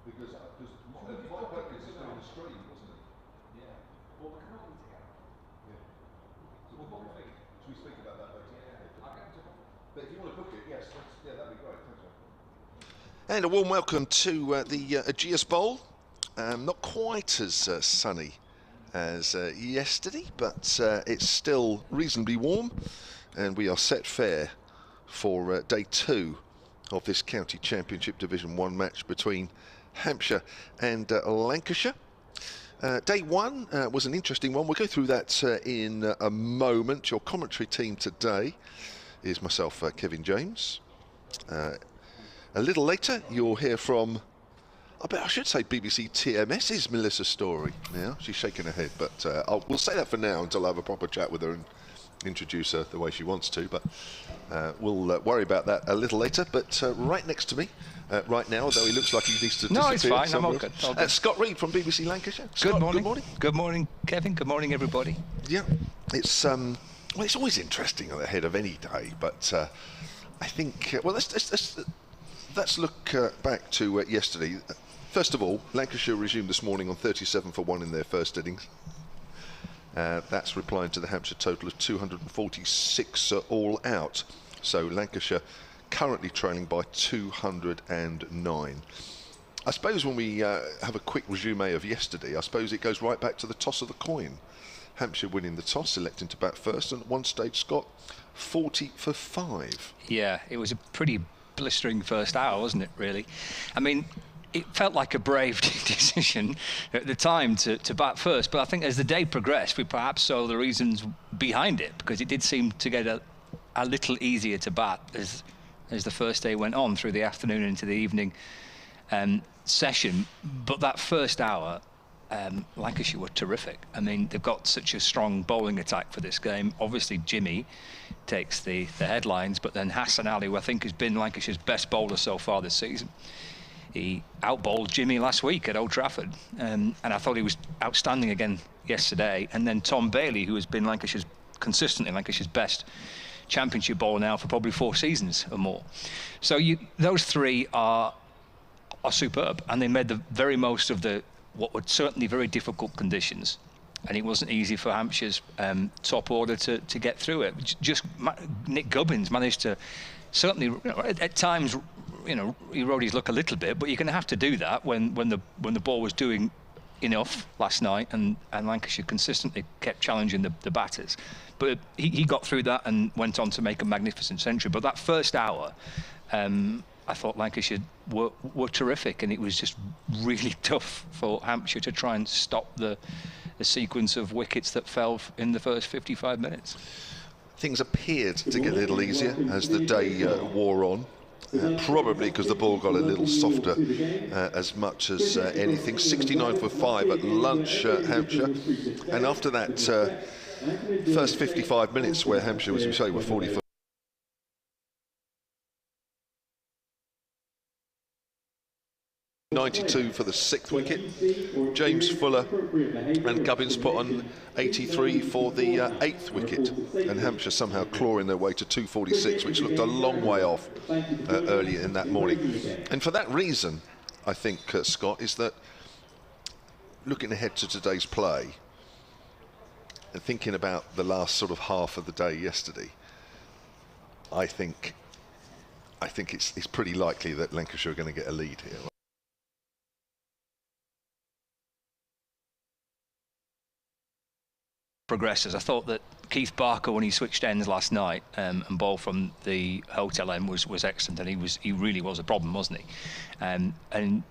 Because Mike Perkins is doing the screen, wasn't he? Yeah. Well, we can all be together. Yeah. So what do you think? Should we speak about that later? Yeah. I'll get to book it. But if you want to book it, yes, that'd be great. Thanks, man. And a warm welcome to the Ageas Bowl. Not quite as sunny as yesterday, but it's still reasonably warm, and we are set fair for day 2 of this County Championship Division 1 match between Hampshire and Lancashire. Day 1 was an interesting one. We'll go through that in a moment. Your commentary team today is myself, Kevin James. A little later, you'll hear from, I should say BBC TMS's Melissa Story now. She's shaking her head, but we'll say that for now until I have a proper chat with her and introduce her the way she wants to. But we'll worry about that a little later. But right next to me, right now, although he looks like he needs to disappear. No, it's fine. I'm all good. Scott Reed from BBC Lancashire. Scott, good morning. Good morning. Good morning, Kevin. Good morning, everybody. Yeah, it's well, it's always interesting ahead of any day, but I think well, let's look back to yesterday. First of all, Lancashire resumed this morning on 37 for 1 in their first innings. That's replying to the Hampshire total of 246 all out. So Lancashire currently trailing by 209. I suppose when we have a quick resume of yesterday, I suppose it goes right back to the toss of the coin. Hampshire winning the toss, electing to bat first, and at one stage, Scott, 40 for 5. Yeah, it was a pretty blistering first hour, wasn't it, really? I mean, it felt like a brave decision at the time to bat first, but I think as the day progressed, we perhaps saw the reasons behind it, because it did seem to get a little easier to bat as the first day went on through the afternoon into the evening session. But that first hour, Lancashire were terrific. I mean, they've got such a strong bowling attack for this game. Obviously, Jimmy takes the headlines, but then Hassan Ali, who I think has been Lancashire's best bowler so far this season. He outbowled Jimmy last week at Old Trafford, and I thought he was outstanding again yesterday. And then Tom Bailey, who has been consistently Lancashire's best championship bowler now for probably 4 seasons or more. So those three are superb, and they made the very most of what were certainly very difficult conditions. And it wasn't easy for Hampshire's top order to get through it. Just Nick Gubbins managed to certainly, at times, he rode his luck a little bit, but you're going to have to do that when the ball was doing enough last night, and Lancashire consistently kept challenging the batters. But he got through that and went on to make a magnificent century. But that first hour, I thought Lancashire were terrific, and it was just really tough for Hampshire to try and stop the sequence of wickets that fell in the first 55 minutes. Things appeared to get a little easier as the day wore on. Probably because the ball got a little softer as much as anything. 69 for 5 at lunch, Hampshire. And after that first 55 minutes where Hampshire, as we say, were 40 for 92 for the 6th wicket. James Fuller and Gubbins put on 83 for the 8th wicket, and Hampshire somehow clawing their way to 246, which looked a long way off earlier in that morning. And for that reason, I think, Scott, is that looking ahead to today's play and thinking about the last sort of half of the day yesterday, I think it's pretty likely that Lancashire are going to get a lead here. Progresses. I thought that Keith Barker, when he switched ends last night and bowled from the hotel end, was excellent, and he really was a problem, wasn't he? And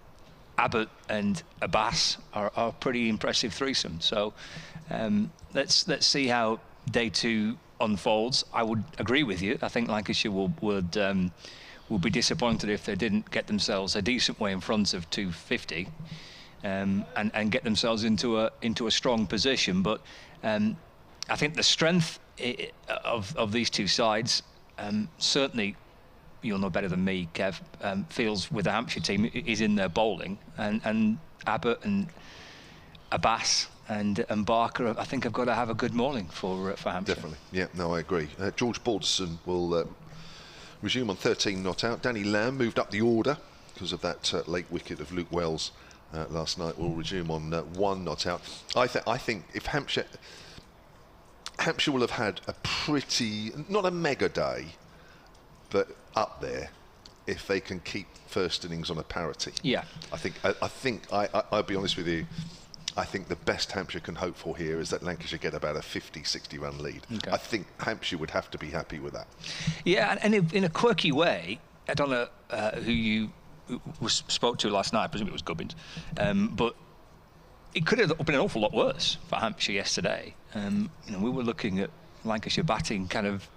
Abbott and Abbas are a pretty impressive threesome. So let's see how day 2 unfolds. I would agree with you. I think Lancashire would be disappointed if they didn't get themselves a decent way in front of 250 and get themselves into a strong position. But I think the strength of these two sides, certainly, you'll know better than me, Kev, feels with the Hampshire team is in their bowling, and Abbott and Abbas and Barker, I think, have got to have a good morning for Hampshire. Definitely, yeah, no, I agree. George Balderson will resume on 13 not out. Danny Lamb moved up the order because of that late wicket of Luke Wells last night, will resume on 1 not out. I think if Hampshire will have had a pretty, not a mega day, but up there, if they can keep first innings on a parity. Yeah. I'll be honest with you, I think the best Hampshire can hope for here is that Lancashire get about a 50, 60 run lead. Okay. I think Hampshire would have to be happy with that. Yeah, and in a quirky way, I don't know who you spoke to last night, I presume it was Gubbins, but it could have been an awful lot worse for Hampshire yesterday. We were looking at Lancashire batting kind of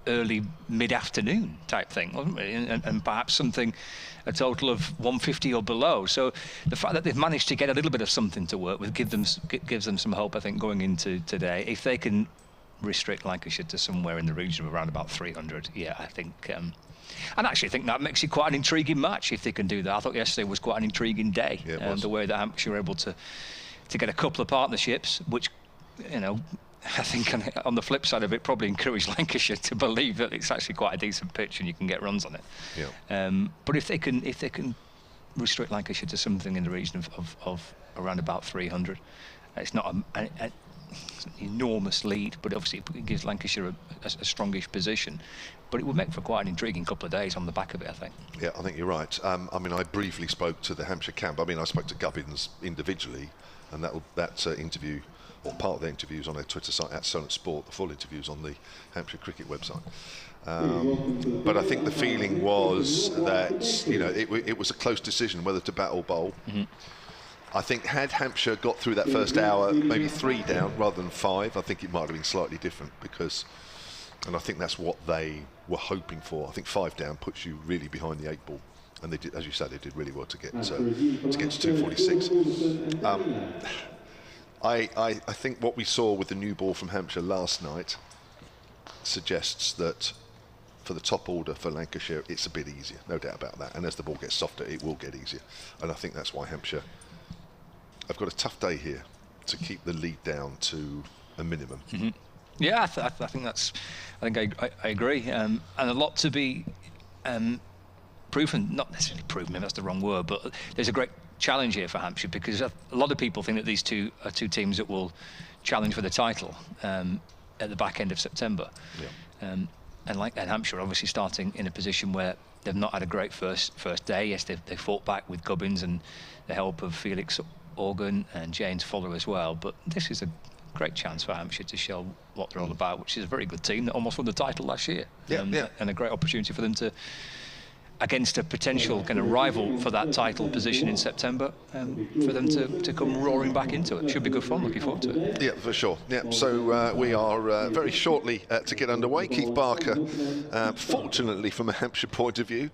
early mid-afternoon type thing, wasn't we? And perhaps a total of 150 or below. So the fact that they've managed to get a little bit of something to work with gives them some hope, I think, going into today. If they can restrict Lancashire to somewhere in the region of around about 300, yeah, I think. And I actually think that makes it quite an intriguing match if they can do that. I thought yesterday was quite an intriguing day. Yeah, the way that Hampshire were able to get a couple of partnerships, which, I think on the flip side of it, probably encouraged Lancashire to believe that it's actually quite a decent pitch and you can get runs on it. Yeah. But if they can restrict Lancashire to something in the region of around about 300, it's not an enormous lead, but obviously it gives Lancashire a strongish position. But it would make for quite an intriguing couple of days on the back of it, I think. Yeah, I think you're right. I briefly spoke to the Hampshire camp. I spoke to Gubbins individually, and that interview, or part of the interviews on their Twitter site at Sonnet Sport, the full interviews on the Hampshire Cricket website. But I think the feeling was that it was a close decision whether to bat or bowl. Mm-hmm. I think had Hampshire got through that first hour, maybe 3 down rather than 5, I think it might have been slightly different and I think that's what they were hoping for. I think 5 down puts you really behind the 8 ball, and they did, as you said, they did really well to get to 246. I think what we saw with the new ball from Hampshire last night suggests that for the top order for Lancashire, it's a bit easier, no doubt about that. And as the ball gets softer, it will get easier. And I think that's why Hampshire have got a tough day here to keep the lead down to a minimum. Mm-hmm. Yeah, I think I agree, and a lot to be proven. Not necessarily proven, maybe that's the wrong word, but there's a great challenge here for Hampshire, because a lot of people think that these two are two teams that will challenge for the title at the back end of September. Yeah. And Hampshire obviously starting in a position where they've not had a great first day. Yes, they fought back with Gubbins and the help of Felix Organ and James Fuller as well, but this is a great chance for Hampshire to show what they're all about, which is a very good team that almost won the title last year. And a great opportunity for them to, against a potential kind of rival for that title position in September, for them to come roaring back into it. Should be good fun, looking forward to it. Yeah, for sure. Yeah, so we are very shortly to get underway. Keith Barker, fortunately from a Hampshire point of view,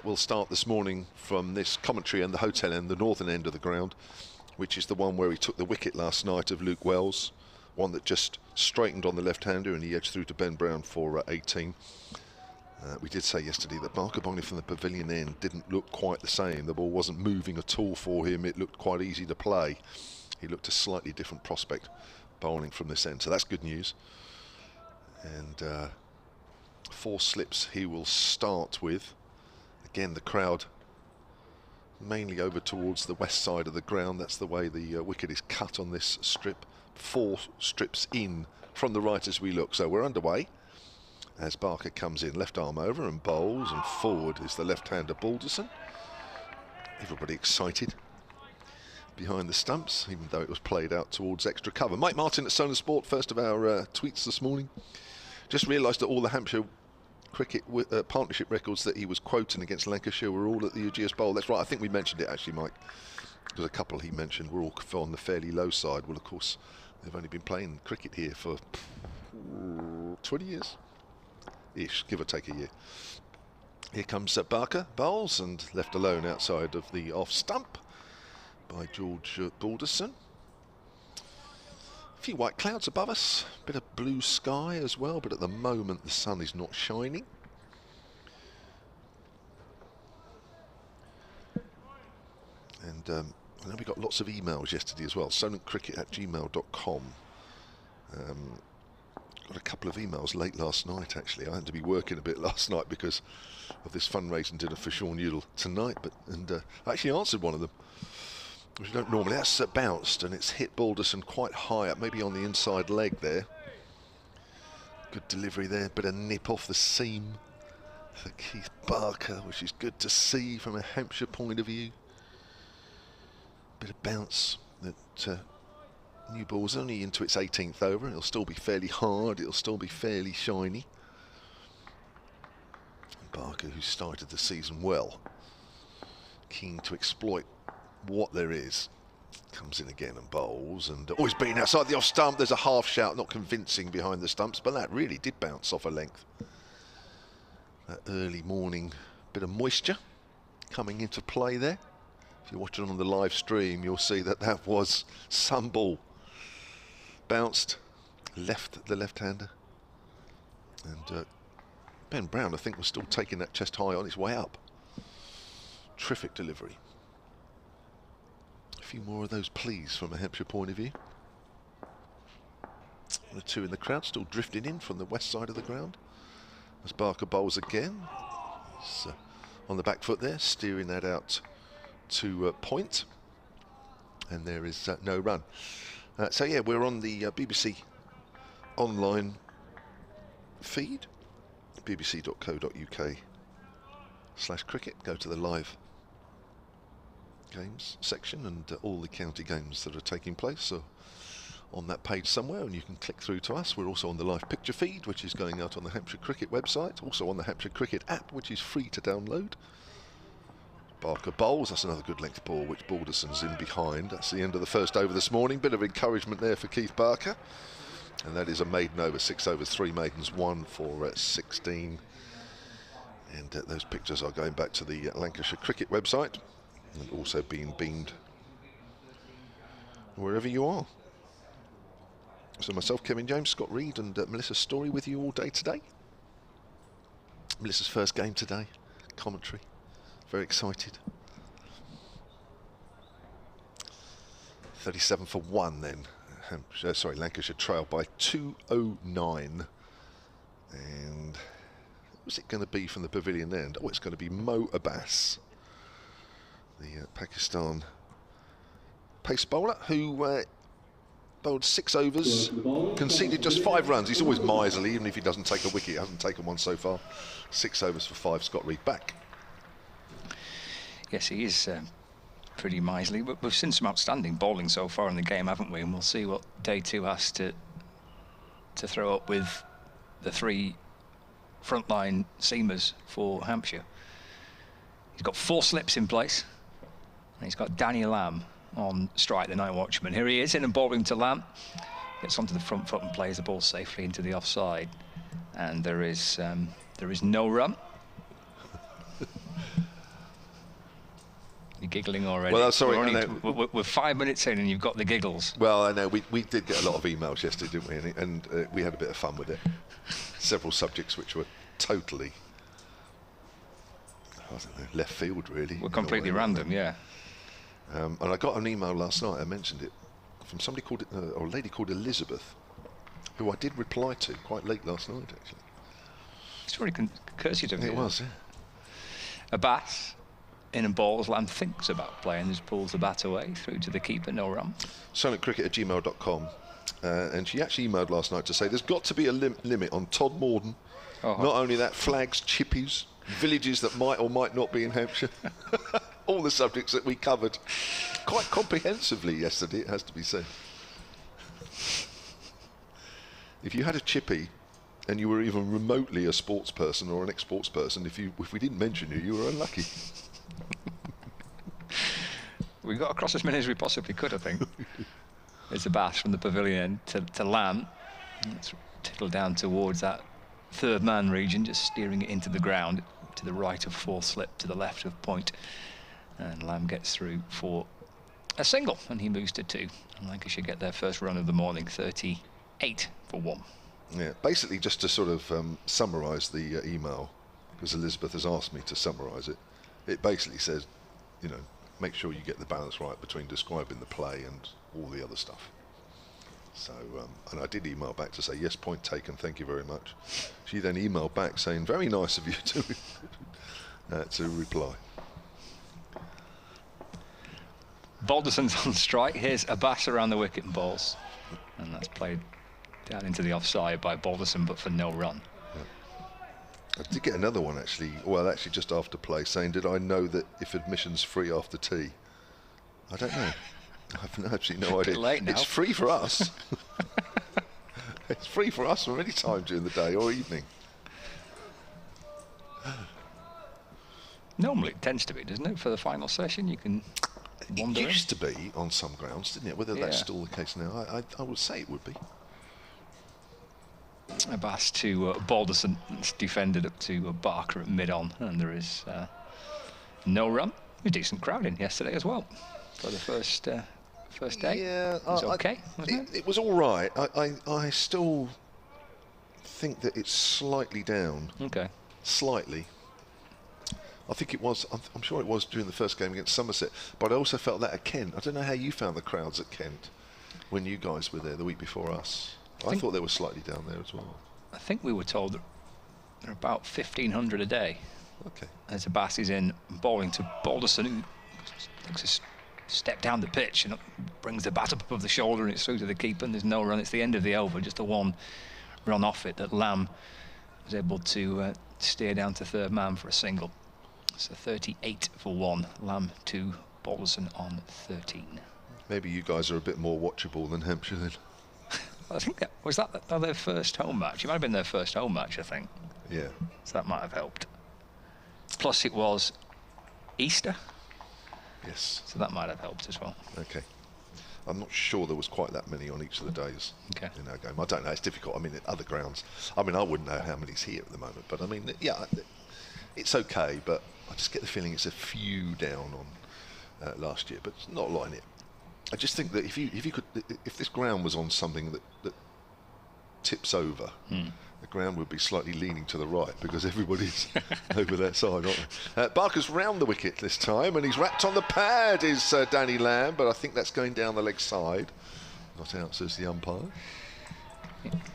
will start this morning from this commentary and the hotel end, the northern end of the ground, which is the one where he took the wicket last night of Luke Wells, one that just straightened on the left-hander and he edged through to Ben Brown for 18. We did say yesterday that Barker bowling from the pavilion end didn't look quite the same. The ball wasn't moving at all for him. It looked quite easy to play. He looked a slightly different prospect bowling from this end, so that's good news. And 4 slips he will start with. Again, the crowd mainly over towards the west side of the ground. That's the way the wicket is cut on this strip. 4 strips in from the right as we look. So we're underway as Barker comes in, left arm over and bowls, and forward is the left-hander Balderson. Everybody excited behind the stumps, even though it was played out towards extra cover. Mike Martin at Sonnet Sport, first of our tweets this morning. Just realised that all the Hampshire Cricket partnership records that he was quoting against Lancashire were all at the Ageas Bowl. That's right, I think we mentioned it actually, Mike. There's a couple he mentioned were all on the fairly low side. Well, of course, they've only been playing cricket here for 20 years-ish, give or take a year. Here comes Barker, bowls, and left alone outside of the off stump by George Balderson. A few white clouds above us, a bit of blue sky as well, but at the moment the sun is not shining. And I know we got lots of emails yesterday as well. sonetcricket@gmail.com. Got a couple of emails late last night, actually. I had to be working a bit last night because of this fundraising dinner for Sean Udall tonight, I actually answered one of them, which I don't normally. That's bounced, and it's hit Balderson quite high up, maybe on the inside leg there. Good delivery there, bit of nip off the seam for Keith Barker, which is good to see from a Hampshire point of view. Bit of bounce. That new ball's only into its 18th over. It'll still be fairly hard. It'll still be fairly shiny. And Barker, who started the season well, keen to exploit what there is, comes in again and bowls, and always being outside the off stump. There's a half shout, not convincing behind the stumps, but that really did bounce off a length. That early morning bit of moisture coming into play there. If you're watching on the live stream, you'll see that that was some ball. Bounced, left the left-hander. And Ben Brown, I think, was still taking that chest high on its way up. Terrific delivery. A few more of those, please, from a Hampshire point of view. The two in the crowd still drifting in from the west side of the ground. As Barker bowls again. He's on the back foot there, steering that out to point. And there is no run. So yeah, we're on the BBC online feed, bbc.co.uk/cricket. Go to the live games section, and all the county games that are taking place are on that page somewhere, and you can click through to us. We're also on the live picture feed, which is going out on the Hampshire Cricket website, also on the Hampshire Cricket app, which is free to download. Barker bowls, that's another good length ball, which Balderson's in behind. That's the end of the first over this morning. Bit of encouragement there for Keith Barker. And that is a maiden over, 6 overs, 3 maidens, 1 for 16. And those pictures are going back to the Lancashire Cricket website, and also being beamed wherever you are. So myself, Kevin James, Scott Reed and Melissa Story with you all day today. Melissa's first game today, commentary. Very excited. 37 for 1 then. Lancashire trail by 209. And what's it going to be from the pavilion end? Oh, it's going to be Mo Abbas, the Pakistan pace bowler, who bowled 6 overs, conceded just 5 runs. He's always miserly, even if he doesn't take a wicket. He hasn't taken one so far. 6 overs for 5. Scott Reed back. Yes, he is pretty miserly, but we've seen some outstanding bowling so far in the game, haven't we? And we'll see what day 2 has to throw up with the 3 frontline seamers for Hampshire. He's got 4 slips in place, and he's got Danny Lamb on strike, the night watchman. Here he is, in and bowling to Lamb. Gets onto the front foot and plays the ball safely into the offside. And there is no run. You're giggling already. Well, sorry, we're 5 minutes in and you've got the giggles. Well, I know we did get a lot of emails yesterday, didn't we? And we had a bit of fun with it. Several subjects which were totally, I don't know, left field, really. We're completely random, yeah. And I got an email last night, I mentioned it, from somebody called, or a lady called Elizabeth, who I did reply to quite late last night, actually. It's very courteous of you. It was, yeah. A bat, in and balls, Lamb thinks about playing, just pulls the bat away, through to the keeper, no run. silentcricket@gmail.com. And she actually emailed last night to say there's got to be a limit on Todd Morden. Not only that, flags, chippies, villages that might or might not be in Hampshire. All the subjects that we covered quite comprehensively yesterday, it has to be said. If you had a chippy and you were even remotely a sports person or an ex-sports person, if we didn't mention you, you were unlucky. We got across as many as we possibly could, I think. There's a bat from the pavilion to Lamb. It's tittled down towards that third man region, just steering it into the ground, to the right of 4th slip, to the left of point. And Lamb gets through for a single, and he moves to 2. And Lancashire get their first run of the morning, 38 for 1. Yeah, basically just to sort of summarise the email, because Elizabeth has asked me to summarise it. It basically says, you know, make sure you get the balance right between describing the play and all the other stuff. So, and I did email back to say, yes, point taken, thank you very much. She then emailed back saying, very nice of you to reply. Balderson's on strike. Here's Abbas around the wicket and balls. And that's played down into the offside by Balderson, but for no run. I did get another one actually, well actually just after play, saying did I know that if admission's free after tea? I don't know. I have absolutely no idea. Late now. It's free for us. It's free for us from any time during the day or evening. Normally it tends to be, doesn't it? For the final session you can wander It used to be on some grounds, didn't it? Whether that's Yeah. still the case now, I would say it would be. Abbas to Balderson. It's defended up to Barker at mid-on, and there is no run. A decent crowd in yesterday as well for the first day. Yeah, it was okay, wasn't it? It was all right. I still think that it's slightly down. Okay. Slightly. I think it was. I'm sure it was during the first game against Somerset. But I also felt that at Kent. I don't know how you found the crowds at Kent when you guys were there the week before us. I thought they were slightly down there as well. I think we were told that they're about 1,500 a day. Okay. As Abbas is in bowling to Balderson, who takes a step down the pitch and brings the bat up above the shoulder, and it's through to the keeper, and there's no run. It's the end of the over, just a one run off it that Lamb was able to steer down to third man for a single. So 38 for 1. Lamb to Balderson on 13. Maybe you guys are a bit more watchable than Hampshire then. I think that was their first home match. It might have been their first home match, I think. Yeah. So that might have helped. Plus it was Easter, Yes. so that might have helped as well. Okay. I'm not sure there was quite that many on each of the days in our game. I don't know. It's difficult. I mean, at other grounds. I mean, I wouldn't know how many's here at the moment. But I mean, yeah, it's okay. But I just get the feeling it's a few down on last year. But it's not a lot in it. I just think that if this ground was on something that tips over, the ground would be slightly leaning to the right because everybody's over that side, aren't they? Barker's round the wicket this time, and he's wrapped on the pad is Danny Lamb, but I think that's going down the leg side. Not out, says the umpire.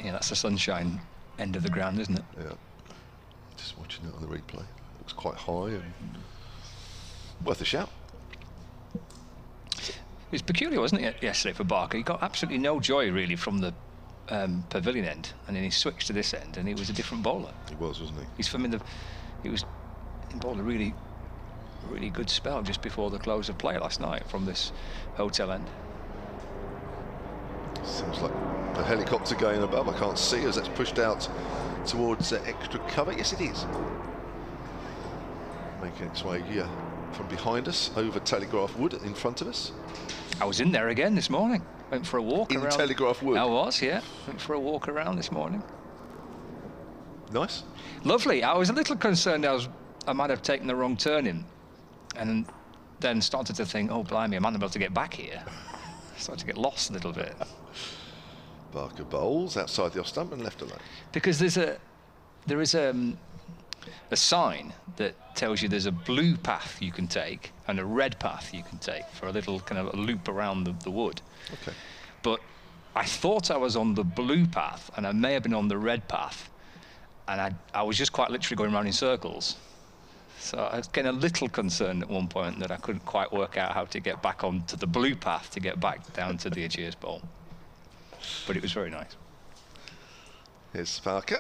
Yeah, that's the sunshine end of the ground, isn't it? Yeah. Just watching it on the replay. Looks quite high and worth a shout. It was peculiar, wasn't it, yesterday for Barker? He got absolutely no joy, really, from the pavilion end, and then he switched to this end, and he was a different bowler. He was, wasn't he? He bowled a really good spell just before the close of play last night from this hotel end. Sounds like a helicopter going above. I can't see as that's pushed out towards extra cover. Yes, it is. Making its way from behind us over Telegraph Wood in front of us. I was in there again this morning. Went for a walk around. In Telegraph Wood? I was, yeah. Went for a walk around this morning. Nice. Lovely. I was a little concerned I might have taken the wrong turn in, and then started to think, oh, blimey, I might not be able to get back here. Started to get lost a little bit. Barker bowls outside the off stump and left alone. Because there is a sign that tells you there's a blue path you can take and a red path you can take for a little kind of a loop around the wood. Okay. But I thought I was on the blue path, and I may have been on the red path, and I was just quite literally going around in circles. So I was getting a little concerned at one point that I couldn't quite work out how to get back onto the blue path to get back down to the Ageas Bowl. But it was very nice. Here's Barker,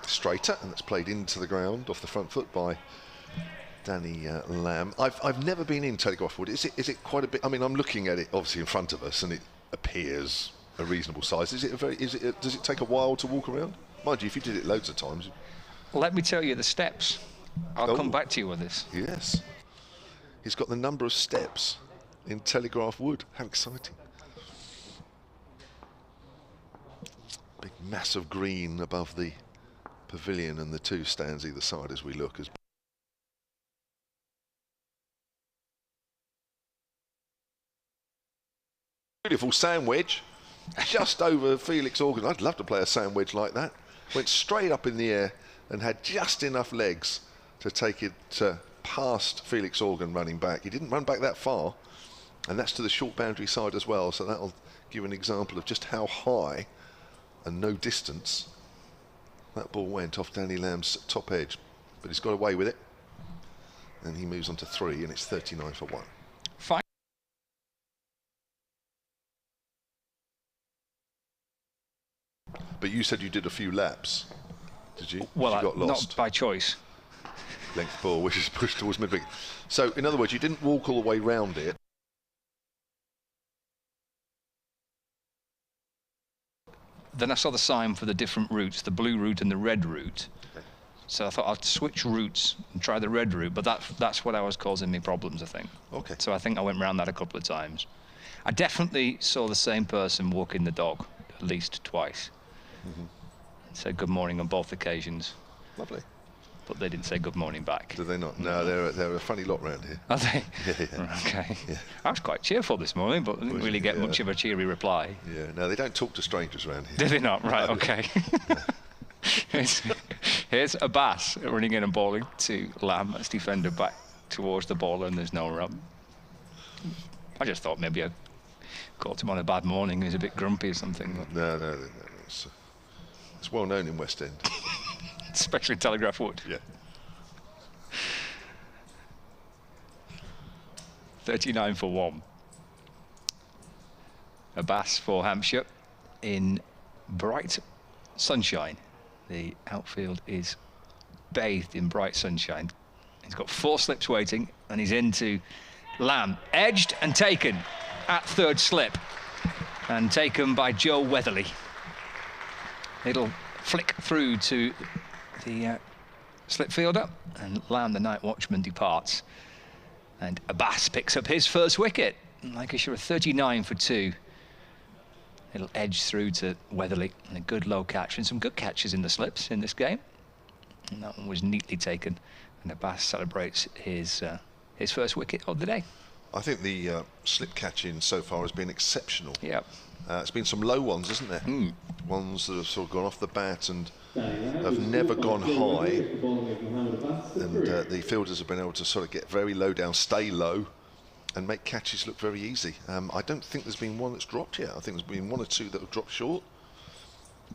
straighter, and that's played into the ground off the front foot by Danny Lamb. I've never been in Telegraph Wood. Is it quite a bit? I mean, I'm looking at it obviously in front of us, and it appears a reasonable size. Does it take a while to walk around? Mind you, if you did it loads of times. Let me tell you the steps. I'll come back to you with this. Yes. He's got the number of steps in Telegraph Wood. How exciting. Big mass of green above the pavilion and the two stands either side as we look. Beautiful sandwich just over Felix Organ. I'd love to play a sandwich like that. Went straight up in the air and had just enough legs to take it past Felix Organ running back. He didn't run back that far, And that's to the short boundary side as well, so that'll give an example of just how high and no distance that ball went off Danny Lamb's top edge. But he's got away with it, and he moves on to 3, and it's 39 for 1. Fine. But you said you did a few laps, did you? Well, you got lost. Not by choice. Length ball, which is pushed towards mid-wicket. So, in other words, you didn't walk all the way round it. Then I saw the sign for the different routes, the blue route and the red route. Okay. So I thought I'd switch routes and try the red route, but that's what I was causing me problems, I think. Okay. So I think I went round that a couple of times. I definitely saw the same person walking the dog at least twice. Said good morning on both occasions. Lovely. But they didn't say good morning back. Did they not? No, they're a funny lot round here. Are they? Yeah. Okay. Yeah. I was quite cheerful this morning, but didn't really get much of a cheery reply. Yeah, no, they don't talk to strangers around here. Did they not? Right, No. okay. Here's Abbas running in and bowling to Lamb. That's defender back towards the ball, and there's no run. I just thought maybe I caught him on a bad morning. He was a bit grumpy or something. No, it's well known in West End. Especially Telegraph Wood. Yeah. 39 for 1. Abbas for Hampshire in bright sunshine. The outfield is bathed in bright sunshine. He's got 4 slips waiting, and he's into Lamb. Edged and taken at 3rd slip. And taken by Joe Weatherly. It'll flick through to the slip fielder, and Lamb, the night watchman, departs. And Abbas picks up his first wicket. Lancashire are 39 for 2. It'll edge through to Weatherly, and a good low catch, and some good catches in the slips in this game. And that one was neatly taken, and Abbas celebrates his first wicket of the day. I think the slip catching so far has been exceptional. Yeah. It's been some low ones, isn't there? Ones that have sort of gone off the bat and have never gone high. And the fielders have been able to sort of get very low down, stay low, and make catches look very easy. I don't think there's been one that's dropped yet. I think there's been 1 or 2 that have dropped short.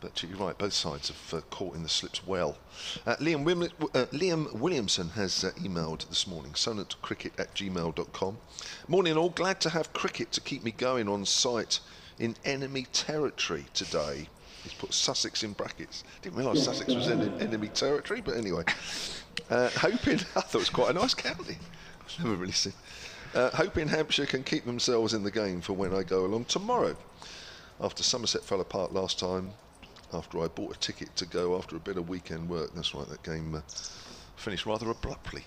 But you're right, both sides have caught in the slips well. Liam Williamson has emailed this morning, sonatcricket@gmail.com. Morning all, glad to have cricket to keep me going on site in enemy territory today. He's put Sussex in brackets. Didn't realise Sussex was in enemy territory, but anyway. Hoping, I thought it was quite a nice county. I've never really seen. Hoping Hampshire can keep themselves in the game for when I go along tomorrow. After Somerset fell apart last time, after I bought a ticket to go after a bit of weekend work. That's right, that game finished rather abruptly.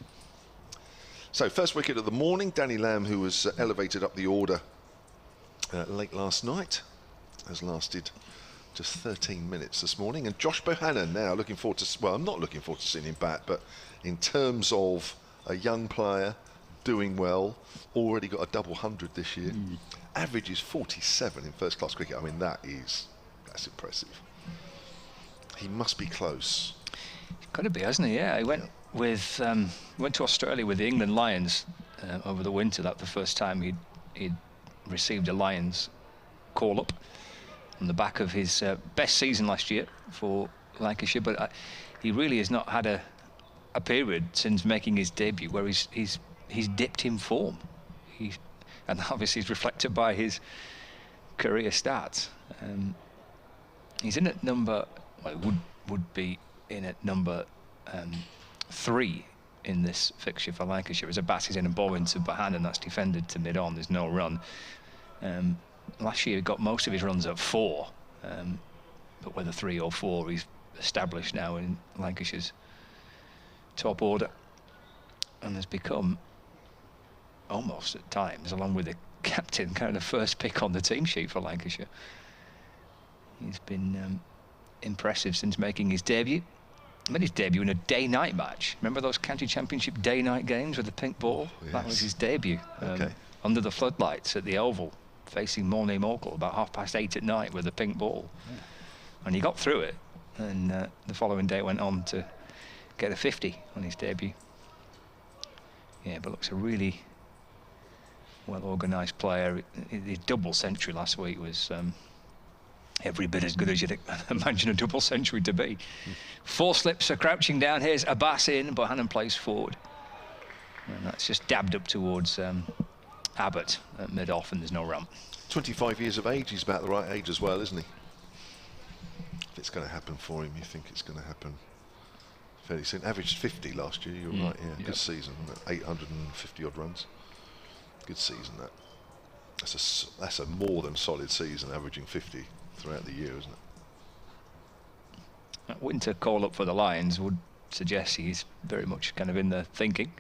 So, first wicket of the morning, Danny Lamb, who was elevated up the order late last night, has lasted just 13 minutes this morning. And Josh Bohannon now, looking forward to, well, I'm not looking forward to seeing him bat, but in terms of a young player doing well, already got a double 100 this year, average is 47 in first class cricket. I mean, that's impressive. He must be close. He's got to be, hasn't he? Yeah, he went with went to Australia with the England Lions over the winter. That was the first time he'd received a Lions call up on the back of his best season last year for Lancashire. But he really has not had a period since making his debut where he's dipped in form. And obviously is reflected by his career stats. He's in at number, well, would be in at number 3 in this fixture for Lancashire. As Abbas is in and bowling to Bohannon, that's defended to mid-on, there's no run. Last year he got most of his runs at 4, but whether 3 or 4, he's established now in Lancashire's top order and has become almost at times, along with the captain, kind of the first pick on the team sheet for Lancashire. He's been impressive since making his debut. He made his debut in a day-night match. Remember those county championship day-night games with the pink ball? Oh, yes. That was his debut. Okay. Under the floodlights at the Oval, facing Mornay Morkel about 8:30 at night with the pink ball. Yeah. And he got through it, and the following day went on to get a 50 on his debut. Yeah, but looks a really well-organised player. His double century last week was every bit as good as you'd imagine a double century to be. 4 slips are crouching down. Here's Abbas in, Bohannon plays forward. And that's just dabbed up towards Abbott at mid-off, and there's no run. 25 years of age, he's about the right age as well, isn't he? If it's going to happen for him, you think it's going to happen fairly soon. Averaged 50 last year, you're right, yeah. Yep. Good season, 850 odd runs. Good season, that. That's a more than solid season, averaging 50 throughout the year, isn't it? That winter call-up for the Lions would suggest he's very much kind of in the thinking.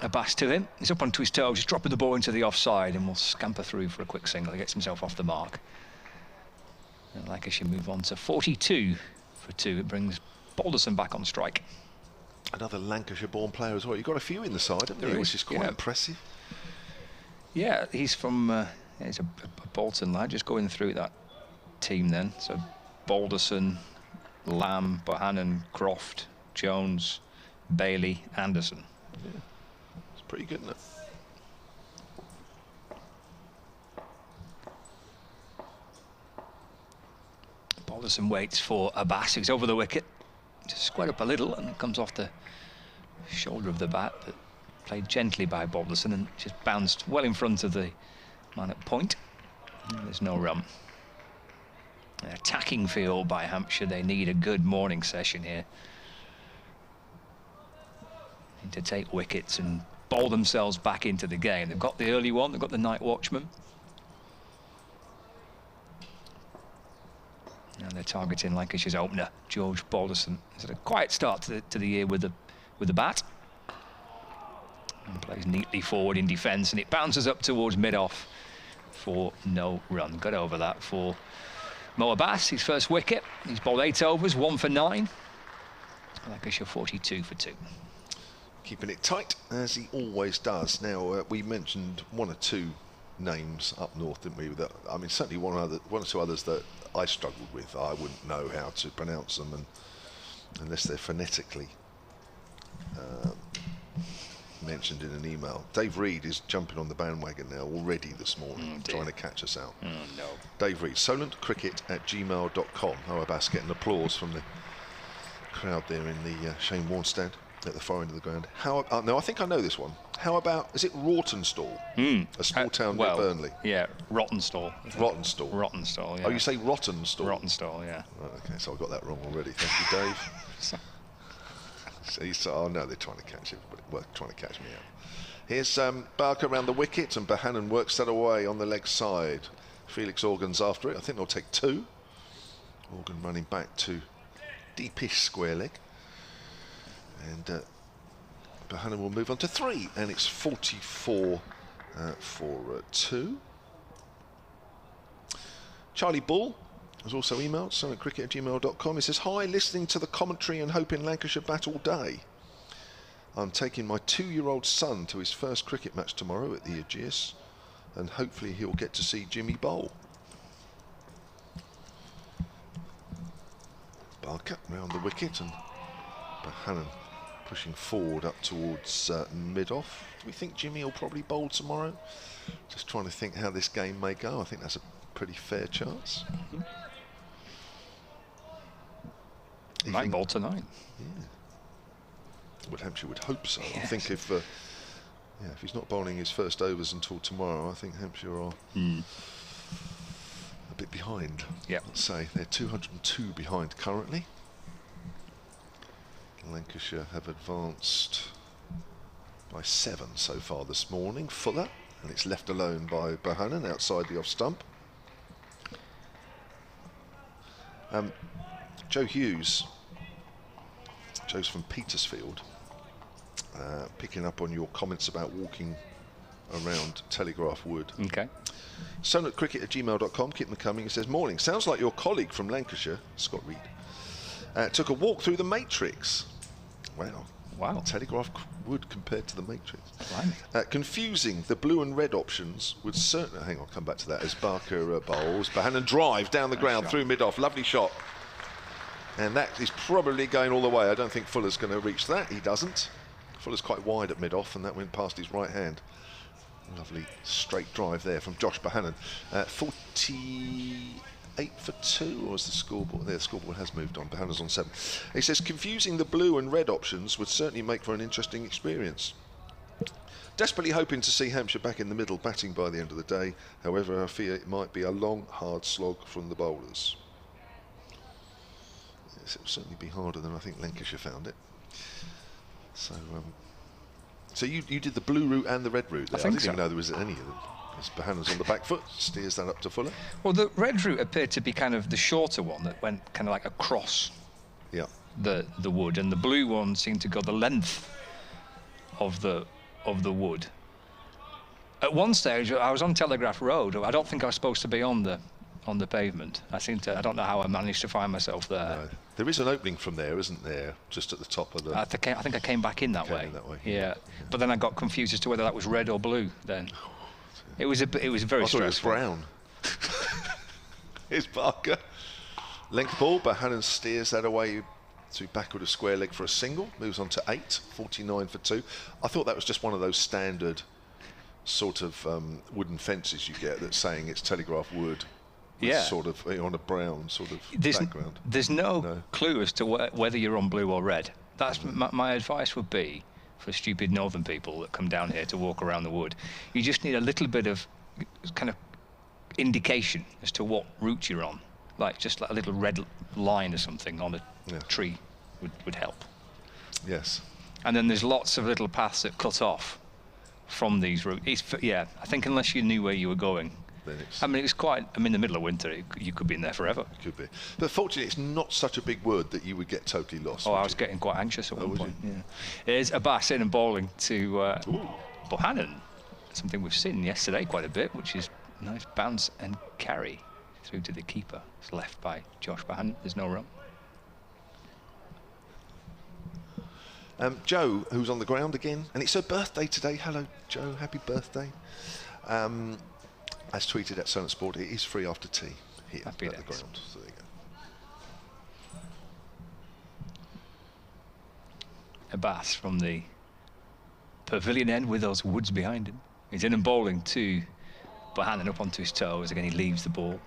Abbas to him. He's up onto his toes, just dropping the ball into the offside, and will scamper through for a quick single. He gets himself off the mark. And Lancashire move on to 42 for 2. It brings Balderson back on strike. Another Lancashire-born player as well. You've got a few in the side, haven't you? Which is quite impressive. Yeah, he's from he's a Bolton lad, just going through that team then. So Balderson, Lamb, Bohannon, Croft, Jones, Bailey, Anderson. Yeah. It's pretty good, isn't it? Balderson waits for Abbas, who's over the wicket. Just square up a little and comes off the shoulder of the bat, but played gently by Balderson and just bounced well in front of the man at point. And there's no run. An attacking field by Hampshire. They need a good morning session here. Need to take wickets and bowl themselves back into the game. They've got the early one, they've got the night watchman. And they're targeting Lancashire's opener, George Balderson. He's had a quiet start to the year with the bat. And plays neatly forward in defence, and it bounces up towards mid-off for no run. Got over that for Mo Abbas, his first wicket. He's bowled 8 overs, 1 for 9. Lancashire 42 for 2. Keeping it tight, as he always does. Now, we mentioned 1 or 2 names up north, didn't we? That, I mean, certainly one or two others that I struggled with. I wouldn't know how to pronounce them, and unless they're phonetically mentioned in an email. Dave Reed is jumping on the bandwagon now already this morning, trying to catch us out. No. Dave Reed, solentcricket@gmail.com. Oh, Abbas getting applause from the crowd there in the Shane Warne stand at the far end of the ground. How? No, I think I know this one. How about, is it Rawtenstall? A small town near Burnley. Yeah, Rottenstall. Rottenstall. Rottenstall, yeah. Oh, you say Rottenstall? Rottenstall, yeah. Right, okay, so I got that wrong already. Thank you, Dave. Oh no, they're trying to catch it, but trying to catch me out. Here's Barker around the wicket, and Bohannon works that away on the leg side. Felix Organ's after it. I think they'll take 2. Organ running back to deepish square leg. And Bohannon will move on to 3, and it's 44 for 2. Charlie Bull has also emailed solentcricket@gmail.com. He says, hi, listening to the commentary and hoping Lancashire bat all day. I'm taking my 2-year-old son to his first cricket match tomorrow at the Ageas, and hopefully he'll get to see Jimmy bowl. Barker round the wicket, and Bohannon pushing forward up towards mid-off. Do we think Jimmy will probably bowl tomorrow? Just trying to think how this game may go. I think that's a pretty fair chance. He might bowl tonight. Yeah. Well, Hampshire would hope so. Yes. I think if he's not bowling his first overs until tomorrow, I think Hampshire are a bit behind. Yeah. Let's say they're 202 behind currently. Lancashire have advanced by 7 so far this morning. Fuller, and it's left alone by Bohannon outside the off stump. Joe Hughes, Joe's from Petersfield, picking up on your comments about walking around Telegraph Wood. Okay. solentcricket@gmail.com, keep them coming. He says, morning, sounds like your colleague from Lancashire, Scott Reed, took a walk through the Matrix. Wow. Telegraph Wood compared to the Matrix. Confusing the blue and red options would certainly... Hang on, I'll come back to that as Barker bowls. Bohannon drive down the ground through mid-off. Lovely shot. And that is probably going all the way. I don't think Fuller's going to reach that. He doesn't. Fuller's quite wide at mid-off, and that went past his right hand. Lovely straight drive there from Josh Bohannon. 48 for 2, or was the scoreboard? The scoreboard has moved on. Bohannon's on 7. He says, confusing the blue and red options would certainly make for an interesting experience. Desperately hoping to see Hampshire back in the middle, batting by the end of the day. However, I fear it might be a long, hard slog from the bowlers. Yes, it will certainly be harder than I think Lancashire found it. So, so you did the blue route and the red route there. I didn't even know there was any of them. Bohannon's on the back foot, steers that up to Fuller. Well, the red route appeared to be kind of the shorter one that went kind of like across the wood, and the blue one seemed to go the length of the wood. At one stage, I was on Telegraph Road. I don't think I was supposed to be on the pavement. I don't know how I managed to find myself there. No. There is an opening from there, isn't there? Just at the top of the... I think I came back in that way. Yeah. But then I got confused as to whether that was red or blue then. It was very stressful. I thought it was brown. Here's Barker. Length ball, Bohannon steers that away to backward of square leg for a single. Moves on to 8, 49 for 2. I thought that was just one of those standard sort of wooden fences you get that's saying it's telegraph wood. Yeah. Sort of on a brown sort of background. There's no clue as to whether you're on blue or red. That's my advice would be for stupid northern people that come down here to walk around the wood. You just need a little bit of kind of indication as to what route you're on. Like just like a little red line or something on a tree would help. Yes. And then there's lots of little paths that cut off from these routes. I think unless you knew where you were going. I mean, it's quite. I'm in the middle of winter. You could be in there forever. It could be, but fortunately, it's not such a big wood that you would get totally lost. Oh, I was getting quite anxious at one point. Yeah. There's Ageas in and bowling to Bohannon. Something we've seen yesterday quite a bit, which is a nice bounce and carry through to the keeper. It's left by Josh Bohannon. There's no run. Joe, who's on the ground again, and it's her birthday today. Hello, Joe. Happy birthday. As tweeted at Silent Sport, it is free after tea here at the ground. So there you go. Ageas from the pavilion end with those woods behind him. He's in and bowling to Bohannon up onto his toes. Again, he leaves the ball.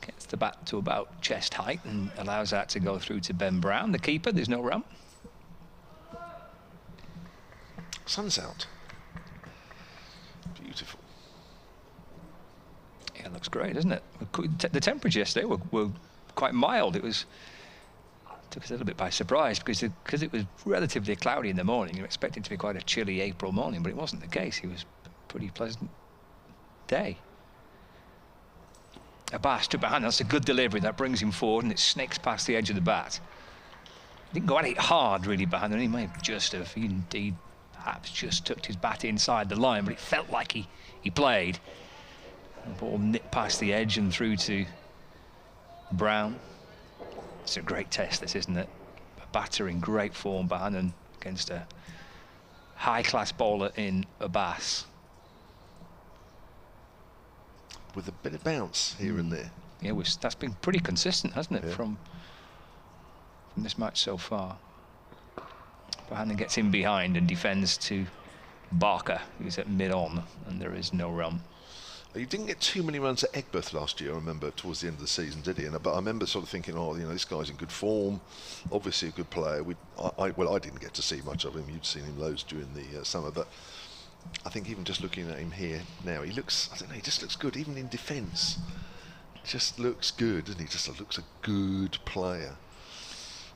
Gets the bat to about chest height and allows that to go through to Ben Brown, the keeper. There's no run. Sun's out. Beautiful. Yeah, it looks great, doesn't it? The temperatures yesterday were quite mild. Took us a little bit by surprise because it was relatively cloudy in the morning. You were expecting it to be quite a chilly April morning, but it wasn't the case. It was a pretty pleasant day. Ageas to Bohannon. That's a good delivery. That brings him forward and it snakes past the edge of the bat. He didn't go at it hard, really, Bohannon. He may have indeed perhaps just tucked his bat inside the line, but it felt like he played. The ball nipped past the edge and through to Brown. It's a great test, this, isn't it? A batter in great form, Bohannon, against a high-class bowler in Ageas. With a bit of bounce here and there. Yeah, that's been pretty consistent, hasn't it, from this match so far. Bohannon gets in behind and defends to Barker, who's at mid-on, and there is no run. He didn't get too many runs at Ageas last year, I remember, towards the end of the season, did he? But I remember sort of thinking, this guy's in good form, obviously a good player. I didn't get to see much of him. You'd seen him loads during the summer, but I think even just looking at him here now, he just looks good, even in defence. Just looks good, doesn't he? Just looks a good player.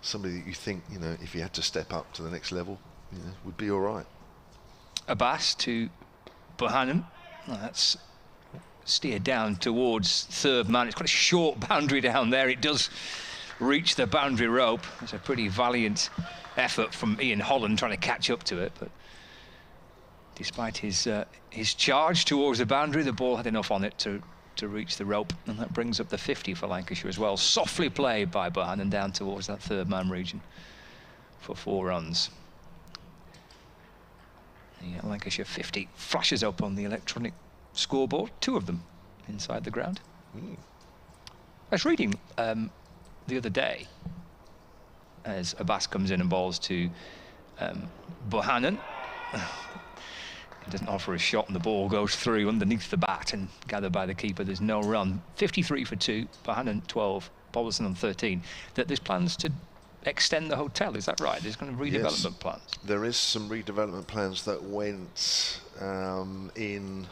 Somebody that you think, if he had to step up to the next level, would be all right. Ageas to Bohannon. That's steered down towards third man. It's quite a short boundary down there. It does reach the boundary rope. It's a pretty valiant effort from Ian Holland trying to catch up to it, but despite his charge towards the boundary, the ball had enough on it to reach the rope, and that brings up the 50 for Lancashire as well. Softly played by Bohannon down towards that third man region for 4 runs. The Lancashire 50 flashes up on the electronic scoreboard, 2 of them inside the ground. I was reading the other day as Ageas comes in and bowls to Bohannon. He doesn't offer a shot and the ball goes through underneath the bat and gathered by the keeper. There's no run. 53 for 2, Bohannon 12, Balderson on 13. That there's plans to extend the hotel, is that right? There's kind of redevelopment plans. There is some redevelopment plans that went in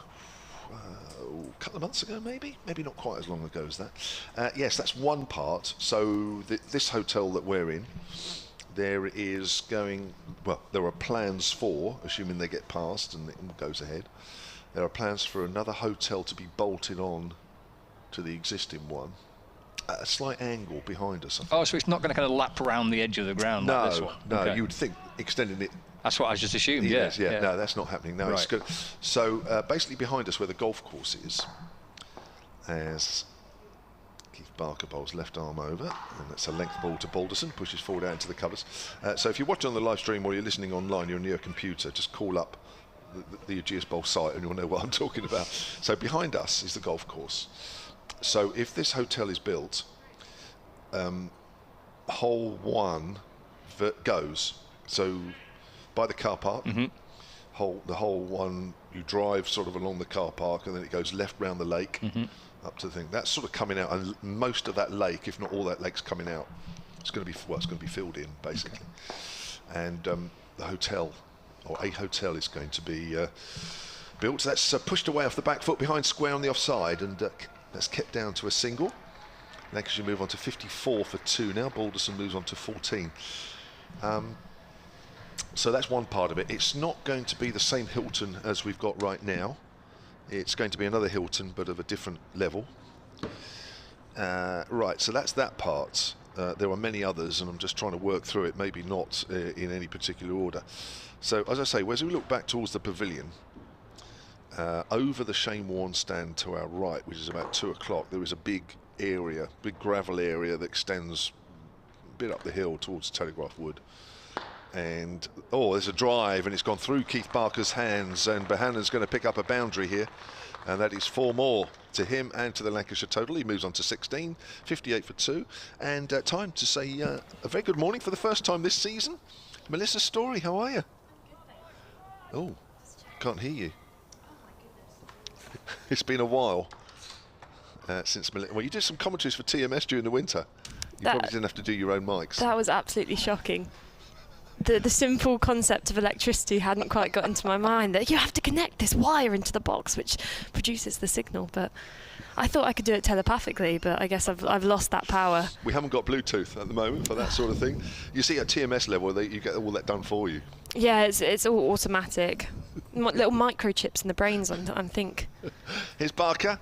a couple of months ago, maybe not quite as long ago as that. Yes, that's one part. So this hotel that we're in, there is going, well, there are plans for, assuming they get passed and it goes ahead, there are plans for another hotel to be bolted on to the existing one at a slight angle behind us. Oh, so it's not going to kind of lap around the edge of the ground like this one? No, okay. You would think extending it. That's what I just assumed, Yes, no, that's not happening. No, right. It's good. So basically behind us where the golf course is, as Keith Barker bowls left arm over, and that's a length ball to Balderson, pushes forward out into the covers. So if you're watching on the live stream or you're listening online, you're near a computer, just call up the Ageas Bowl site and you'll know what I'm talking about. So behind us is the golf course. So if this hotel is built, hole 1 goes, so by the car park, the hole 1, you drive sort of along the car park and then it goes left round the lake up to the thing. That's sort of coming out, and most of that lake, if not all that lake's coming out, it's going to be, well, it's going to be filled in basically. Okay. And the hotel, or a hotel, is going to be built. That's pushed away off the back foot behind square on the offside, and that's kept down to a single. Lancashire move on to 54 for 2 now. Balderson moves on to 14. So that's one part of it. It's not going to be the same Hilton as we've got right now. It's going to be another Hilton, but of a different level. Right, so that's that part. There are many others, and I'm just trying to work through it, maybe not in any particular order. So, as I say, as we look back towards the pavilion, over the Shane Warne stand to our right, which is about 2 o'clock, there is a big area, big gravel area that extends a bit up the hill towards Telegraph Wood. And there's a drive, and it's gone through Keith Barker's hands, and Bohannon's going to pick up a boundary here, and that is 4 more to him and to the Lancashire total. He moves on to 16, 58 for 2, and time to say a very good morning for the first time this season. Melissa Story, how are you? Oh, can't hear you. It's been a while since Melissa. Well, you did some commentaries for TMS during the winter. You probably didn't have to do your own mics. That was absolutely shocking. The simple concept of electricity hadn't quite got into my mind, that you have to connect this wire into the box which produces the signal. But I thought I could do it telepathically, but I guess I've lost that power. We haven't got Bluetooth at the moment for that sort of thing. You see, at TMS level, you get all that done for you. Yeah, it's all automatic. Little microchips in the brains, I think. Here's Barker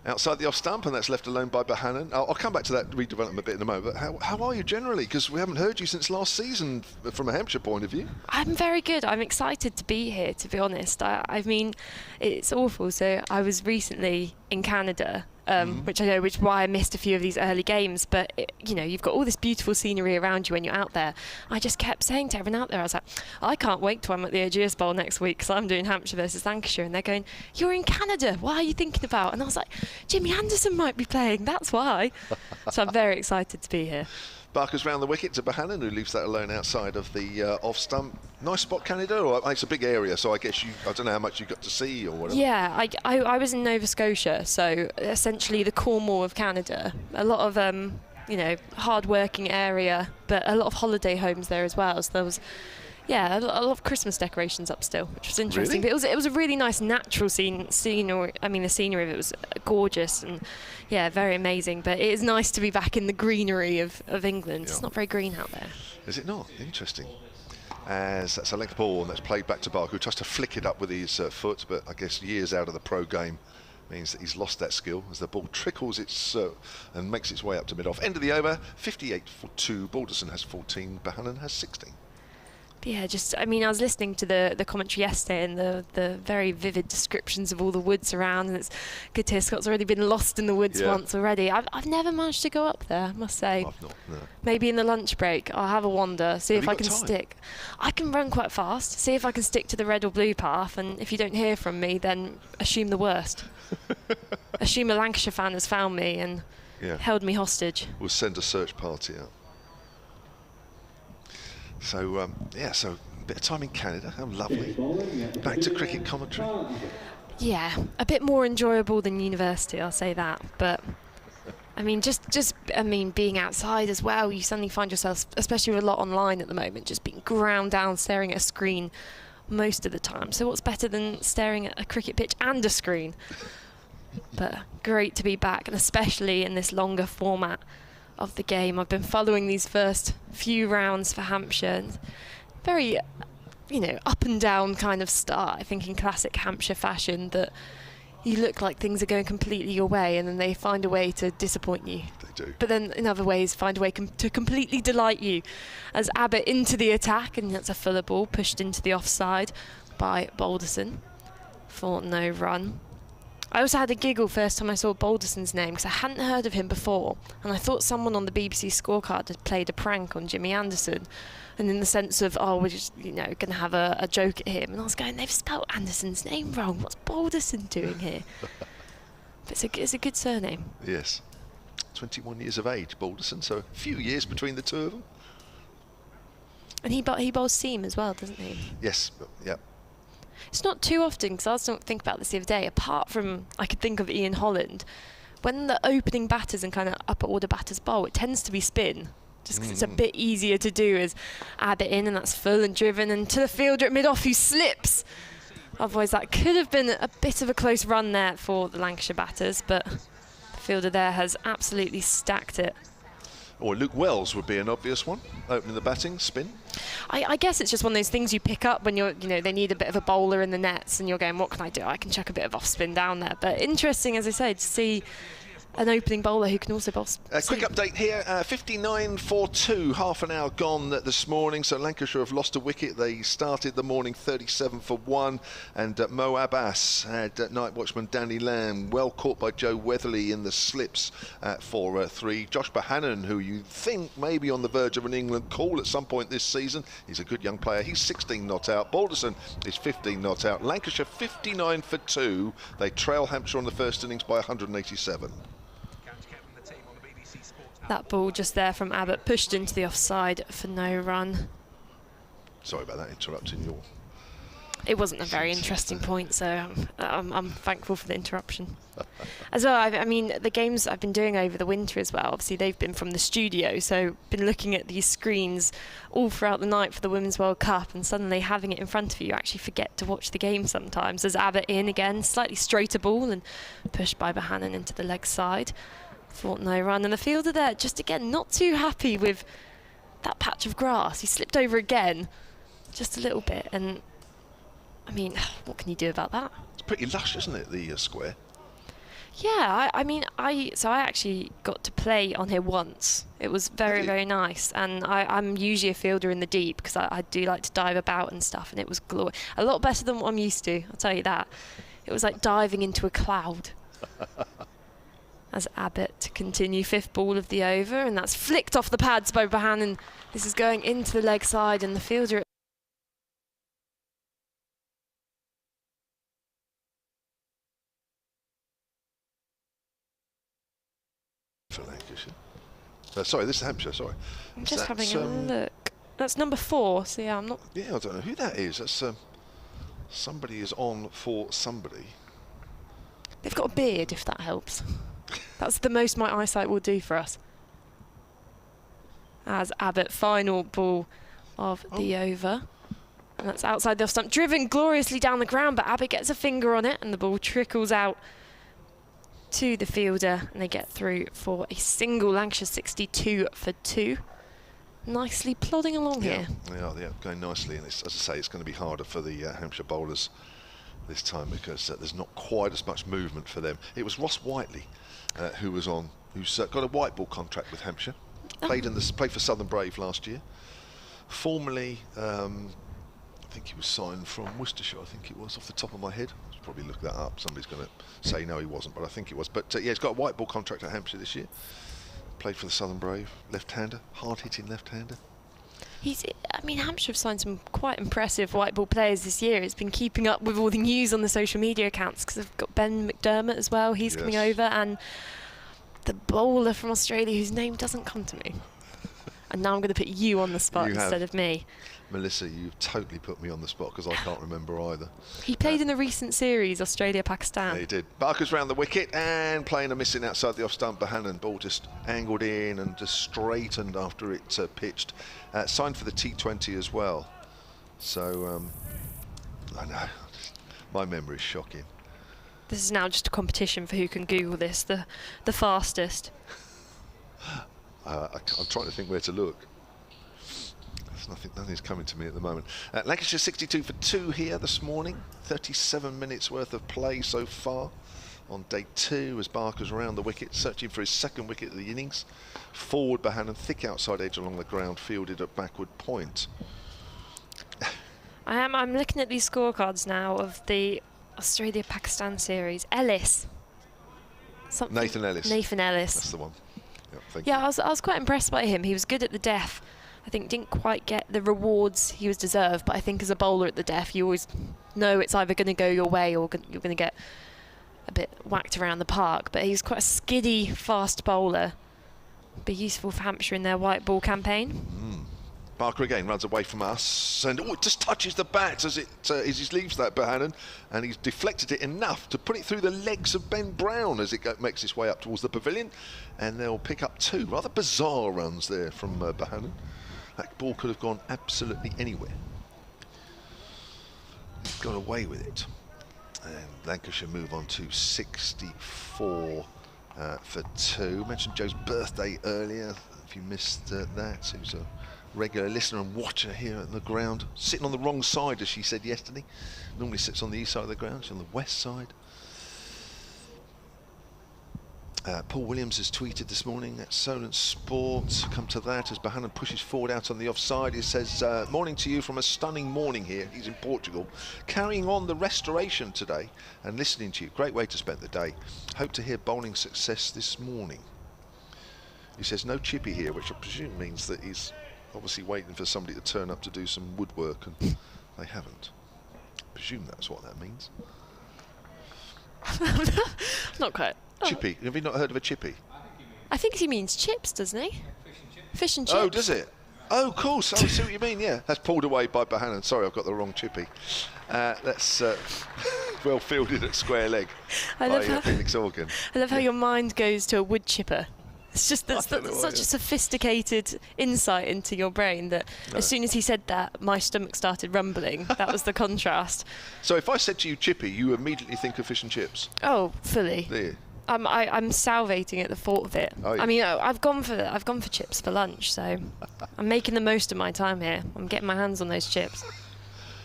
outside the off stump, and that's left alone by Bohannon. I'll come back to that redevelopment bit in a moment. But how are you generally? Because we haven't heard you since last season from a Hampshire point of view. I'm very good. I'm excited to be here, to be honest. I mean, it's awful. So I was recently in Canada, which is why I missed a few of these early games. But you've got all this beautiful scenery around you when you're out there. I just kept saying to everyone out there, I was like, I can't wait till I'm at the Ageas Bowl next week, because I'm doing Hampshire versus Lancashire, and they're going, you're in Canada, what are you thinking about? And I was like, Jimmy Anderson might be playing, that's why. So I'm very excited to be here. Barker's round the wicket to Bohannon, who leaves that alone outside of the off stump. Nice spot, Canada, or it's a big area, so I guess I don't know how much you got to see or whatever. Yeah, I was in Nova Scotia, so essentially the Cornwall of Canada. A lot of hard-working area, but a lot of holiday homes there as well. So there was, a lot of Christmas decorations up still, which was interesting. Really? But it was a really nice natural scenery. I mean, the scenery of it was gorgeous and very amazing. But it is nice to be back in the greenery of England. Yeah. It's not very green out there. Is it not? Interesting. As that's a length ball, and that's played back to Barker, who tries to flick it up with his foot, but I guess years out of the pro game means that he's lost that skill as the ball trickles and makes its way up to mid-off. End of the over, 58 for 2. Balderson has 14, Bohannon has 16. Yeah, I was listening to the commentary yesterday, and the very vivid descriptions of all the woods around, and it's good to hear Scott's already been lost in the woods once already. I've never managed to go up there, I must say. I've not, no. Maybe in the lunch break I'll have a wander, see if I can time? stick. I can run quite fast, see if I can stick to the red or blue path, and if you don't hear from me, then assume the worst. Assume a Lancashire fan has found me and held me hostage. We'll send a search party out. So, so bit of time in Canada, how lovely. Back to cricket commentary. Yeah, a bit more enjoyable than university, I'll say that. But I mean, being outside as well, you suddenly find yourself, especially with a lot online at the moment, just being ground down, staring at a screen most of the time. So what's better than staring at a cricket pitch and a screen? But great to be back, and especially in this longer format of the game. I've been following these first few rounds for Hampshire. And very, up and down kind of start. I think in classic Hampshire fashion that you look like things are going completely your way, and then they find a way to disappoint you. They do. But then in other ways find a way to completely delight you. As Abbott into the attack, and that's a fuller ball pushed into the offside by Balderson for no run. I also had a giggle first time I saw Balderson's name because I hadn't heard of him before, and I thought someone on the BBC scorecard had played a prank on Jimmy Anderson, and in the sense of, we're just, going to have a joke at him. And I was going, they've spelled Anderson's name wrong. What's Balderson doing here? But it's a good surname. Yes. 21 years of age, Balderson, so a few years between the two of them. And he bowls seam as well, doesn't he? Yes, yeah. It's not too often, because I was thinking about this the other day, apart from, I could think of Ian Holland, when the opening batters and kind of upper order batters bowl, it tends to be spin. Just because it's a bit easier to do as Abbott in, and that's full and driven, and to the fielder at mid-off who slips. Otherwise, that could have been a bit of a close run there for the Lancashire batters, but the fielder there has absolutely stacked it. Or Luke Wells would be an obvious one, opening the batting, spin. I guess it's just one of those things you pick up when you're, they need a bit of a bowler in the nets, and you're going, what can I do? I can chuck a bit of off spin down there. But interesting, as I say, to see an opening bowler who can also bowl. Quick update here, 59-4-2, half an hour gone this morning, so Lancashire have lost a wicket. They started the morning 37-1, and Mo Abbas had night watchman Danny Lamb well caught by Joe Weatherly in the slips for 3. Josh Bohannon, who you think may be on the verge of an England call at some point this season, he's a good young player, he's 16 not out. Balderson is 15 not out. Lancashire 59-2, they trail Hampshire on the first innings by 187. That ball just there from Abbott, pushed into the offside for no run. Sorry about that, interrupting your... It wasn't a very interesting point, so I'm thankful for the interruption. As well, I mean, the games I've been doing over the winter as well, obviously they've been from the studio, so been looking at these screens all throughout the night for the Women's World Cup, and suddenly having it in front of you, you actually forget to watch the game sometimes. As Abbott in again, slightly straighter ball and pushed by Bohannon into the leg side. Thought no run, and the fielder there just again not too happy with that patch of grass. He slipped over again just a little bit, and I mean, what can you do about that? It's pretty lush, isn't it, the square? Yeah, I actually got to play on here once. It was very, very nice, and I'm usually a fielder in the deep because I do like to dive about and stuff, and it was a lot better than what I'm used to, I'll tell you that. It was like diving into a cloud. As Abbott to continue, 5th ball of the over, and that's flicked off the pads by Bohannon. This is going into the leg side, and the fielder for Lancashire. Sorry, this is Hampshire, sorry. I'm just having a look. That's number 4, so yeah, I'm not... Yeah, I don't know who that is. That's somebody is on for somebody. They've got a beard, if that helps. That's the most my eyesight will do for us. As Abbott, final ball of the over. And that's outside the off stump. Driven gloriously down the ground, but Abbott gets a finger on it, and the ball trickles out to the fielder, and they get through for a single. Lancashire 62 for 2. Nicely plodding along here. Yeah, going nicely. And it's, as I say, it's going to be harder for the Hampshire bowlers this time because there's not quite as much movement for them. It was Ross Whiteley who's got a white ball contract with Hampshire. Played for Southern Brave last year. Formerly, I think he was signed from Worcestershire. I think it was off the top of my head. I should probably look that up. Somebody's going to say no, he wasn't, but I think it was. But yeah, he's got a white ball contract at Hampshire this year. Played for the Southern Brave, left-hander, hard-hitting left-hander. Hampshire have signed some quite impressive white ball players this year. It's been keeping up with all the news on the social media accounts because they've got Ben McDermott as well. He's coming over, and the bowler from Australia whose name doesn't come to me. And now I'm going to put you on the spot instead of me. Melissa, you've totally put me on the spot because I can't remember either. He played in the recent series, Australia-Pakistan. Yeah, he did. Barker's round the wicket and playing a missing outside the off stump. Bohannon, ball just angled in and just straightened after it pitched. Signed for the T20 as well. So, I know, my memory is shocking. This is now just a competition for who can Google this the fastest. I'm trying to think where to look. Nothing's coming to me at the moment. Lancashire 62 for 2 here this morning. 37 minutes worth of play so far on day 2 as Barker's around the wicket, searching for his second wicket of the innings. Forward Bohannon, thick outside edge along the ground, fielded at backward point. I'm looking at these scorecards now of the Australia-Pakistan series. Ellis. Nathan Ellis. That's the one. Yeah, I was quite impressed by him. He was good at the death. I think didn't quite get the rewards he was deserved, but I think as a bowler at the death, you always know it's either going to go your way or you're going to get a bit whacked around the park. But he's quite a skiddy, fast bowler. Be useful for Hampshire in their white ball campaign. Barker again runs away from us and it just touches the bat as he leaves that Bohannon, and he's deflected it enough to put it through the legs of Ben Brown as it makes its way up towards the pavilion, and they'll pick up 2 rather bizarre runs there from Bohannon. That ball could have gone absolutely anywhere. He's got away with it. And Lancashire move on to 64 for 2. Mentioned Joe's birthday earlier. If you missed that, he was a regular listener and watcher here at the ground. Sitting on the wrong side, as she said yesterday. Normally sits on the east side of the ground. She's on the west side. Paul Williams has tweeted this morning at Solent Sports. Come to that as Bohannon pushes forward out on the offside. He says, morning to you from a stunning morning here. He's in Portugal. Carrying on the restoration today and listening to you. Great way to spend the day. Hope to hear bowling success this morning. He says no chippy here, which I presume means that he's obviously waiting for somebody to turn up to do some woodwork, and they haven't. I presume that's what that means. Not quite. Chippy. Have you not heard of a chippy? I think he means chips, doesn't he? Fish and chips. Oh, does it? Oh, of course. I see what you mean, yeah. That's pulled away by Bohannon. Sorry, I've got the wrong chippy. That's well fielded at square leg by Felix Organ. I love how your mind goes to a wood chipper. It's just that's such a sophisticated insight into your brain that as soon as he said that, my stomach started rumbling. That was the contrast. So if I said to you chippy, you immediately think of fish and chips? Oh, fully. There. I'm salivating at the thought of it. Oh, yeah. I mean, I've gone for chips for lunch, so I'm making the most of my time here. I'm getting my hands on those chips.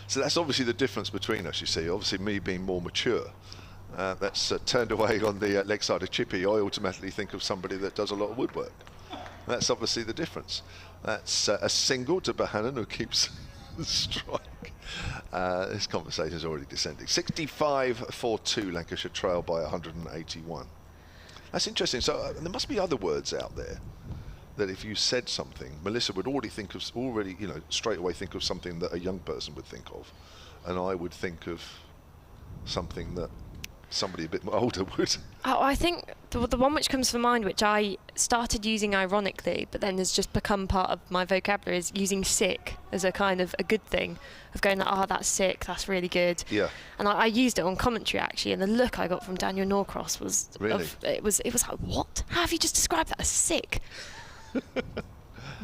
So that's obviously the difference between us, you see. Obviously me being more mature. That's turned away on the leg side of chippy. I automatically think of somebody that does a lot of woodwork. That's obviously the difference. That's a single to Bohannon, who keeps the strike. This conversation is already descending. 65 for 2, Lancashire trail by 181. That's interesting. So there must be other words out there that if you said something, Melissa would already think of, straight away think of something that a young person would think of, and I would think of something that somebody a bit older would. Oh, I think the one which comes to mind, which I started using ironically, but then has just become part of my vocabulary, is using sick as a kind of a good thing, of going like, oh, that's sick, that's really good. Yeah. And I used it on commentary actually, and the look I got from Daniel Norcross was really. It was like, what? How have you just described that as sick?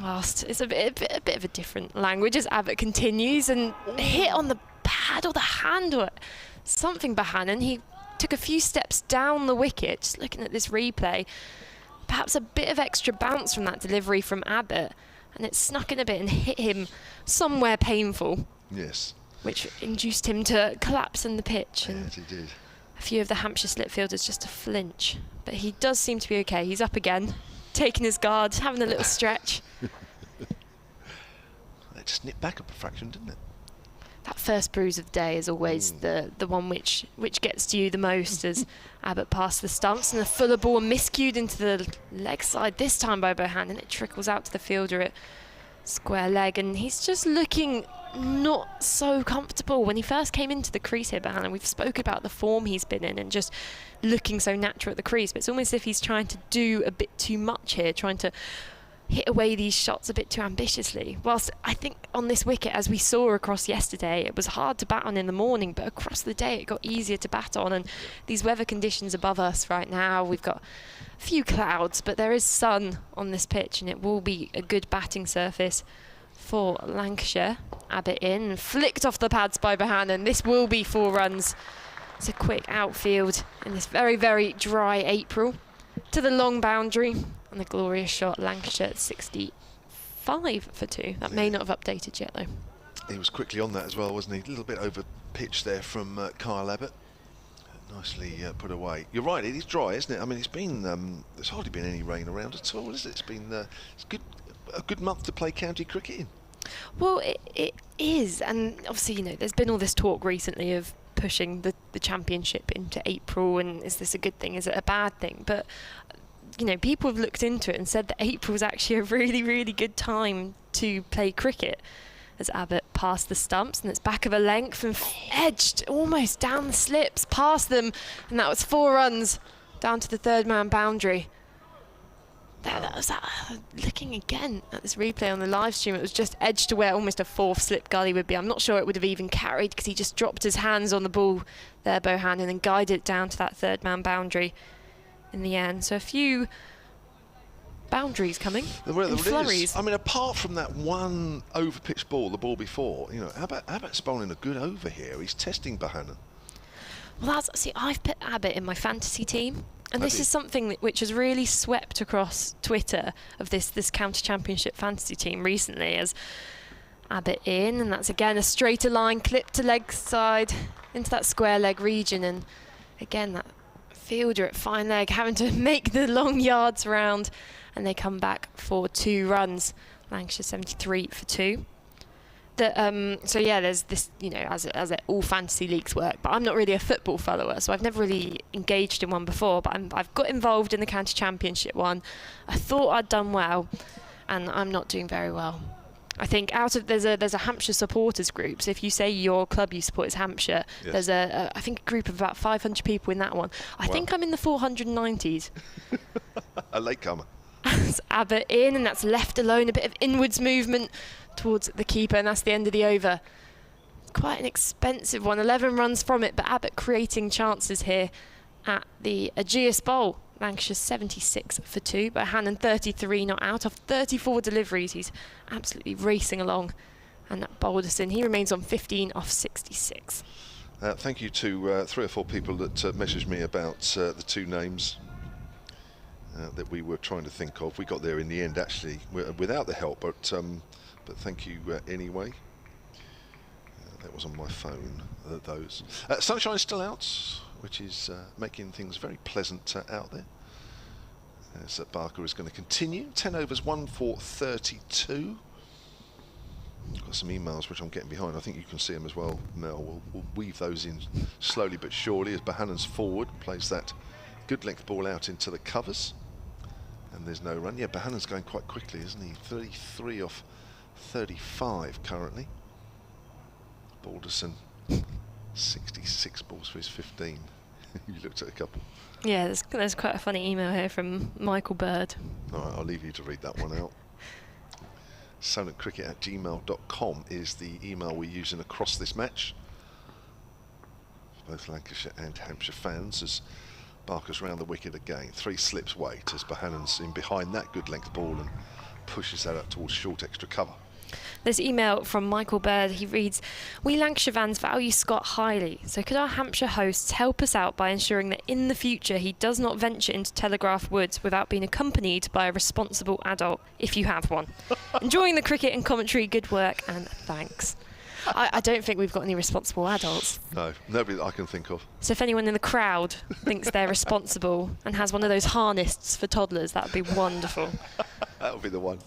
Whilst it's a bit of a different language as Abbott continues and hit on the pad or the hand or something. Bohannon, he took a few steps down the wicket, just looking at this replay. Perhaps a bit of extra bounce from that delivery from Abbott, and it snuck in a bit and hit him somewhere painful. Yes. Which induced him to collapse in the pitch. And yes, he did. A few of the Hampshire slip fielders just to flinch. But he does seem to be okay. He's up again, taking his guard, having a little stretch. It just nipped back up a fraction, didn't it? That first bruise of the day is always the one which gets to you the most, as Abbott passed the stumps and the fuller ball miscued into the leg side, this time by Bohannon, and it trickles out to the fielder at square leg, and he's just looking not so comfortable. When he first came into the crease here, Bohannon, we've spoken about the form he's been in and just looking so natural at the crease, but it's almost as if he's trying to do a bit too much here, hit away these shots a bit too ambitiously. Whilst I think on this wicket, as we saw across yesterday, it was hard to bat on in the morning, but across the day it got easier to bat on. And these weather conditions above us right now, we've got a few clouds, but there is sun on this pitch, and it will be a good batting surface for Lancashire. Abbott in, flicked off the pads by Bohannon. This will be 4 runs. It's a quick outfield in this very, very dry April. To the long boundary, and a glorious shot. Lancashire at 65 for 2. That may not have updated yet, though. He was quickly on that as well, wasn't he? A little bit over pitch there from Kyle Abbott. Nicely put away. You're right, it is dry, isn't it? I mean, it's been there's hardly been any rain around at all, is it? It's been it's a good month to play county cricket in. Well, it is, and obviously, you know, there's been all this talk recently of pushing the championship into April, and is this a good thing, is it a bad thing? But you know, people have looked into it and said that April is actually a really, really good time to play cricket, as Abbott passed the stumps, and it's back of a length and edged almost down the slips past them, and that was 4 runs down to the 3rd man boundary. That was looking again at this replay on the live stream, it was just edged to where almost a 4th slip gully would be. I'm not sure it would have even carried, because he just dropped his hands on the ball there, Bohannon, and guided it down to that 3rd man boundary in the end. So a few boundaries coming in flurries. I mean, apart from that one over-pitched ball, the ball before, you know, Abbott's bowling a good over here. He's testing Bohannon. Well, I've put Abbott in my fantasy team. And this is something which has really swept across Twitter of this county championship fantasy team recently, as Abbott in, and that's again a straighter line, clip to leg side into that square leg region, and again that fielder at fine leg having to make the long yards round, and they come back for 2 runs. Lancashire 73 for 2. So yeah, there's this, you know, as all fantasy leagues work, but I'm not really a football follower, so I've never really engaged in one before, but I've got involved in the county championship one. I thought I'd done well, and I'm not doing very well. I think there's a Hampshire supporters group, so if you say your club you support is Hampshire, yes. There's I think a group of about 500 people in that one. I think I'm in the 490s. A latecomer. That's Abbott in, and that's left alone, a bit of inwards movement towards the keeper, and that's the end of the over. Quite an expensive one, 11 runs from it, but Abbott creating chances here at the Ageas Bowl. Lancashire 76 for 2, but Bohannon 33 not out of 34 deliveries. He's absolutely racing along, and that Balderson, he remains on 15 off 66. Thank you to 3 or 4 people that messaged me about the 2 names that we were trying to think of. We got there in the end, actually, without the help, but thank you anyway. That was on my phone, those. Sunshine's still out, which is making things very pleasant out there. As Barker is going to continue. 10 overs, 1 for 32. Got some emails which I'm getting behind. I think you can see them as well, Mel. We'll weave those in slowly but surely as Bohannon's forward plays that good length ball out into the covers. And there's no run. Yeah, Bohannon's going quite quickly, isn't he? 33 off 35 currently. Balderson, 66 balls for his 15. You looked at a couple. Yeah, there's quite a funny email here from Michael Bird. All right, I'll leave you to read that one out. solentcricket@gmail.com is the email we're using across this match. Both Lancashire and Hampshire fans, as Barker's round the wicket again. 3 slips wait as Bohannon's in behind that good length ball and pushes that up towards short extra cover. This email from Michael Bird, he reads, "We Lancashire fans value Scott highly, so could our Hampshire hosts help us out by ensuring that in the future he does not venture into Telegraph Woods without being accompanied by a responsible adult, if you have one. Enjoying the cricket and commentary, good work, and thanks." I don't think we've got any responsible adults. No, nobody that I can think of. So if anyone in the crowd thinks they're responsible and has one of those harnests for toddlers, that would be wonderful. That would be the one.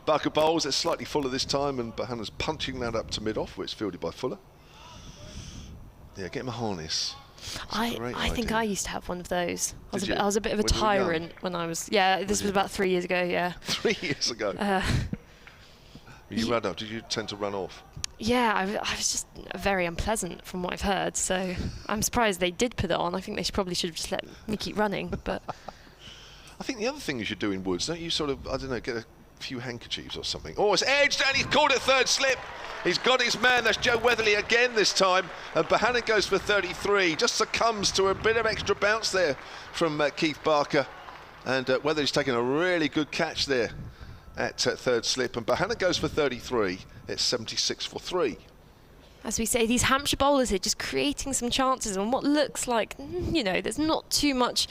Barker bowls, it's slightly fuller this time, and Bohannon's punching that up to mid-off, where it's fielded by Fuller. Yeah, get him a harness. I think I used to have one of those. I was a bit of a When you were tyrant when I was... Yeah, this was about 3 years ago, yeah. 3 years ago? You ran up. Did you tend to run off? Yeah, I was just very unpleasant from what I've heard, so I'm surprised they did put it on. I think they probably should have just let me keep running, but... I think the other thing you should do in woods, don't you sort of, I don't know, few handkerchiefs or something. Oh, it's edged and he's called it third slip. He's got his man. That's Joe Weatherly again this time. And Bohannon goes for 33. Just succumbs to a bit of extra bounce there from Keith Barker. And Weatherly's taking a really good catch there at third slip. And Bohannon goes for 33. It's 76 for 3. As we say, these Hampshire bowlers are just creating some chances on what looks like, you know, there's not too much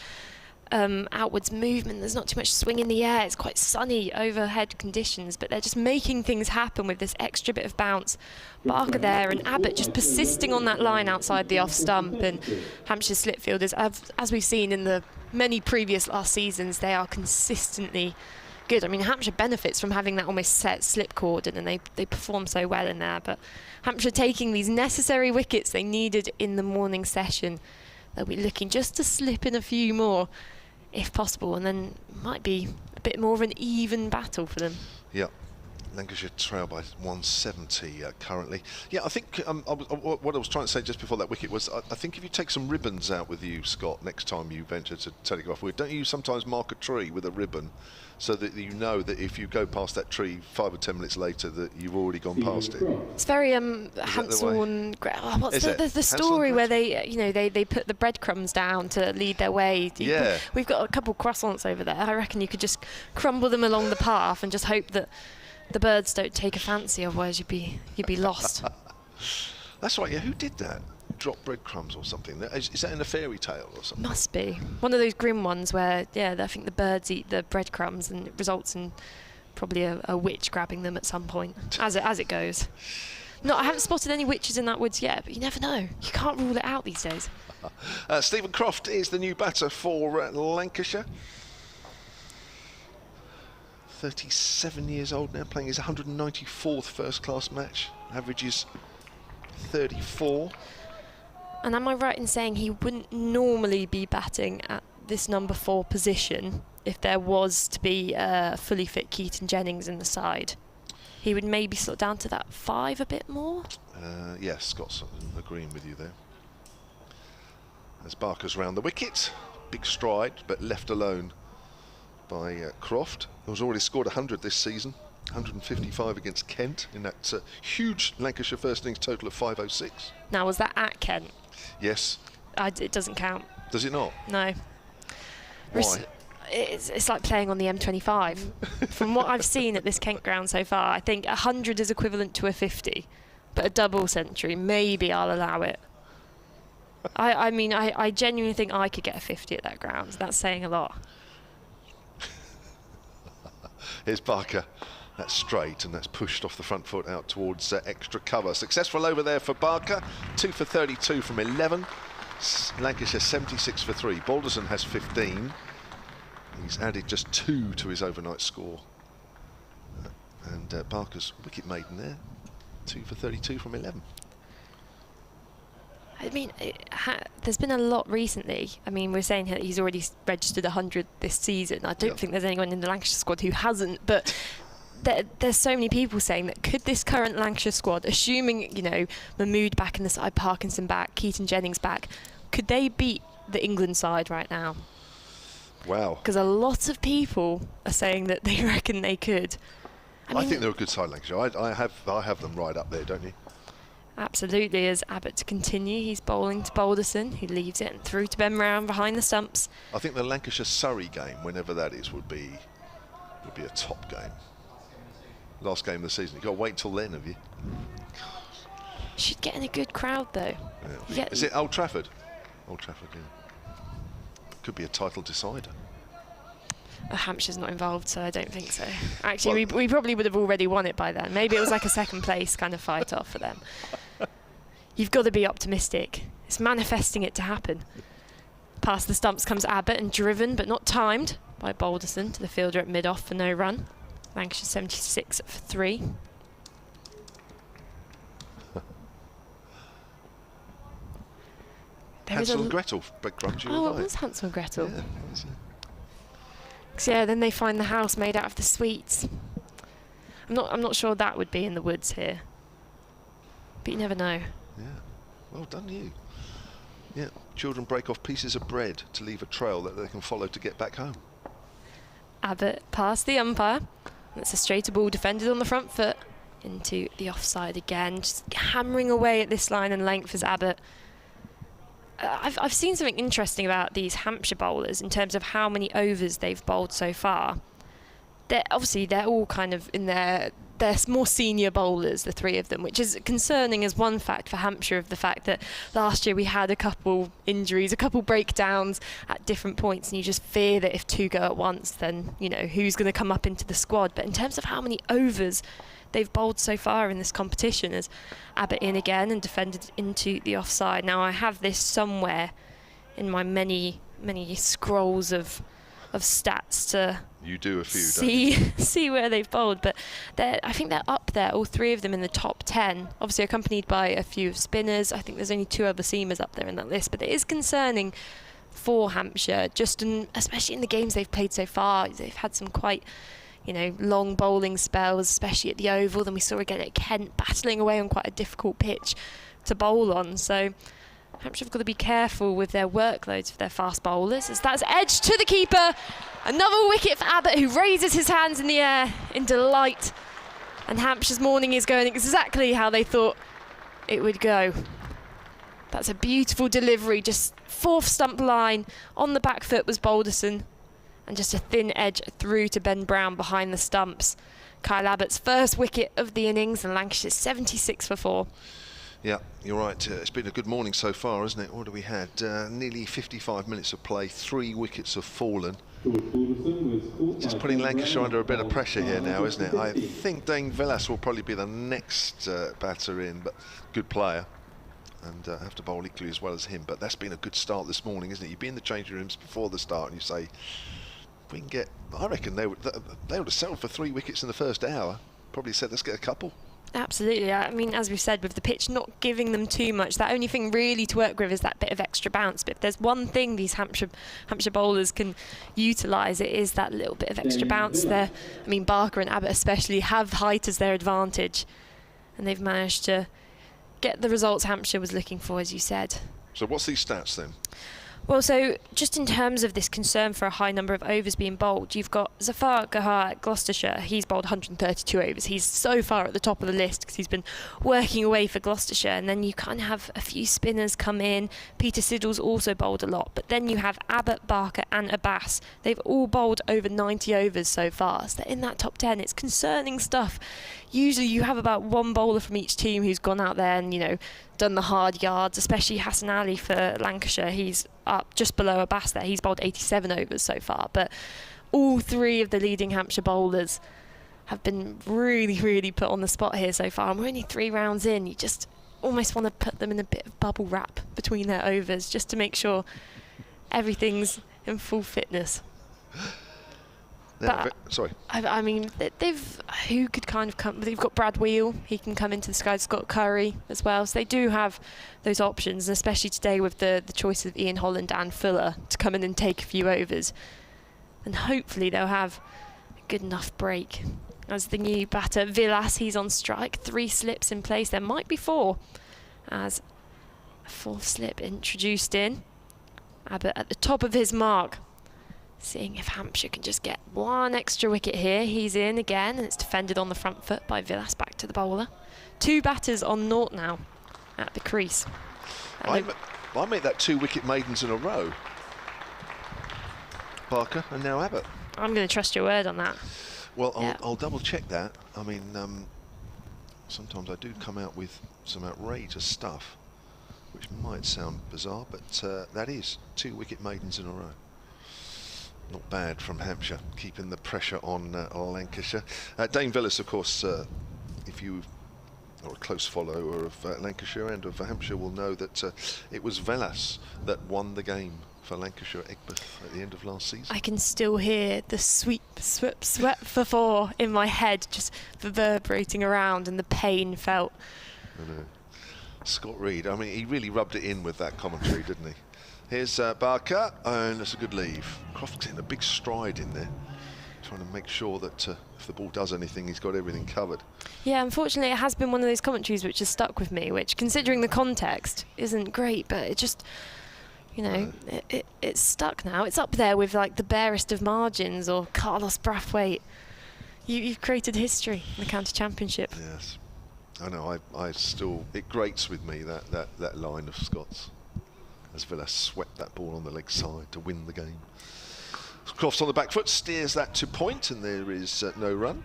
outwards movement, there's not too much swing in the air, it's quite sunny overhead conditions, but they're just making things happen with this extra bit of bounce. Barker there and Abbott just persisting on that line outside the off stump, and Hampshire slip fielders, as we've seen in the many previous last seasons, they are consistently good. I mean, Hampshire benefits from having that almost set slip cordon, and they perform so well in there, but Hampshire taking these necessary wickets they needed in the morning session. They'll be looking just to slip in a few more if possible, and then might be a bit more of an even battle for them. Yeah, Lancashire trail by 170 currently. Yeah, I think what I was trying to say just before that wicket was I think if you take some ribbons out with you, Scott, next time you venture to telegraph wood, don't you sometimes mark a tree with a ribbon so that you know that if you go past that tree 5 or 10 minutes later that you've already gone past it? It's very Hansel and Gretel. What's the story where they put the breadcrumbs down to lead their way? Yeah. We've got a couple croissants over there. I reckon you could just crumble them along the path and just hope that the birds don't take a fancy, otherwise you'd be lost. That's right. Yeah, who did that? Drop breadcrumbs or something? Is that in a fairy tale or something? Must be one of those grim ones where, yeah, I think the birds eat the breadcrumbs and it results in probably a witch grabbing them at some point, as it goes. No, I haven't spotted any witches in that woods yet, but you never know. You can't rule it out these days. Stephen Croft is the new batter for Lancashire. 37 years old now, playing his 194th first-class match. Averages 34. And am I right in saying he wouldn't normally be batting at this number 4 position if there was to be a fully fit Keaton Jennings in the side? He would maybe slot down to that 5 a bit more? Yes, Scott's agreeing with you there. As Barker's round the wicket, big stride, but left alone by Croft, who's already scored 100 this season, 155 against Kent in that huge Lancashire first innings total of 506. Now, was that at Kent? Yes. It doesn't count. Does it not? No. Why? It's like playing on the M25. From what I've seen at this Kent ground so far, I think 100 is equivalent to a 50, but a double century, maybe I'll allow it. I mean, I genuinely think I could get a 50 at that ground. That's saying a lot. Here's Barker. That's straight and that's pushed off the front foot out towards extra cover. Successful over there for Barker. 2 for 32 from 11. Lancashire 76 for 3. Balderson has 15. He's added just 2 to his overnight score. And Barker's wicket maiden there. 2 for 32 from 11. I mean, there's been a lot recently. I mean, we're saying that he's already registered 100 this season. I don't think there's anyone in the Lancashire squad who hasn't, but there's so many people saying that could this current Lancashire squad, assuming, you know, Mahmood back in the side, Parkinson back, Keaton Jennings back, could they beat the England side right now? Wow. Because a lot of people are saying that they reckon they could. I think they're a good side, Lancashire. I have them right up there, don't you? Absolutely. As Abbott to continue, he's bowling to Balderson, who leaves it and through to Ben Brown behind the stumps. I think the Lancashire-Surrey game, whenever that is, would be a top game. Last game of the season. You've got to wait till then, have you? Should get in a good crowd, though. Yeah. Is it Old Trafford? Old Trafford, yeah. Could be a title decider. Hampshire's not involved, so I don't think so. Actually, we probably would have already won it by then. Maybe it was like a second place kind of fight off for them. You've got to be optimistic. It's manifesting it to happen. Past the stumps comes Abbott and driven, but not timed, by Balderson to the fielder at mid-off for no run. Lancashire 76 for 3. Hansel and Gretel, breadcrumbs, you were right. Oh, it was Hansel and Gretel. Yeah, yeah, then they find the house made out of the sweets. I'm not sure that would be in the woods here, but you never know. Yeah, well done you. Yeah, children break off pieces of bread to leave a trail that they can follow to get back home. Abbott past the umpire, That's a straighter ball defended on the front foot into the offside again, just hammering away at this line and length as Abbott. I've seen something interesting about these Hampshire bowlers in terms of how many overs they've bowled so far. They're all kind of in they're more senior bowlers, the three of them, which is concerning as one fact for Hampshire, of the fact that last year we had a couple injuries, a couple breakdowns at different points, and you just fear that if two go at once, then, you know, who's going to come up into the squad. But in terms of how many overs they've bowled so far in this competition, as Abbott in again and defended into the offside. Now, I have this somewhere in my many scrolls of stats to you do a few, see where they've bowled, but I think they're up there, all three of them in the top 10, obviously accompanied by a few spinners. I think there's only 2 other seamers up there in that list, but it is concerning for Hampshire, especially in the games they've played so far. They've had some quite, you know, long bowling spells, especially at the Oval. Then we saw again at Kent, battling away on quite a difficult pitch to bowl on. So Hampshire have got to be careful with their workloads for their fast bowlers, as that's edged to the keeper. Another wicket for Abbott, who raises his hands in the air in delight. And Hampshire's morning is going exactly how they thought it would go. That's a beautiful delivery, just 4th stump line. On the back foot was Balderson, and just a thin edge through to Ben Brown behind the stumps. Kyle Abbott's first wicket of the innings, and Lancashire's 76 for 4. Yeah, you're right. It's been a good morning so far, isn't it? What have we had? Nearly 55 minutes of play. 3 wickets have fallen. Just putting Lancashire under a bit of pressure here now, isn't it? I think Dane Villas will probably be the next batter in, but good player, and have to bowl equally as well as him. But that's been a good start this morning, isn't it? You'd be in the changing rooms before the start and you say, if we can get, I reckon they would have settled for 3 wickets in the first hour. Probably said, let's get a couple. Absolutely. I mean, as we've said, with the pitch not giving them too much, that only thing really to work with is that bit of extra bounce. But if there's one thing these Hampshire bowlers can utilise, it is that little bit of extra bounce there. I mean, Barker and Abbott especially have height as their advantage, and they've managed to get the results Hampshire was looking for, as you said. So what's these stats then? Well, so just in terms of this concern for a high number of overs being bowled, you've got Zafar Gahar at Gloucestershire. He's bowled 132 overs. He's so far at the top of the list because he's been working away for Gloucestershire. And then you kind of have a few spinners come in. Peter Siddle's also bowled a lot. But then you have Abbott, Barker and Abbas. They've all bowled over 90 overs so far. So they're in that top 10. It's concerning stuff. Usually you have about 1 bowler from each team who's gone out there and, you know, done the hard yards, especially Hassan Ali for Lancashire. He's up just below Abbas there. He's bowled 87 overs so far. But all 3 of the leading Hampshire bowlers have been really, really put on the spot here so far. And we're only 3 rounds in. You just almost want to put them in a bit of bubble wrap between their overs just to make sure everything's in full fitness. But sorry. I mean, who could kind of come? They've got Brad Wheel. He can come into the sky. Scott Curry as well. So they do have those options, and especially today with the choice of Ian Holland and Fuller to come in and take a few overs. And hopefully they'll have a good enough break. As the new batter, Villas, he's on strike. 3 slips in place. There might be 4 as a 4th slip introduced in. Abbott at the top of his mark, seeing if Hampshire can just get 1 extra wicket here. He's in again, and it's defended on the front foot by Villas back to the bowler. 2 batters on naught now at the crease. I make that 2 wicket maidens in a row. Barker and now Abbott. I'm going to trust your word on that. Well, I'll double check that. I mean, sometimes I do come out with some outrageous stuff, which might sound bizarre, but that is 2 wicket maidens in a row. Not bad from Hampshire, keeping the pressure on Lancashire. Dane Villas, of course, if you are a close follower of Lancashire and of Hampshire, will know that it was Villas that won the game for Lancashire at Ageas at the end of last season. I can still hear the sweep, swept for 4 in my head, just reverberating around, and the pain felt. I know. Scott Reed, I mean, he really rubbed it in with that commentary, didn't he? Here's Barker, and that's a good leave. Croft's in a big stride in there, trying to make sure that if the ball does anything, he's got everything covered. Yeah, unfortunately, it has been one of those commentaries which has stuck with me, which, considering the context, isn't great, but it just, you know, it's stuck now. It's up there with, like, the barest of margins or Carlos Brathwaite. You've created history in the county championship. Yes, I know. I still, it grates with me that line of Scott's as Villas swept that ball on the leg side to win the game. Croft's on the back foot, steers that to point, and there is no run.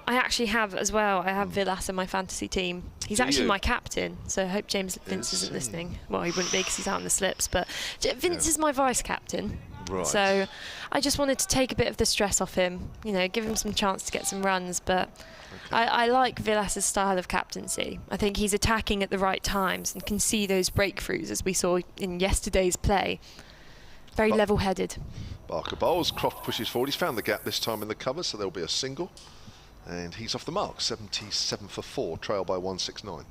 I actually have as well. I have Villas in my fantasy team. He's actually my captain, so I hope James Vince isn't listening. Well, he wouldn't be because he's out in the slips, but Vince is my vice captain. Right. So I just wanted to take a bit of the stress off him, you know, give him some chance to get some runs. But I like Villas' style of captaincy. I think he's attacking at the right times and can see those breakthroughs as we saw in yesterday's play. Very level-headed. Barker bowls, Croft pushes forward. He's found the gap this time in the cover, so there'll be a single. And he's off the mark, 77 for 4, trail by 169.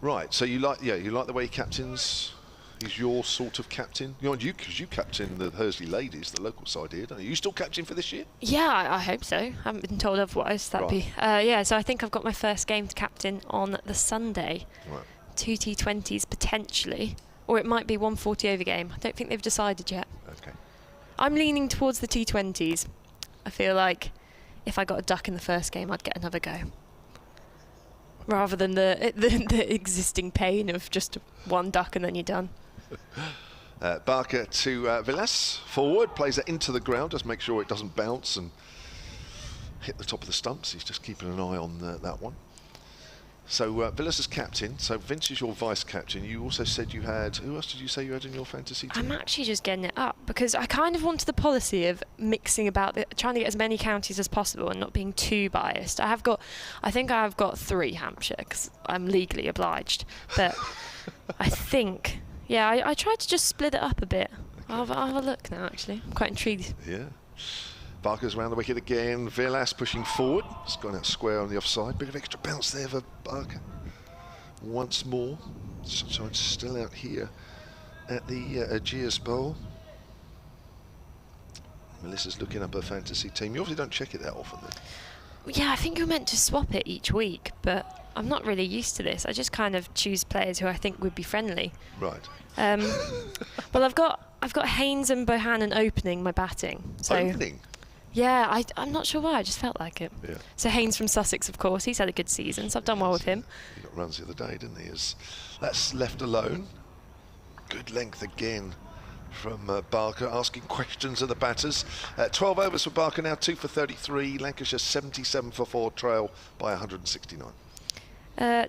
Right, so you like the way he captains. He's your sort of captain. Because you captain the Hursley ladies, the local side here, don't you? You still captain for this year? Yeah, I hope so. I haven't been told otherwise. That'd be yeah. So I think I've got my first game to captain on the Sunday. Right. 2 T20s potentially, or it might be 140 over game. I don't think they've decided yet. Okay. I'm leaning towards the T20s. I feel like if I got a duck in the first game, I'd get another go. Rather than the existing pain of just one duck and then you're done. Barker to Villas, forward, plays it into the ground, just make sure it doesn't bounce and hit the top of the stumps. He's just keeping an eye on that one. So Villas is captain, so Vince is your vice captain. You also said you had, who else did you say you had in your fantasy team? I'm actually just getting it up because I kind of wanted the policy of mixing about, trying to get as many counties as possible and not being too biased. I think I've got 3 Hampshire because I'm legally obliged. But I think, yeah, I tried to just split it up a bit. Okay. I'll have a look now, actually. I'm quite intrigued. Yeah. Barker's round the wicket again. Villas pushing forward. It's gone out square on the offside. Bit of extra bounce there for Barker. Once more. Sunshine still out here at the Ageas Bowl. Melissa's looking up her fantasy team. You obviously don't check it that often then. Yeah, I think you're meant to swap it each week, but I'm not really used to this. I just kind of choose players who I think would be friendly. Right. Well, I've got Haynes and Bohannon opening my batting. So opening? Yeah, I'm not sure why. I just felt like it. Yeah. So Haynes from Sussex, of course. He's had a good season, so I've done well with him. He got runs the other day, didn't he? That's left alone. Good length again from Barker, asking questions of the batters. 12 overs for Barker now, 2 for 33. Lancashire 77 for 4, trail by 169.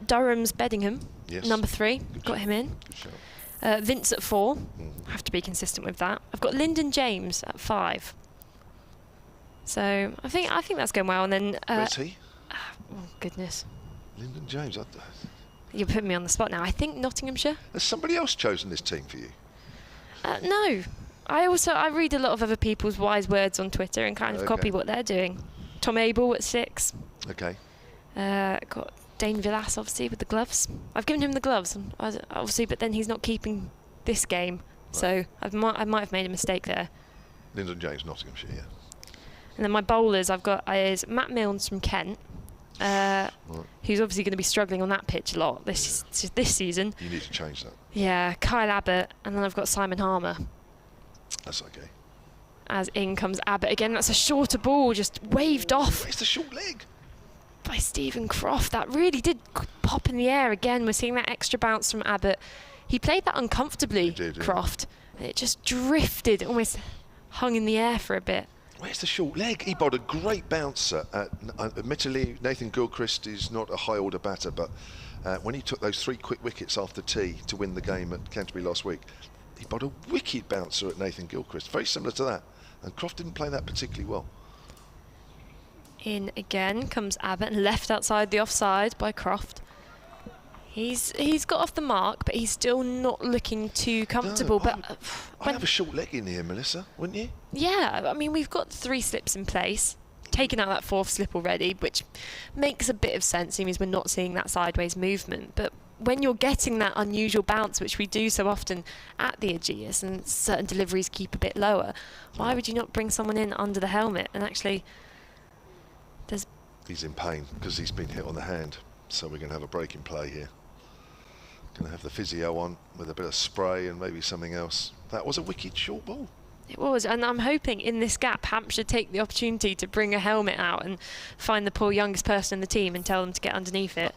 Durham's Beddingham, yes. number 3. Got him in. Good shout. Vince at 4. Have to be consistent with that. I've got Lyndon James at 5. So I think that's going well. And then where's he? Oh goodness. Lyndon James. You're putting me on the spot now. I think Nottinghamshire. Has somebody else chosen this team for you? No. I read a lot of other people's wise words on Twitter and kind of copy what they're doing. Tom Abel at 6. Okay. Got Dane Villas obviously with the gloves. I've given him the gloves, obviously, but then he's not keeping this game, so I might have made a mistake there. Lyndon James, Nottinghamshire, yeah. And then my bowlers I've got is Matt Milnes from Kent, who's obviously going to be struggling on that pitch a lot this season. You need to change that. Yeah, Kyle Abbott, and then I've got Simon Harmer. That's okay. As in comes Abbott again. That's a shorter ball, just waved off. It's the short leg. By Stephen Croft. That really did pop in the air again. We're seeing that extra bounce from Abbott. He played that uncomfortably, Croft. And it just drifted, almost hung in the air for a bit. Where's the short leg? He bowled a great bouncer. Admittedly, Nathan Gilchrist is not a high-order batter, but when he took those 3 quick wickets after tea to win the game at Canterbury last week, he bowled a wicked bouncer at Nathan Gilchrist, very similar to that. And Croft didn't play that particularly well. In again comes Abbott and left outside the offside by Croft. He's got off the mark, but he's still not looking too comfortable. No, I'd have a short leg in here, Melissa, wouldn't you? Yeah, I mean, we've got 3 slips in place. Taken out that 4th slip already, which makes a bit of sense. It means we're not seeing that sideways movement. But when you're getting that unusual bounce, which we do so often at the Ageas, and certain deliveries keep a bit lower, why would you not bring someone in under the helmet? And actually, he's in pain because he's been hit on the hand. So we're going to have a break in play here. Going to have the physio on with a bit of spray and maybe something else. That was a wicked short ball. It was, and I'm hoping in this gap Hampshire take the opportunity to bring a helmet out and find the poor youngest person in the team and tell them to get underneath it.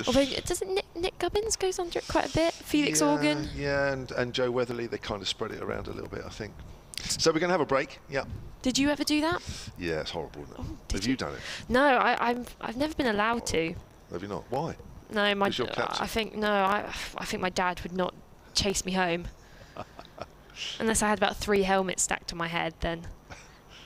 Although, doesn't Nick Gubbins goes under it quite a bit? Felix Organ? Yeah, and Joe Weatherly, they kind of spread it around a little bit, I think. So we're going to have a break, yeah. Did you ever do that? Yeah, it's horrible, isn't it? Oh, have you done it? No, I've never been allowed to. Have you not? Why? No, I think my dad would not chase me home. Unless I had about 3 helmets stacked on my head, then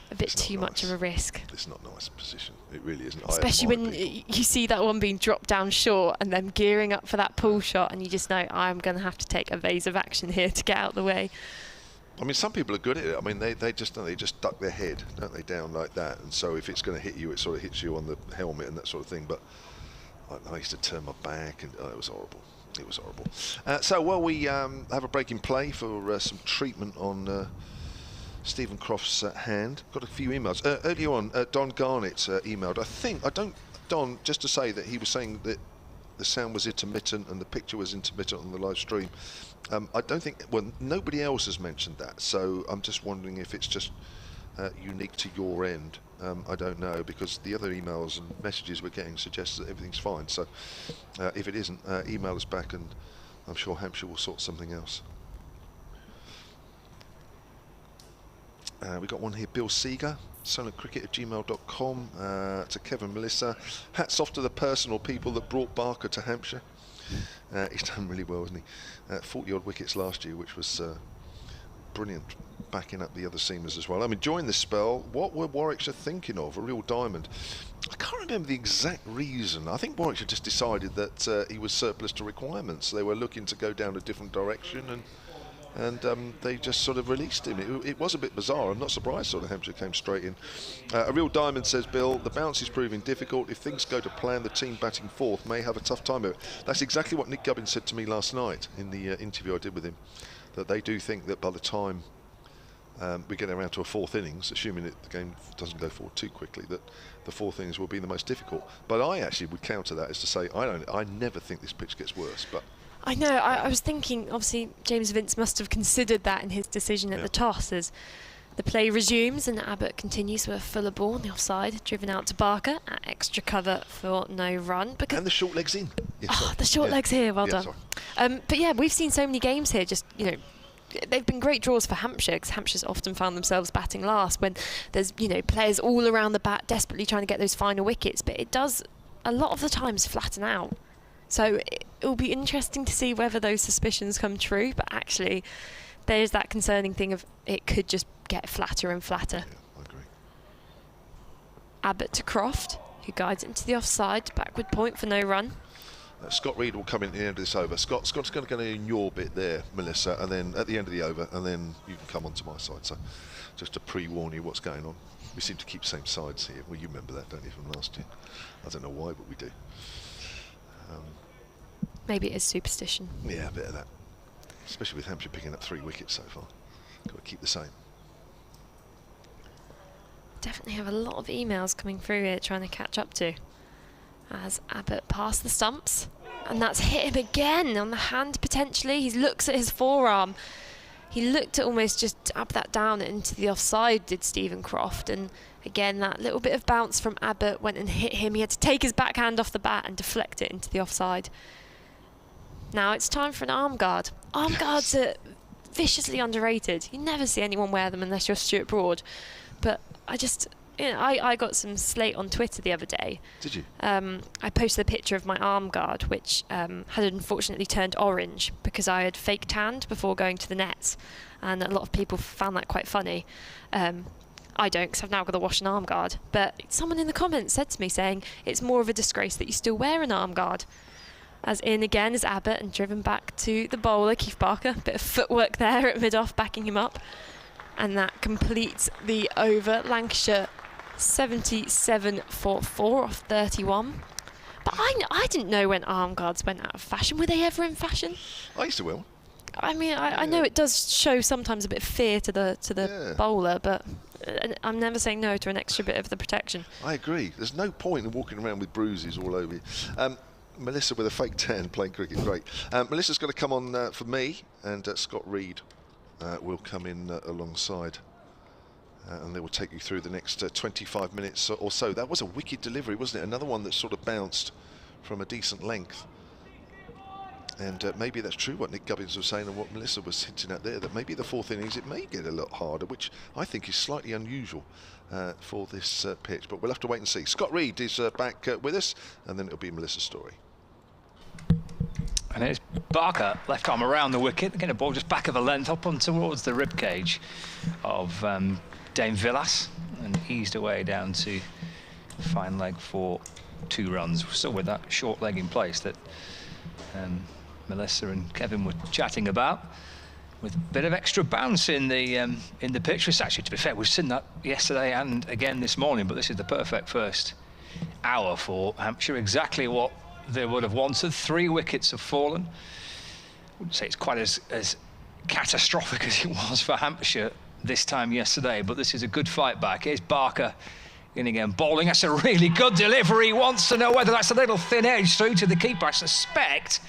a bit too much of a risk. It's not a nice position. It really isn't. Especially when you see that one being dropped down short and then gearing up for that pull shot, and you just know I'm going to have to take evasive action here to get out of the way. I mean, some people are good at it. I mean, they just duck their head, don't they, down like that. And so if it's going to hit you, it sort of hits you on the helmet and that sort of thing. But I used to turn my back, and it was horrible. It was horrible. So while we have a break in play for some treatment on Stephen Croft's hand, got a few emails. Earlier on, Don Garnett emailed. Don, just to say that he was saying that the sound was intermittent and the picture was intermittent on the live stream. I don't think, well, nobody else has mentioned that, so I'm just wondering if it's just unique to your end. I don't know, because the other emails and messages we're getting suggest that everything's fine. So if it isn't, email us back, and I'm sure Hampshire will sort something else. We got one here, Bill Seeger, solentcricket@gmail.com. To Kevin, Melissa, hats off to the person or people that brought Barker to Hampshire. He's done really well, hasn't he? 40 odd wickets last year, which was brilliant, backing up the other seamers as well. I'm enjoying this spell. What were Warwickshire thinking of? A real diamond. I can't remember the exact reason. I think Warwickshire just decided that he was surplus to requirements. They were looking to go down a different direction, and they just sort of released him. It was a bit bizarre. I'm not surprised sort of Hampshire came straight in. A real diamond, says Bill. The bounce is proving difficult. If things go to plan, the team batting fourth may have a tough time of it. That's exactly what Nick Gubbins said to me last night in the interview I did with him, that they do think that by the time we get around to a fourth innings, assuming that the game doesn't go forward too quickly, that the fourth innings will be the most difficult. But I actually would counter that as to say I never think this pitch gets worse. But I know, I was thinking, obviously James Vince must have considered that in his decision at the toss, as the play resumes and Abbott continues with a fuller ball on the offside, driven out to Barker at extra cover for no run. And the short legs in. The short legs here, well done. But yeah, we've seen so many games here, just, you know, they've been great draws for Hampshire, because Hampshire's often found themselves batting last when there's, you know, players all around the bat desperately trying to get those final wickets, but it does a lot of the times flatten out. So it'll be interesting to see whether those suspicions come true, but actually there's that concerning thing of it could just get flatter and flatter. Yeah, I agree. Abbott to Croft, who guides it into the offside, backward point for no run. Scott Reed will come in at the end of this over. Scott's going to go in your bit there, Melissa, and then at the end of the over, and then you can come onto my side. So just to pre-warn you what's going on. We seem to keep same sides here. Well, you remember that, don't you, from last year? I don't know why, but we do. Maybe it is superstition. Yeah, a bit of that. Especially with Hampshire picking up 3 wickets so far. Got to keep the same. Definitely have a lot of emails coming through here trying to catch up to. As Abbott passed the stumps, and that's hit him again on the hand potentially. He looks at his forearm. He looked to almost just dab that down into the offside, did Stephen Croft, and again that little bit of bounce from Abbott went and hit him. He had to take his backhand off the bat and deflect it into the offside. Now it's time for an arm guard. Arm guards are viciously underrated. You never see anyone wear them unless you're Stuart Broad, but I got some slate on Twitter the other day. Did you? I posted a picture of my arm guard, which had unfortunately turned orange because I had fake tanned before going to the nets, and a lot of people found that quite funny. I don't, because I've now got to wash an arm guard. But someone in the comments said to me saying it's more of a disgrace that you still wear an arm guard. As in again is Abbott and driven back to the bowler, Keith Barker. Bit of footwork there at mid-off, backing him up. And that completes the over. Lancashire 77 for 4 off 31. But I didn't know when arm guards went out of fashion. Were they ever in fashion? I used to wear one. I mean, I know it does show sometimes a bit of fear to the bowler, but I'm never saying no to an extra bit of the protection. I agree. There's no point in walking around with bruises all over you. Melissa with a fake tan playing cricket, great. Melissa's going to come on for me and Scott Reed will come in alongside. And they will take you through the next 25 minutes or so. That was a wicked delivery, wasn't it? Another one that sort of bounced from a decent length. And maybe that's true what Nick Gubbins was saying and what Melissa was hinting at there, that maybe the fourth innings it may get a lot harder, which I think is slightly unusual for this pitch. But we'll have to wait and see. Scott Reed is back with us, and then it'll be Melissa's story. And it's Barker, left arm around the wicket, getting a ball just back of a length up on towards the rib cage of Dame Villas, and eased away down to fine leg for 2 runs. Still with that short leg in place that Melissa and Kevin were chatting about, with a bit of extra bounce in the pitch. Which actually, to be fair, we've seen that yesterday and again this morning, but this is the perfect first hour for Hampshire. Exactly what they would have wanted. 3 wickets have fallen. I wouldn't say it's quite as catastrophic as it was for Hampshire this time yesterday, but this is a good fight back. Here's Barker in again, bowling. That's a really good delivery. He wants to know whether that's a little thin edge through to the keeper. I suspect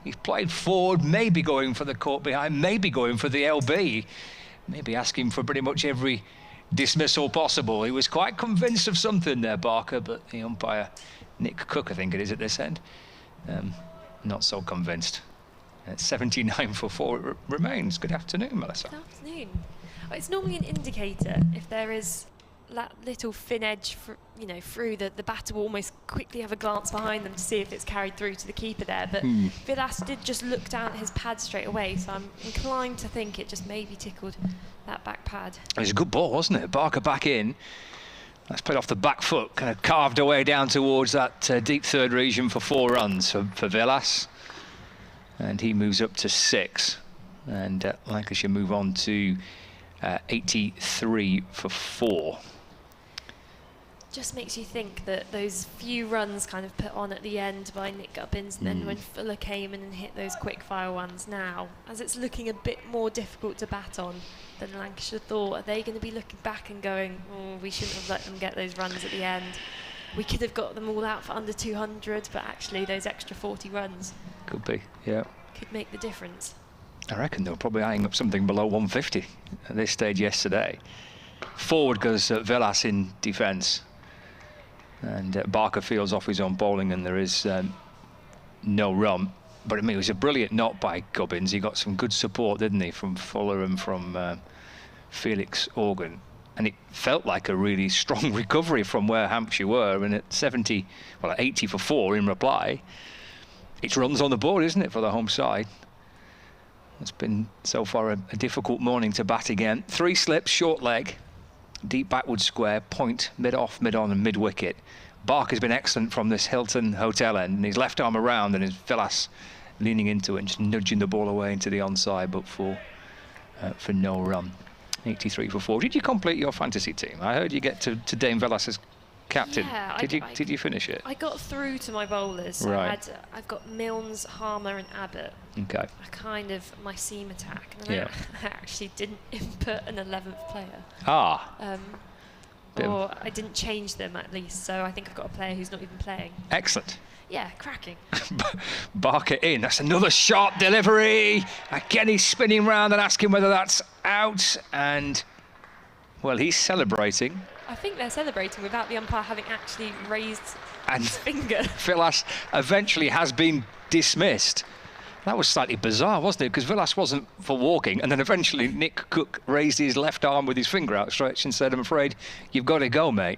he's played forward, maybe going for the caught behind, maybe going for the LB, maybe asking for pretty much every dismissal possible. He was quite convinced of something there, Barker, but the umpire, Nick Cook, I think it is at this end, not so convinced. At 79 for 4 it remains. Good afternoon, Melissa. Good afternoon. It's normally an indicator if there is that little thin edge, through the batter will almost quickly have a glance behind them to see if it's carried through to the keeper there. But Villas did just look down at his pad straight away, so I'm inclined to think it just maybe tickled that back pad. It was a good ball, wasn't it? Barker back in. That's played off the back foot, kind of carved away down towards that deep third region for 4 runs for Villas. And he moves up to 6. And Lancashire move on to 83 for 4. Just makes you think that those few runs kind of put on at the end by Nick Gubbins, and then when Fuller came in and hit those quick fire ones now, as it's looking a bit more difficult to bat on than Lancashire thought, are they going to be looking back and going, we shouldn't have let them get those runs at the end? We could have got them all out for under 200, but actually those extra 40 runs could be, yeah, could make the difference. I reckon they were probably eyeing up something below 150 at this stage yesterday. Forward goes Villas in defence. And Barker fields off his own bowling, and there is no run. But I mean, it was a brilliant knock by Gubbins. He got some good support, didn't he, from Fuller and from Felix Organ. And it felt like a really strong recovery from where Hampshire were. And at 80 for 4 in reply, it's runs on the board, isn't it, for the home side? It's been so far a difficult morning to bat again. 3 slips, short leg, deep backward square, point, mid-off, mid-on and mid-wicket. Barker's been excellent from this Hilton Hotel end, and his left arm around and his Villas leaning into it and just nudging the ball away into the onside, but for no run. 83 for 4. Did you complete your fantasy team? I heard you get to Dame Villas as captain. Yeah, did you finish it? I got through to my bowlers. Right. I've got Milnes, Harmer and Abbott. Okay. My seam attack. And I actually didn't input an 11th player. Or I didn't change them at least, so I think I've got a player who's not even playing. Excellent. Yeah, cracking. Barker in. That's another sharp delivery. Again, he's spinning round and asking whether that's out. And, well, he's celebrating. I think they're celebrating without the umpire having actually raised his finger. Villas eventually has been dismissed. That was slightly bizarre, wasn't it? Because Villas wasn't for walking, and then eventually Nick Cook raised his left arm with his finger outstretched and said, I'm afraid you've got to go, mate.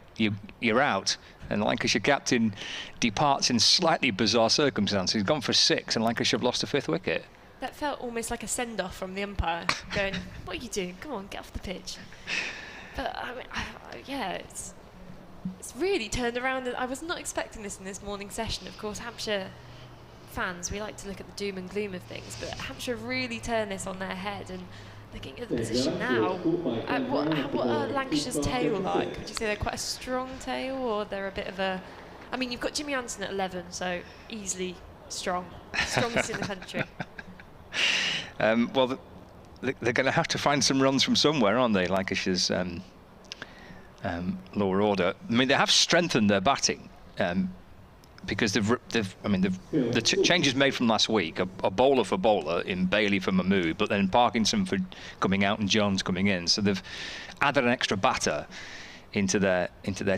You're out. And Lancashire captain departs in slightly bizarre circumstances. He's gone for 6, and Lancashire have lost a 5th wicket. That felt almost like a send-off from the umpire, going, what are you doing? Come on, get off the pitch. But, I mean, it's really turned around. I was not expecting this in this morning session. Of course, Hampshire fans, we like to look at the doom and gloom of things, but Hampshire really turned this on their head, and looking at the position now, what are Lancashire's tail like? Would you say they're quite a strong tail, or they're a bit of a... I mean, you've got Jimmy Anderson at 11, so easily strongest in the country. Well, they're going to have to find some runs from somewhere, aren't they, Lancashire's lower order. I mean, they have strengthened their batting. because the changes made from last week, a bowler for bowler in Bailey for Mahmood, but then Parkinson for coming out and Jones coming in. So they've added an extra batter into their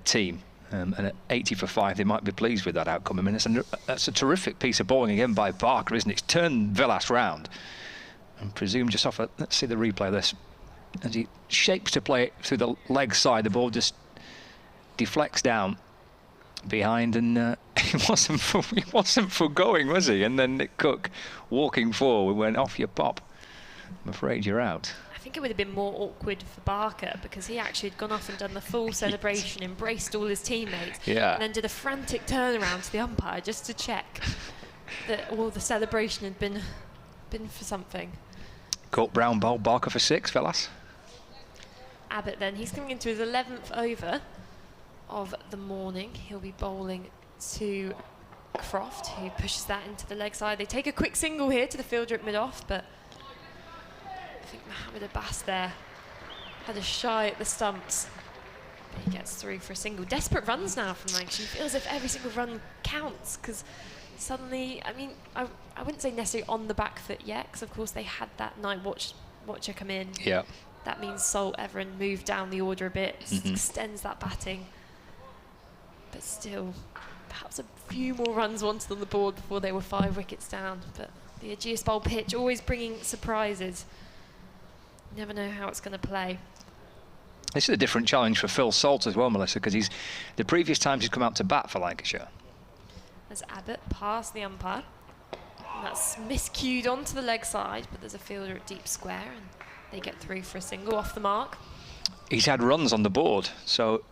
team. And at 80 for 5, they might be pleased with that outcome. I mean, that's a terrific piece of bowling again by Barker, isn't it? It's turned Villas round. And presume just off let's see the replay of this. As he shapes to play it through the leg side, the ball just deflects down behind, and it wasn't for going, was he? And then Nick Cook walking forward went, off your pop. I'm afraid you're out. I think it would have been more awkward for Barker because he actually had gone off and done the full celebration, embraced all his teammates, and then did a frantic turnaround to the umpire just to check that all the celebration had been for something. Caught brown ball, Barker for 6, Villas. Abbott then, he's coming into his 11th over of the morning. He'll be bowling to Croft, who pushes that into the leg side. They take a quick single here to the fielder at mid-off, but I think Mohammed Abbas there had a shy at the stumps. But he gets through for a single. Desperate runs now from Lancashire. He feels as if every single run counts, because suddenly, I mean, I wouldn't say necessarily on the back foot yet, because of course they had that night watcher come in. Yeah. That means Salt Everin moved down the order a bit, extends that batting. But still, perhaps a few more runs wanted on the board before they were 5 wickets down. But the Ageas Bowl pitch always bringing surprises. You never know how it's going to play. This is a different challenge for Phil Salt as well, Melissa, because the previous times he's come out to bat for Lancashire. As Abbott past the umpire. And that's miscued onto the leg side, but there's a fielder at deep square, and they get through for a single off the mark. He's had runs on the board, so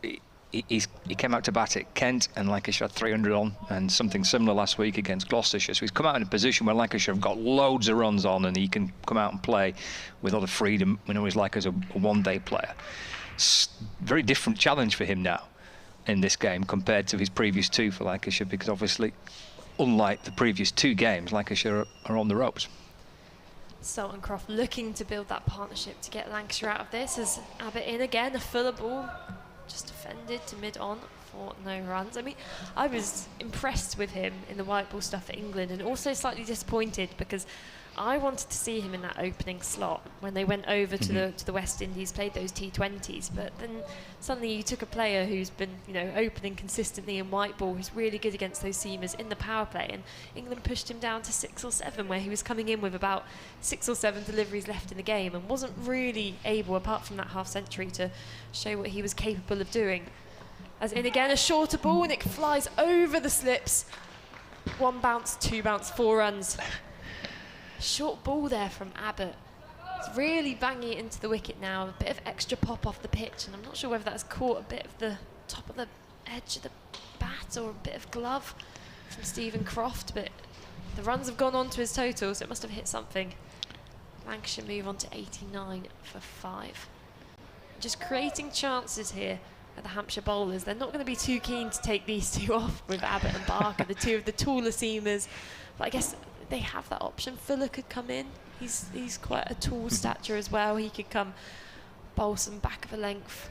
he came out to bat at Kent, and Lancashire had 300 on, and something similar last week against Gloucestershire. So he's come out in a position where Lancashire have got loads of runs on, and he can come out and play with a lot of freedom. We know he's like as a one-day player. It's a very different challenge for him now in this game compared to his previous 2 for Lancashire, because obviously, unlike the previous 2 games, Lancashire are on the ropes. Salt and Croft looking to build that partnership to get Lancashire out of this, as Abbott in again, a fuller ball, just defended to mid-on for no runs. I mean, I was impressed with him in the white ball stuff for England, and also slightly disappointed because I wanted to see him in that opening slot when they went over to the West Indies, played those T20s. But then suddenly you took a player who's been, opening consistently in white ball, who's really good against those seamers in the power play, and England pushed him down to 6 or 7, where he was coming in with about 6 or 7 deliveries left in the game, and wasn't really able, apart from that half century, to show what he was capable of doing. As in again, a shorter ball, and it flies over the slips. 1 bounce, 2 bounce, 4 runs. Short ball there from Abbott. It's really banging it into the wicket now. A bit of extra pop off the pitch, and I'm not sure whether that's caught a bit of the top of the edge of the bat or a bit of glove from Stephen Croft, but the runs have gone on to his total, so it must have hit something. Lancashire move on to 89 for 5. Just creating chances here at the Hampshire bowlers. They're not going to be too keen to take these 2 off with Abbott and Barker, the 2 of the taller seamers, but I guess they have that option. Fuller could come in. He's quite a tall stature as well. He could come bowl some back of a length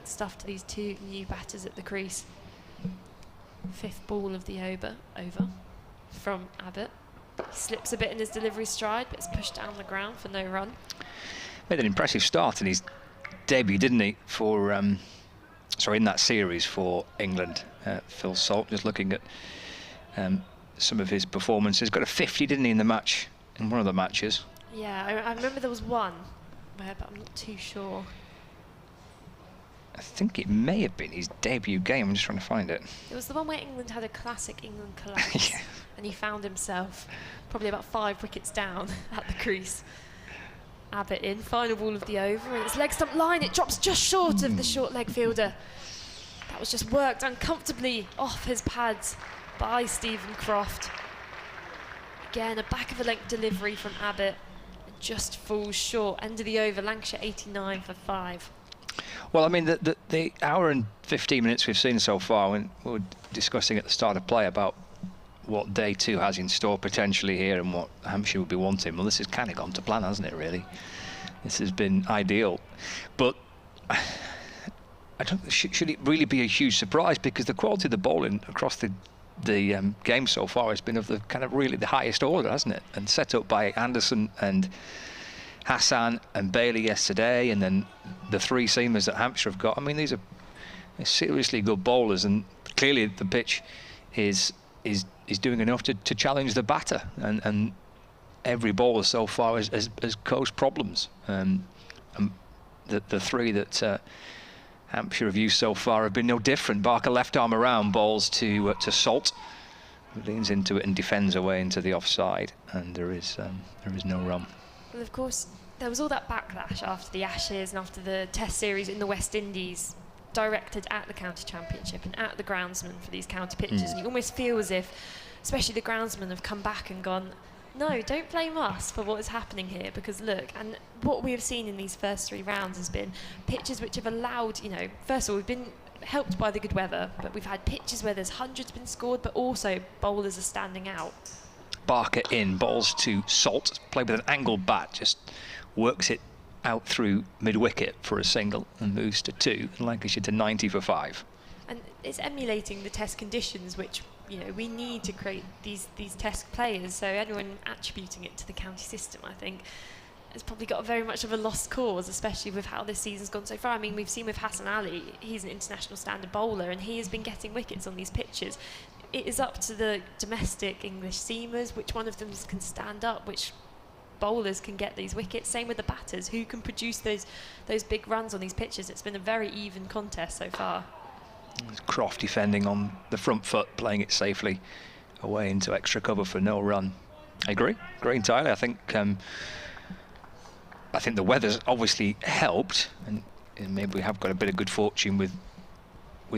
stuff to these 2 new batters at the crease. 5th ball of the over from Abbott. He slips a bit in his delivery stride, but it's pushed down the ground for no run. Made an impressive start in his debut, didn't he, for in that series for England. Phil Salt, just looking at some of his performances. Got a 50, didn't he, in one of the matches? Yeah, I remember there was one where, but I'm not too sure. I think it may have been his debut game. I'm just trying to find it. It was the one where England had a classic England collapse. Yeah. And he found himself probably about 5 wickets down at the crease. Abbott in, final ball of the over, and it's leg stump line. It drops just short of the short leg fielder. That was just worked uncomfortably off his pads by Stephen Croft. Again, a back of a length delivery from Abbott. It just falls short. End of the over, Lancashire 89 for 5. Well, I mean, the hour and 15 minutes we've seen so far, when we were discussing at the start of play about what day 2 has in store potentially here and what Hampshire would be wanting. Well, this has kind of gone to plan, hasn't it, really? This has been ideal. But should it really be a huge surprise? Because the quality of the bowling across the game so far has been of the kind of really the highest order, hasn't it? And set up by Anderson and Hassan and Bailey yesterday, and then the three seamers that Hampshire have got. I mean, these are seriously good bowlers, and clearly the pitch is doing enough to challenge the batter, and every bowler so far has caused problems. And the three that Hampshire have used so far have been no different. Barker left arm around bowls to Salt, who leans into it and defends away into the offside, and there is no run. Well, of course, there was all that backlash after the Ashes and after the Test series in the West Indies, directed at the county championship and at the groundsman for these county pitches. And you almost feel as if, especially the groundsmen, have come back and gone, no, don't blame us for what is happening here, because look, and what we have seen in these first 3 rounds has been pitches which have allowed, first of all, we've been helped by the good weather, but we've had pitches where there's hundreds been scored, but also bowlers are standing out. Barker in, bowls to Salt, played with an angled bat, just works it out through mid-wicket for a single and moves to 2, and Lancashire to 90 for 5. And it's emulating the Test conditions, which we need to create these Test players. So anyone attributing it to the county system, I think, has probably got very much of a lost cause, especially with how this season's gone so far. I mean, we've seen with Hassan Ali, he's an international standard bowler, and he has been getting wickets on these pitches. It is up to the domestic English seamers, which one of them can stand up, which bowlers can get these wickets. Same with the batters, who can produce those big runs on these pitches. It's been a very even contest so far. Croft defending on the front foot, playing it safely away into extra cover for no run. I agree entirely. I think the weather's obviously helped, and maybe we have got a bit of good fortune with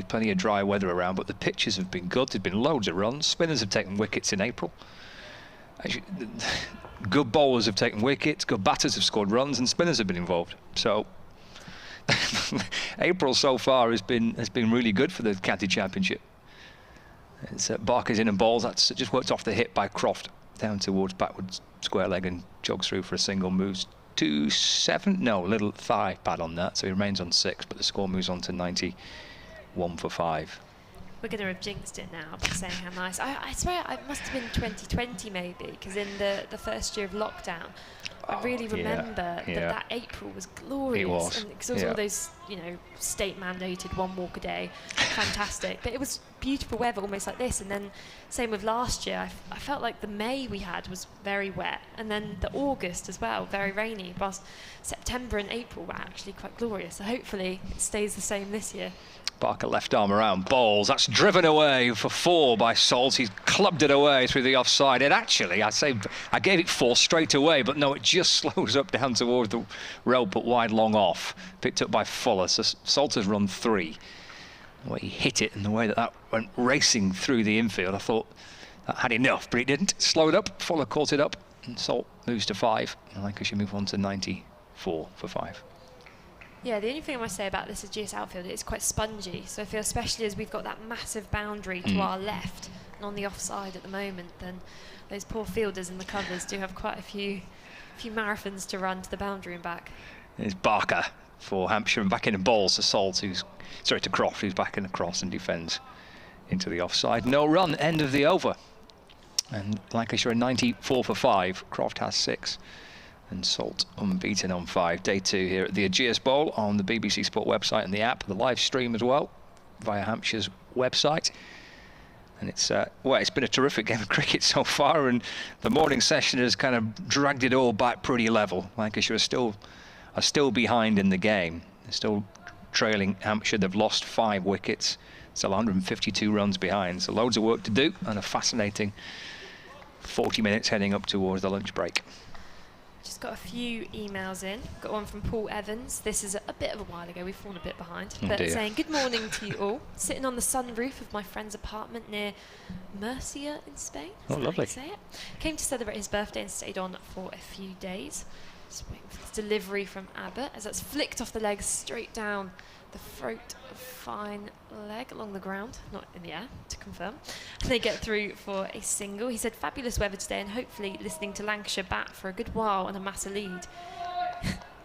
plenty of dry weather around, but the pitches have been good. There've been loads of runs. Spinners have taken wickets in April. Actually, good bowlers have taken wickets, good batters have scored runs, and spinners have been involved. So April so far has been really good for the county championship. It's Barker's in and bowls. That's just worked off the hip by Croft down towards backwards square leg and jogs through for a single. Moves to 7. No, little thigh pad on that, so he remains on 6. But the score moves on to 91 for 5. We're going to have jinxed it now by saying how nice. I swear it must have been 2020 maybe, because in the first year of lockdown, I really remember that April was glorious. It was. And because all those, state mandated 1 walk a day, fantastic. But it was beautiful weather, almost like this. And then same with last year. I felt like the May we had was very wet, and then the August as well, very rainy. Whilst September and April were actually quite glorious. So hopefully it stays the same this year. Barker left arm around bowls. That's driven away for 4 by Salt. He's clubbed it away through the offside. It actually, I gave it 4 straight away, but no, it just slows up down towards the rope, but wide long off. Picked up by Fuller. So Salt has run 3. The way he hit it and the way that went racing through the infield, I thought that had enough, but it didn't. Slowed up. Fuller caught it up, and Salt moves to 5. And Lancashire move on to 94 for 5. Yeah, the only thing I must say about this Ageas outfield, it's quite spongy. So I feel, especially as we've got that massive boundary to our left and on the offside at the moment, then those poor fielders in the covers do have quite a few marathons to run to the boundary and back. It's Barker for Hampshire, and back in and bowls to Salt, to Croft, who's back in across and defends into the offside. No run, end of the over. And Lancashire are 94 for 5. Croft has 6. And Salt unbeaten on 5. Day 2 here at the Ageas Bowl on the BBC Sport website and the app, the live stream as well via Hampshire's website. And it's been a terrific game of cricket so far, and the morning session has kind of dragged it all back pretty level. Lancashire are still behind in the game. They're still trailing Hampshire. They've lost 5 wickets, still 152 runs behind. So loads of work to do, and a fascinating 40 minutes heading up towards the lunch break. Just got a few emails in. Got one from Paul Evans. This is a bit of a while ago. We've fallen a bit behind. But saying, good morning to you all. Sitting on the sunroof of my friend's apartment near Murcia in Spain. Oh, lovely. Say it. Came to celebrate his birthday and stayed on for a few days. Just waiting for this delivery from Abbott, as that's flicked off the legs straight down the throat of fine leg along the ground, not in the air, to confirm. And they get through for a single. He said, fabulous weather today, and hopefully listening to Lancashire bat for a good while and amass a lead.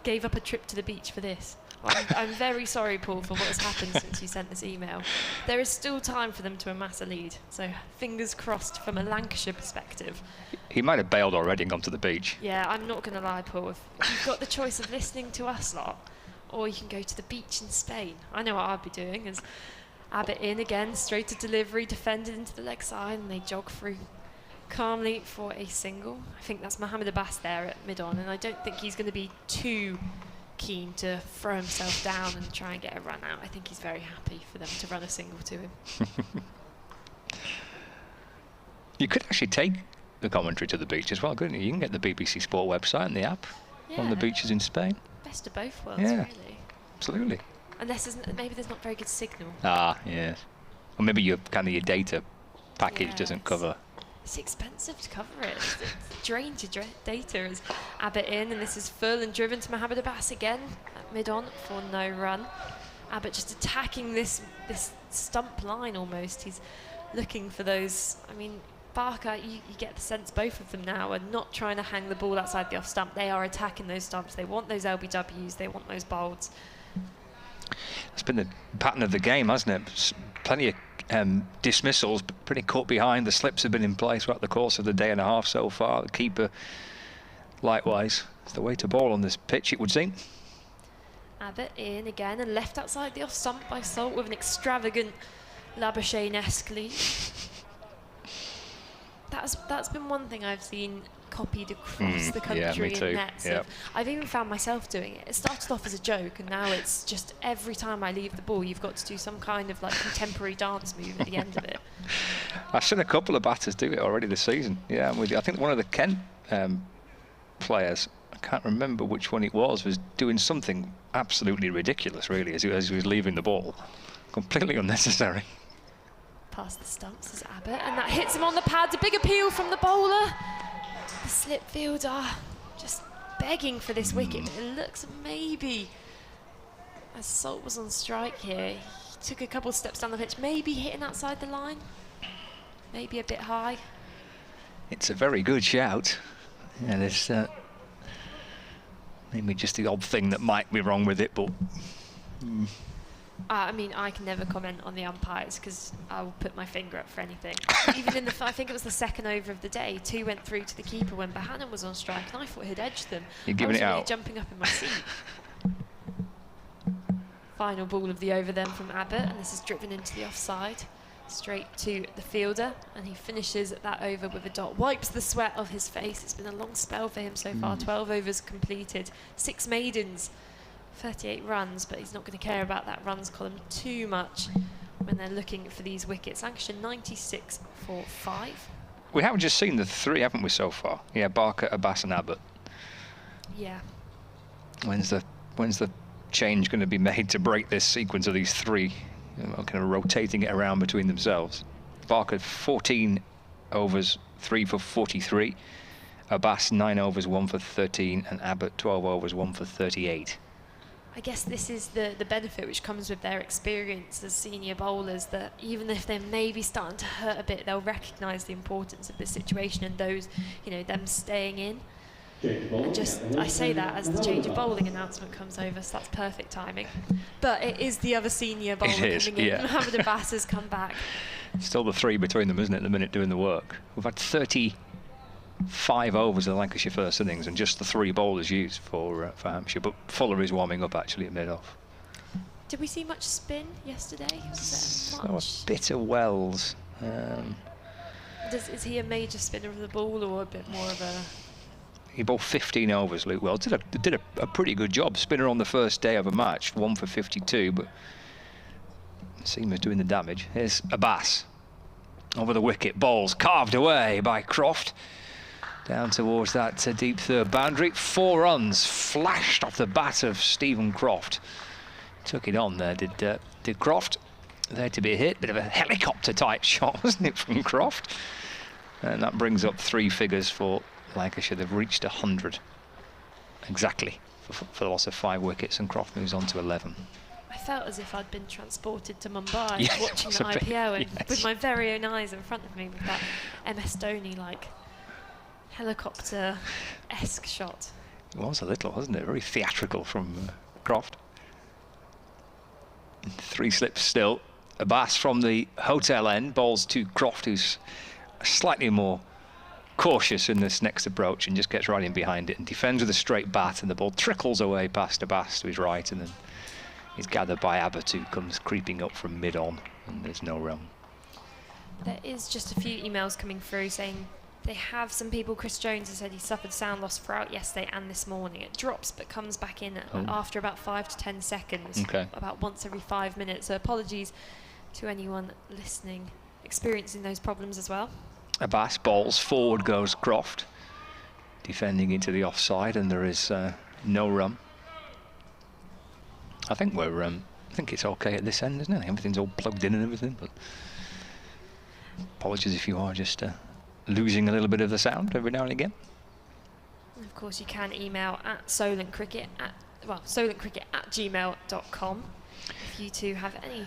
Gave up a trip to the beach for this. I'm very sorry, Paul, for what has happened since you sent this email. There is still time for them to amass a lead, so fingers crossed from a Lancashire perspective. He might have bailed already and gone to the beach. Yeah, I'm not going to lie, Paul. If you've got the choice of listening to us lot, or you can go to the beach in Spain. I know what I'd be doing. As Abbott in again, straight to delivery, defended into the leg side, and they jog through calmly for a single. I think that's Mohammed Abbas there at mid-on, and I don't think he's going to be too keen to throw himself down and try and get a run out. I think he's very happy for them to run a single to him. You could actually take the commentary to the beach as well, couldn't you? You can get the BBC Sport website and the app on the beaches in Spain. Best of both worlds, Yeah. really. Absolutely. Unless maybe there's not very good signal. Ah, yes. Or maybe your data package doesn't cover. It's expensive to cover it. It's drained your data as Abbott in, and this is full and driven to Mohammed Abbas again at mid-on for no run. Abbott just attacking this stump line almost. He's looking for those. I mean, Barker, you get the sense both of them now are not trying to hang the ball outside the off stump. They are attacking those stumps. They want those LBWs. They want those bowls. It's been the pattern of the game, hasn't it? Plenty of dismissals, but pretty caught behind. The slips have been in place throughout the course of the day and a half so far. The keeper, likewise, it's the way to bowl on this pitch, it would seem. Abbott in again and left outside the off stump by Salt with an extravagant Labuschagne-esque lead. That's been one thing I've seen copied across the country in nets. Yep. I've even found myself doing it. It started off as a joke, and now it's just every time I leave the ball, you've got to do some kind of like contemporary dance move at the end of it. I've seen a couple of batters do it already this season. Yeah, I'm with you. I think one of the Kent players, I can't remember which one it was doing something absolutely ridiculous, really, as he was leaving the ball. Completely unnecessary. Past the stumps is Abbott, and that hits him on the pads. A big appeal from the bowler. The slip fielder just begging for this wicket. It looks maybe, as Salt was on strike here, he took a couple of steps down the pitch, maybe hitting outside the line, maybe a bit high. It's a very good shout. Yeah, there's maybe just the odd thing that might be wrong with it, but. I mean, I can never comment on the umpires because I will put my finger up for anything. Even in I think it was the second over of the day, 2 went through to the keeper when Bohannon was on strike, and I thought he'd edged them. You're giving it out. I was really jumping up in my seat. Final ball of the over then from Abbott, and this is driven into the offside, straight to the fielder, and he finishes that over with a dot. Wipes the sweat off his face. It's been a long spell for him so far. 12 overs completed, 6 maidens. 38 runs, but he's not going to care about that runs column too much when they're looking for these wickets. Lancashire 96 for 5. We haven't just seen the 3, haven't we, so far? Yeah, Barker, Abbas and Abbott. Yeah. When's the change going to be made to break this sequence of these 3, kind of rotating it around between themselves? Barker 14 overs, 3 for 43. Abbas 9 overs, 1 for 13, and Abbott 12 overs, 1 for 38. I guess this is the benefit which comes with their experience as senior bowlers, that even if they're maybe starting to hurt a bit, they'll recognise the importance of this situation and those, them staying in. And I say that as the change of bowling announcement comes over, so that's perfect timing. But it is the other senior bowler coming in. Yeah. Mohammed Abbas has come back. Still the 3 between them, isn't it, at the minute, doing the work. We've had 35 overs of the Lancashire first innings and just the 3 bowlers used for Hampshire, but Fuller is warming up actually at mid-off. Did we see much spin yesterday? So a bit of Wells. Is he a major spinner of the ball or a bit more of a... He bowled 15 overs, Luke Wells. Did a pretty good job. Spinner on the first day of a match, 1 for 52, but Seamer's doing the damage. Here's Abbas. Over the wicket, bowls carved away by Croft. Down towards that deep third boundary. 4 runs flashed off the bat of Stephen Croft. Took it on there, did Croft. There to be a hit. Bit of a helicopter type shot, wasn't it, from Croft? And that brings up 3 figures for Lancashire. They've reached 100 exactly for the loss of 5 wickets, and Croft moves on to 11. I felt as if I'd been transported to Mumbai watching the possibly, IPO and yes. with my very own eyes in front of me with that MS Dhoni like helicopter-esque shot. It was a little, wasn't it? Very theatrical from Croft. 3 slips still. Ageas from the hotel end bowls to Croft, who's slightly more cautious in this next approach and just gets right in behind it and defends with a straight bat, and the ball trickles away past Ageas to his right, and then he's gathered by Abbott, who comes creeping up from mid-on, and there's no run. There is just a few emails coming through saying they have some people. Chris Jones has said he suffered sound loss throughout yesterday and this morning. It drops but comes back in after about 5 to 10 seconds, about once every 5 minutes. So apologies to anyone listening experiencing those problems as well. Ageas bowls, forward goes Croft, defending into the offside, and there is no run. I think I think it's okay at this end, isn't it? Everything's all plugged in and everything, but apologies if you are just losing a little bit of the sound every now and again. And of course, you can email at solentcricket@gmail.com if you two have any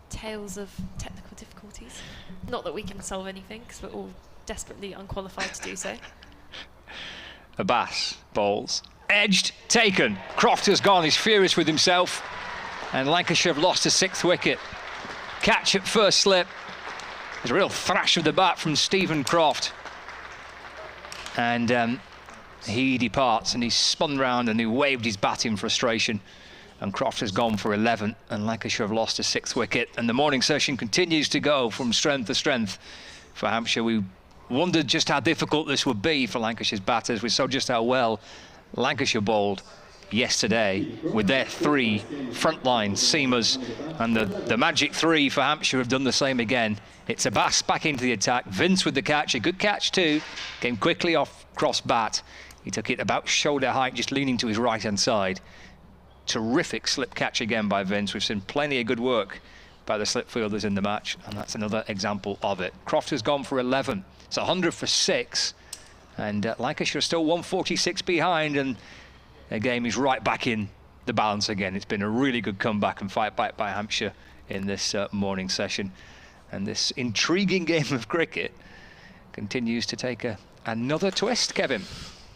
tales of technical difficulties. Not that we can solve anything, because we're all desperately unqualified to do so. Ageas bowls, edged, taken. Croft has gone, he's furious with himself, and Lancashire have lost a 6th wicket. Catch at first slip. There's a real thrash of the bat from Stephen Croft, and he departs, and he's spun round and he waved his bat in frustration, and Croft has gone for 11, and Lancashire have lost a 6th wicket, and the morning session continues to go from strength to strength for Hampshire. We wondered just how difficult this would be for Lancashire's batters. We saw just how well Lancashire bowled yesterday with their 3 frontline seamers, and the magic 3 for Hampshire have done the same again. It's Ageas back into the attack. Vince with the catch, a good catch too. Came quickly off cross bat. He took it about shoulder height, just leaning to his right hand side. Terrific slip catch again by Vince. We've seen plenty of good work by the slip fielders in the match, and that's another example of it. Croft has gone for 11. It's 100 for 6, and Lancashire are still 146 behind, and the game is right back in the balance again. It's been a really good comeback and fight back by Hampshire in this morning session, and this intriguing game of cricket continues to take another twist, Kevin.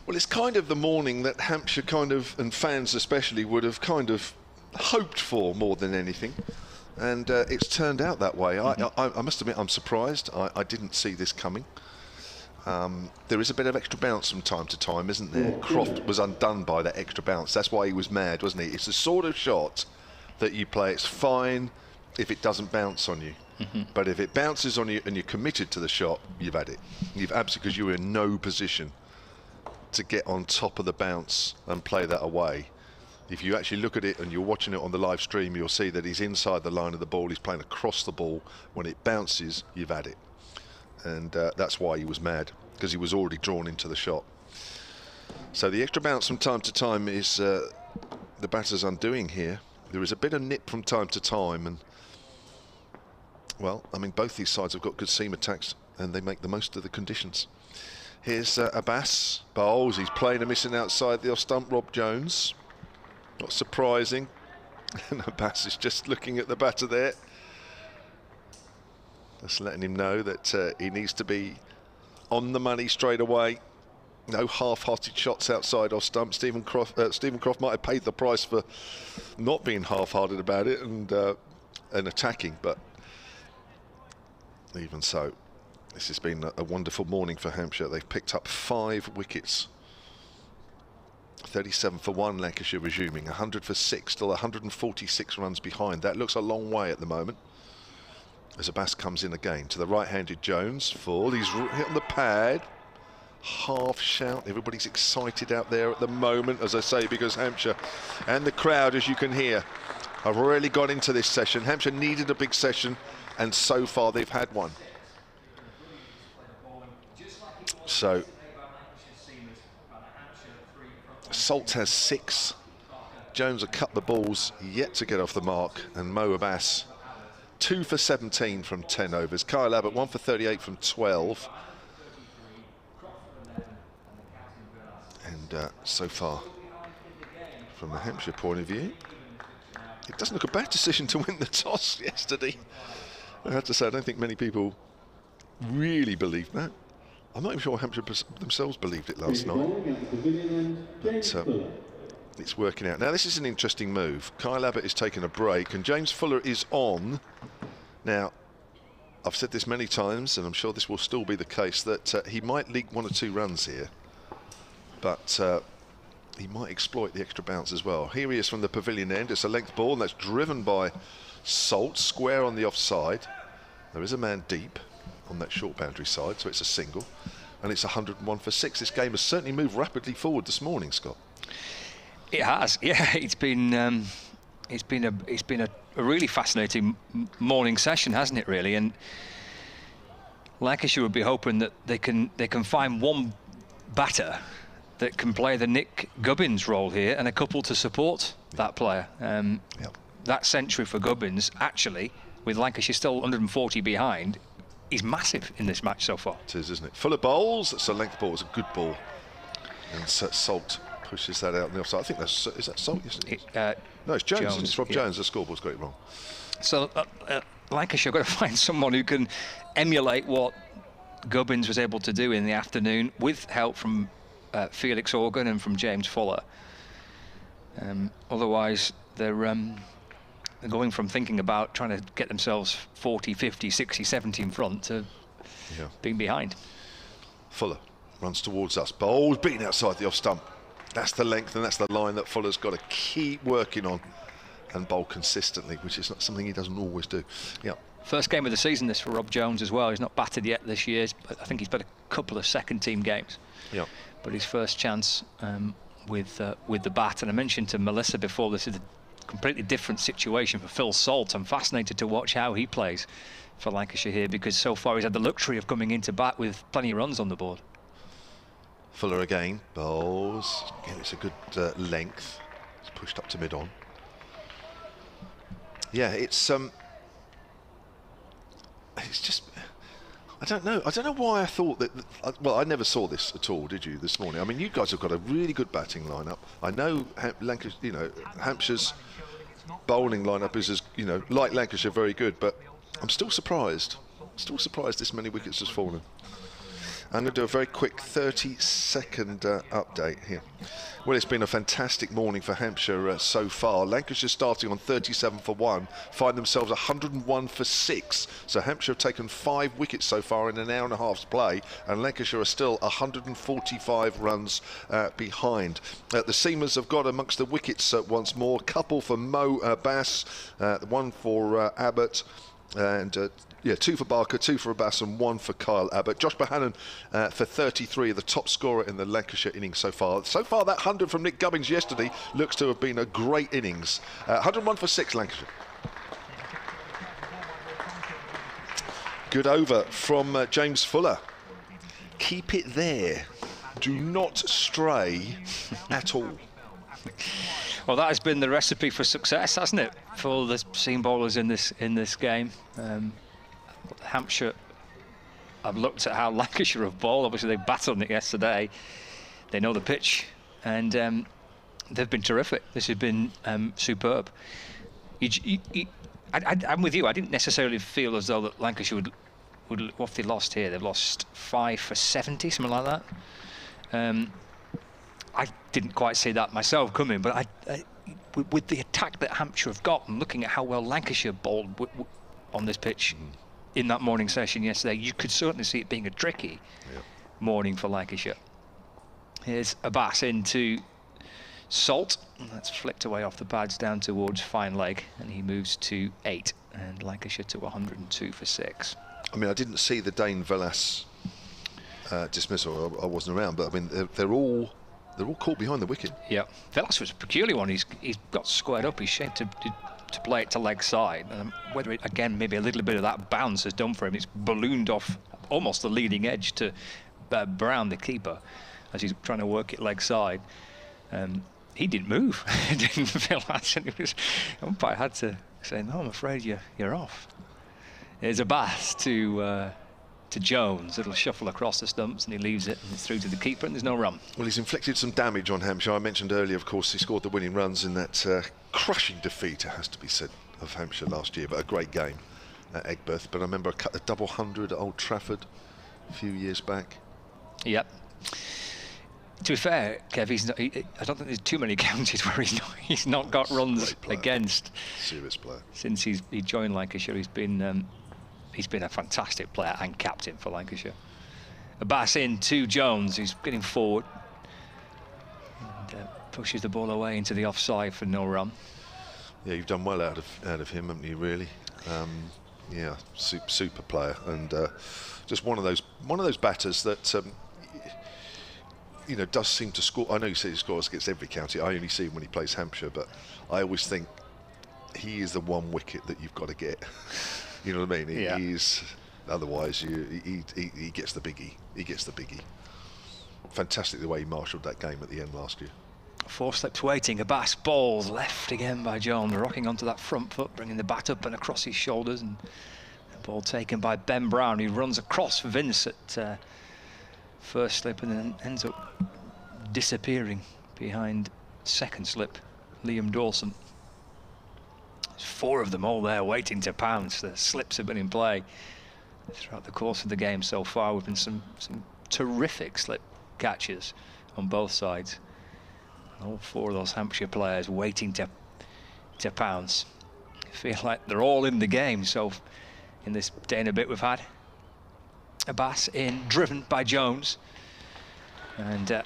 Well, it's kind of the morning that Hampshire and fans especially would have kind of hoped for more than anything, and it's turned out that way. I must admit I'm surprised. I didn't see this coming. There is a bit of extra bounce from time to time, isn't there? Croft was undone by that extra bounce. That's why he was mad, wasn't he? It's the sort of shot that you play. It's fine if it doesn't bounce on you. But if it bounces on you and you're committed to the shot, you've had it. You've absolutely, because you're in no position to get on top of the bounce and play that away. If you actually look at it and you're watching it on the live stream, you'll see that he's inside the line of the ball. He's playing across the ball. When it bounces, you've had it. And that's why he was mad, because he was already drawn into the shot. So the extra bounce from time to time is the batter's undoing here. There is a bit of nip from time to time, and well, I mean, both these sides have got good seam attacks and they make the most of the conditions. Here's Ageas bowls. He's playing a missing outside the off stump. Rob Jones, not surprising. And Ageas is just looking at the batter there, just letting him know that he needs to be on the money straight away. No half-hearted shots outside off stump. Stephen Croft might have paid the price for not being half-hearted about it and attacking, but even so, this has been a wonderful morning for Hampshire. They've picked up 5 wickets. 37 for 1, Lancashire resuming. 100 for 6, still 146 runs behind. That looks a long way at the moment. As Ageas comes in again to the right-handed Jones. Full, he's hit on the pad. Half shout. Everybody's excited out there at the moment, as I say, because Hampshire and the crowd, as you can hear, have really got into this session. Hampshire needed a big session, and so far they've had one. So Salt has 6. Jones will cut the balls, yet to get off the mark, and Mo Ageas 2 for 17 from 10 overs. Kyle Abbott 1 for 38 from 12. And so far, from a Hampshire point of view, it doesn't look a bad decision to win the toss yesterday. I have to say, I don't think many people really believed that. I'm not even sure Hampshire themselves believed it last night. But it's working out. Now, this is an interesting move. Kyle Abbott is taking a break, and James Fuller is on. Now, I've said this many times, and I'm sure this will still be the case, that he might leak 1 or 2 runs here, but he might exploit the extra bounce as well. Here he is from the pavilion end. It's a length ball, and that's driven by Salt, square on the offside. There is a man deep on that short boundary side, so it's a single, and it's 101 for 6. This game has certainly moved rapidly forward this morning, Scott. It has, yeah. It's been a really fascinating morning session, hasn't it? Really, and Lancashire would be hoping that they can find one batter that can play the Nick Gubbins role here, and a couple to support that player. That century for Gubbins, actually, with Lancashire still 140 behind, is massive in this match so far. It is, isn't it? Fuller bowls. That's a length ball. It's a good ball, and Salt pushes that out on the offside. I think is that Salt? No, it's Jones. It's Rob Jones. The scoreboard's got it wrong. So Lancashire got to find someone who can emulate what Gubbins was able to do in the afternoon, with help from Felix Organ and from James Fuller. Otherwise, they're going from thinking about trying to get themselves 40, 50, 60, 70 in front to being behind. Fuller runs towards us. Bowls beaten outside the off stump. That's the length and that's the line that Fuller's got to keep working on and bowl consistently, which is not something he doesn't always do. Yeah. First game of the season this for Rob Jones as well. He's not batted yet this year, but I think he's played a couple of second team games. Yeah. But his first chance with the bat. And I mentioned to Melissa before, this is a completely different situation for Phil Salt. I'm fascinated to watch how he plays for Lancashire here, because so far he's had the luxury of coming into bat with plenty of runs on the board. Fuller again, bowls. Again, it's a good length. It's pushed up to mid-on. Yeah, it's just, I don't know why I thought that. Well, I never saw this at all, did you, this morning? I mean, you guys have got a really good batting lineup. I know Lancashire, Hampshire's bowling lineup is, as like Lancashire, very good, but I'm still surprised. This many wickets has fallen. I'm going to do a very quick 30-second update here. Well, it's been a fantastic morning for Hampshire so far. Lancashire starting on 37 for 1, find themselves 101 for 6. So Hampshire have taken 5 wickets so far in an hour and a half's play, and Lancashire are still 145 runs behind. The seamers have got amongst the wickets once more. Couple for Mo Bass, one for Abbott, and 2 for Barker, 2 for Abbas, and 1 for Kyle Abbott. Josh Bohannon for 33, the top scorer in the Lancashire innings so far. So far, that 100 from Nick Gubbins yesterday looks to have been a great innings. 101 for 6, Lancashire. Good over from James Fuller. Keep it there. Do not stray at all. Well, that has been the recipe for success, hasn't it, for the seam bowlers in this game. Hampshire, I've looked at how Lancashire have bowled. Obviously, they battled on it yesterday. They know the pitch, and they've been terrific. This has been superb. I'm with you. I didn't necessarily feel as though that Lancashire would what have they lost here? They've lost 5 for 70, something like that. I didn't quite see that myself coming, but with the attack that Hampshire have got, and looking at how well Lancashire bowled on this pitch in that morning session yesterday, you could certainly see it being a tricky morning for Lancashire. Here's Abbas into Salt. That's flicked away off the pads down towards fine leg, and he moves to 8, and Lancashire to 102 for 6. I mean, I didn't see the Dane Velas dismissal. I wasn't around, but I mean, they're all caught behind the wicket. Yeah, Velas was a peculiar one. He's got squared up. He's shaped to play it to leg side. Whether it, again, maybe a little bit of that bounce has done for him. It's ballooned off almost the leading edge to Brown, the keeper, as he's trying to work it leg side. He didn't move. Didn't feel that. Umpire had to say, "No, I'm afraid you're off." There's Abbas to Jones. It'll shuffle across the stumps, and he leaves it, and it's through to the keeper, and there's no run. Well, he's inflicted some damage on Hampshire. I mentioned earlier, of course, he scored the winning runs in that crushing defeat, it has to be said, of Hampshire last year, but a great game at Ageas. But I remember a double 100 at Old Trafford a few years back. Yep. To be fair, Kev, I don't think there's too many counties where he's not got runs against. Serious player. Since he joined Lancashire, he's been a fantastic player and captain for Lancashire. Ageas in to Jones, who's getting forward and pushes the ball away into the offside for no run. Yeah, you've done well out of him, haven't you? Really. Yeah, super player, and just one of those batters that. You know, does seem to score. I know you say he scores against every county. I only see him when he plays Hampshire, but I always think he is the one wicket that you've got to get. You know what I mean? Yeah. He's otherwise he gets the biggie. He gets the biggie. Fantastic the way he marshalled that game at the end last year. 4 slips waiting. Ageas bowls left again by Jones, rocking onto that front foot, bringing the bat up and across his shoulders, and the ball taken by Ben Brown, who runs across for Vince at first slip and then ends up disappearing behind second slip, Liam Dawson. There's 4 of them all there waiting to pounce. The slips have been in play throughout the course of the game so far. We've been some terrific slip catches on both sides. All 4 of those Hampshire players waiting to pounce. I feel like they're all in the game. So in this day and a bit we've had Ageas in, driven by Jones, and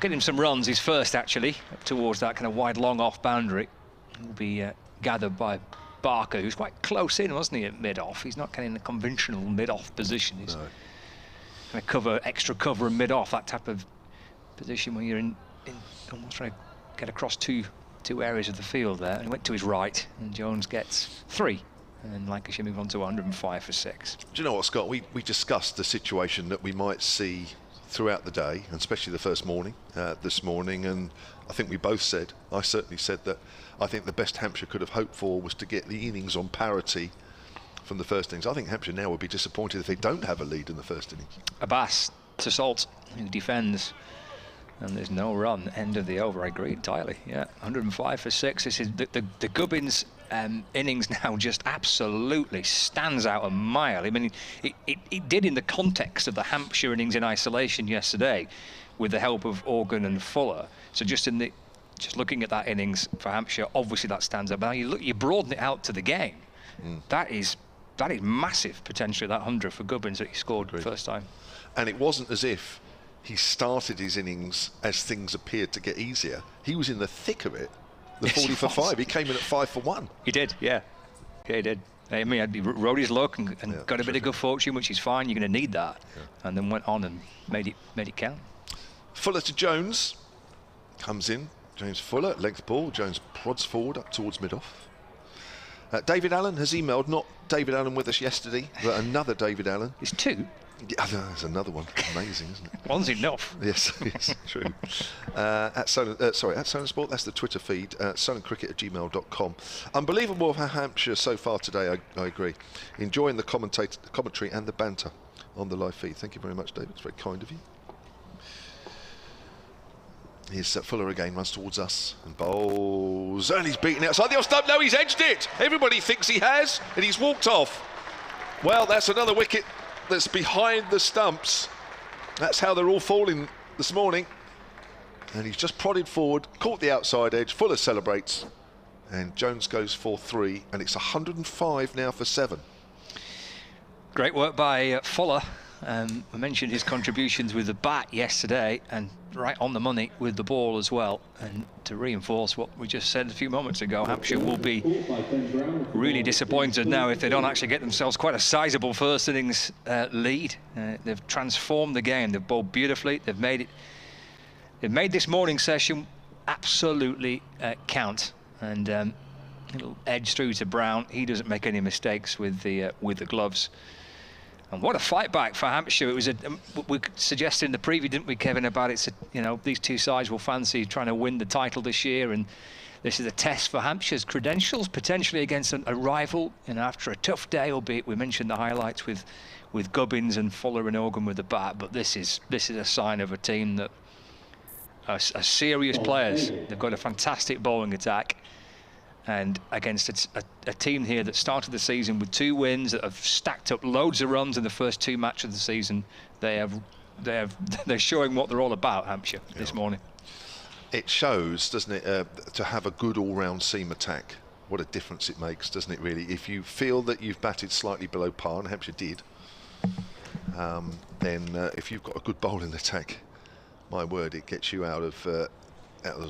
getting some runs. His first actually up towards that kind of wide long off boundary. Will be gathered by Barker, who's quite close in, wasn't he, at mid-off? He's not getting the conventional mid-off position. He's kind of extra cover and mid-off, that type of position when you're in almost trying to get across two areas of the field there. And he went to his right, and Jones gets 3. And Lancashire move on to 105 for 6. Do you know what, Scott? We discussed the situation that we might see throughout the day, and especially the first morning, this morning, and I think we both said, I certainly said that I think the best Hampshire could have hoped for was to get the innings on parity from the first innings. I think Hampshire now would be disappointed if they don't have a lead in the first innings. Ageas to Salt, who defends, and there's no run. End of the over. I agree entirely. Yeah, 105 for 6. This is the Gubbins innings now just absolutely stands out a mile. I mean, it did in the context of the Hampshire innings in isolation yesterday, with the help of Organ and Fuller. So just looking at that innings for Hampshire, obviously that stands out. But now you broaden it out to the game. That is massive potentially. That 100 for Gubbins that he scored the first time. And it wasn't as if he started his innings as things appeared to get easier. He was in the thick of it. The 40 for 5. He came in at 5 for 1. He did, yeah. Yeah, he did. I mean, he rode his luck and got a bit of good fortune, which is fine. You're going to need that. Yeah. And then went on and made it count. Fuller to Jones. Comes in. James Fuller, length ball. Jones prods forward up towards mid-off. David Allen has emailed, not David Allen with us yesterday, but another David Allen. It's 2. Yeah, there's another one. Amazing, isn't it? One's enough. Yes, true. At Solent Sport, that's the Twitter feed. solentcricket@gmail.com. Unbelievable for Hampshire so far today. I agree. Enjoying the commentary and the banter on the live feed. Thank you very much, David. It's very kind of you. Here's Fuller again, runs towards us and bowls, and he's beaten outside the off stump. No, he's edged it. Everybody thinks he has, and he's walked off. Well, that's another wicket that's behind the stumps. That's how they're all falling this morning. And he's just prodded forward, caught the outside edge. Fuller celebrates, and Jones goes for 3, and it's 105 now for 7. Great work by Fuller. I mentioned his contributions with the bat yesterday, and right on the money with the ball as well. And to reinforce what we just said a few moments ago, Hampshire will be really disappointed now if they don't actually get themselves quite a sizable first innings lead. They've transformed the game. They've bowled beautifully. They've made this morning session absolutely count. And it'll edge through to Brown. He doesn't make any mistakes with the gloves. And what a fight back for Hampshire. It was we suggested in the preview, didn't we, Kevin, about it's these two sides will fancy trying to win the title this year, and this is a test for Hampshire's credentials potentially against a rival. After a tough day, albeit we mentioned the highlights with Gubbins and Fuller and Organ with the bat, but this is a sign of a team that are serious players. They've got a fantastic bowling attack. And against a team here that started the season with 2 wins, that have stacked up loads of runs in the first 2 matches of the season, they have they're showing what they're all about, Hampshire, this morning. It shows, doesn't it, to have a good all-round seam attack. What a difference it makes, doesn't it, really? If you feel that you've batted slightly below par, and Hampshire did, then if you've got a good bowling attack, my word, it gets you out of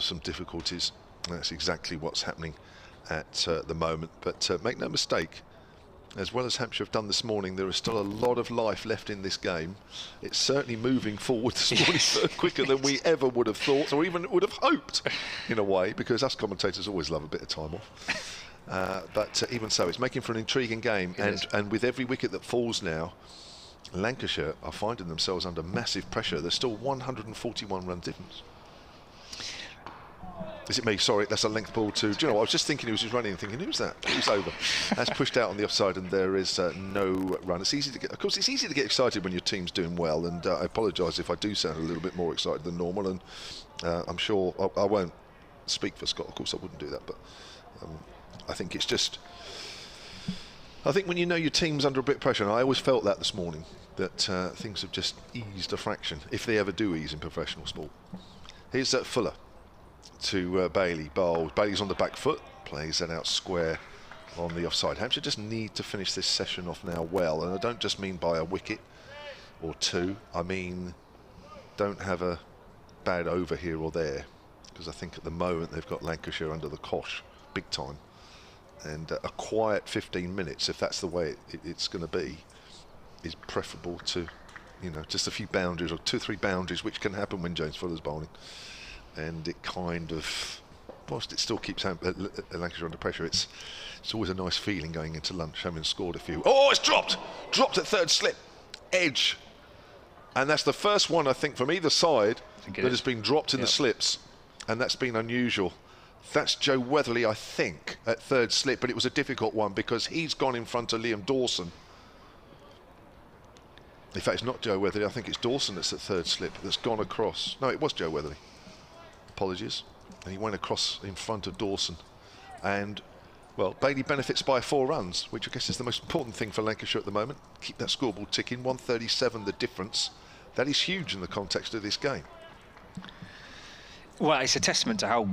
some difficulties. And that's exactly what's happening at the moment. But make no mistake, as well as Hampshire have done this morning, there is still a lot of life left in this game. It's certainly moving forward this morning quicker than we ever would have thought, or even would have hoped, in a way, because us commentators always love a bit of time off. But even so, it's making for an intriguing game. And with every wicket that falls now, Lancashire are finding themselves under massive pressure. There's still 141 run difference. Is it me? Sorry, that's a length ball to... Do you know what? I was just thinking he was just running and thinking, who's that? Who's over? That's pushed out on the offside and there is no run. It's easy to get... Of course, it's easy to get excited when your team's doing well, and I apologise if I do sound a little bit more excited than normal, and I'm sure I won't speak for Scott. Of course, I wouldn't do that, but I think it's just... I think when you know your team's under a bit of pressure, and I always felt that this morning, that things have just eased a fraction, if they ever do ease in professional sport. Here's Fuller to Bailey. Bowls. Bailey's on the back foot, plays that out square on the offside. Hampshire just need to finish this session off now well, and I don't just mean by a wicket or two. I mean, don't have a bad over here or there, because I think at the moment they've got Lancashire under the cosh big time, and a quiet 15 minutes, if that's the way it's going to be, is preferable to, you know, just a few boundaries or 2-3 boundaries, which can happen when James Fuller's bowling. And it kind of, whilst it still keeps Lancashire under pressure, it's always a nice feeling going into lunch, having scored a few. Oh, it's dropped at third slip, edge, and that's the first one I think from either side that has been dropped in the slips, and that's been unusual. That's Joe Weatherly, I think, at third slip, but it was a difficult one because he's gone in front of Liam Dawson. In fact, it's not Joe Weatherly. I think it's Dawson that's at third slip that's gone across. No, it was Joe Weatherly. Apologies. And he went across in front of Dawson. And, well, Bailey benefits by 4 runs, which I guess is the most important thing for Lancashire at the moment. Keep that scoreboard ticking. 137 the difference. That is huge in the context of this game. Well, it's a testament to how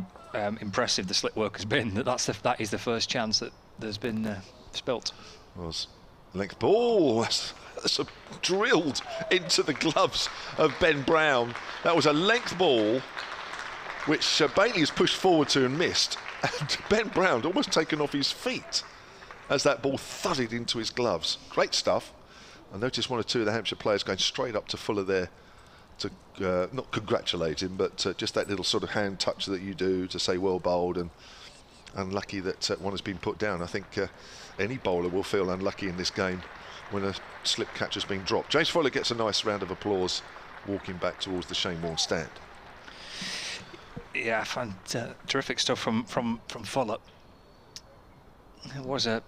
impressive the slip work has been. That is the first chance that there's been spilt. Was length ball. That's drilled into the gloves of Ben Brown. That was a length ball which Bailey has pushed forward to and missed, and Ben Brown almost taken off his feet as that ball thudded into his gloves. Great stuff. I noticed 1 or 2 of the Hampshire players going straight up to Fuller there to not congratulate him, but just that little sort of hand touch that you do to say well bowled, and unlucky that one has been put down. I think any bowler will feel unlucky in this game when a slip catch has been dropped. James Fuller gets a nice round of applause walking back towards the Shane Warne stand. Yeah, I found terrific stuff from Fuller. There was a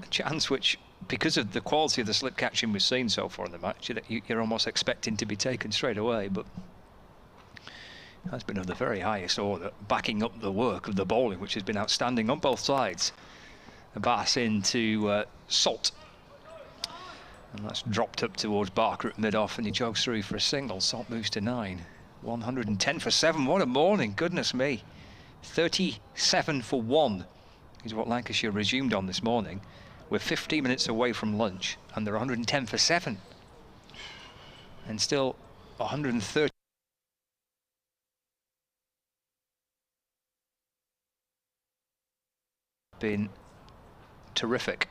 chance which, because of the quality of the slip catching we've seen so far in the match, that you're almost expecting to be taken straight away, but that's been of the very highest order, backing up the work of the bowling, which has been outstanding on both sides. Abbas into Salt, and that's dropped up towards Barker at mid-off, and he jogs through for a single. Salt moves to 9. 110 for 7. What a morning, goodness me. 37 for 1 is what Lancashire resumed on this morning. We're 15 minutes away from lunch, and they're 110 for 7. And still 130. Been terrific.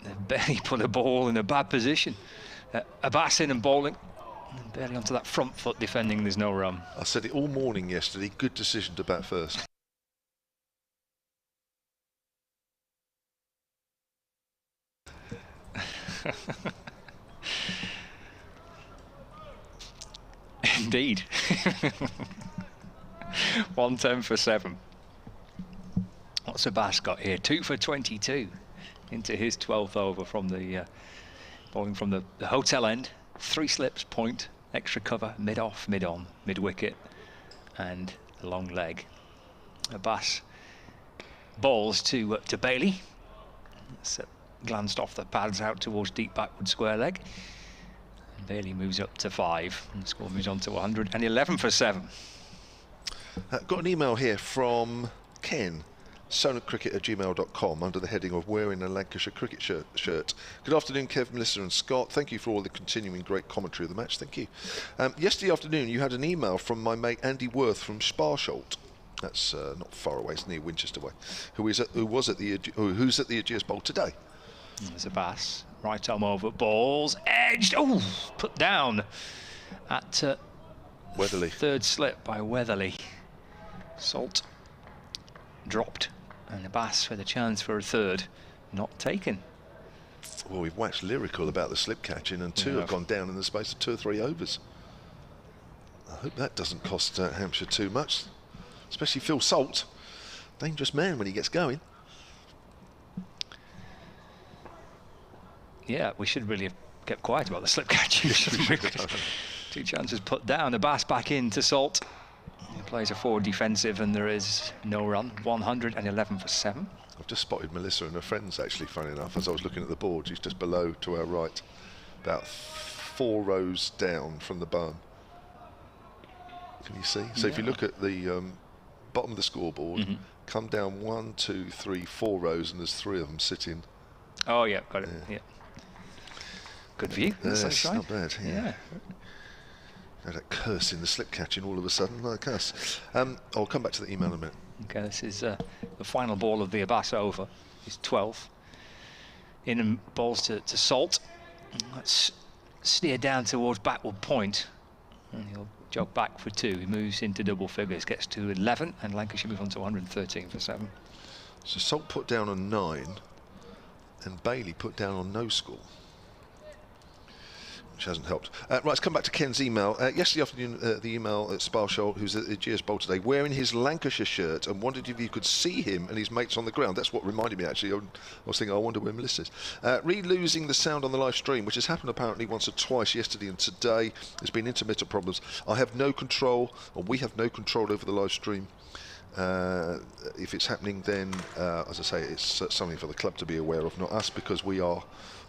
They've barely put a ball in a bad position. Abbas in and bowling. And barely onto that front foot defending, there's no run. I said it all morning yesterday, good decision to bat first. Indeed. 110 for 7. What's Abbas got here? 2 for 22 into his 12th over from the bowling from the hotel end. 3 slips, point, extra cover, mid-off, mid-on, mid-wicket, and long leg. Abbas bowls to Bailey. It's glanced off the pads out towards deep backward square leg. Bailey moves up to 5, and the score moves on to 111 for 7. Got an email here from Ken, sonatcricket@gmail.com, under the heading of wearing a Lancashire cricket shirt. Good afternoon, Kev, Melissa and Scott. Thank you for all the continuing great commentary of the match. Thank you. Yesterday afternoon you had an email from my mate Andy Worth from Sparsholt. That's not far away, it's near Winchester Way. Who's at the Ageas Bowl today. There's a pass, right arm over, balls edged, put down at Weatherly. Third slip by Weatherly. Salt dropped, and the Bass with a chance for a third, not taken. Well, we've waxed lyrical about the slip catching, and two have gone down in the space of 2 or 3 overs. I hope that doesn't cost Hampshire too much, especially Phil Salt, dangerous man when he gets going. Yeah, we should really have kept quiet about the slip catching, shouldn't we? 2 chances put down. The Bass back in to Salt. He plays a forward defensive, and there is no run. 111 for 7. I've just spotted Melissa and her friends, actually, funny enough, as I was looking at the board. She's just below to our right, about 4 rows down from the barn. Can you see? So if you look at the bottom of the scoreboard, come down 1, 2, 3, 4 rows, and there's 3 of them sitting. Oh, yeah, got it. Yeah. Good view. That's not bad. Yeah. That curse in the slip catching all of a sudden, like us. I'll come back to the email in a minute. Okay, this is the final ball of the Abbas over. He's 12. In and balls to Salt. Let's steer down towards backward point, and he'll jog back for 2. He moves into double figures, gets to 11, and Lancashire move on to 113 for 7. So Salt put down on 9, and Bailey put down on no score, which hasn't helped. Right, let's come back to Ken's email. Yesterday afternoon, the email at Sparsholt, who's at the Ageas Bowl today, wearing his Lancashire shirt, and wondered if you could see him and his mates on the ground. That's what reminded me, actually. I was thinking, I wonder where Melissa is. Re-losing the sound on the live stream, which has happened apparently once or twice yesterday and today. There's been intermittent problems. I have no control, or we have no control over the live stream. If it's happening, then, as I say, it's something for the club to be aware of, not us, because we are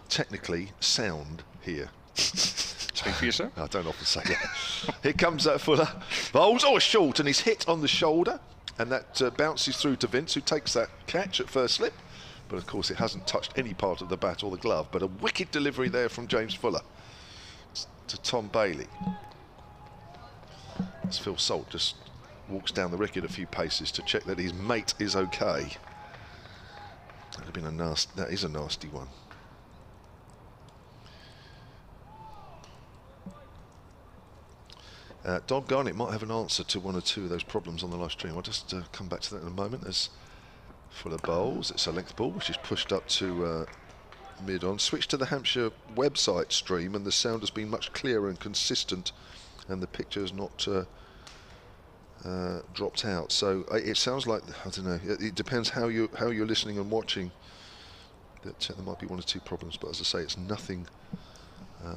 technically sound here. Speak for yourself. I don't often say that. Here comes Fuller. Bowls, short, and he's hit on the shoulder, and that bounces through to Vince, who takes that catch at first slip. But of course, it hasn't touched any part of the bat or the glove. But a wicked delivery there from James Fuller to Tom Bailey. As Phil Salt just walks down the wicket a few paces to check that his mate is okay. That'd have been that is a nasty one. Don Garnett might have an answer to 1 or 2 of those problems on the live stream. I'll just come back to that in a moment. As Fuller bowls, it's a length ball which is pushed up to mid-on. Switch to the Hampshire website stream, and the sound has been much clearer and consistent, and the picture has not dropped out. So it sounds like, I don't know, it depends how you're listening and watching. That there might be 1 or 2 problems, but as I say, it's nothing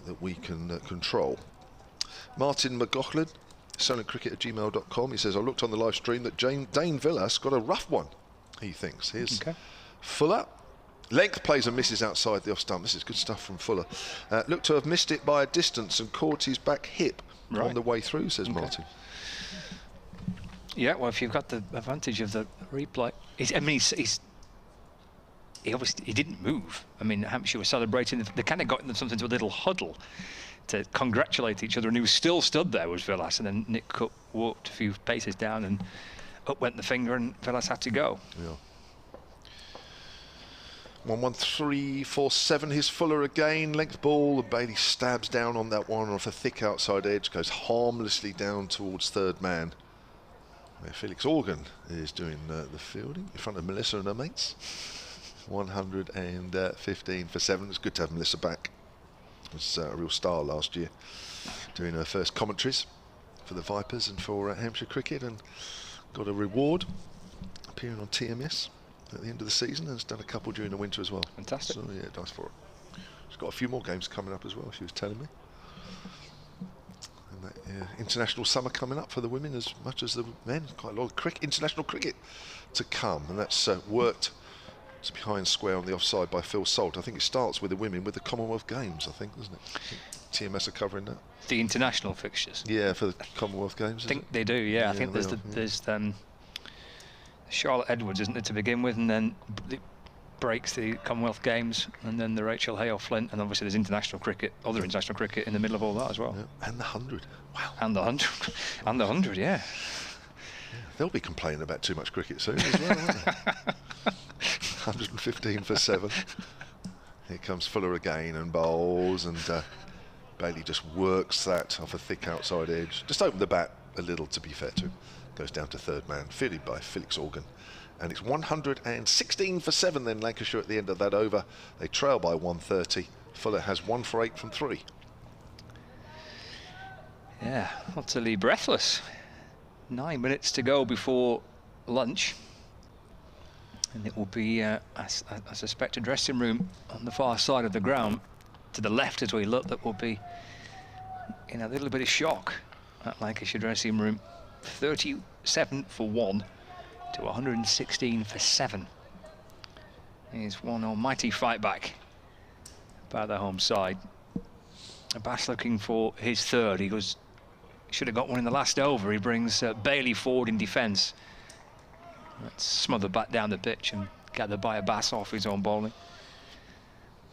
that we can control. Martin McLaughlin, sonatcricket@gmail.com. He says, I looked on the live stream that Dane Villas got a rough one, he thinks. Here's Fuller. Length plays and misses outside the off stump. This is good stuff from Fuller. Looked to have missed it by a distance and caught his back hip on the way through, says Martin. Yeah, well, if you've got the advantage of the replay, he obviously didn't move. I mean, Hampshire was celebrating. They kind of got them something to a little huddle to congratulate each other, and who still stood there was Villas, and then Nick Cook walked a few paces down, and up went the finger, and Villas had to go. Yeah. 1-1-3-4-7. Here's Fuller again. Length ball. And Bailey stabs down on that one off a thick outside edge. Goes harmlessly down towards third man, where Felix Organ is doing the fielding in front of Melissa and her mates. 115 for 7. It's good to have Melissa back. Was a real star last year, doing her first commentaries for the Vipers and for Hampshire Cricket, and got a reward appearing on TMS at the end of the season, and has done a couple during the winter as well. Fantastic. So yeah, nice for her. She's got a few more games coming up as well, she was telling me. And that international summer coming up for the women as much as the men. Quite a lot of international cricket to come, and that's worked. It's behind square on the offside by Phil Salt. I think it starts with the women with the Commonwealth Games, I think, doesn't it? TMS are covering that. The international fixtures. Yeah, for the Commonwealth Games. I think they do. Yeah, I think they there's Charlotte Edwards, isn't it, to begin with, and then it breaks the Commonwealth Games, and then the Rachel Hale Flint, and obviously there's international cricket, other international cricket in the middle of all that as well. Yeah. And the 100. Wow. And the 100. And the 100, yeah. They'll be complaining about too much cricket soon as well, won't they? 115 for 7. Here comes Fuller again and bowls, and Bailey just works that off a thick outside edge. Just opened the bat a little, to be fair to him. Goes down to third man, fielded by Felix Organ. And it's 116 for 7 then, Lancashire at the end of that over. They trail by 130. Fuller has 1 for 8 from 3. Yeah, utterly breathless. 9 minutes to go before lunch. And it will be, I suspect, a dressing room on the far side of the ground, to the left as we look, that will be in a little bit of shock. That Lancashire dressing room, 37 for 1 to 116 for 7. Here's one almighty fight back by the home side. Abbas looking for his third. He goes, should have got one in the last over. He brings Bailey forward in defence. Let's smother back down the pitch and gather by Abbas off his own bowling.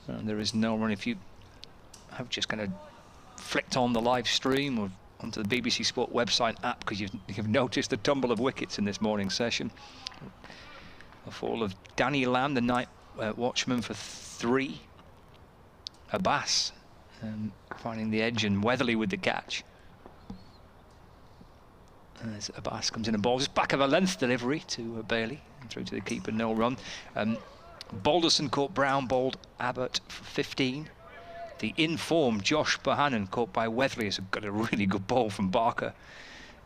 And there is no run. If you have just kind of flicked on the live stream or onto the BBC Sport website app, because you've noticed the tumble of wickets in this morning's session. A fall of Danny Lamb, the night watchman, for 3. Abbas finding the edge, and Weatherly with the catch. As Abbas comes in and bowls, back of a length delivery to Bailey, and through to the keeper, no run. Balderson caught Brown, bowled Abbott for 15. The in-form Josh Bohannon caught by Weatherly has got a really good ball from Barker,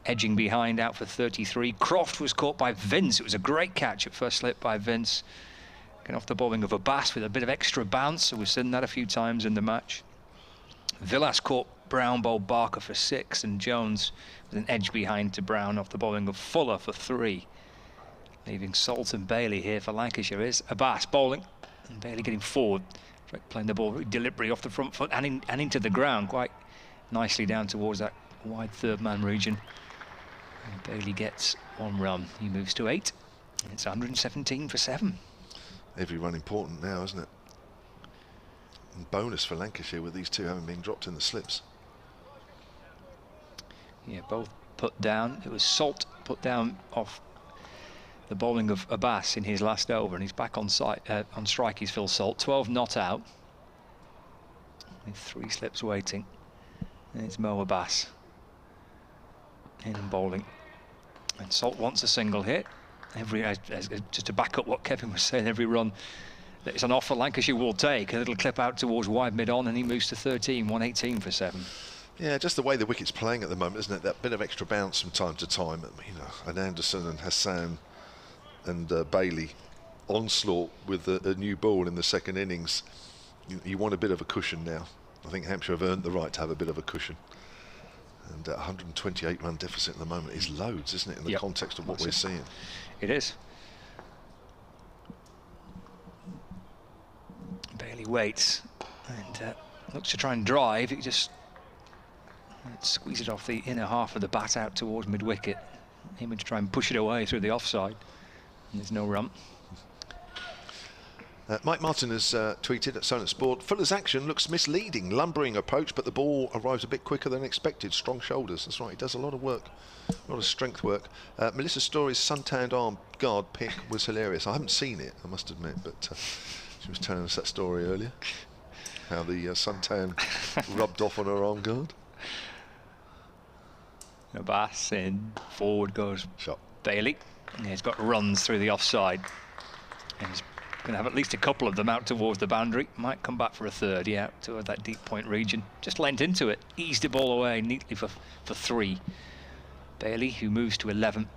edging behind, out for 33. Croft was caught by Vince. It was a great catch at first slip by Vince, getting off the bowling of Abbas with a bit of extra bounce, so we've seen that a few times in the match. Villas caught Brown, bowled Barker for 6, and Jones with an edge behind to Brown off the bowling of Fuller for 3. Leaving Salt and Bailey here for Lancashire is Abbas bowling, and Bailey getting forward, playing the ball very deliberately off the front foot and into the ground quite nicely down towards that wide third man region. And Bailey gets 1 run. He moves to 8, and it's 117 for 7. Every run important now, isn't it? And bonus for Lancashire with these two having been dropped in the slips. Yeah, both put down. It was Salt put down off the bowling of Abbas in his last over, and he's back on strike. He's Phil Salt, 12 not out, with 3 slips waiting. And it's Mo Abbas in bowling, and Salt wants a single hit. Just to back up what Kevin was saying, every run that is an offer Lancashire will take. A little clip out towards wide mid-on, and he moves to 13, 118 for 7. Yeah, just the way the wicket's playing at the moment, isn't it? That bit of extra bounce from time to time. You know, and Anderson and Hassan and Bailey onslaught with a new ball in the second innings. You want a bit of a cushion now. I think Hampshire have earned the right to have a bit of a cushion. And 128 run deficit at the moment is loads, isn't it, in the context of what we're seeing? It is. Bailey waits and looks to try and drive. He just squeeze it off the inner half of the bat out towards mid-wicket, aiming to try and push it away through the offside. And there's no run. Mike Martin has tweeted at Solent Sport, Fuller's action looks misleading, lumbering approach, but the ball arrives a bit quicker than expected. Strong shoulders. That's right, he does a lot of work, a lot of strength work. Melissa Story's suntanned arm guard pick was hilarious. I haven't seen it, I must admit, but she was telling us that story earlier, how the suntan rubbed off on her arm guard. Abbas in, forward goes Shot. Bailey. And he's got runs through the offside, and he's going to have at least a couple of them out towards the boundary. Might come back for a third, yeah, toward that deep point region. Just leant into it, eased the ball away neatly for 3. Bailey, who moves to 11,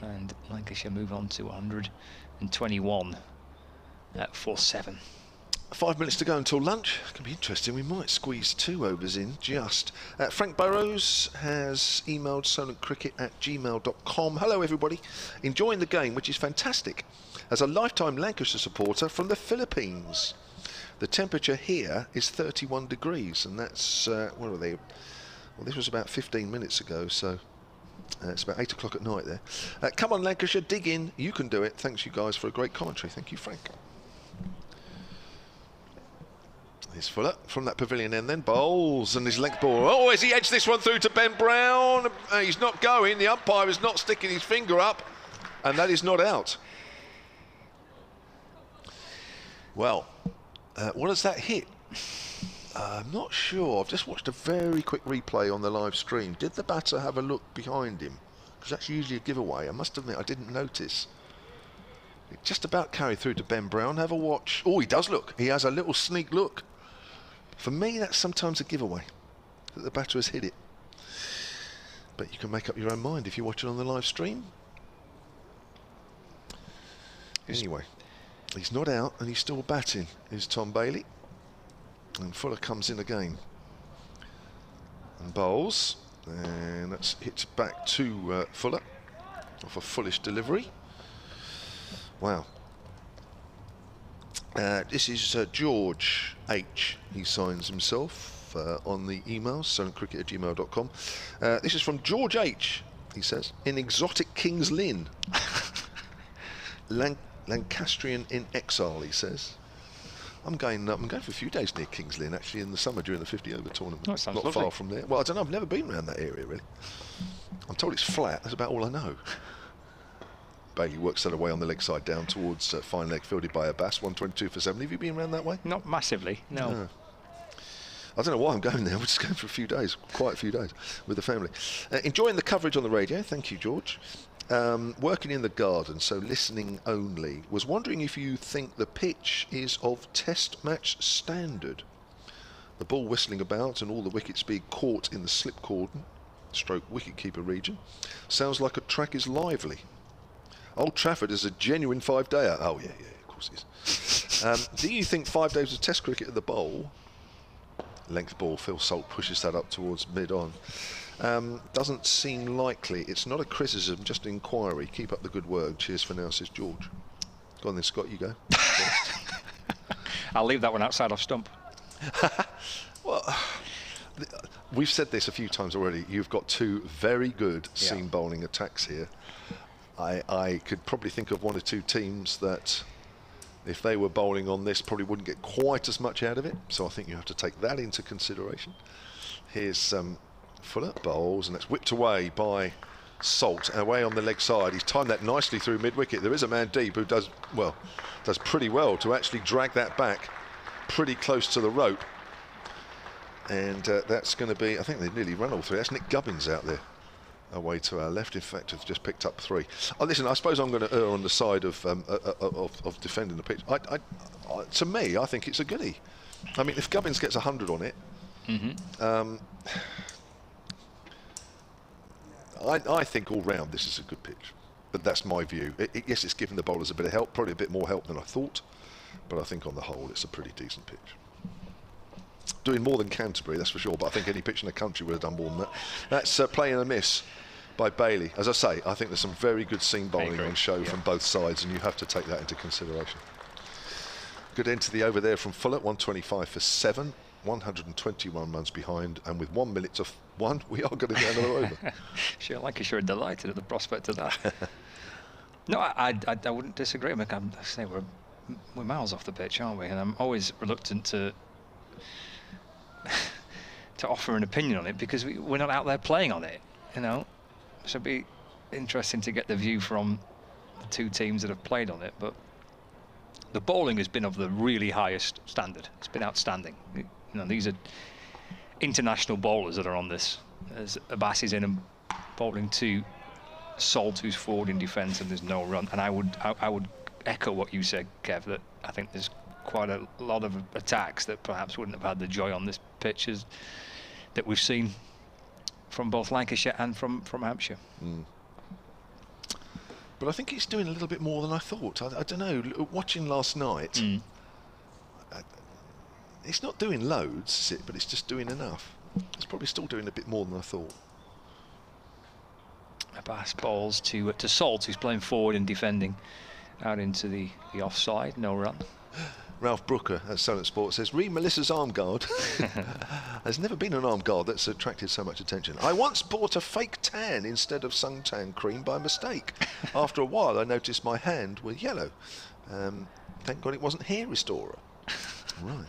and Lancashire move on to 121 for 7. 5 minutes to go until lunch. It's going to be interesting. We might squeeze 2 overs in just. Frank Burrows has emailed solentcricket@gmail.com. Hello, everybody. Enjoying the game, which is fantastic. As a lifetime Lancashire supporter from the Philippines. The temperature here is 31 degrees, and that's, what are they? Well, this was about 15 minutes ago, so it's about 8 o'clock at night there. Come on, Lancashire, dig in. You can do it. Thanks, you guys, for a great commentary. Thank you, Frank. Here's Fuller from that pavilion end then. Bowls and his length ball. Oh, has he edged this one through to Ben Brown? He's not going. The umpire is not sticking his finger up, and that is not out. Well, what does that hit? I'm not sure. I've just watched a very quick replay on the live stream. Did the batter have a look behind him? Because that's usually a giveaway. I must admit, I didn't notice. It just about carried through to Ben Brown. Have a watch. Oh, he does look. He has a little sneak look. For me, that's sometimes a giveaway, that the batter has hit it. But you can make up your own mind if you watch it on the live stream. Anyway, he's not out and he's still batting, is Tom Bailey. And Fuller comes in again. And bowls. And that's hits back to Fuller off a foolish delivery. Wow. This is George H. He signs himself on the email, silentcricket@gmail.com. This is from George H. He says, in exotic King's Lynn. Lancastrian in exile, he says. I'm going for a few days near King's Lynn, actually, in the summer during the 50-over tournament. Oh, sounds not lovely. far from there. Well, I don't know, I've never been around that area, really. I'm told it's flat, that's about all I know. Bailey works that away on the leg side down towards fine leg, fielded by Abbas, 122 for 7. Have you been around that way? Not massively, no. I don't know why I'm going there. We're just going for a few days, quite a few days, with the family. Enjoying the coverage on the radio. Thank you, George. Working in the garden, so listening only. Was wondering if you think the pitch is of test match standard. The ball whistling about and all the wickets being caught in the slip cordon, stroke wicketkeeper region. Sounds like a track is lively. Old Trafford is a genuine 5-dayer. Oh, yeah, of course it is. Do you think 5 days of Test cricket at the Bowl? Length ball, Phil Salt pushes that up towards mid-on. Doesn't seem likely. It's not a criticism, just an inquiry. Keep up the good work. Cheers for now, says George. Go on then, Scott, you go. I'll leave that one outside off stump. Well, we've said this a few times already. You've got two very good seam bowling attacks here. I could probably think of one or two teams that, if they were bowling on this, probably wouldn't get quite as much out of it. So I think you have to take that into consideration. Here's Fuller bowls, and that's whipped away by Salt, away on the leg side. He's timed that nicely through mid-wicket. There is a man deep who does pretty well to actually drag that back pretty close to the rope. And that's going to be, I think they've nearly run all three. That's Nick Gubbins out there, away to our left. In fact, have just picked up 3. Oh, listen, I suppose I'm going to err on the side of defending the pitch. To me, I think it's a goodie. I mean, if Gubbins gets 100 on it, I think all round this is a good pitch. But that's my view. Yes, it's given the bowlers a bit of help, probably a bit more help than I thought. But I think on the whole, it's a pretty decent pitch. Doing more than Canterbury, that's for sure, but I think any pitch in the country would have done more than that. That's play and a miss by Bailey. As I say, I think there's some very good seam bowling on show from both sides, and you have to take that into consideration. Good end to the over there from Fuller, 125 for 7, 121 runs behind, and with 1 minute to 1, we are going to get another over. Sure, Lancashire are delighted at the prospect of that. No, I wouldn't disagree. I say we're miles off the pitch, aren't we? And I'm always reluctant to offer an opinion on it because we're not out there playing on it, you know. So it'd be interesting to get the view from the two teams that have played on it. But the bowling has been of the really highest standard. It's been outstanding. You know, these are international bowlers that are on this. As Abbas is in and bowling to Salt, who's forward in defence, and there's no run. And I would echo what you said, Kev, that I think there's quite a lot of attacks that perhaps wouldn't have had the joy on this pitch that we've seen from both Lancashire and from Hampshire. But I think it's doing a little bit more than I thought. I don't know, watching last night, it's not doing loads, is it? But it's just doing enough. It's probably still doing a bit more than I thought. Abbas bowls to Salt, who's playing forward and defending out into the offside, no run. Ralph Brooker at Solent Sport says, read Melissa's arm guard. There's never been an arm guard that's attracted so much attention. I once bought a fake tan instead of suntan cream by mistake. After a while, I noticed my hand was yellow. Thank God it wasn't hair restorer. Right.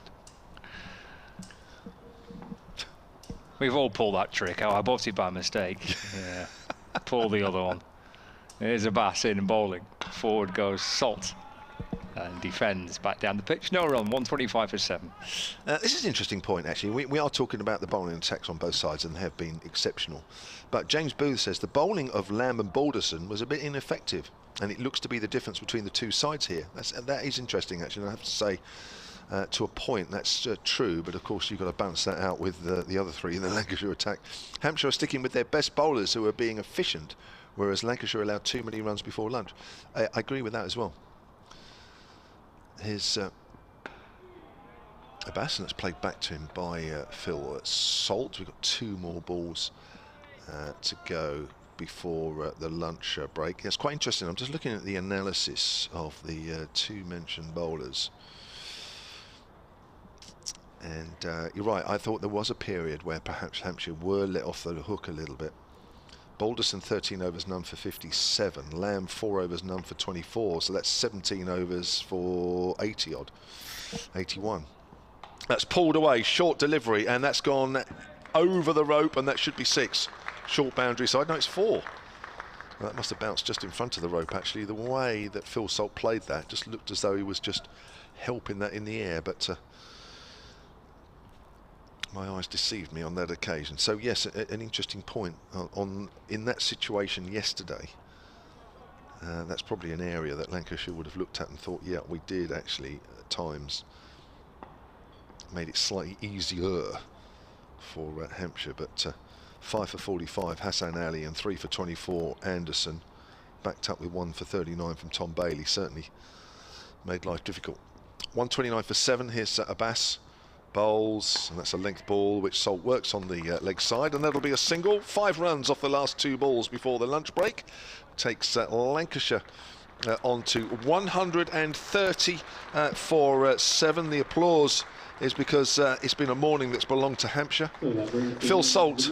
We've all pulled that trick. Oh, I bought it by mistake. Yeah. Pull the other one. Here's a bass in bowling. Forward goes Salt. And defends back down the pitch. No run, 125 for 7. This is an interesting point, actually. We are talking about the bowling attacks on both sides, and they have been exceptional. But James Booth says the bowling of Lamb and Balderson was a bit ineffective, and it looks to be the difference between the two sides here. That is interesting, actually. And I have to say, to a point, that's true, but of course you've got to balance that out with the other three in the Lancashire attack. Hampshire are sticking with their best bowlers who are being efficient, whereas Lancashire allowed too many runs before lunch. I agree with that as well. Here's a bass that's played back to him by Phil Salt. We've got 2 more balls to go before the lunch break. It's quite interesting. I'm just looking at the analysis of the 2 mentioned bowlers. And you're right, I thought there was a period where perhaps Hampshire were let off the hook a little bit. Balderson 13 overs, none for 57. Lamb 4 overs, none for 24. So that's 17 overs for 80 odd, 81. That's pulled away, short delivery, and that's gone over the rope, and that should be 6. Short boundary side. No, it's 4. Well, that must have bounced just in front of the rope, actually. The way that Phil Salt played that just looked as though he was just helping that in the air, but my eyes deceived me on that occasion. So yes, an interesting point in that situation yesterday. That's probably an area that Lancashire would have looked at and thought, yeah, we did actually at times made it slightly easier for Hampshire. But 5 for 45 Hassan Ali and 3 for 24 Anderson, backed up with 1 for 39 from Tom Bailey, certainly made life difficult. 129 for 7. Here's Abbas. Bowls, and that's a length ball which Salt works on the leg side, and that'll be a single. 5 runs off the last 2 balls before the lunch break. Takes Lancashire on to 130 for 7. The applause is because it's been a morning that's belonged to Hampshire. Phil Salt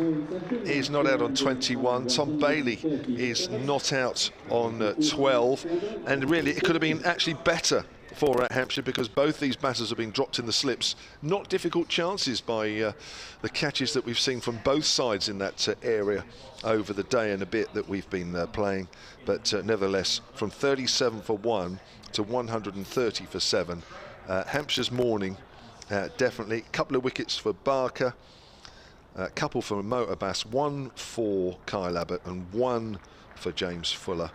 is not out on 21. Tom Bailey is not out on 12. And really, it could have been actually better for Hampshire, because both these batters have been dropped in the slips. Not difficult chances by the catches that we've seen from both sides in that area over the day and a bit that we've been playing. But nevertheless, from 37 for 1 to 130 for 7. Hampshire's morning, definitely. A couple of wickets for Barker, a couple for Mo Abbas, 1 for Kyle Abbott and 1 for James Fuller.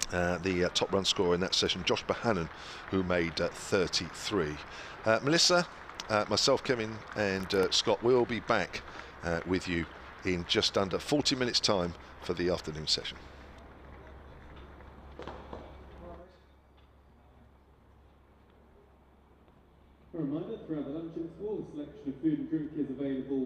The top run scorer in that session, Josh Bohannon, who made 33. Melissa, myself, Kevin and Scott will be back with you in just under 40 minutes time for the afternoon session. A reminder, throughout the lunch interval, a selection of food and drink is available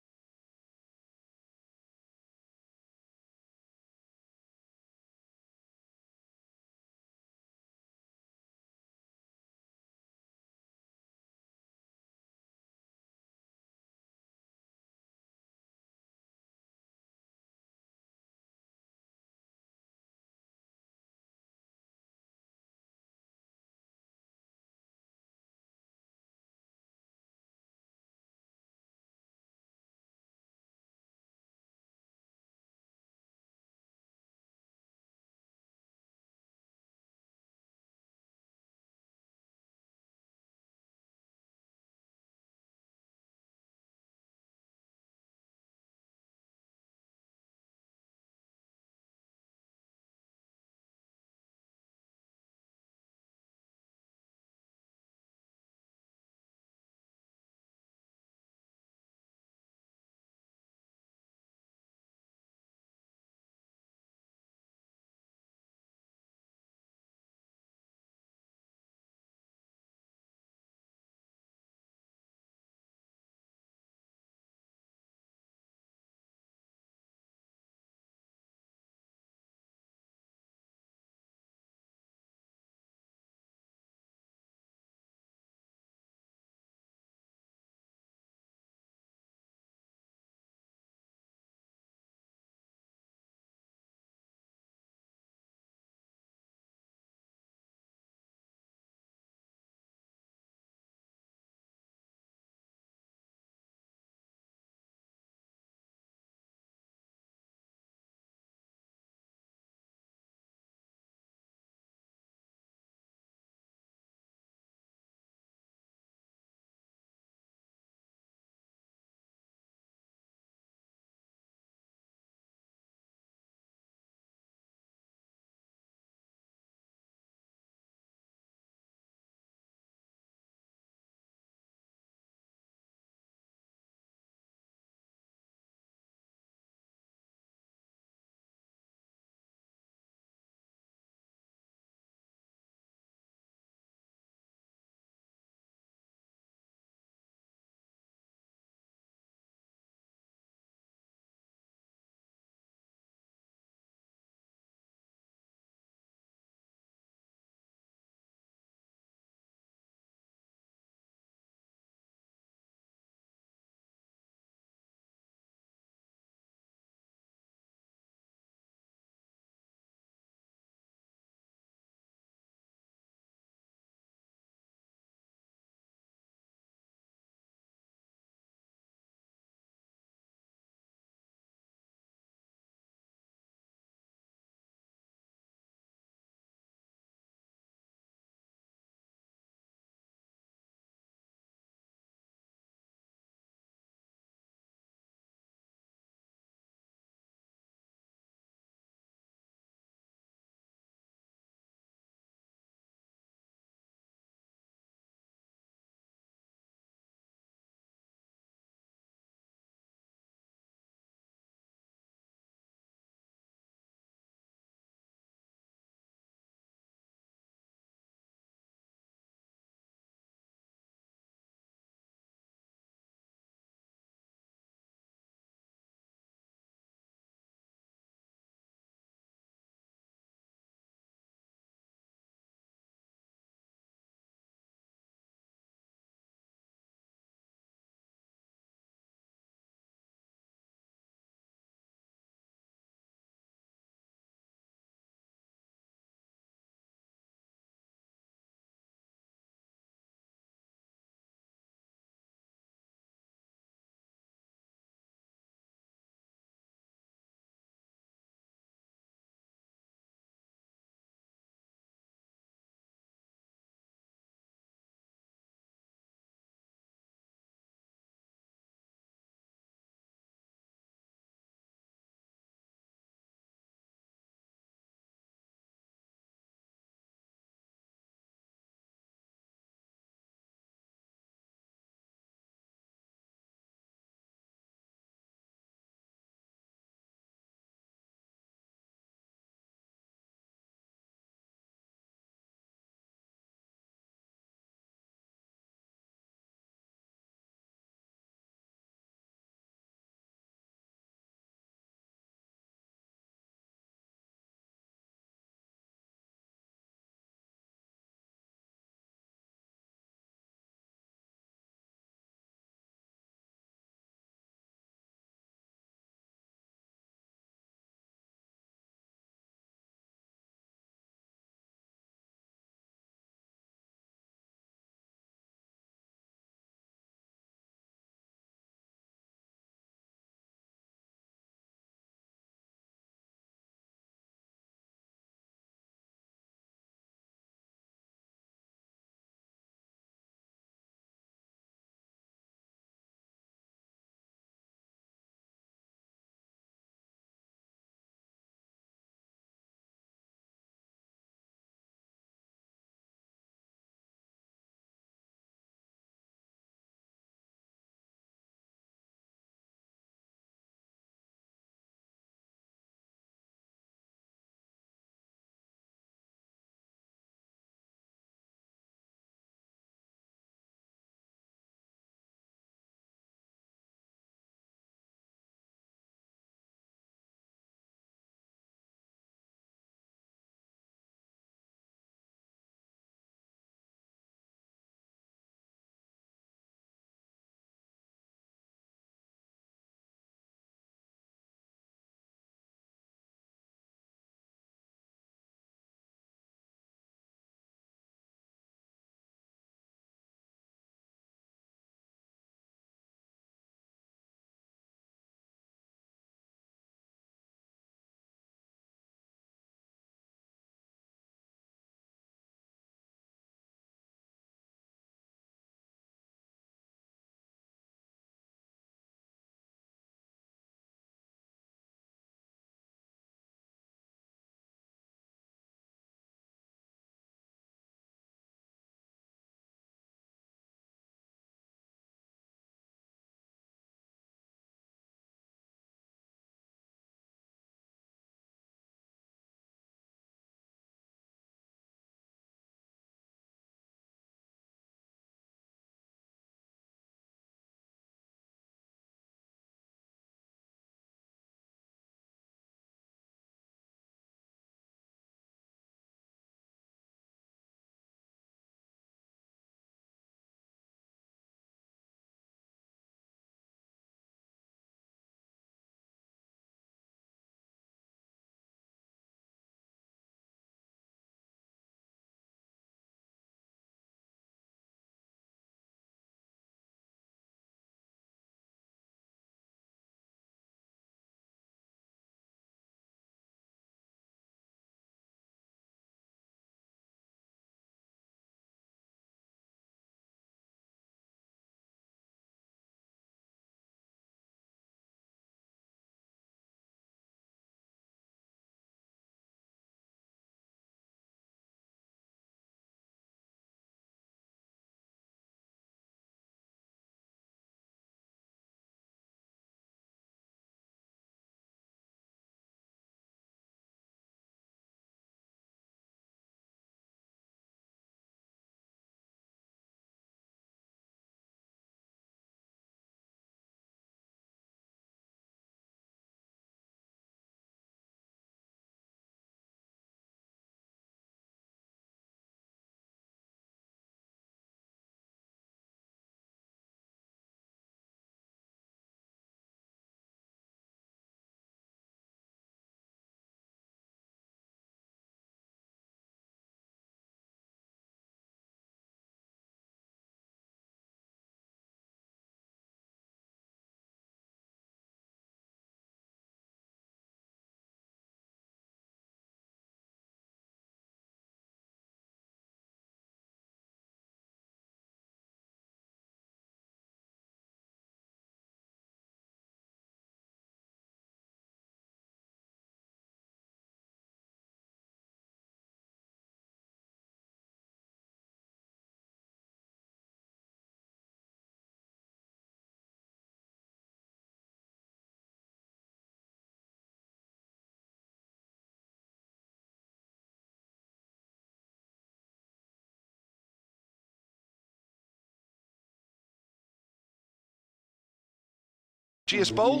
Ageas Bowl,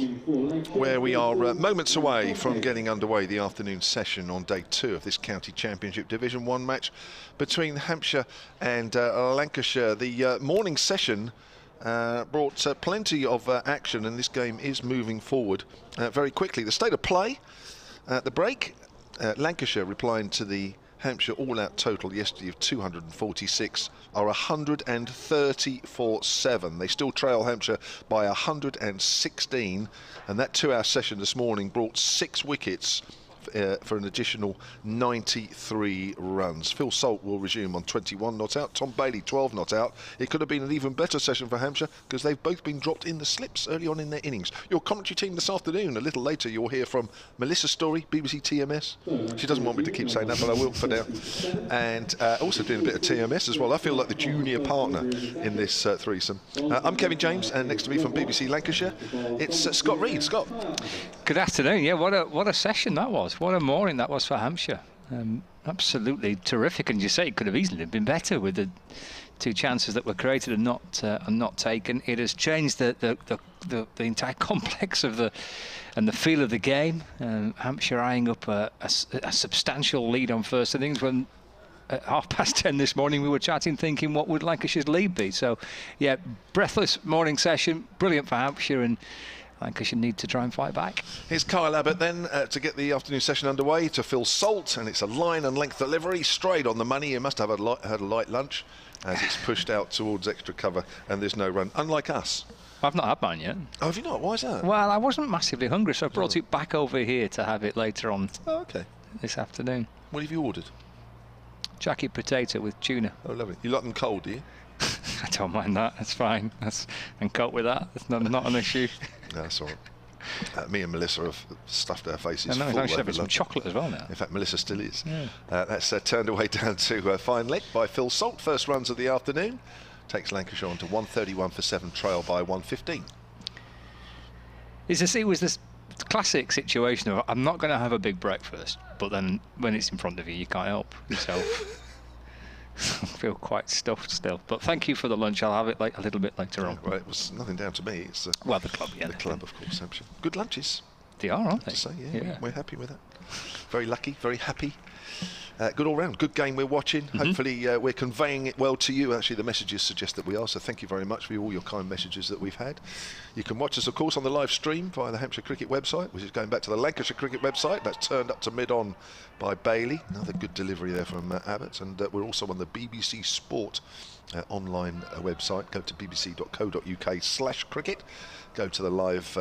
where we are moments away from getting underway the afternoon session on day 2 of this County Championship Division 1 match between Hampshire and Lancashire. The morning session brought plenty of action, and this game is moving forward very quickly. The state of play at the break, Lancashire replying to the Hampshire all-out total yesterday of 246 are 134-7. They still trail Hampshire by 116, and that 2-hour session this morning brought 6 wickets for an additional 93 runs. Phil Salt will resume on 21 not out. Tom Bailey 12 not out. It could have been an even better session for Hampshire because they've both been dropped in the slips early on in their innings. Your commentary team this afternoon, a little later you'll hear from Melissa Story, BBC TMS. She doesn't want me to keep saying that, but I will for now. And also doing a bit of TMS as well. I feel like the junior partner in this threesome. I'm Kevin James, and next to me from BBC Lancashire, it's Scott Reed. Scott. Good afternoon. Yeah, what a session that was. What a morning that was for Hampshire. Absolutely terrific. And you say it could have easily been better with the 2 chances that were created and not taken. It has changed the entire complex of the feel of the game. Hampshire eyeing up a substantial lead on first innings when at 10:30 this morning we were chatting thinking what would Lancashire's lead be. So yeah, breathless morning session, brilliant for Hampshire, and Lancashire need to try and fight back. Here's Kyle Abbott then to get the afternoon session underway to Phil Salt, and it's a line and length delivery straight on the money. You must have had a light lunch as it's pushed out towards extra cover, and there's no run, unlike us. I've not had mine yet. Oh, have you not? Why is that? Well, I wasn't massively hungry, so I brought it back over here to have it later on. Oh, okay. This afternoon. What have you ordered? Jacket potato with tuna. Oh, lovely. You like them cold, do you? I don't mind that. That's fine. And cope with that. That's not an issue. No, that's all right. Me and Melissa have stuffed our faces I know, full it's over having some chocolate as well now. In fact, Melissa still is. Yeah. That's turned away down to fine leg by Phil Salt. First runs of the afternoon. Takes Lancashire on to 131 for 7, trail by 115. It was this classic situation of I'm not going to have a big breakfast, but then when it's in front of you, you can't help yourself. I feel quite stuffed still, but thank you for the lunch. I'll have it a little bit later on. Well, it was nothing down to me. It's well, the club, yeah, the club, of course. Hampshire. Good lunches. They are, aren't they? To say, yeah. We're happy with that. Very lucky, very happy. Good all round. Good game we're watching. Hopefully we're conveying it well to you. Actually, the messages suggest that we are, so thank you very much for all your kind messages that we've had. You can watch us, of course, on the live stream via the Hampshire Cricket website, which is going back to the Lancashire Cricket website. That's turned up to mid-on by Bailey. Another good delivery there from Abbott. And we're also on the BBC Sport online website. Go to bbc.co.uk/cricket. Go to the live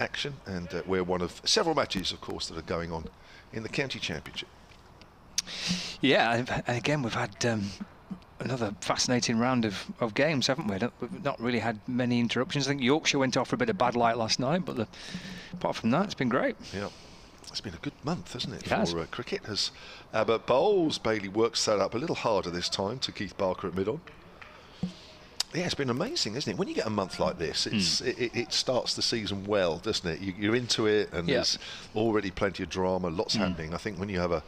action, and we're one of several matches, of course, that are going on in the County Championship. Yeah, and again, we've had another fascinating round of games, haven't we? We've not really had many interruptions. I think Yorkshire went off for a bit of bad light last night, but apart from that, it's been great. Yeah, it's been a good month, hasn't it, for cricket? As Abbott bowls, Bailey works that up a little harder this time to Keith Barker at mid-on. Yeah, it's been amazing, isn't it? When you get a month like this, it starts the season well, doesn't it? You're into it, and there's already plenty of drama, lots happening. I think when you have a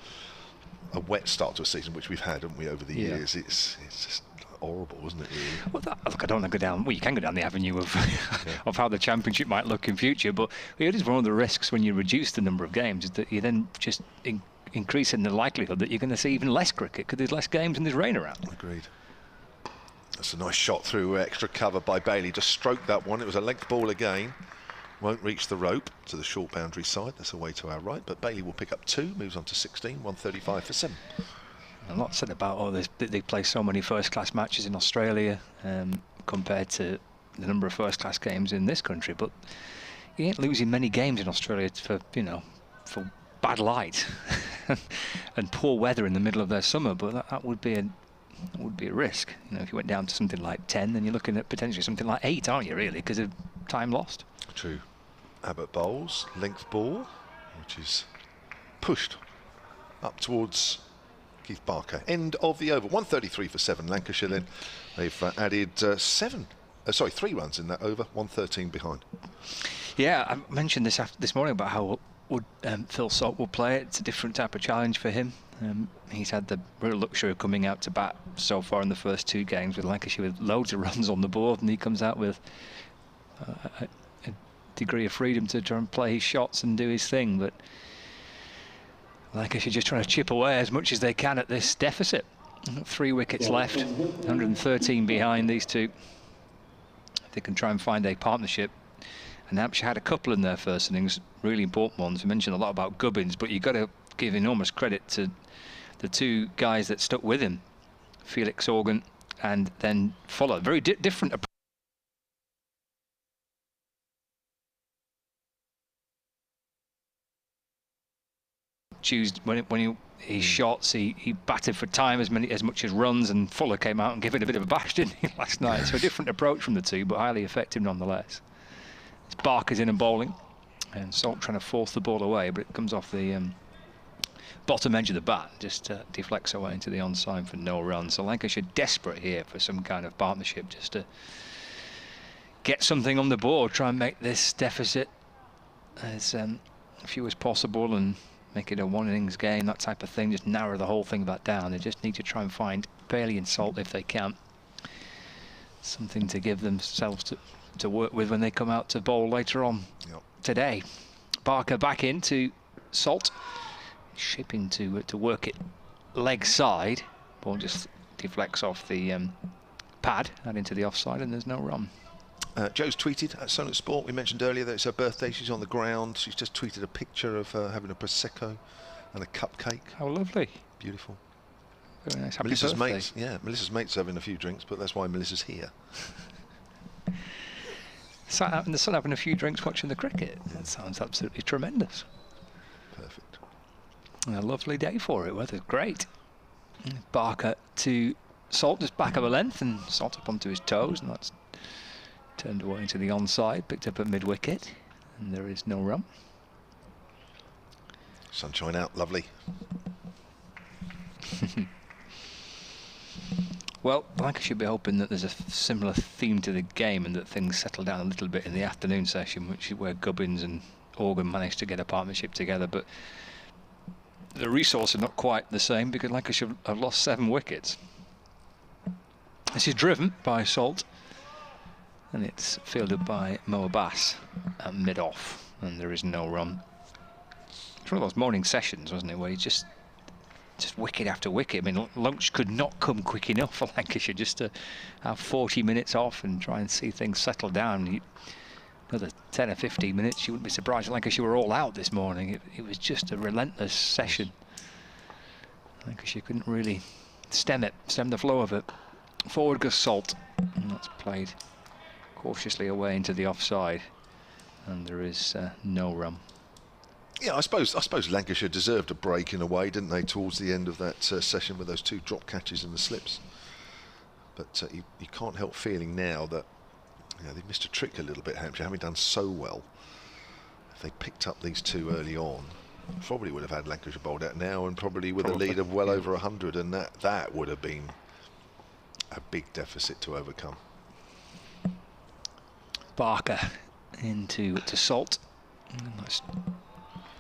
wet start to a season, which we've had, haven't we, over the years, it's just horrible, isn't it, really? Well, look, I don't want to go down. Well, you can go down the avenue of of how the championship might look in future, but it is one of the risks when you reduce the number of games, is that you then just increasing the likelihood that you're going to see even less cricket because there's less games and there's rain around. Agreed. That's a nice shot through extra cover by Bailey. Just stroked that one. It was a length ball again. Won't reach the rope to the short boundary side. That's away to our right. But Bailey will pick up 2. Moves on to 16. 135 for 7. A lot said about they play so many first-class matches in Australia compared to the number of first-class games in this country. But you ain't losing many games in Australia for bad light and poor weather in the middle of their summer. But that would be a risk. If you went down to something like 10, then you're looking at potentially something like 8, aren't you, really, because of time lost? True. Abbott bowls, length ball, which is pushed up towards Keith Barker. End of the over. 133 for 7. Lancashire then. They've added 3 runs in that over. 113 behind. Yeah, I mentioned this morning about how Phil Salt will play it. It's a different type of challenge for him. He's had the real luxury of coming out to bat so far in the first 2 games with Lancashire with loads of runs on the board, and he comes out with degree of freedom to try and play his shots and do his thing, but Lancashire just trying to chip away as much as they can at this deficit. 3 wickets left, 113 behind these two. They can try and find a partnership. And Hampshire had a couple in their first innings, really important ones. We mentioned a lot about Gubbins, but you've got to give enormous credit to the 2 guys that stuck with him, Felix Organ and then Fuller. Very different approach. When he shots, he batted for time as much as runs, and Fuller came out and gave it a bit of a bash, didn't he, last night? So a different approach from the 2, but highly effective nonetheless. It's Barker's in and bowling, and Salt trying to force the ball away, but it comes off the bottom edge of the bat, just deflects away into the onside for no run. So Lancashire desperate here for some kind of partnership, just to get something on the board, try and make this deficit as few as possible and make it a 1 innings game, that type of thing, just narrow the whole thing back down. They just need to try and find Bailey and Salt, if they can, something to give themselves to work with when they come out to bowl later on today. Barker back into Salt, shaping to work it leg side. Ball just deflects off the pad and into the offside, and there's no run. Joe's tweeted at Sonnet Sport. We mentioned earlier that it's her birthday. She's on the ground. She's just tweeted a picture of her having a Prosecco and a cupcake. How lovely. Beautiful. Very nice. Happy Melissa's birthday. mates, Melissa's mates having a few drinks, but that's why Melissa's here. Sat out in the sun having a few drinks watching the cricket. That sounds absolutely tremendous. Perfect. And a lovely day for it. Weather great. Barker to Salt, just back of a length, and Salt up onto his toes, and that's turned away to the onside, picked up at mid-wicket, and there is no run. Sunshine out, lovely. Well, Lancashire should be hoping that there's a similar theme to the game and that things settle down a little bit in the afternoon session, which is where Gubbins and Organ managed to get a partnership together, but the resource is not quite the same because Lancashire have lost 7 wickets. This is driven by Salt, and it's fielded by Mo Abbas at mid-off, and there is no run. It's one of those morning sessions, wasn't it, where you just wicket after wicket. I mean, lunch could not come quick enough for Lancashire just to have 40 minutes off and try and see things settle down. Another 10 or 15 minutes, you wouldn't be surprised if Lancashire were all out this morning. It was just a relentless session. Lancashire couldn't really stem the flow of it. Forward goes Salt, and that's played cautiously away into the offside, and there is no run. Yeah, I suppose Lancashire deserved a break in a way, didn't they, towards the end of that session with those 2 drop catches and the slips. But you can't help feeling now that they've missed a trick a little bit, Hampshire, having done so well. If they picked up these 2 early on, probably would have had Lancashire bowled out now, and probably with a lead of well over 100, and that would have been a big deficit to overcome. Barker into Salt, and that's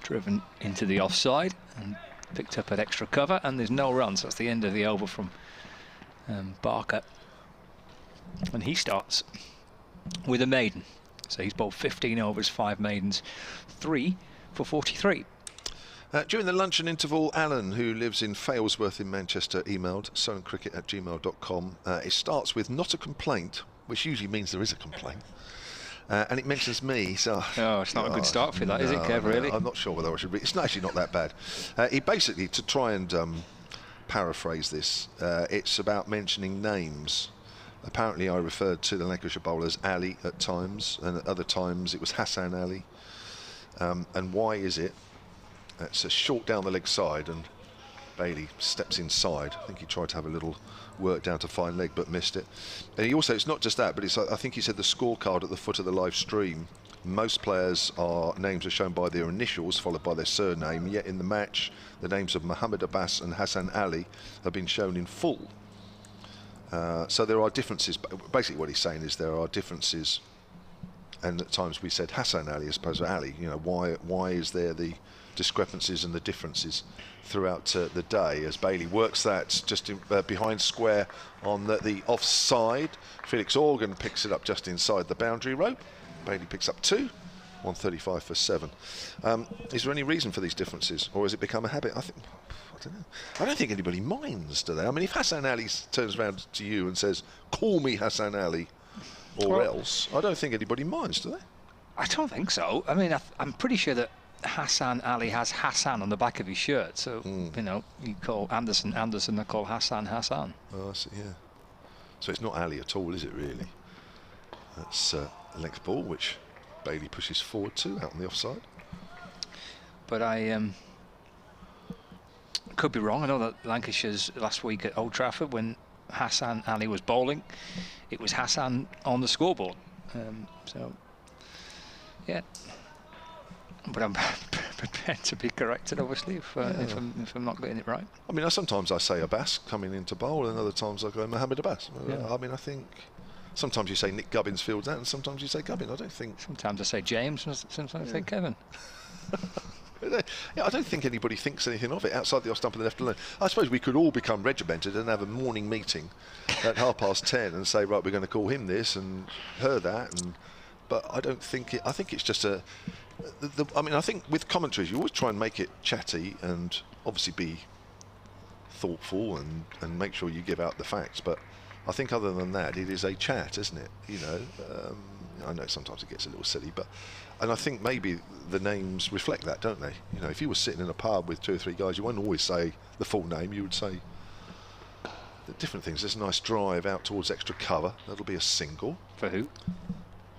driven into the offside and picked up at extra cover, and there's no runs. So that's the end of the over from Barker, and he starts with a maiden. So he's bowled 15 overs, 5 maidens, 3 for 43. During the luncheon interval, Alan, who lives in Failsworth in Manchester, emailed soundcricket@gmail.com. It starts with not a complaint, which usually means there is a complaint. And it mentions me, so... Oh, it's not a good start for that, is it, Kev, really? I'm not sure whether I should read. It's actually not that bad. He basically, to try and paraphrase this, it's about mentioning names. Apparently I referred to the Lancashire bowlers Ali at times, and at other times it was Hassan Ali. And why is it? It's a short down the leg side, and Bailey steps inside. I think he tried to have a little work down to fine leg, but missed it. And he also, it's not just that, but it's, I think he said the scorecard at the foot of the live stream. Most players' names are shown by their initials, followed by their surname, yet in the match, the names of Mohammed Abbas and Hassan Ali have been shown in full. So there are differences. Basically what he's saying is there are differences, and at times we said Hassan Ali as opposed to Ali. Why is there the discrepancies and the differences throughout the day, as Bailey works that just behind square on the offside. Felix Organ picks it up just inside the boundary rope. Bailey picks up 2, 135 for 7. Is there any reason for these differences, or has it become a habit? I don't know. I don't think anybody minds, do they? I mean, if Hassan Ali turns around to you and says, "Call me Hassan Ali," or else, I don't think anybody minds, do they? I don't think so. I mean, I'm pretty sure that Hassan Ali has Hassan on the back of his shirt. So, you know, you call Anderson, I call Hassan. Oh, I see, yeah. So it's not Ali at all, is it, really? That's a length ball, which Bailey pushes forward to, out on the offside. But I could be wrong. I know that Lancashire's last week at Old Trafford, when Hassan Ali was bowling, it was Hassan on the scoreboard. So, yeah. But I'm prepared to be corrected, obviously, if I'm not getting it right. I mean, sometimes I say Abbas coming into bowl, and other times I go Mohammed Abbas. Yeah. I mean, I think sometimes you say Nick Gubbins fields that, and sometimes you say Gubbin. I don't think. Sometimes I say James, and sometimes I say Kevin. Yeah, I don't think anybody thinks anything of it outside the off stump and the left alone. I suppose we could all become regimented and have a morning meeting at 10:30 and say, right, we're going to call him this and her that, but I don't think it. I think it's just a. I mean, I think with commentaries, you always try and make it chatty and obviously be thoughtful and make sure you give out the facts. But I think other than that, it is a chat, isn't it? You know, I know sometimes it gets a little silly, and I think maybe the names reflect that, don't they? You know, if you were sitting in a pub with 2 or 3 guys, you won't always say the full name. You would say the different things. There's a nice drive out towards extra cover. That'll be a single. For who?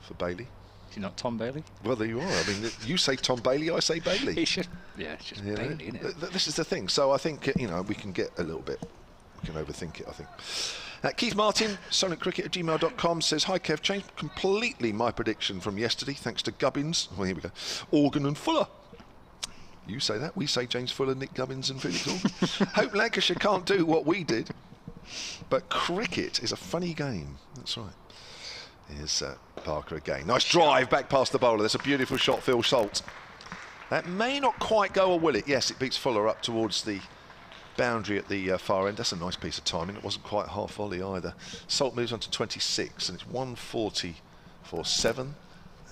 For Bailey. Is he not Tom Bailey? Well, there you are. I mean, you say Tom Bailey, I say Bailey. It's just Bailey, isn't it? This is the thing. So I think, you know, we can get a little bit, we can overthink it, I think. Keith Martin, solentcricket@gmail.com, says, hi Kev, changed completely my prediction from yesterday thanks to Gubbins. Well, here we go. Organ and Fuller. You say that. We say James Fuller, Nick Gubbins and Felix Organ. Hope Lancashire can't do what we did. But cricket is a funny game. That's right. Here's Parker again. Nice drive back past the bowler. That's a beautiful shot, Phil Salt. That may not quite go, or will it? Yes, it beats Fuller up towards the boundary at the far end. That's a nice piece of timing. It wasn't quite half volley either. Salt moves on to 26, and it's 140 for 7.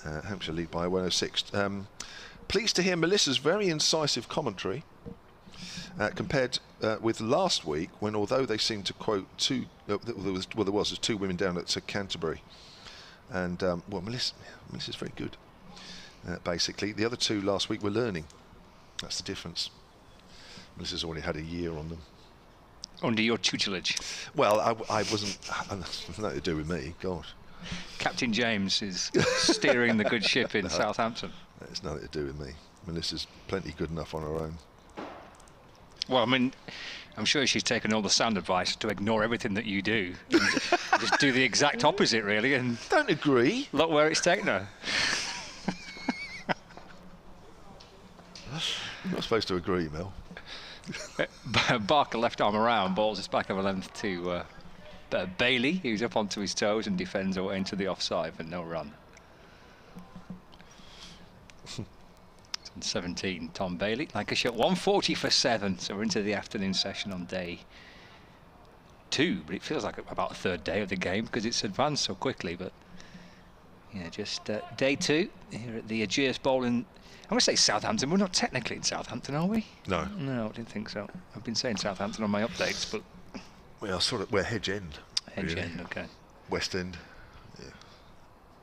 Hampshire lead by 106. Pleased to hear Melissa's very incisive commentary compared with last week, when although they seemed to quote there was 2 women down at Canterbury. And, well, Melissa's very good, basically. The other 2 last week were learning. That's the difference. Melissa's already had a year on them. Under your tutelage? Well, I wasn't... Nothing to do with me, God. Captain James is steering the good ship in Southampton. It's nothing to do with me. Melissa's plenty good enough on her own. Well, I mean, I'm sure she's taken all the sound advice to ignore everything that you do. And just do the exact opposite, really, and... Don't agree. Look where it's taken her. You're not supposed to agree, Mel. Barker left arm around, balls his back of a length to Bailey, who's up onto his toes and defends away into the offside for no run. 17, Tom Bailey. Lancashire 140 for 7, so we're into the afternoon session on day 2, but it feels like about a third day of the game because it's advanced so quickly. But yeah, just day 2 here at the Ageas Bowl in, I'm going to say Southampton. We're not technically in Southampton, are we? No. No, I didn't think so. I've been saying Southampton on my updates, but We are we're Hedge End. Hedge End, okay. West End. Yeah.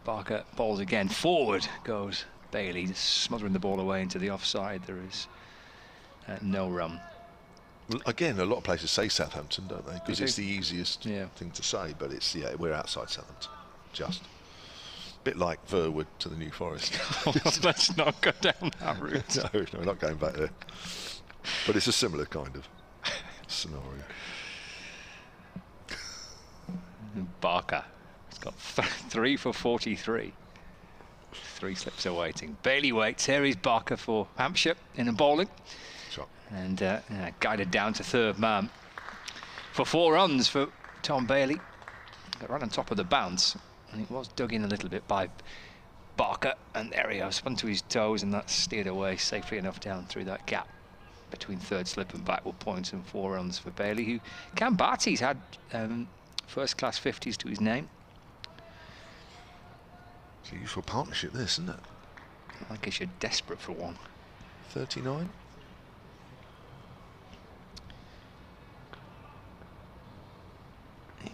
Barker balls again. Forward goes Bailey, smothering the ball away into the offside. There is no run. Well, again, a lot of places say Southampton, don't they? Because They it's do. the easiest thing to say, but it's, we're outside Southampton. Just. Bit like Verwood to the New Forest. Let's not go down that route. No, we're not going back there. But it's a similar kind of scenario. Barker. He's got 3 for 43. 3 slips awaiting. Bailey waits. Here is Barker for Hampshire in a bowling. Sure. And guided down to third man. For 4 runs for Tom Bailey. Got right on top of the bounce. And it was dug in a little bit by Barker. And there he goes, spun to his toes, and that steered away safely enough down through that gap between third slip and backward points, and 4 runs for Bailey, who Cam Barty's had first-class 50s to his name. It's a useful partnership, this, isn't it? Lancashire desperate for one. 39.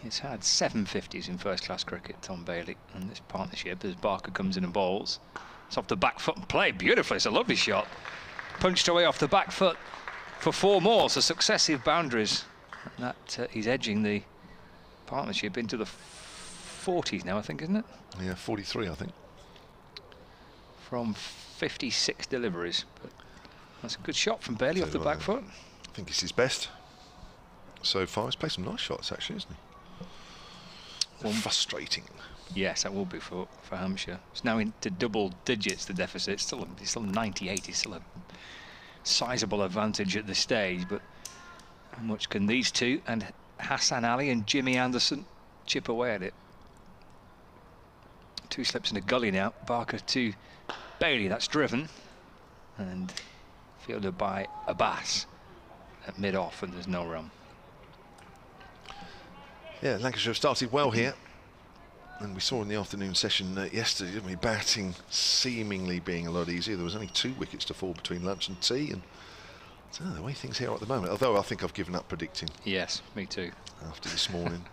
He's had 750s in first-class cricket, Tom Bailey, and this partnership as Barker comes in and bowls. It's off the back foot and played beautifully. It's a lovely shot. Punched away off the back foot for 4 more, so successive boundaries. And that he's edging the partnership into the 40s now, I think, isn't it? Yeah, 43, I think. From 56 deliveries. But that's a good shot from Bailey off the back foot. I think it's his best so far. He's played some nice shots, actually, isn't he? Frustrating. Yes, that will be for Hampshire. It's now into double digits, the deficit. It's still 98. It's still a sizable advantage at this stage, but how much can these two and Hassan Ali and Jimmy Anderson chip away at it? 2 slips in a gully now. Barker to Bailey, that's driven, and fielded by Abbas at mid-off, and there's no run. Yeah, Lancashire have started well here, and we saw in the afternoon session yesterday, didn't we, batting seemingly being a lot easier. There was only 2 wickets to fall between lunch and tea, and I don't know, the way things here are at the moment, although I think I've given up predicting. Yes, me too. After this morning.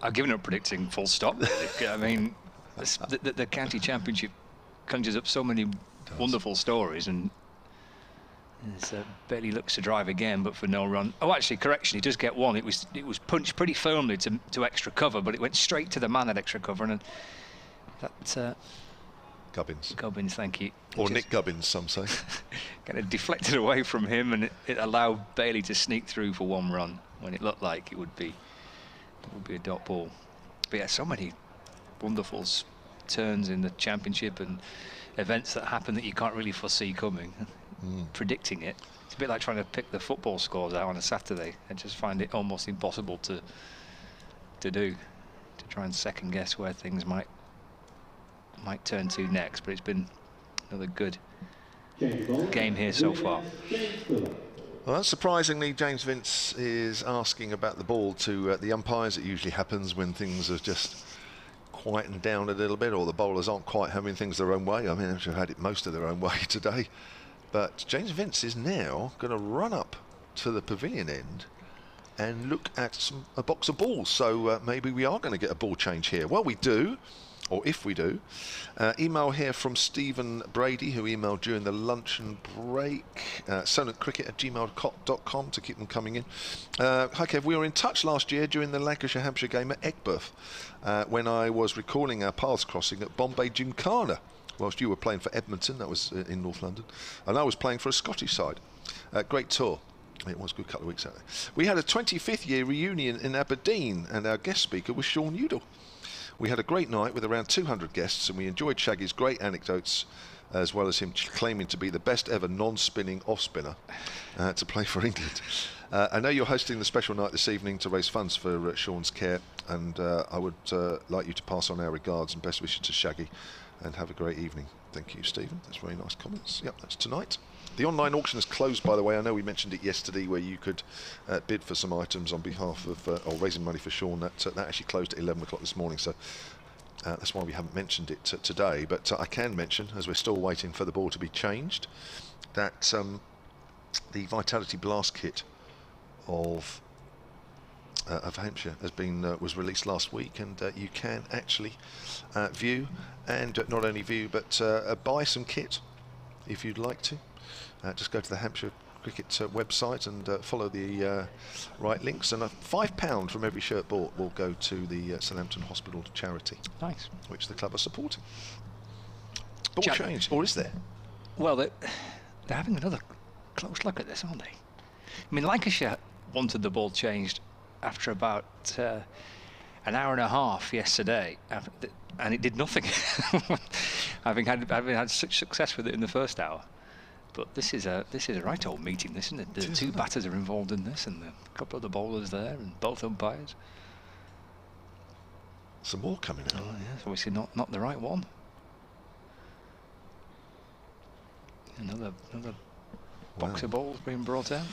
I've given up predicting, full stop. I mean, the county championship conjures up so many wonderful stories, and Bailey looks to drive again, but for no run. Oh, actually, correction, he does get one. It was punched pretty firmly to extra cover, but it went straight to the man at extra cover, and that Gubbins, thank you. Or Nick Gubbins, some say. Kind of deflected away from him, and it allowed Bailey to sneak through for 1 run when it looked like it would be a dot ball. But yeah, so many wonderful turns in the championship and events that happen that you can't really foresee coming. Predicting it, it's a bit like trying to pick the football scores out on a Saturday. I just find it almost impossible to try and second guess where things might turn to next. But it's been another good game here so far. Well, unsurprisingly, James Vince is asking about the ball to the umpires. It usually happens when things have just quietened down a little bit, or the bowlers aren't quite having things their own way. I mean, they've had it most of their own way today. But James Vince is now going to run up to the pavilion end and look at a box of balls. So maybe we are going to get a ball change here. Well, we do. Or if we do. Email here from Stephen Brady, who emailed during the luncheon break. solentcricket@gmail.com to keep them coming in. Hi Kev, we were in touch last year during the Lancashire-Hampshire game at Ageas when I was recalling our paths crossing at Bombay Gymkhana whilst you were playing for Edmonton, that was in North London, and I was playing for a Scottish side. Great tour. It was a good couple of weeks out there. We had a 25th year reunion in Aberdeen, and our guest speaker was Sean Udall. We had a great night with around 200 guests, and we enjoyed Shaggy's great anecdotes, as well as him claiming to be the best ever non-spinning off-spinner to play for England. I know you're hosting the special night this evening to raise funds for Sean's care, and I would like you to pass on our regards and best wishes to Shaggy, and have a great evening. Thank you, Stephen. That's very nice comments. Yep, that's tonight. The online auction is closed, by the way. I know we mentioned it yesterday, where you could bid for some items on behalf of, or raising money for Sean. That actually closed at 11 o'clock this morning, so that's why we haven't mentioned it today. But I can mention, as we're still waiting for the ball to be changed, that the Vitality Blast kit of Hampshire has been was released last week, and you can actually view, and not only view, but buy some kit if you'd like to. Just go to the Hampshire Cricket website and follow the right links, and £5 from every shirt bought will go to the Southampton Hospital charity. Nice. Which the club are supporting. Ball change, or is there? Well, they're having another close look at this, aren't they? I mean, Lancashire wanted the ball changed after about an hour and a half yesterday, and it did nothing. having had such success with it in the first hour. But this is a right old meeting, isn't it? The two batters are involved in this, and a couple of the bowlers there, and both umpires. Some more coming out. Oh, yes, obviously not the right one. Another box of balls being brought out.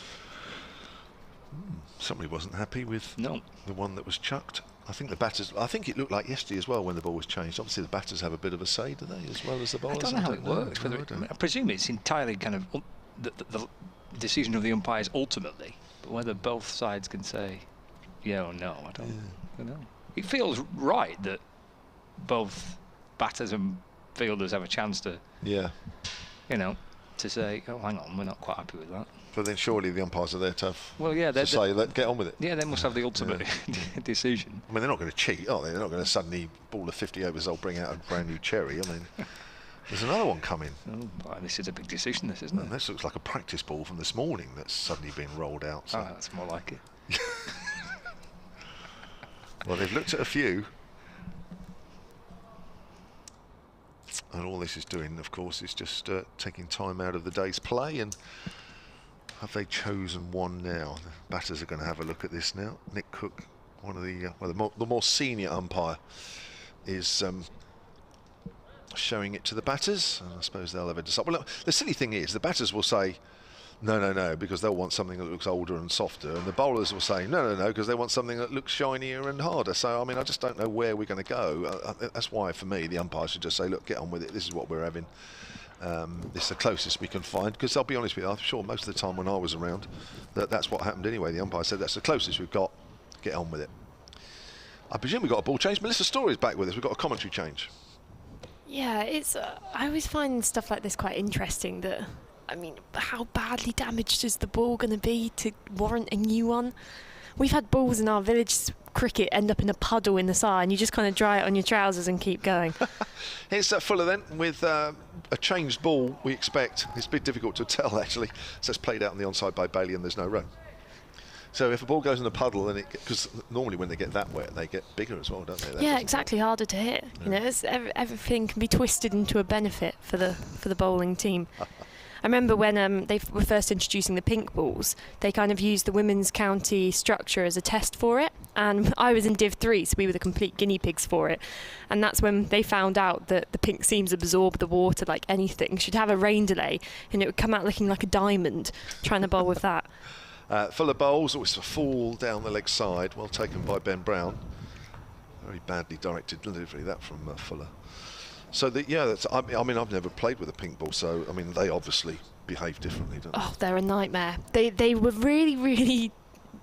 Somebody wasn't happy with No. the one that was chucked. I think the batters. I think it looked like yesterday as well when the ball was changed. Obviously, the batters have a bit of a say, do they, as well as the bowlers? I don't know how it works. No, I presume it's entirely kind of the decision of the umpires ultimately, but whether both sides can say yeah or no, I don't know. It feels right that both batters and fielders have a chance to, to say, oh, hang on, we're not quite happy with that. But then surely the umpires are there to say, get on with it. Yeah, they must have the ultimate decision. I mean, they're not going to cheat, are they? They're not going to suddenly ball of 50 overs, they'll bring out a brand new cherry. I mean, there's another one coming. Oh, boy, this is a big decision, this, isn't it? This looks like a practice ball from this morning that's suddenly been rolled out. So. Oh, that's more like it. Well, they've looked at a few. And all this is doing, of course, is just taking time out of the day's play. And have they chosen one now? The batters are going to have a look at this now. Nick Cook, one of the more senior umpire, is showing it to the batters. And I suppose they'll have a decide. Well, look, the silly thing is, the batters will say, no, because they'll want something that looks older and softer, and the bowlers will say no, because they want something that looks shinier and harder. So I mean, I just don't know where we're going to go. That's why, for me, the umpires should just say, look, get on with it. This is what we're having. This is the closest we can find. Because I'll be honest with you, I'm sure most of the time when I was around, that's what happened anyway. The umpire said that's the closest we've got. Get on with it. I presume we got a ball change. Melissa Story's back with us. We've got a commentary change. Yeah, it's. I always find stuff like this quite interesting. I mean, how badly damaged is the ball going to be to warrant a new one? We've had balls in our village cricket end up in a puddle in the side, and you just kind of dry it on your trousers and keep going. Here's Fuller then with a changed ball, we expect. It's a bit difficult to tell, actually. So it's played out on the onside by Bailey, and there's no run. So if a ball goes in a puddle, then because normally when they get that wet, they get bigger as well, don't they? Yeah, exactly, harder to hit. Yeah. You know, everything can be twisted into a benefit for the bowling team. I remember when they were first introducing the pink balls, they kind of used the women's county structure as a test for it. And I was in Div 3, so we were the complete guinea pigs for it. And that's when they found out that the pink seams absorb the water like anything. She'd have a rain delay, and it would come out looking like a diamond, trying to bowl with that. Fuller bowls, always a fall down the leg side, well taken by Ben Brown. Very badly directed delivery, that from Fuller. So, I mean, I've never played with a pink ball, so, I mean, they obviously behave differently, don't they? Oh, they're a nightmare. They were really, really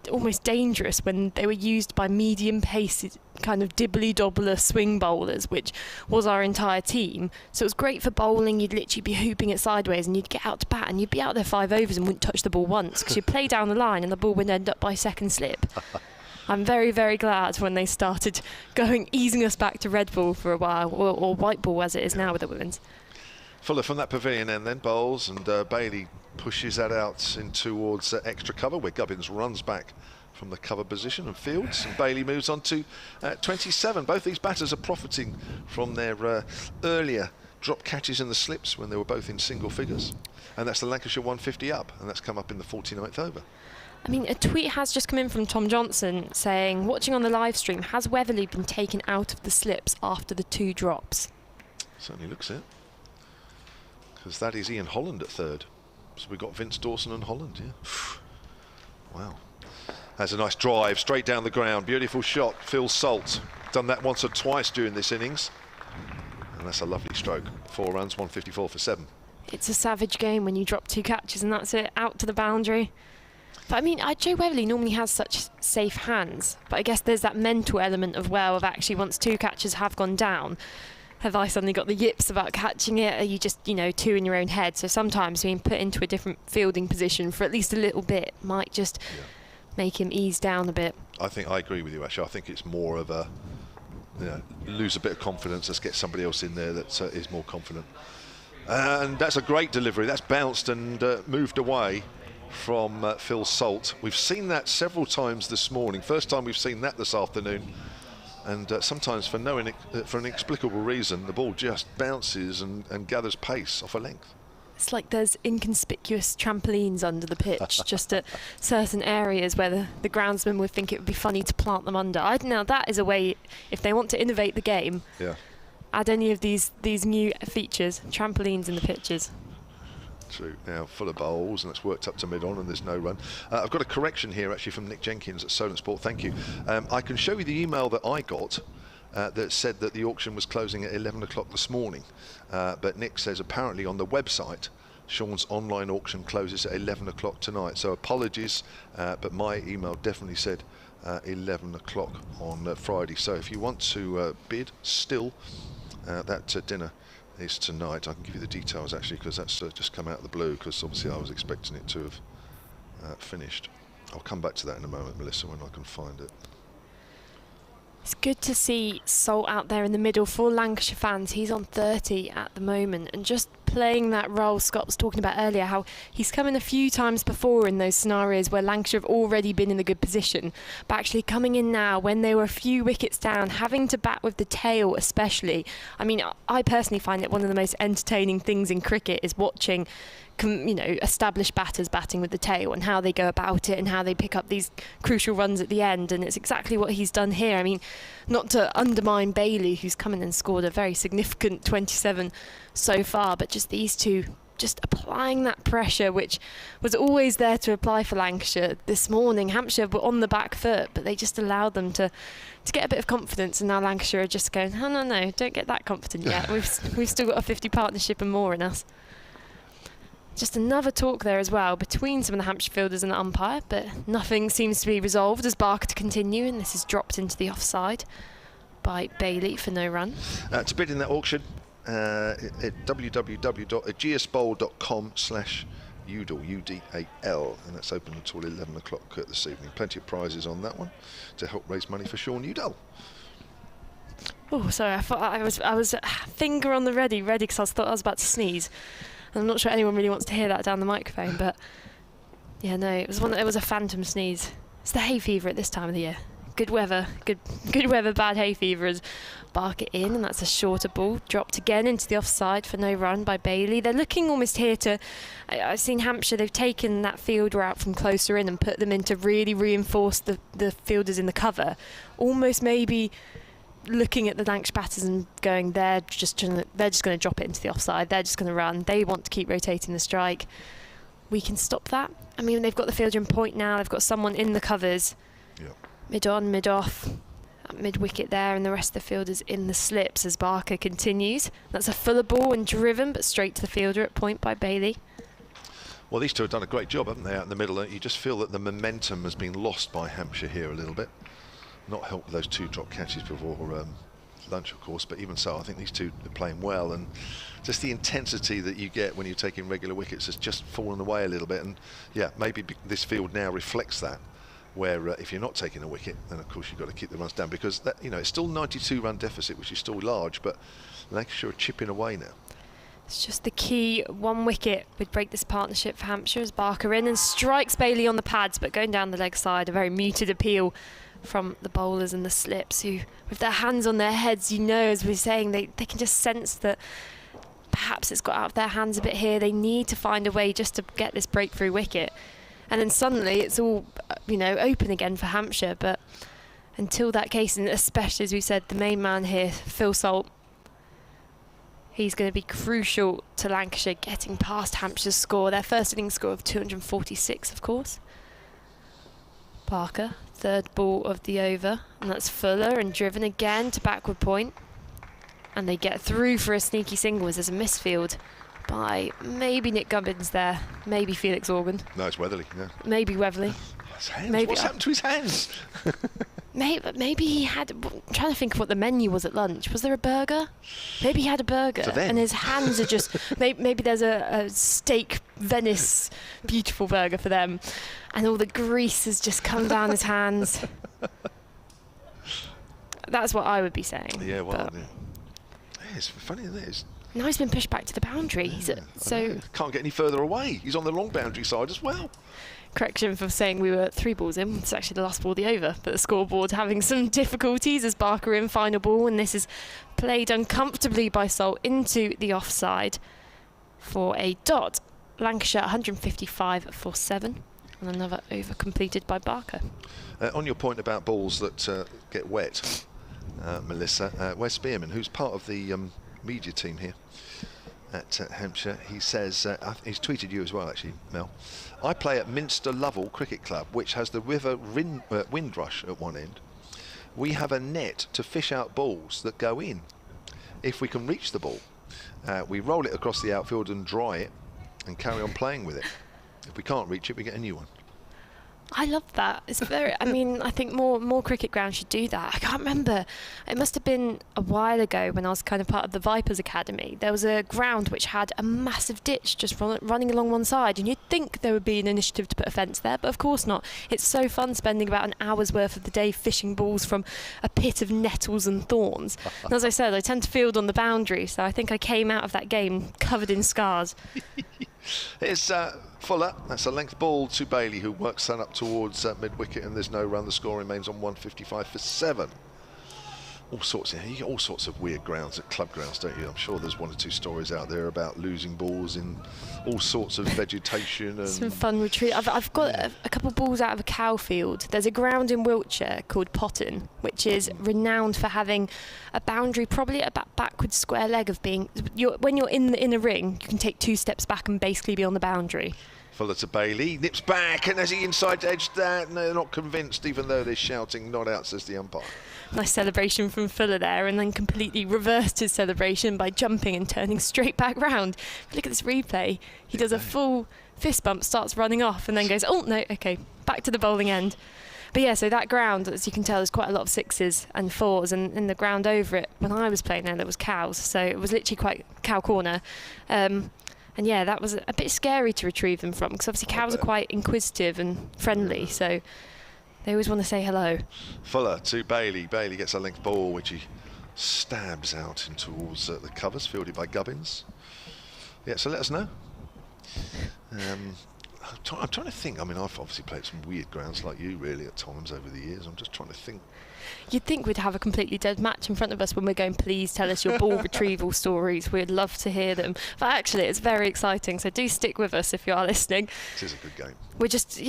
almost dangerous when they were used by medium-paced kind of dibbly-dobbler swing bowlers, which was our entire team. So it was great for bowling. You'd literally be hooping it sideways, and you'd get out to bat, and you'd be out there 5 overs and wouldn't touch the ball once, because you'd play down the line, and the ball would end up by second slip. I'm very, very glad when they started easing us back to red ball for a while, or white ball as it is now with the women's. Fuller from that pavilion end then bowls, and Bailey pushes that out in towards extra cover, where Gubbins runs back from the cover position and fields, and Bailey moves on to 27. Both these batters are profiting from their earlier drop catches in the slips when they were both in single figures, and that's the Lancashire 150 up, and that's come up in the 49th over. I mean, a tweet has just come in from Tom Johnson saying, watching on the live stream, has Weatherly been taken out of the slips after the 2 drops? Certainly looks it. Because that is Ian Holland at third. So we've got Vince Dawson and Holland, yeah. Wow. That's a nice drive, straight down the ground. Beautiful shot, Phil Salt. Done that once or twice during this innings. And that's a lovely stroke. 4 runs, 154 for 7. It's a savage game when you drop 2 catches and that's it, out to the boundary. But I mean, Joe Weatherly normally has such safe hands, but I guess there's that mental element of actually once 2 catches have gone down, have I suddenly got the yips about catching it? Are you just, 2 in your own head? So sometimes being put into a different fielding position for at least a little bit might just make him ease down a bit. I think I agree with you, actually. I think it's more of a, lose a bit of confidence, let's get somebody else in there that is more confident. And that's a great delivery. That's bounced and moved away from Phil Salt. We've seen that several times this morning. First time we've seen that this afternoon, and sometimes for an inexplicable reason the ball just bounces and gathers pace off a length. It's like there's inconspicuous trampolines under the pitch, just at certain areas where the groundsman would think it would be funny to plant them under. I don't know, that is a way, if they want to innovate the game, add any of these new features, trampolines in the pitches. True. Now full of bowls, and it's worked up to mid-on, and there's no run. I've got a correction here actually from Nick Jenkins at Solent Sport. Thank you. I can show you the email that I got that said that the auction was closing at 11 o'clock this morning. But Nick says apparently on the website, Sean's online auction closes at 11 o'clock tonight. So apologies, but my email definitely said 11 o'clock on Friday. So if you want to bid still, that dinner is tonight. I can give you the details actually, because that's just come out of the blue, because obviously I was expecting it to have finished. I'll come back to that in a moment, Melissa, when I can find it. It's good to see Salt out there in the middle for Lancashire fans. He's on 30 at the moment, and just playing that role Scott was talking about earlier, how he's come in a few times before in those scenarios where Lancashire have already been in a good position, but actually coming in now when they were a few wickets down, having to bat with the tail especially. I mean, I personally find it one of the most entertaining things in cricket is watching established batters batting with the tail and how they go about it and how they pick up these crucial runs at the end, and it's exactly what he's done here. I mean, not to undermine Bailey, who's come in and scored a very significant 27 so far, but just these two just applying that pressure which was always there to apply for Lancashire. This morning Hampshire were on the back foot, but they just allowed them to get a bit of confidence, and now Lancashire are just going, oh no, don't get that confident yet. We've still got a 50 partnership and more in us. Just another talk there as well between some of the Hampshire fielders and the umpire, but nothing seems to be resolved as Barker to continue, and this is dropped into the offside by Bailey for no run. To bid in that auction, at www.ageasbowl.com/udal, UDAL, and that's open until 11 o'clock this evening. Plenty of prizes on that one to help raise money for Sean Udall. Oh, sorry, I thought I was finger on the ready because I thought I was about to sneeze. I'm not sure anyone really wants to hear that down the microphone, but yeah, no, it was a phantom sneeze. It's the hay fever at this time of the year. Good weather, bad hay fever as Barker in, and that's a shorter ball, dropped again into the offside for no run by Bailey. They're looking almost here to, I've seen Hampshire, they've taken that fielder out from closer in and put them in to really reinforce the fielders in the cover, almost maybe looking at the Lancashire batters and going, they're just going to drop it into the offside, they're just going to run, they want to keep rotating the strike. We can stop that. I mean, they've got the fielder in point now, they've got someone in the covers, mid on, mid off, mid wicket there, and the rest of the fielders in the slips as Barker continues. That's a fuller ball and driven, but straight to the fielder at point by Bailey. Well, these two have done a great job, haven't they, out in the middle? You just feel that the momentum has been lost by Hampshire here a little bit. Not helped with those two drop catches before lunch, of course, but even so, I think these two are playing well, and just the intensity that you get when you're taking regular wickets has just fallen away a little bit. And yeah, maybe this field now reflects that, where if you're not taking a wicket, then of course you've got to keep the runs down, because that, it's still 92 run deficit, which is still large, but Lancashire are chipping away now. It's just the key one wicket would break this partnership for Hampshire as Barker in and strikes Bailey on the pads, but going down the leg side, a very muted appeal from the bowlers and the slips, who with their hands on their heads, as we're saying, they can just sense that perhaps it's got out of their hands a bit here. They need to find a way just to get this breakthrough wicket, and then suddenly it's all open again for Hampshire. But until that case, and especially as we said, the main man here, Phil Salt, he's going to be crucial to Lancashire getting past Hampshire's score, their first innings score of 246, of course. Barker, third ball of the over, and that's fuller and driven again to backward point, and they get through for a sneaky single as there's a misfield by maybe Nick Gubbins there, maybe Felix Organ. No, it's Weatherly, yeah. Maybe Weatherly. His hands. What's happened to his hands? Maybe he had, I'm trying to think of what the menu was at lunch. Was there a burger? Maybe he had a burger and his hands are just, maybe there's a steak Venice beautiful burger for them, and all the grease has just come down his hands. That's what I would be saying. Yeah, well, yeah, it's funny, isn't it? Now he's been pushed back to the boundary. Can't get any further away. He's on the long boundary side as well. Correction for saying we were 3 balls in. It's actually the last ball of the over, but the scoreboard having some difficulties as Barker in final ball, and this is played uncomfortably by Salt into the offside for a dot. Lancashire 155 for 7, and another over completed by Barker. On your point about balls that get wet, Melissa, where's Spearman, who's part of the media team here? at Hampshire. He says, he's tweeted you as well, actually, Mel. I play at Minster Lovell Cricket Club, which has the River Windrush at one end. We have a net to fish out balls that go in. If we can reach the ball, we roll it across the outfield and dry it and carry on playing with it. If we can't reach it, we get a new one. I love that. It's very. I mean, I think more cricket grounds should do that. I can't remember. It must have been a while ago when I was kind of part of the Vipers Academy. There was a ground which had a massive ditch just running along one side, and you'd think there would be an initiative to put a fence there, but of course not. It's so fun spending about an hour's worth of the day fishing balls from a pit of nettles and thorns. And as I said, I tend to field on the boundary, so I think I came out of that game covered in scars. It's Fuller. That's a length ball to Bailey, who works that up towards mid-wicket, and there's no run. The score remains on 155 for 7. You get all sorts of weird grounds at club grounds, don't you? I'm sure there's 1 or 2 stories out there about losing balls in all sorts of vegetation. And some fun retreat. I've got a couple of balls out of a cow field. There's a ground in Wiltshire called Potton, which is renowned for having a boundary, probably at a backwards square leg of being. When you're in the inner ring, you can take 2 steps back and basically be on the boundary. Fuller to Bailey, nips back, and as he inside edged that, no, they're not convinced, even though they're shouting not out, says the umpire. Nice celebration from Fuller there, and then completely reversed his celebration by jumping and turning straight back round. Look at this replay. He does a full fist bump, starts running off, and then goes, oh no, okay, back to the bowling end. But yeah, so that ground, as you can tell, there's quite a lot of 6s and 4s, and in the ground over it, when I was playing there was cows, so it was literally quite cow corner. And yeah, that was a bit scary to retrieve them from, because obviously cows are quite inquisitive and friendly, so they always want to say hello. Fuller to Bailey. Bailey gets a length ball, which he stabs out in towards the covers, fielded by Gubbins. Yeah, so let us know. I'm trying to think. I mean, I've obviously played some weird grounds like you, really, at times over the years. I'm just trying to think. You'd think we'd have a completely dead match in front of us when we're going, please tell us your ball retrieval stories. We'd love to hear them. But actually, it's very exciting, so do stick with us if you are listening. It is a good game. We're just,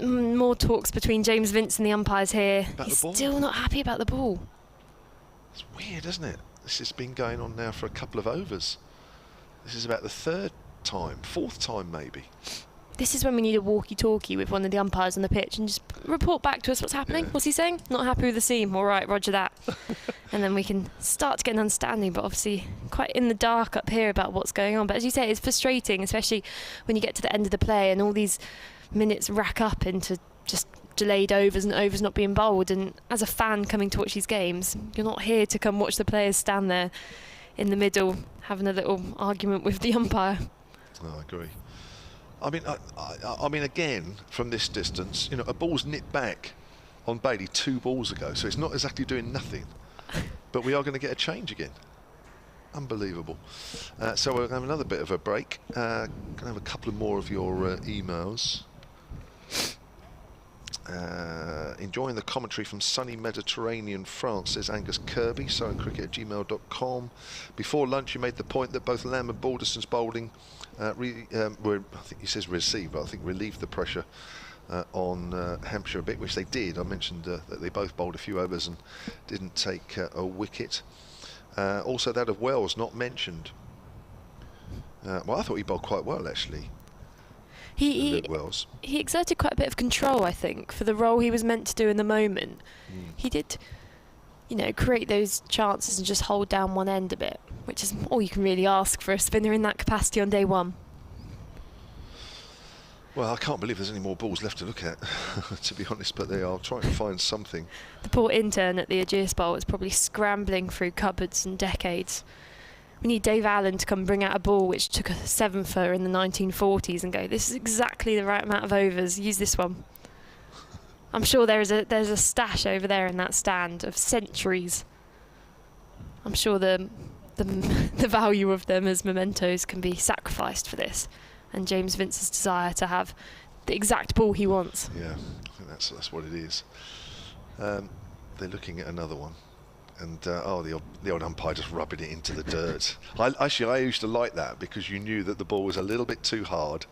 more talks between James Vince and the umpires here. He's still not happy about the ball. It's weird, isn't it? This has been going on now for a couple of overs. This is about the 3rd time, 4th time maybe. This is when we need a walkie-talkie with one of the umpires on the pitch and just report back to us what's happening. Yeah. What's he saying? Not happy with the seam. All right, roger that. And then we can start to get an understanding, but obviously quite in the dark up here about what's going on. But as you say, it's frustrating, especially when you get to the end of the play and all these minutes rack up into just delayed overs and overs not being bowled. And as a fan coming to watch these games, you're not here to come watch the players stand there in the middle having a little argument with the umpire. Oh, I agree. I mean, again, from this distance, a ball's nipped back on Bailey 2 balls ago, so it's not exactly doing nothing. But we are going to get a change again. Unbelievable. So we'll have another bit of a break. Going to have a couple of more of your emails. Enjoying the commentary from sunny Mediterranean France, says Angus Kirby, cricket@gmail.com. Before lunch, you made the point that both Lamb and Balderson's bowling were, I think he says received, but I think relieved the pressure on Hampshire a bit, which they did. I mentioned that they both bowled a few overs and didn't take a wicket. Also that of Wells, not mentioned. Well, I thought he bowled quite well, actually. He exerted quite a bit of control, I think, for the role he was meant to do in the moment. He did, create those chances and just hold down one end a bit, which is all you can really ask for a spinner in that capacity on day 1. Well, I can't believe there's any more balls left to look at, to be honest, but they are trying to find something. The poor intern at the Ageas Bowl is probably scrambling through cupboards and decades. We need Dave Allen to come bring out a ball which took a 7-fer in the 1940s and go, this is exactly the right amount of overs, use this one. I'm sure there's a stash over there in that stand of centuries. I'm sure the value of them as mementos can be sacrificed for this, and James Vince's desire to have the exact ball he wants. Yeah, I think that's what it is. They're looking at another one. And the old umpire just rubbing it into the dirt. I used to like that, because you knew that the ball was a little bit too hard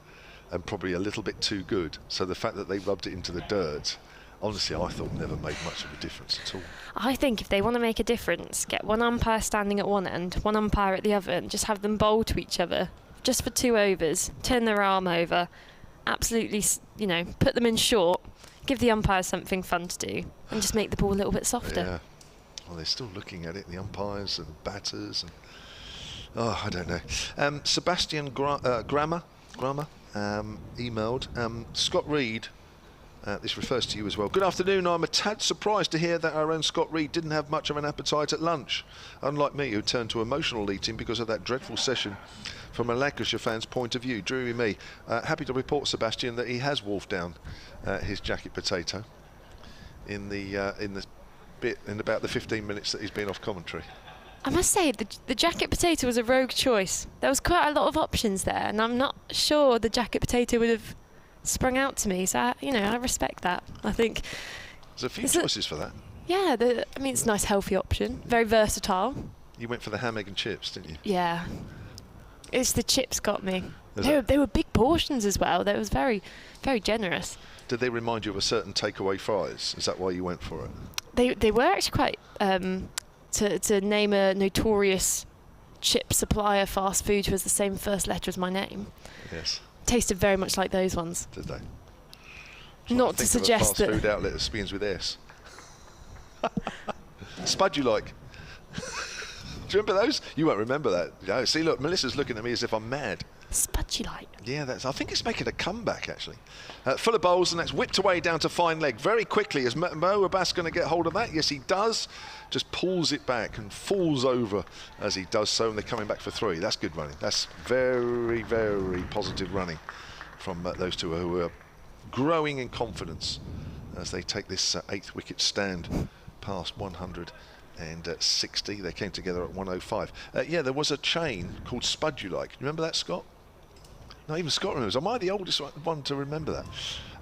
and probably a little bit too good. So the fact that they rubbed it into the dirt honestly, I thought never made much of a difference at all. I think if they want to make a difference, get one umpire standing at one end, one umpire at the other, and just have them bowl to each other just for 2 overs, turn their arm over, absolutely, put them in short, give the umpire something fun to do, and just make the ball a little bit softer. Yeah. Well, they're still looking at it, the umpires and batters, and I don't know. Sebastian Grammer emailed Scott Reed. This refers to you as well. Good afternoon. I'm a tad surprised to hear that our own Scott Reed didn't have much of an appetite at lunch, unlike me, who turned to emotional eating because of that dreadful session. From a Lancashire fan's point of view, dreary me. Happy to report, Sebastian, that he has wolfed down his jacket potato in about the 15 minutes that he's been off commentary. I must say, the jacket potato was a rogue choice. There was quite a lot of options there, and I'm not sure the jacket potato would have sprung out to me. So, I respect that. I think there's a few choices for that. Yeah, it's a nice, healthy option. Very versatile. You went for the ham, egg and chips, didn't you? Yeah. It's the chips got me. They were big portions as well. That was very, very generous. Did they remind you of a certain takeaway fries? Is that why you went for it? They were actually quite, to name a notorious chip supplier, fast food, who has the same first letter as my name. Yes. Tasted very much like those ones. Did they? Not to suggest that. Fast food outlet that begins with S. Spud you like? Do you remember those? You won't remember that. Oh, see, look, Melissa's looking at me as if I'm mad. Spudgy light. Yeah, I think it's making a comeback, actually. Full of bowls, and that's whipped away down to fine leg very quickly. Is Mo Abbas going to get hold of that? Yes, he does. Just pulls it back and falls over as he does so, and they're coming back for 3. That's good running. That's very, very positive running from those two who are growing in confidence as they take this 8th wicket stand past 160. They came together at 105. Yeah, there was a chain called Spud You Like. You remember that, Scott? Not even Scott remembers. Am I the oldest one to remember that?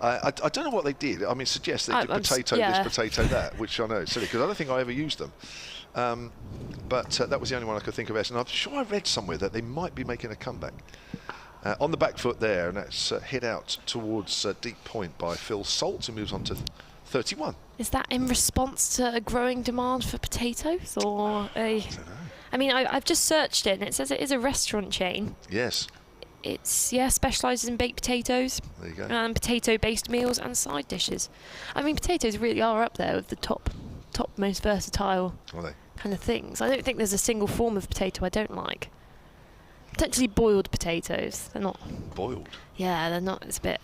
I don't know what they did. I mean, suggest they did potato this, potato that, which I know is silly because I don't think I ever used them. But that was the only one I could think of. And I'm sure I read somewhere that they might be making a comeback. On the back foot there, and that's hit out towards deep point by Phil Salt, who moves on to 31. Is that in response to a growing demand for potatoes, or a? I don't know. I mean, I've just searched it, and it says it is a restaurant chain. Yes. It's specialises in baked potatoes. There you go. And potato-based meals and side dishes. I mean, potatoes really are up there with the top most versatile kind of things. I don't think there's a single form of potato I don't like. Potentially boiled potatoes. They're not boiled. Yeah, they're not. It's a bit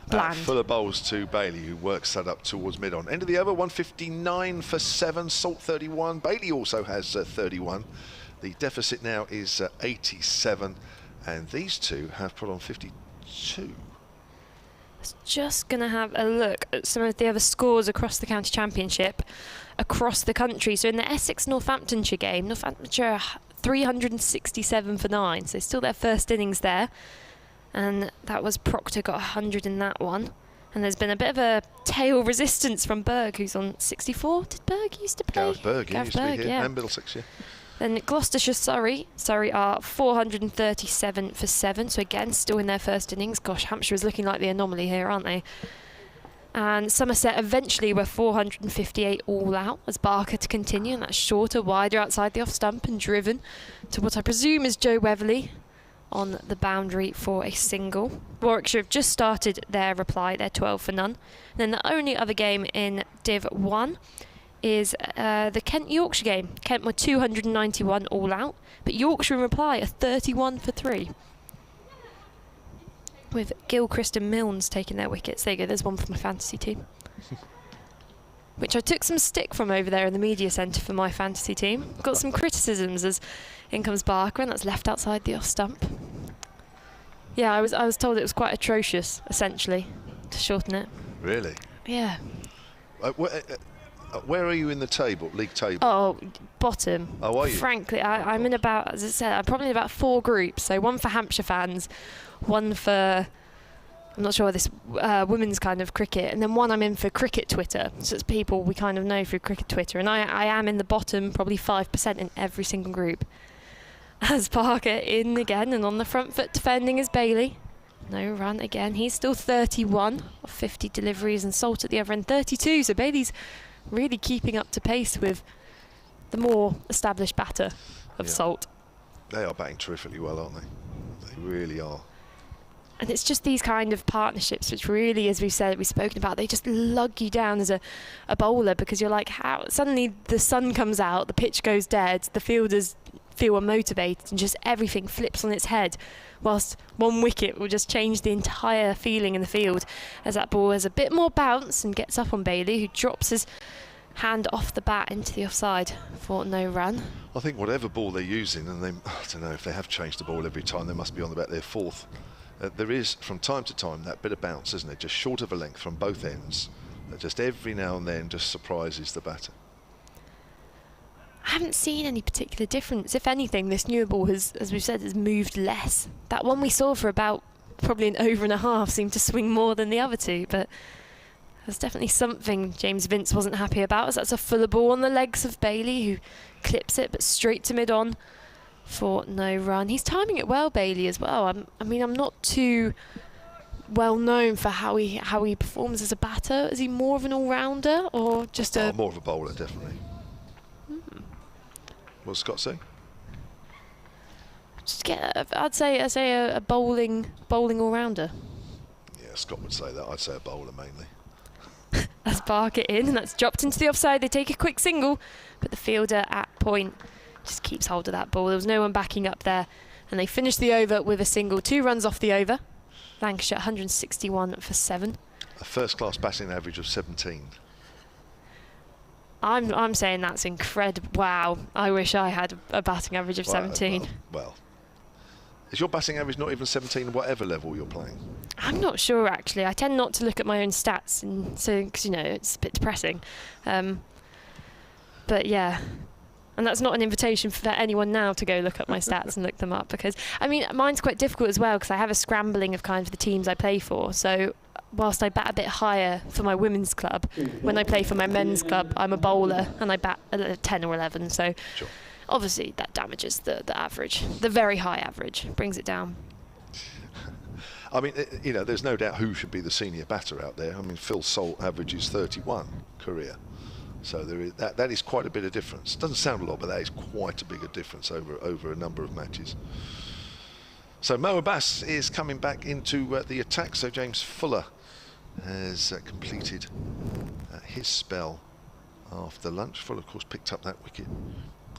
bland. Full of bowls to Bailey, who works that up towards mid-on. End of the over, 159 for 7. Salt 31. Bailey also has 31. The deficit now is 87. And these two have put on 52. I was just going to have a look at some of the other scores across the county championship, across the country. So in the Essex-Northamptonshire game, Northamptonshire 367 for 9. So still their first innings there. And that was Proctor got 100 in that one. And there's been a bit of a tail resistance from Berg, who's on 64. Did Berg used to play? Gareth Berg, yeah, used to be here. And Middlesex, yeah. Then Gloucestershire, Surrey are 437 for 7. So again, still in their first innings. Gosh, Hampshire is looking like the anomaly here, aren't they? And Somerset eventually were 458 all out as Barker to continue, and that's shorter, wider outside the off stump and driven to what I presume is Joe Weatherly on the boundary for a single. Warwickshire have just started their reply, they're 12 for none. And then the only other game in Div 1 is the Kent-Yorkshire game. Kent were 291 all out, but Yorkshire in reply are 31 for 3. With Gilchrist and Milnes taking their wickets. There you go, there's one for my fantasy team. Which I took some stick from over there in the media centre for my fantasy team. Got some criticisms as in comes Barker, and that's left outside the off stump. Yeah, I was told it was quite atrocious, essentially, to shorten it. Really? Yeah. Where are you in the table, league table? Oh, bottom. Oh, are you? Frankly, I'm in about, as I said, I'm probably in about 4 groups. So one for Hampshire fans, one for, I'm not sure, this women's kind of cricket, and then one I'm in for cricket Twitter. So it's people we kind of know through cricket Twitter. And I am in the bottom, probably 5% in every single group. As Parker in again, and on the front foot defending is Bailey. No run again. He's still 31 of 50 deliveries, and Salt at the other end 32. So Bailey's really keeping up to pace with the more established batter of Salt. They are batting terrifically well, aren't they? They really are. And it's just these kind of partnerships which really, as we've spoken about, they just lug you down as a bowler, because you're like, how suddenly the sun comes out, the pitch goes dead, the fielders feel unmotivated, and just everything flips on its head, whilst one wicket will just change the entire feeling in the field, as that ball has a bit more bounce and gets up on Bailey, who drops his hand off the bat into the offside for no run. I think whatever ball they're using, and I don't know if they have changed the ball every time, they must be on about their fourth. There is, from time to time, that bit of bounce, isn't it? Just short of a length from both ends, that just every now and then just surprises the batter. I haven't seen any particular difference. If anything, this newer ball has, as we've said, has moved less. That one we saw for about probably an over and a half seemed to swing more than the other two, but there's definitely something James Vince wasn't happy about, as that's a fuller ball on the legs of Bailey, who clips it but straight to mid-on for no run. He's timing it well, Bailey, as well. I'm not too well known for how he performs as a batter. Is he more of an all-rounder, or just more of a bowler, definitely. What does Scott say? Just I'd say a bowling all-rounder. Yeah, Scott would say that. I'd say a bowler mainly. Let's bark it in, and that's dropped into the offside. They take a quick single, but the fielder at point just keeps hold of that ball. There was no one backing up there, and they finish the over with a single. 2 runs off the over. Lancashire 161 for 7. A first-class batting average of 17. I'm saying that's incredible. Wow, I wish I had a batting average of 17. Well, is your batting average not even 17 at whatever level you're playing? I'm not sure, actually. I tend not to look at my own stats, and so because it's a bit depressing. But yeah. And that's not an invitation for anyone now to go look up my stats and look them up, because mine's quite difficult as well, because I have a scrambling of kind of the teams I play for. So whilst I bat a bit higher for my women's club, when I play for my men's club, I'm a bowler and I bat at 10 or 11. So sure. Obviously that damages the average, the very high average, brings it down. There's no doubt who should be the senior batter out there. Phil Salt averages 31 career. So there is that is quite a bit of difference. Doesn't sound a lot, but that is quite a big difference over a number of matches. So Mo Abbas is coming back into the attack. So James Fuller has completed his spell after lunch. Fuller, of course, picked up that wicket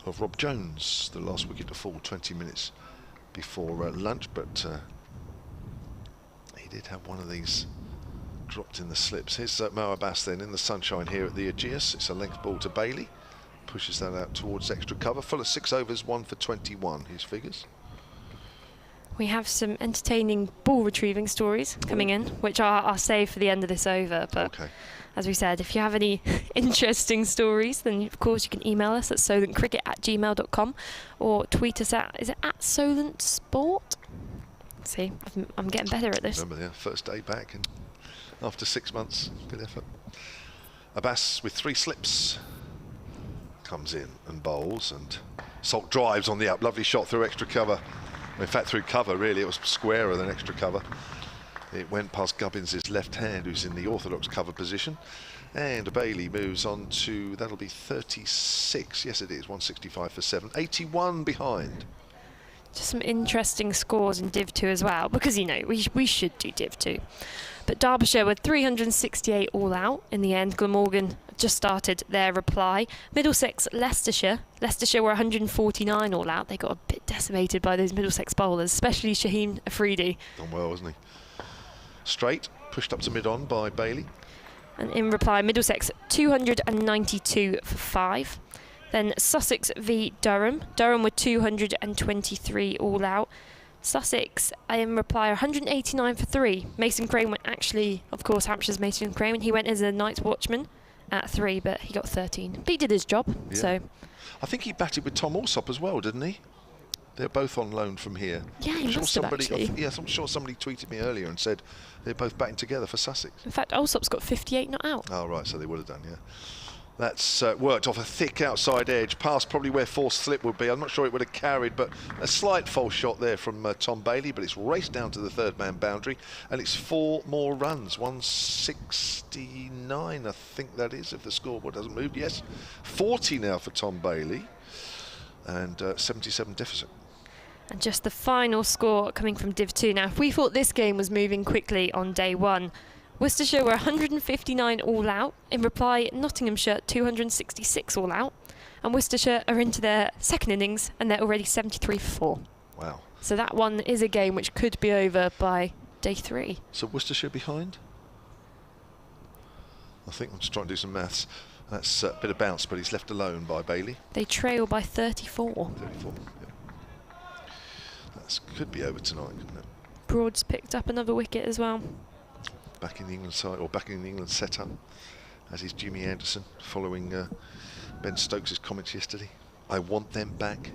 of Rob Jones, the last wicket to fall 20 minutes before lunch, but he did have one of these dropped in the slips. Here's Mo Abbas then in the sunshine here at the Ageas. It's a length ball to Bailey. Pushes that out towards extra cover. Fuller 6 overs, 1 for 21, his figures. We have some entertaining ball retrieving stories coming in, which I'll save for the end of this over. But okay. As we said, if you have any interesting stories, then of course you can email us at solentcricket@gmail.com or tweet us at @solentsport? See, I'm getting better at this. Remember, first day back and after 6 months, good effort. Abbas with 3 slips comes in and bowls, and Salt drives on the up. Lovely shot through extra cover. In fact, through cover, really. It was squarer than extra cover. It went past Gubbins' left hand, who's in the orthodox cover position. And Bailey moves on to, that'll be 36. Yes, it is, 165 for 7. 81 behind. Just some interesting scores in Div 2 as well, because, we should do Div 2. But Derbyshire were 368 all out in the end. Glamorgan just started their reply. Middlesex, Leicestershire. Leicestershire were 149 all out. They got a bit decimated by those Middlesex bowlers, especially Shaheen Afridi. Done well, wasn't he? Straight, pushed up to mid-on by Bailey. And in reply, Middlesex 292 for 5. Then Sussex v Durham. Durham were 223 all out. Sussex, in reply, 189 for 3. Mason Crane went, actually, of course, Hampshire's Mason Crane. He went as a night's watchman at 3, but he got 13. But he did his job, so. I think he batted with Tom Alsop as well, didn't he? They're both on loan from here. Yeah, he must have, actually. Yes, I'm sure somebody tweeted me earlier and said they're both batting together for Sussex. In fact, Alsop's got 58 not out. Oh, right, so they would have done, yeah. That's worked off a thick outside edge, past probably where forced slip would be. I'm not sure it would have carried, but a slight false shot there from Tom Bailey, but it's raced down to the third man boundary, and it's 4 more runs. 169, I think that is, if the scoreboard doesn't move. Yes, 40 now for Tom Bailey, and 77 deficit. And just the final score coming from Div 2. Now, if we thought this game was moving quickly on day 1, Worcestershire were 159 all out. In reply, Nottinghamshire 266 all out. And Worcestershire are into their second innings and they're already 73 for 4. Wow. So that one is a game which could be over by day 3. So Worcestershire behind? I think I'm just trying to do some maths. That's a bit of bounce, but he's left alone by Bailey. They trail by 34. 34, yeah. That could be over tonight, couldn't it? Broad's picked up another wicket as well. Back in the England side, or back in the England setup, as is Jimmy Anderson, following Ben Stokes' comments yesterday. I want them back.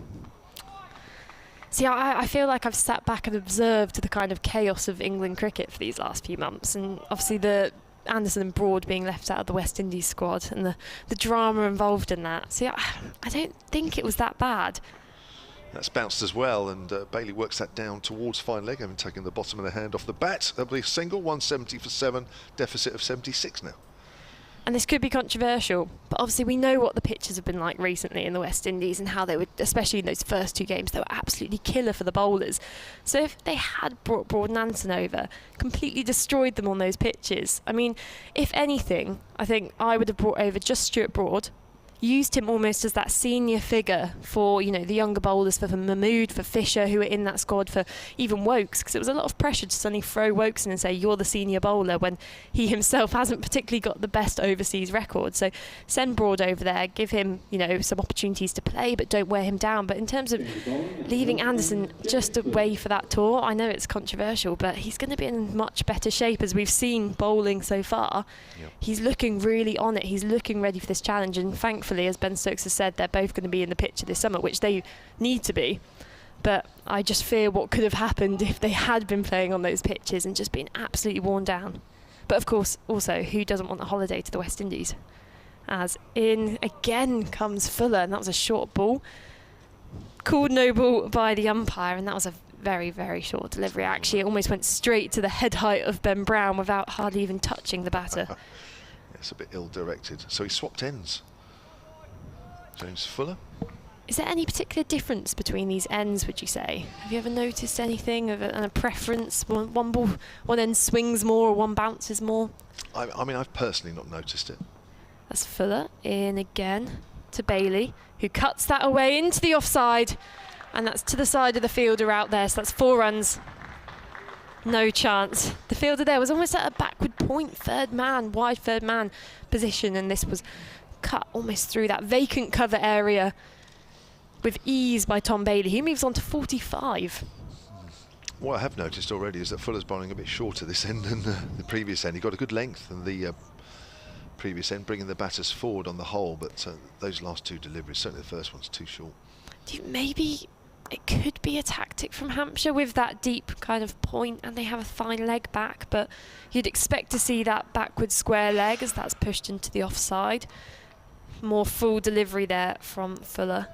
See, I feel like I've sat back and observed the kind of chaos of England cricket for these last few months, and obviously the Anderson and Broad being left out of the West Indies squad and the drama involved in that. See, I don't think it was that bad. That's bounced as well, and Bailey works that down towards fine leg, having taken the bottom of the hand off the bat. That'll be a single, 170 for 7, deficit of 76 now. And this could be controversial, but obviously we know what the pitches have been like recently in the West Indies and how they would, especially in those first 2 games, they were absolutely killer for the bowlers. So if they had brought Broad and Anderson over, completely destroyed them on those pitches, I mean, if anything, I think I would have brought over just Stuart Broad, used him almost as that senior figure for, you know, the younger bowlers, for Mahmood, for Fisher, who were in that squad, for even Wokes, because it was a lot of pressure to suddenly throw Wokes in and say, you're the senior bowler, when he himself hasn't particularly got the best overseas record. So send Broad over there, give him, you know, some opportunities to play, but don't wear him down. But in terms of leaving Anderson just away for that tour, I know it's controversial, but he's going to be in much better shape, as we've seen bowling so far. Yep. He's looking really on it. He's looking ready for this challenge, and thankfully, as Ben Stokes has said, they're both going to be in the picture this summer, which they need to be. But I just fear what could have happened if they had been playing on those pitches and just been absolutely worn down. But of course, also, who doesn't want a holiday to the West Indies? As in again comes Fuller, and that was a short ball. Called no ball by the umpire, and that was a very, very short delivery. Actually, it almost went straight to the head height of Ben Brown without hardly even touching the batter. It's a bit ill-directed. So he swapped ends. James Fuller. Is there any particular difference between these ends, would you say? Have you ever noticed anything of a preference? One ball, one end swings more, or one bounces more? I mean, I've personally not noticed it. That's Fuller in again to Bailey, who cuts that away into the offside, and that's to the side of the fielder out there, so that's 4 runs. No chance. The fielder there was almost at a backward point, wide third man position, and this was cut almost through that vacant cover area with ease by Tom Bailey. He moves on to 45. What I have noticed already is that Fuller's bowling a bit shorter this end than the previous end. He got a good length in the previous end, bringing the batters forward on the whole, but those last 2 deliveries, certainly the first one's too short. Do you maybe it could be a tactic from Hampshire with that deep kind of point, and they have a fine leg back, but you'd expect to see that backward square leg as that's pushed into the offside. More full delivery there from Fuller.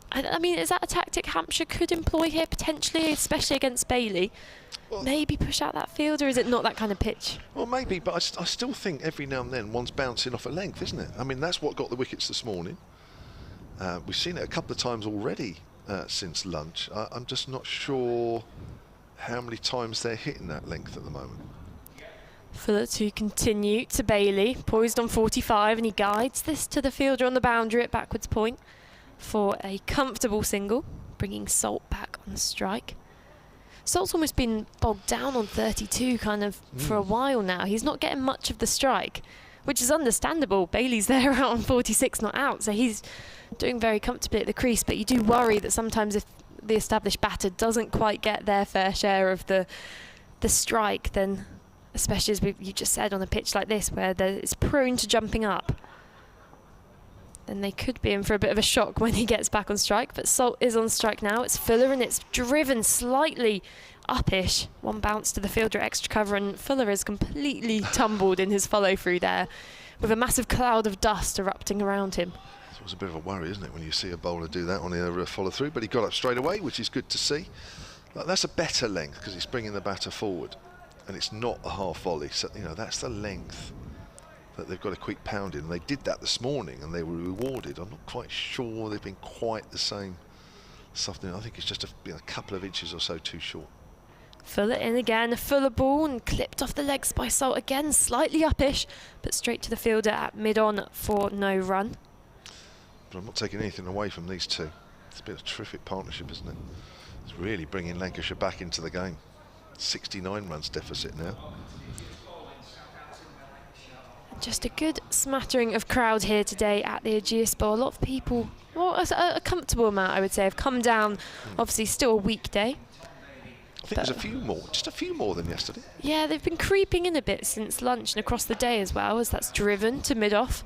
I mean, is that a tactic Hampshire could employ here potentially, especially against Bailey? Well, maybe push out that field, or is it not that kind of pitch? Well, maybe, but I still think every now and then one's bouncing off a length, isn't it? I mean, that's what got the wickets this morning. We've seen it a couple of times already since lunch. I'm just not sure how many times they're hitting that length at the moment. Fuller to continue to Bailey, poised on 45, and he guides this to the fielder on the boundary at backwards point for a comfortable single, bringing Salt back on strike. Salt's almost been bogged down on 32 kind of for a while now. He's not getting much of the strike, which is understandable. Bailey's there out on 46, not out, so he's doing very comfortably at the crease, but you do worry that sometimes if the established batter doesn't quite get their fair share of the strike, then especially as you just said on a pitch like this where it's prone to jumping up, then they could be in for a bit of a shock when he gets back on strike. But Salt is on strike now. It's Fuller, and it's driven slightly uppish. One bounce to the fielder, extra cover, and Fuller is completely tumbled in his follow through there with a massive cloud of dust erupting around him. It was a bit of a worry, isn't it, when you see a bowler do that on the follow through, but he got up straight away, which is good to see. But that's a better length because he's bringing the batter forward, and it's not a half volley, so you know that's the length that they've got a quick pound in, and they did that this morning and they were rewarded. I'm not quite sure they've been quite the same this afternoon. I think it's just been a couple of inches or so too short. Fuller in again, a Fuller ball and clipped off the legs by Salt again, slightly uppish, but straight to the fielder at mid-on for no run. But I'm not taking anything away from these two. It's been a terrific partnership, isn't it? It's really bringing Lancashire back into the game. 69 runs deficit now. Just a good smattering of crowd here today at the Ageas Bowl. A lot of people, well, a comfortable amount I would say, have come down. Obviously still a weekday. I think there's a few more, just a few more than yesterday. Yeah, they've been creeping in a bit since lunch and across the day as well, as that's driven to mid-off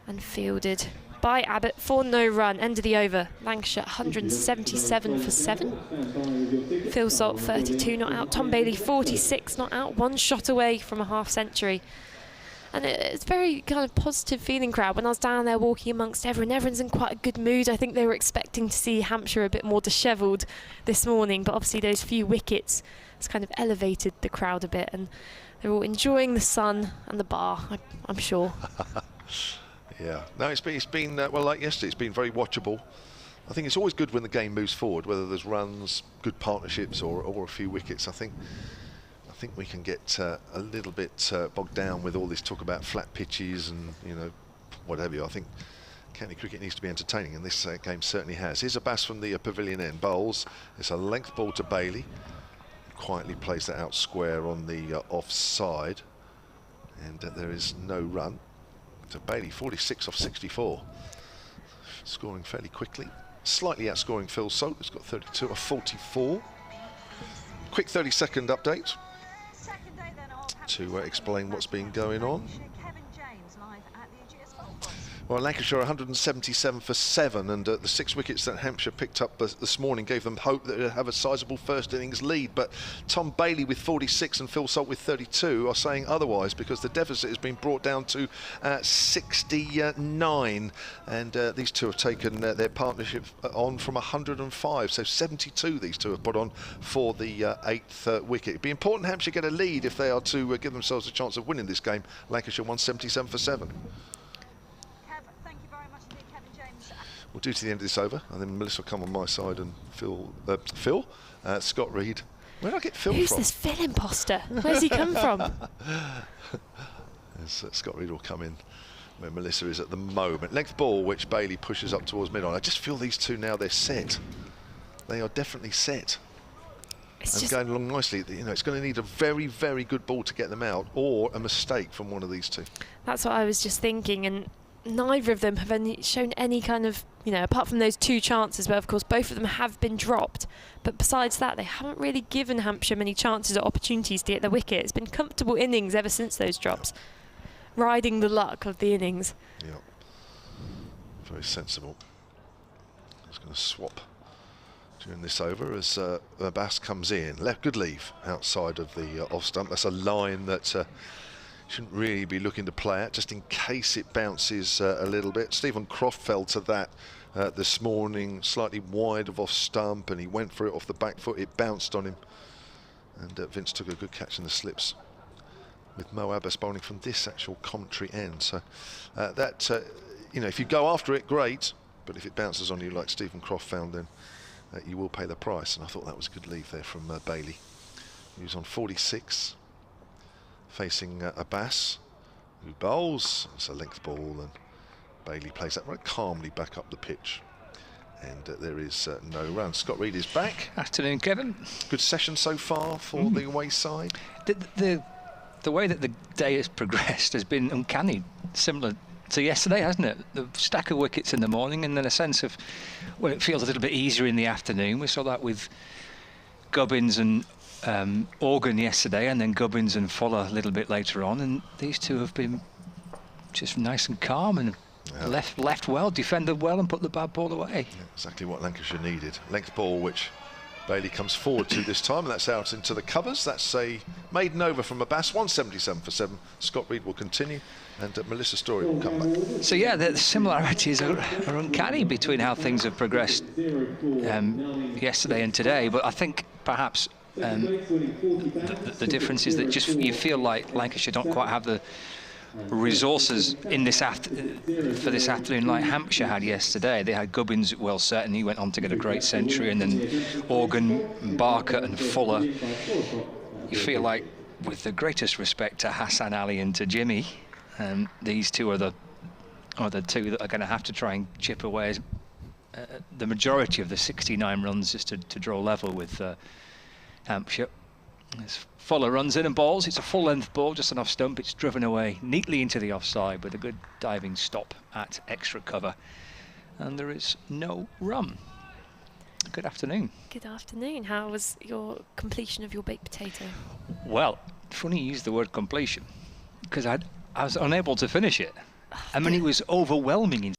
and fielded by Abbott for no run. End of the over. Lancashire 177 for 7. Phil Salt 32 not out. Tom Bailey 46 not out. 1 shot away from a half century. And it's very kind of positive feeling crowd. When I was down there walking amongst everyone's in quite a good mood. I think they were expecting to see Hampshire a bit more dishevelled this morning, but obviously those few wickets has kind of elevated the crowd a bit, and they're all enjoying the sun and the bar, I'm sure. Yeah, no, it's been well, like yesterday, it's been very watchable. I think it's always good when the game moves forward, whether there's runs, good partnerships, or a few wickets. I think we can get a little bit bogged down with all this talk about flat pitches and whatever. I think county cricket needs to be entertaining, and this game certainly has. Here's a bass from the pavilion end. Bowls. It's a length ball to Bailey. Quietly plays that out square on the offside, and there is no run. To Bailey, 46 off 64, scoring fairly quickly, slightly outscoring Phil Salt, who's got 32 off 44. Quick 30-second update to explain what's been going on. Well, Lancashire 177 for 7, and the 6 wickets that Hampshire picked up this morning gave them hope that they'd have a sizable first innings lead. But Tom Bailey with 46 and Phil Salt with 32 are saying otherwise, because the deficit has been brought down to 69, and these two have taken their partnership on from 105, so 72 these two have put on for the 8th wicket. It'd be important Hampshire get a lead if they are to give themselves a chance of winning this game. Lancashire 177 for 7. We'll do to the end of this over, and then Melissa will come on my side, and Scott Reed. Where did I get Phil Who's from? this Phil imposter? Where's he come from? Scott Reed will come in where Melissa is at the moment. Length ball, which Bailey pushes up towards mid-on. I just feel these two now, they're set. They are definitely set. And going along nicely. It's going to need a very, very good ball to get them out, or a mistake from one of these two. That's what I was just thinking, and neither of them have shown any kind of, apart from those 2 chances where, of course, both of them have been dropped. But besides that, they haven't really given Hampshire many chances or opportunities to get the wicket. It's been comfortable innings ever since those drops. Riding the luck of the innings. Yeah. Very sensible. Just going to swap during this over as Bass comes in. Good leave outside of the off stump. That's a line that shouldn't really be looking to play at, just in case it bounces a little bit. Stephen Croft fell to that this morning, slightly wide of off stump, and he went for it off the back foot. It bounced on him, and Vince took a good catch in the slips with Mo Abbas bowling from this actual commentary end. So if you go after it, great, but if it bounces on you like Stephen Croft found, then you will pay the price. And I thought that was a good leave there from Bailey. He was on 46. Facing Abbas, who bowls. It's a length ball, and Bailey plays that very calmly back up the pitch, and there is no run. Scott Reed is back. Afternoon, Kevin. Good session so far for the away side. The way that the day has progressed has been uncanny, similar to yesterday, hasn't it? The stack of wickets in the morning, and then a sense of, well, it feels a little bit easier in the afternoon. We saw that with Gubbins and Organ yesterday, and then Gubbins and Fuller a little bit later on, and these two have been just nice and calm and left well, defended well, and put the bad ball away. Yeah, exactly what Lancashire needed. Length ball, which Bailey comes forward to this time, and that's out into the covers. That's a maiden over from Abbas, 177 for 7. Scott Reed will continue, and Melissa Story will come back. So yeah, the similarities are uncanny between how things have progressed yesterday and today, but I think perhaps the difference is that just you feel like Lancashire don't quite have the resources in this for this afternoon like Hampshire had yesterday. They had Gubbins well set, and he went on to get a great century, and then Organ, Barker and Fuller. You feel like, with the greatest respect to Hassan Ali and to Jimmy, these two are the two that are going to have to try and chip away the majority of the 69 runs just to draw level with Hampshire. As Fuller runs in and bowls, it's a full-length ball, just an off stump. It's driven away neatly into the offside with a good diving stop at extra cover, and there is no run. Good afternoon. Good afternoon. How was your completion of your baked potato? Well, funny you use the word completion, because I was unable to finish it. I mean, it was overwhelming in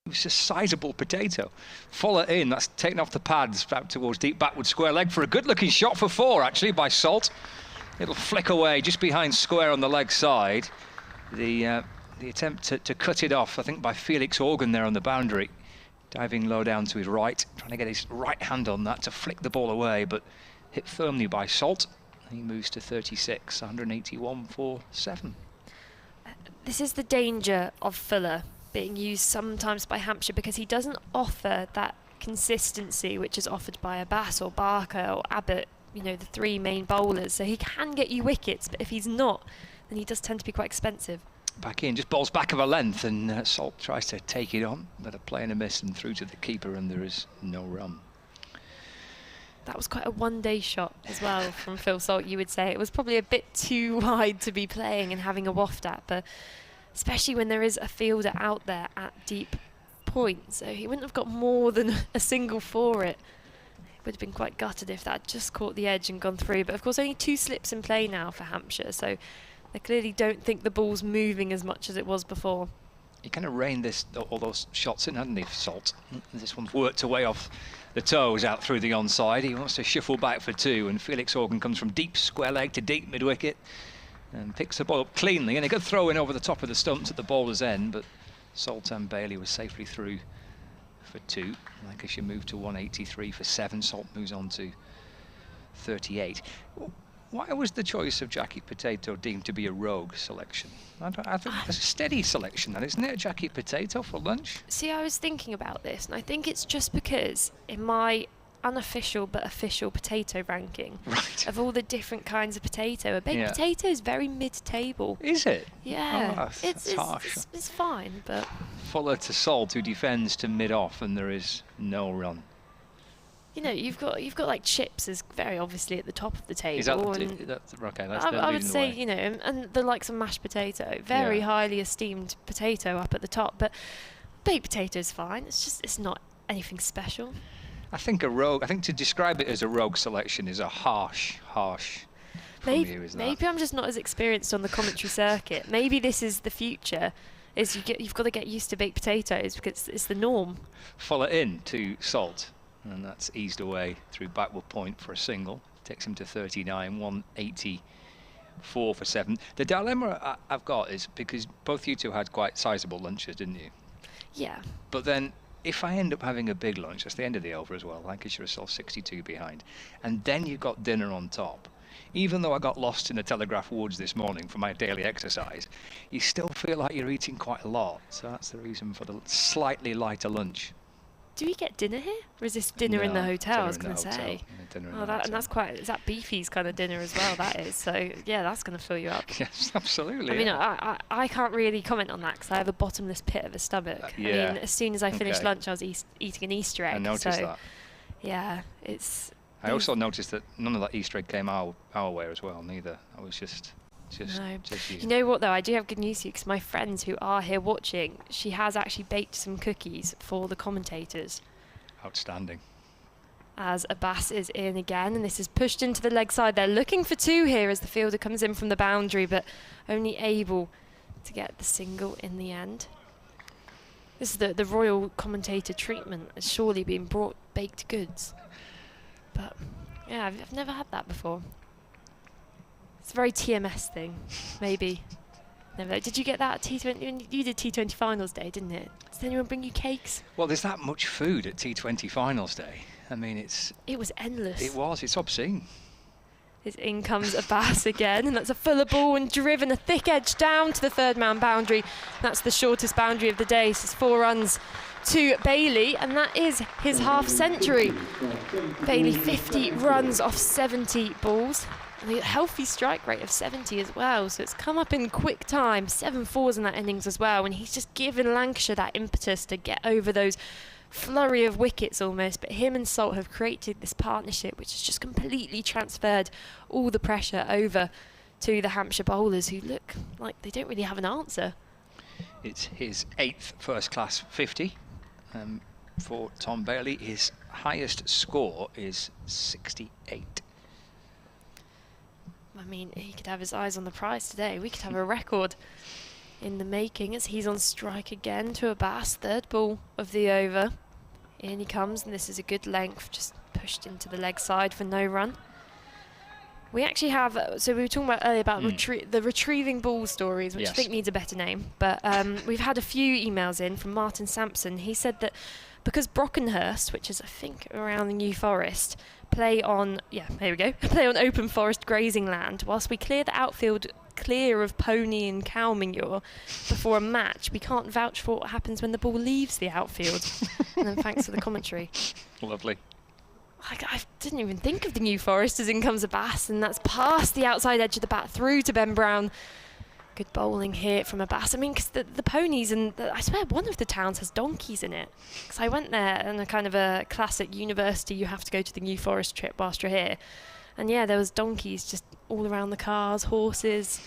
It's a sizable potato. Fuller in, that's taken off the pads back towards deep backward square leg for a good looking shot for 4 actually by Salt. It'll flick away just behind square on the leg side. The attempt to cut it off, I think, by Felix Organ there on the boundary. Diving low down to his right, trying to get his right hand on that to flick the ball away, but hit firmly by Salt. He moves to 36, 181 for 7. This is the danger of Fuller being used sometimes by Hampshire, because he doesn't offer that consistency which is offered by Abbas or Barker or Abbott, you know, the 3 main bowlers. So he can get you wickets, but if he's not, then he does tend to be quite expensive. Back in, just bowls back of a length, and Salt tries to take it on, but a play and a miss and through to the keeper, and there is no run. That was quite a one-day shot as well from Phil Salt, you would say. It was probably a bit too wide to be playing and having a waft at, but especially when there is a fielder out there at deep point. So he wouldn't have got more than a single for it. He would have been quite gutted if that had just caught the edge and gone through. But of course, only 2 slips in play now for Hampshire, so they clearly don't think the ball's moving as much as it was before. He kind of reined all those shots in, hadn't he, Salt? This one's worked away off the toes out through the onside. He wants to shuffle back for 2, and Felix Organ comes from deep square leg to deep mid-wicket and picks the ball up cleanly, and a good throw in over the top of the stumps at the bowler's end, but Salt and Bailey was safely through for 2. Lancashire moved to 183 for 7. Salt moves on to 38. Why was the choice of Jacket Potato deemed to be a rogue selection? I think it's a steady selection, then, isn't it? Jacket Potato for lunch? See, I was thinking about this, and I think it's just because in my unofficial but official potato ranking of all the different kinds of potato, a baked potato is very mid-table. Is it? Yeah. Oh, that's harsh. It's fine, but Fuller to Salt, who defends to mid-off, and there is no run. You know, you've got like chips is very obviously at the top of the table. Is that okay? That's I would say, you know, and the likes of mashed potato, very highly esteemed potato up at the top. But baked potato is fine. It's not anything special. I think to describe it as a rogue selection is a harsh. Maybe I'm just not as experienced on the commentary circuit. Maybe this is the future. You've got to get used to baked potatoes because it's the norm. Fuller in to Salt. And that's eased away through backward point for a single. Takes him to 39, 184 for 7. The dilemma I've got is because both you two had quite sizable lunches, didn't you? Yeah. But then if I end up having a big lunch, that's the end of the over as well. Lancashire is still 62 behind. And then you've got dinner on top. Even though I got lost in the Telegraph Woods this morning for my daily exercise, you still feel like you're eating quite a lot. So that's the reason for the slightly lighter lunch. Do we get dinner here? Or is this dinner in the hotel? I was going to say. And that's quite, is that Beefy's kind of dinner as well, that is. So, yeah, that's going to fill you up. Yes, absolutely. I mean, I can't really comment on that because I have a bottomless pit of a stomach. I mean, as soon as I finished lunch, I was eating an Easter egg. I noticed that. Yeah, it's... I also noticed that none of that Easter egg came our way as well, neither. I was just you. You know what, though? I do have good news for you because my friends who are here watching, she has actually baked some cookies for the commentators. Outstanding. As Abbas is in again, and this is pushed into the leg side. They're looking for 2 here as the fielder comes in from the boundary, but only able to get the single in the end. This is the royal commentator treatment. Has surely been brought baked goods. But yeah, I've never had that before. It's a very TMS thing, maybe. Never. Did you get that at T20? You did T20 finals day, didn't it? Did anyone bring you cakes? Well, there's that much food at T20 finals day. I mean, it was endless. It was. It's obscene. In comes Ageas again, and that's a fuller ball and driven a thick edge down to the third man boundary. That's the shortest boundary of the day. So it's 4 runs to Bailey, and that is his half century. Bailey 50 runs off 70 balls. And a healthy strike rate of 70 as well, so it's come up in quick time. 7 fours in that innings as well, and he's just given Lancashire that impetus to get over those flurry of wickets almost. But him and Salt have created this partnership which has just completely transferred all the pressure over to the Hampshire bowlers, who look like they don't really have an answer. It's his 8th first-class 50 for Tom Bailey. His highest score is 68. I mean, he could have his eyes on the prize today. We could have a record in the making as he's on strike again to Ageas. Third ball of the over. In he comes, and this is a good length, just pushed into the leg side for no run. We actually have, so we were talking about earlier about the retrieving ball stories, which I think needs a better name. But we've had a few emails in from Martin Sampson. He said that because Brockenhurst, which is I think around the New Forest, play on open forest grazing land, whilst we clear the outfield clear of pony and cow manure before a match, we can't vouch for what happens when the ball leaves the outfield. And then thanks for the commentary. Lovely. I didn't even think of the New Forest as in comes Ageas, and that's past the outside edge of the bat through to Ben Brown. Good bowling here from Ageas. I mean, because the ponies, and I swear one of the towns has donkeys in it. Because I went there on a kind of a classic university, you have to go to the New Forest trip whilst you're here. And yeah, there was donkeys just all around the cars, horses.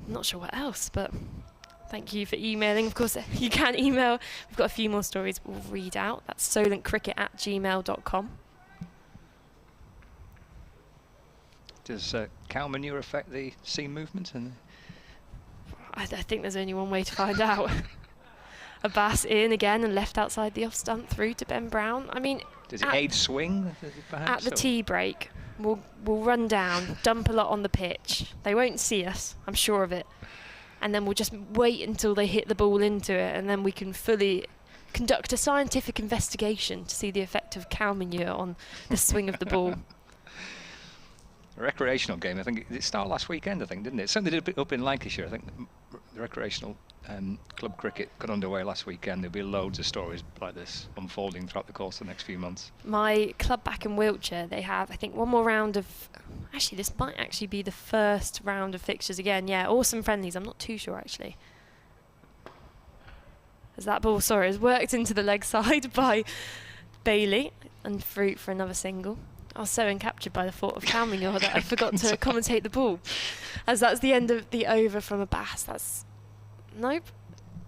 I'm not sure what else, but thank you for emailing. Of course, you can email. We've got a few more stories we'll read out. That's solentcricket@gmail.com. Does cow manure affect the seam movement? And I think there's only one way to find out. Ageas in again and left outside the off stump through to Ben Brown. I mean, does it aid swing? Perhaps at the tea break, we'll run down, dump a lot on the pitch. They won't see us, I'm sure of it. And then we'll just wait until they hit the ball into it, and then we can fully conduct a scientific investigation to see the effect of cow manure on the swing of the ball. A recreational game, I think it started last weekend, I think, didn't it? It certainly did a bit up in Lancashire. I think the recreational club cricket got underway last weekend. There'll be loads of stories like this unfolding throughout the course of the next few months. My club back in Wiltshire, they have, I think, one more round of... Actually, this might actually be the first round of fixtures again. Yeah, awesome friendlies. I'm not too sure, actually. As that ball, is worked into the leg side by Bailey and Fruit for another single. I was so encaptured by the thought of cow manure that I forgot to commentate the ball. As that's the end of the over from Ageas. That's... Nope.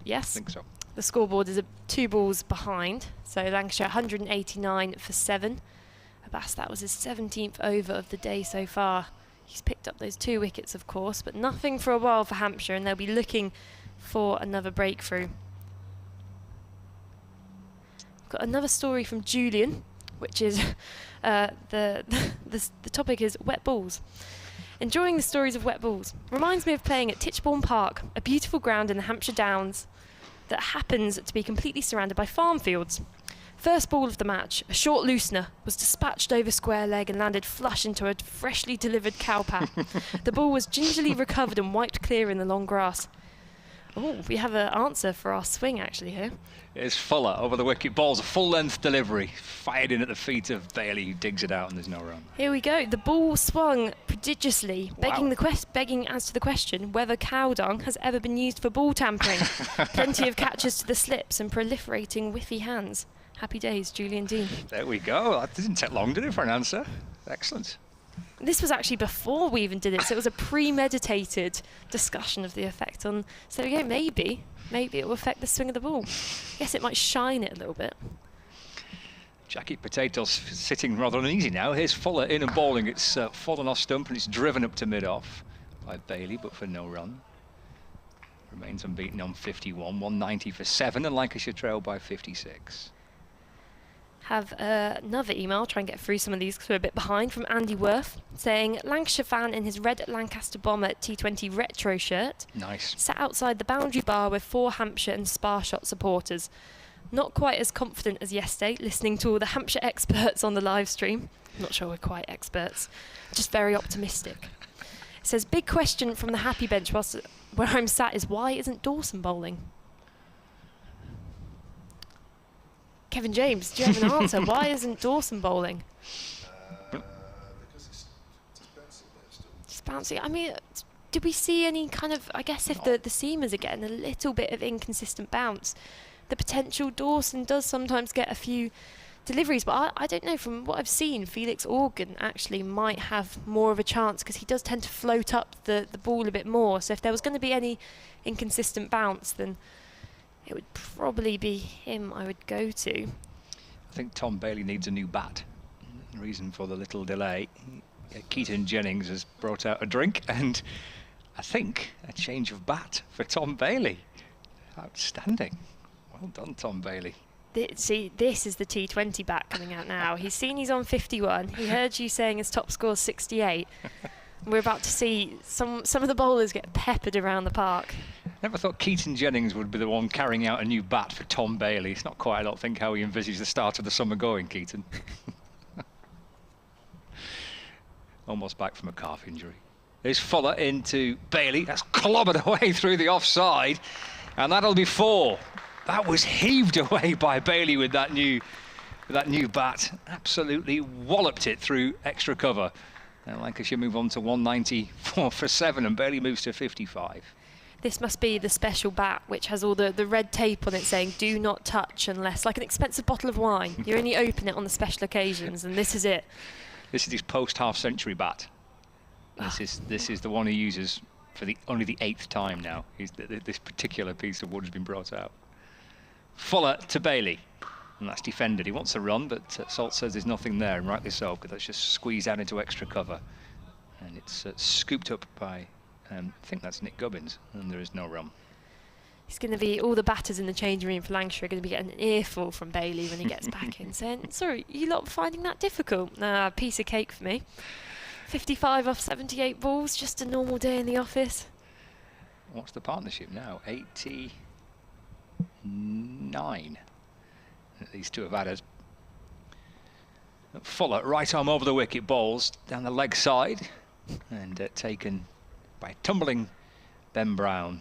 Yes. I think so. The scoreboard is 2 balls behind. So Lancashire 189 for 7. Ageas, that was his 17th over of the day so far. He's picked up those 2 wickets, of course, but nothing for a while for Hampshire, and they'll be looking for another breakthrough. Got another story from Julian, which is the topic is wet balls. Enjoying the stories of wet balls. Reminds me of playing at Titchbourne Park, a beautiful ground in the Hampshire Downs that happens to be completely surrounded by farm fields. First ball of the match, a short loosener, was dispatched over square leg and landed flush into a freshly delivered cow pat. The ball was gingerly recovered and wiped clear in the long grass. Oh, we have an answer for our swing actually here. It's Fuller over the wicket. Ball's a full-length delivery, fired in at the feet of Bailey, who digs it out, and there's no run. Here we go. The ball swung prodigiously, begging as to the question whether cow dung has ever been used for ball tampering. Plenty of catches to the slips and proliferating whiffy hands. Happy days, Julian Dean. There we go. That didn't take long, did it, for an answer? Excellent. This was actually before we even did it, so it was a premeditated discussion of the effect on... So yeah, maybe it will affect the swing of the ball. I guess it might shine it a little bit. Jacket Potatoes sitting rather uneasy now. Here's Fuller in and bowling. It's fallen off stump and it's driven up to mid-off by Bailey, but for no run. remains unbeaten on 51, 190 for 7, and Lancashire trail by 56. Have another email, try and get through some of these because we're a bit behind, from Andy Worth, saying Lancashire fan in his red Lancaster Bomber T20 retro shirt Nice. sat outside the boundary bar with 4 Hampshire and Sparshot supporters. Not quite as confident as yesterday, listening to all the Hampshire experts on the live stream. Not sure we're quite experts, just very optimistic. It says, big question from the happy bench whilst where I'm sat is, why isn't Dawson bowling? Kevin James, do you have an answer? Why isn't Dawson bowling? Because it's bouncing there still. Just bouncing. I mean, did we see any kind of, I guess if the seamers are getting a little bit of inconsistent bounce, the potential Dawson does sometimes get a few deliveries, but I don't know, from what I've seen, Felix Organ actually might have more of a chance because he does tend to float up the ball a bit more. So if there was going to be any inconsistent bounce, then it would probably be him I would go to. I think Tom Bailey needs a new bat. The reason for the little delay, Keaton Jennings has brought out a drink, and I think a change of bat for Tom Bailey. Outstanding. Well done, Tom Bailey. See, this is the T20 bat coming out now. He's seen he's on 51. He heard you saying his top score is 68. We're about to see some of the bowlers get peppered around the park. Never thought Keaton Jennings would be the one carrying out a new bat for Tom Bailey. It's not quite, I don't think, how he envisaged the start of the summer going, Keaton. Almost back from a calf injury. There's Fuller into Bailey. That's clobbered away through the offside. And that'll be 4. That was heaved away by Bailey with that new bat. Absolutely walloped it through extra cover. And Lancashire move on to 194 for 7, and Bailey moves to 55. This must be the special bat which has all the red tape on it saying do not touch unless, like an expensive bottle of wine, you only open it on the special occasions, and this is it. This is his post half-century bat. This is the one he uses for only the 8th time now. This particular piece of wood has been brought out. Fuller to Bailey, and that's defended. He wants a run, but Salt says there's nothing there, and rightly so, because that's just squeezed out into extra cover. And it's scooped up by, I think that's Nick Gubbins, and there is no run. He's going to be, all the batters in the changing room for Lancashire are going to be getting an earful from Bailey when he gets back in, saying, sorry, you lot finding that difficult? Nah, piece of cake for me. 55 off 78 balls, just a normal day in the office. What's the partnership now? 89. These two have had us. Fuller, right arm over the wicket, bowls down the leg side, and taken by tumbling Ben Brown,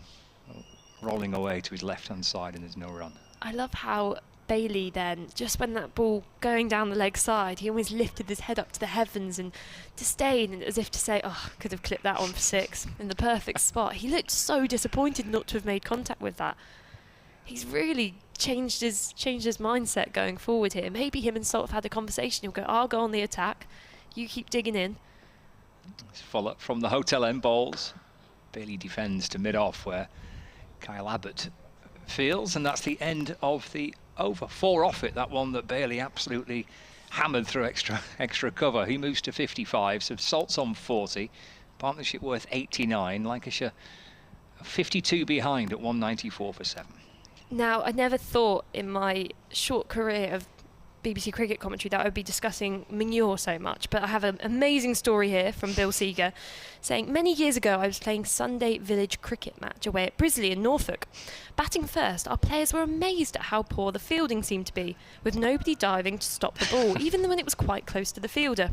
rolling away to his left-hand side, and there's no run. I love how Bailey then, just when that ball going down the leg side, he always lifted his head up to the heavens and disdain, as if to say, oh, I could have clipped that on for 6 in the perfect spot. He looked so disappointed not to have made contact with that. He's really changed his mindset going forward here. Maybe him and Salt have had a conversation. He'll go, I'll go on the attack, you keep digging in. It's Fuller from the hotel end bowls. Bailey defends to mid-off where Kyle Abbott fields, and that's the end of the over. 4 off it, that one that Bailey absolutely hammered through extra cover. He moves to 55, so Salt's on 40. Partnership worth 89. Lancashire 52 behind at 194 for 7. Now, I never thought in my short career of BBC cricket commentary that I would be discussing manure so much, but I have an amazing story here from Bill Seeger saying, many years ago I was playing Sunday village cricket match away at Brisley in Norfolk. Batting first, our players were amazed at how poor the fielding seemed to be, with nobody diving to stop the ball, even when it was quite close to the fielder.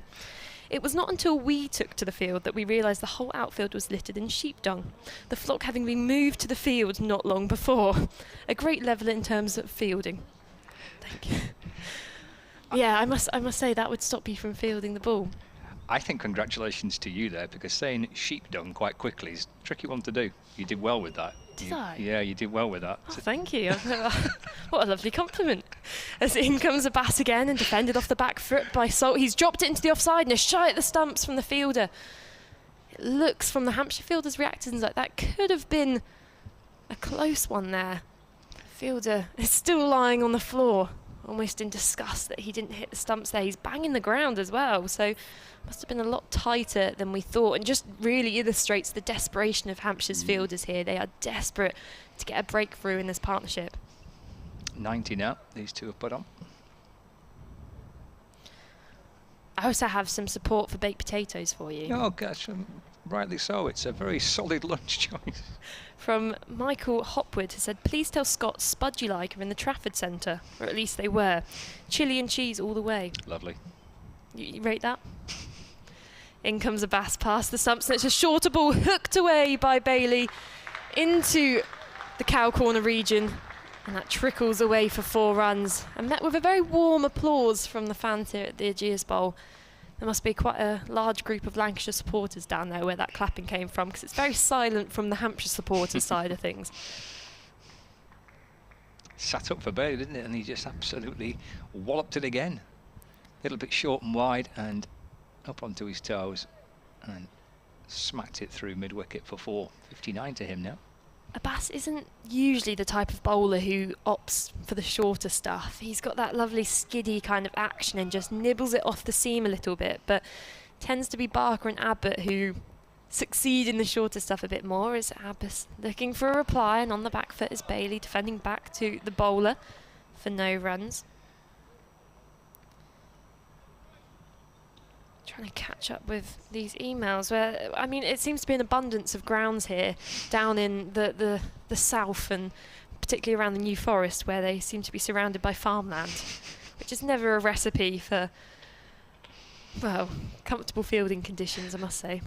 It was not until we took to the field that we realised the whole outfield was littered in sheep dung, the flock having been moved to the field not long before. A great level in terms of fielding. Thank you. Yeah, I must say that would stop you from fielding the ball. I think congratulations to you there, because saying sheep dung quite quickly is a tricky one to do. You did well with that. Did I? Yeah, you did well with that. Oh, thank you. What a lovely compliment. As in comes a bat again and defended off the back foot by Salt. He's dropped it into the offside and a shy at the stumps from the fielder. It looks from the Hampshire fielders' reactions like that could have been a close one there. The fielder is still lying on the floor. almost in disgust that he didn't hit the stumps there. He's banging the ground as well, so must have been a lot tighter than we thought, and just really illustrates the desperation of Hampshire's fielders here. They are desperate to get a breakthrough in this partnership. 90 now, these two have put on. I also have some support for baked potatoes for you. Oh gosh, rightly so. It's a very solid lunch choice. From Michael Hopwood, who said, please tell Scott Spudgy Like are in the Trafford Centre, or at least they were. Chilli and cheese all the way. Lovely. You rate that? In comes Ageas past the stumps, and it's a shorter ball hooked away by Bailey into the cow corner region, and that trickles away for 4 runs, and met with a very warm applause from the fans here at the Ageas Bowl. There must be quite a large group of Lancashire supporters down there where that clapping came from, because it's very silent from the Hampshire supporters side of things. Sat up for Bailey, didn't it? And he just absolutely walloped it again. A little bit short and wide, and up onto his toes, and smacked it through mid-wicket for 4. 59 to him now. Ageas isn't usually the type of bowler who opts for the shorter stuff. He's got that lovely skiddy kind of action and just nibbles it off the seam a little bit, but tends to be Barker and Abbott who succeed in the shorter stuff a bit more. Is Ageas looking for a reply, and on the back foot is Bailey defending back to the bowler for no runs. Trying to catch up with these emails where, I mean, it seems to be an abundance of grounds here down in the south, and particularly around the New Forest, where they seem to be surrounded by farmland, which is never a recipe for, well, comfortable fielding conditions, I must say.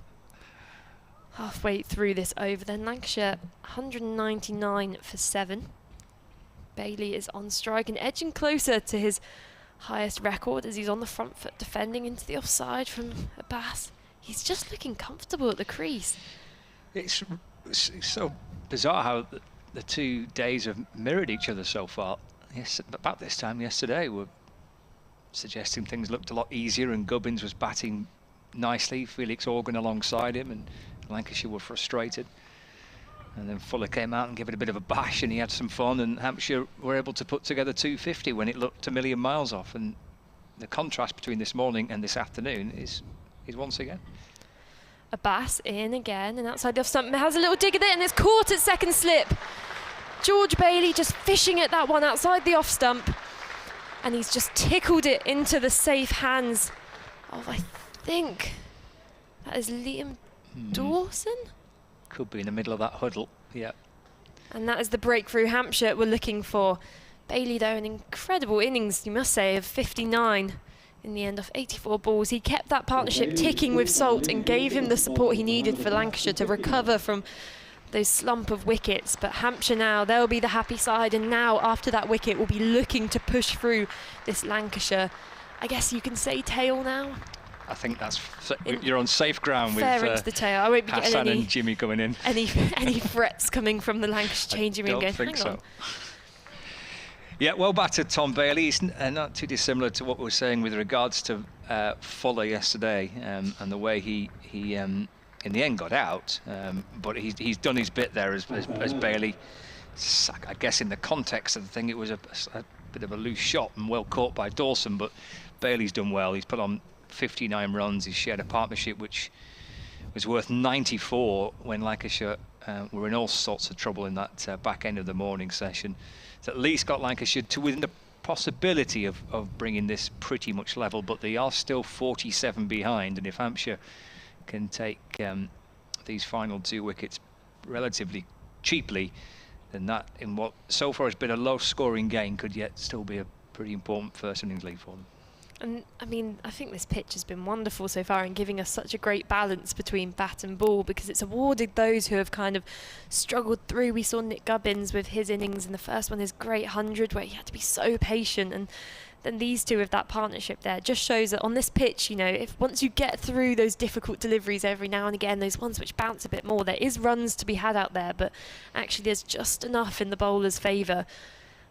Halfway through this over then, Lancashire 199 for 7. Bailey is on strike and edging closer to his highest record as he's on the front foot defending into the offside from Ageas. He's just looking comfortable at the crease. It's so bizarre how the 2 days have mirrored each other so far. Yes, about this time yesterday we're suggesting things looked a lot easier, and Gubbins was batting nicely, Felix Organ alongside him, and Lancashire were frustrated. And then Fuller came out and gave it a bit of a bash, and he had some fun, and Hampshire were able to put together 250 when it looked a million miles off. And the contrast between this morning and this afternoon is once again. Ageas in again, and outside the off stump has a little dig at it, and it's caught at second slip. George Bailey just fishing at that one outside the off stump, and he's just tickled it into the safe hands of, I think, that is Liam Dawson? Could be in the middle of that huddle, yeah. And that is the breakthrough Hampshire were looking for. Bailey, though, an incredible innings, you must say, of 59 in the end of 84 balls. He kept that partnership ticking with Salt and gave him the support he needed for Lancashire to recover from those slump of wickets. But Hampshire now, they'll be the happy side, and now after that wicket will be looking to push through this Lancashire, I guess you can say, tail now. I think that's you're on safe ground with into the tail. I won't be Hassan getting and Jimmy coming in. any threats coming from the Lancashire changing room. I don't think so. Yeah, well battered Tom Bailey. He's not too dissimilar to what we were saying with regards to Fuller yesterday, and the way he in the end got out. But he's done his bit there as Bailey. I guess in the context of the thing, it was a bit of a loose shot and well caught by Dawson. But Bailey's done well. He's put on 59 runs. He's shared a partnership which was worth 94 when Lancashire were in all sorts of trouble in that back end of the morning session. It's at least got Lancashire to within the possibility of bringing this pretty much level, but they are still 47 behind, and if Hampshire can take these final 2 wickets relatively cheaply, then that, in what so far has been a low scoring game, could yet still be a pretty important first innings lead for them. And I mean, I think this pitch has been wonderful so far in giving us such a great balance between bat and ball, because it's awarded those who have kind of struggled through. We saw Nick Gubbins with his innings in the first one, his great 100, where he had to be so patient, and then these two with that partnership there just shows that on this pitch, you know, if once you get through those difficult deliveries every now and again, those ones which bounce a bit more, there is runs to be had out there, but actually there's just enough in the bowler's favour.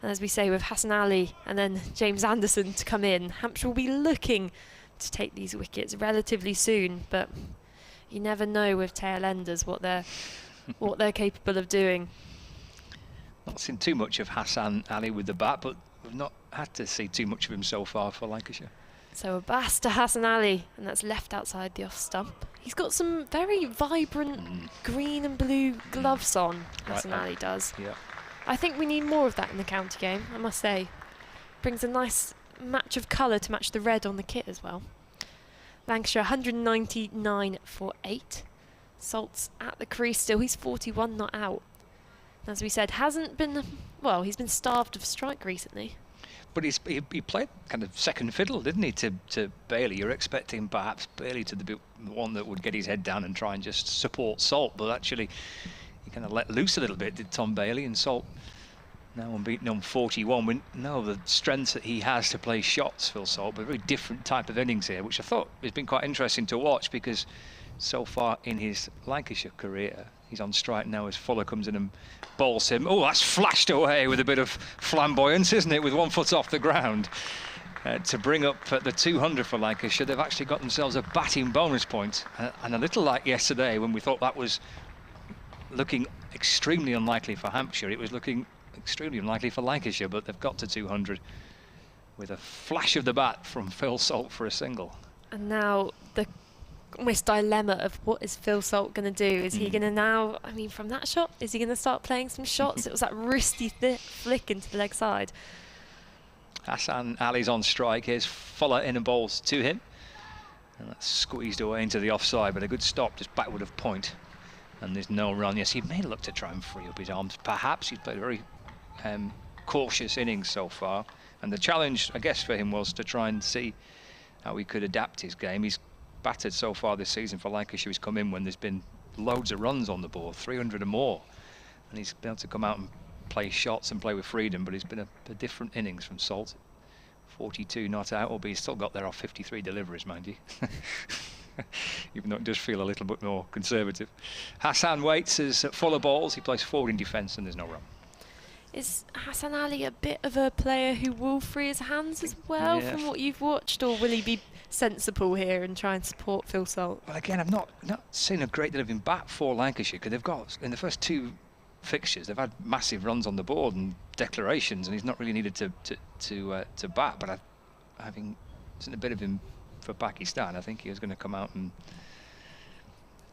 And as we say, with Hassan Ali and then James Anderson to come in, Hampshire will be looking to take these wickets relatively soon, but you never know with tail enders what they're capable of doing. Not seen too much of Hassan Ali with the bat, but we've not had to see too much of him so far for Lancashire. So Abbas to Hassan Ali, and that's left outside the off stump. He's got some very vibrant green and blue gloves on, Hassan Ali does. Yeah. I think we need more of that in the county game, I must say. Brings a nice match of colour to match the red on the kit as well. Lancashire 199 for 8. Salt's at the crease still, he's 41 not out. As we said, hasn't been, well, he's been starved of strike recently. But he played kind of second fiddle, didn't he, to Bailey? You're expecting perhaps Bailey to be the one that would get his head down and try and just support Salt, but actually he kind of let loose a little bit, did Tom Bailey, and Salt now unbeaten on 41. We know the strength that he has to play shots, Phil Salt, but a very different type of innings here, which I thought has been quite interesting to watch, because so far in his Lancashire career, he's on strike now as Fuller comes in and bowls him. Oh, that's flashed away with a bit of flamboyance, isn't it, with 1 foot off the ground. To bring up the 200 for Lancashire, they've actually got themselves a batting bonus point. And a little like yesterday when we thought that was looking extremely unlikely for Hampshire, it was looking extremely unlikely for Lancashire, but they've got to 200 with a flash of the bat from Phil Salt for a single. And now the almost dilemma of what is Phil Salt going to do? Is he going to now, I mean, from that shot, is he going to start playing some shots? It was that wristy flick into the leg side. Hassan Ali's on strike. Here's Fuller in and bowls to him. And that's squeezed away into the offside, but a good stop just backward of point. And there's no run. Yes, he may look to try and free up his arms. Perhaps he's played a very cautious innings so far. And the challenge, I guess, for him was to try and see how he could adapt his game. He's battered so far this season for Lancashire. He's come in when there's been loads of runs on the board, 300 or more, and he's been able to come out and play shots and play with freedom, but it's been a different innings from Salt. 42 not out, albeit he's still got there off 53 deliveries, mind you. Even though it does feel a little bit more conservative. Hassan waits as Fuller bowls. He plays forward in defence and there's no run. Is Hassan Ali a bit of a player who will free his hands as well from what you've watched, or will he be sensible here and try and support Phil Salt? Well, again, I've not seen a great deal of him bat for Lancashire, because they've got, in the first 2 fixtures, they've had massive runs on the board and declarations, and he's not really needed to bat. But having seen a bit of him for Pakistan, I think he was going to come out and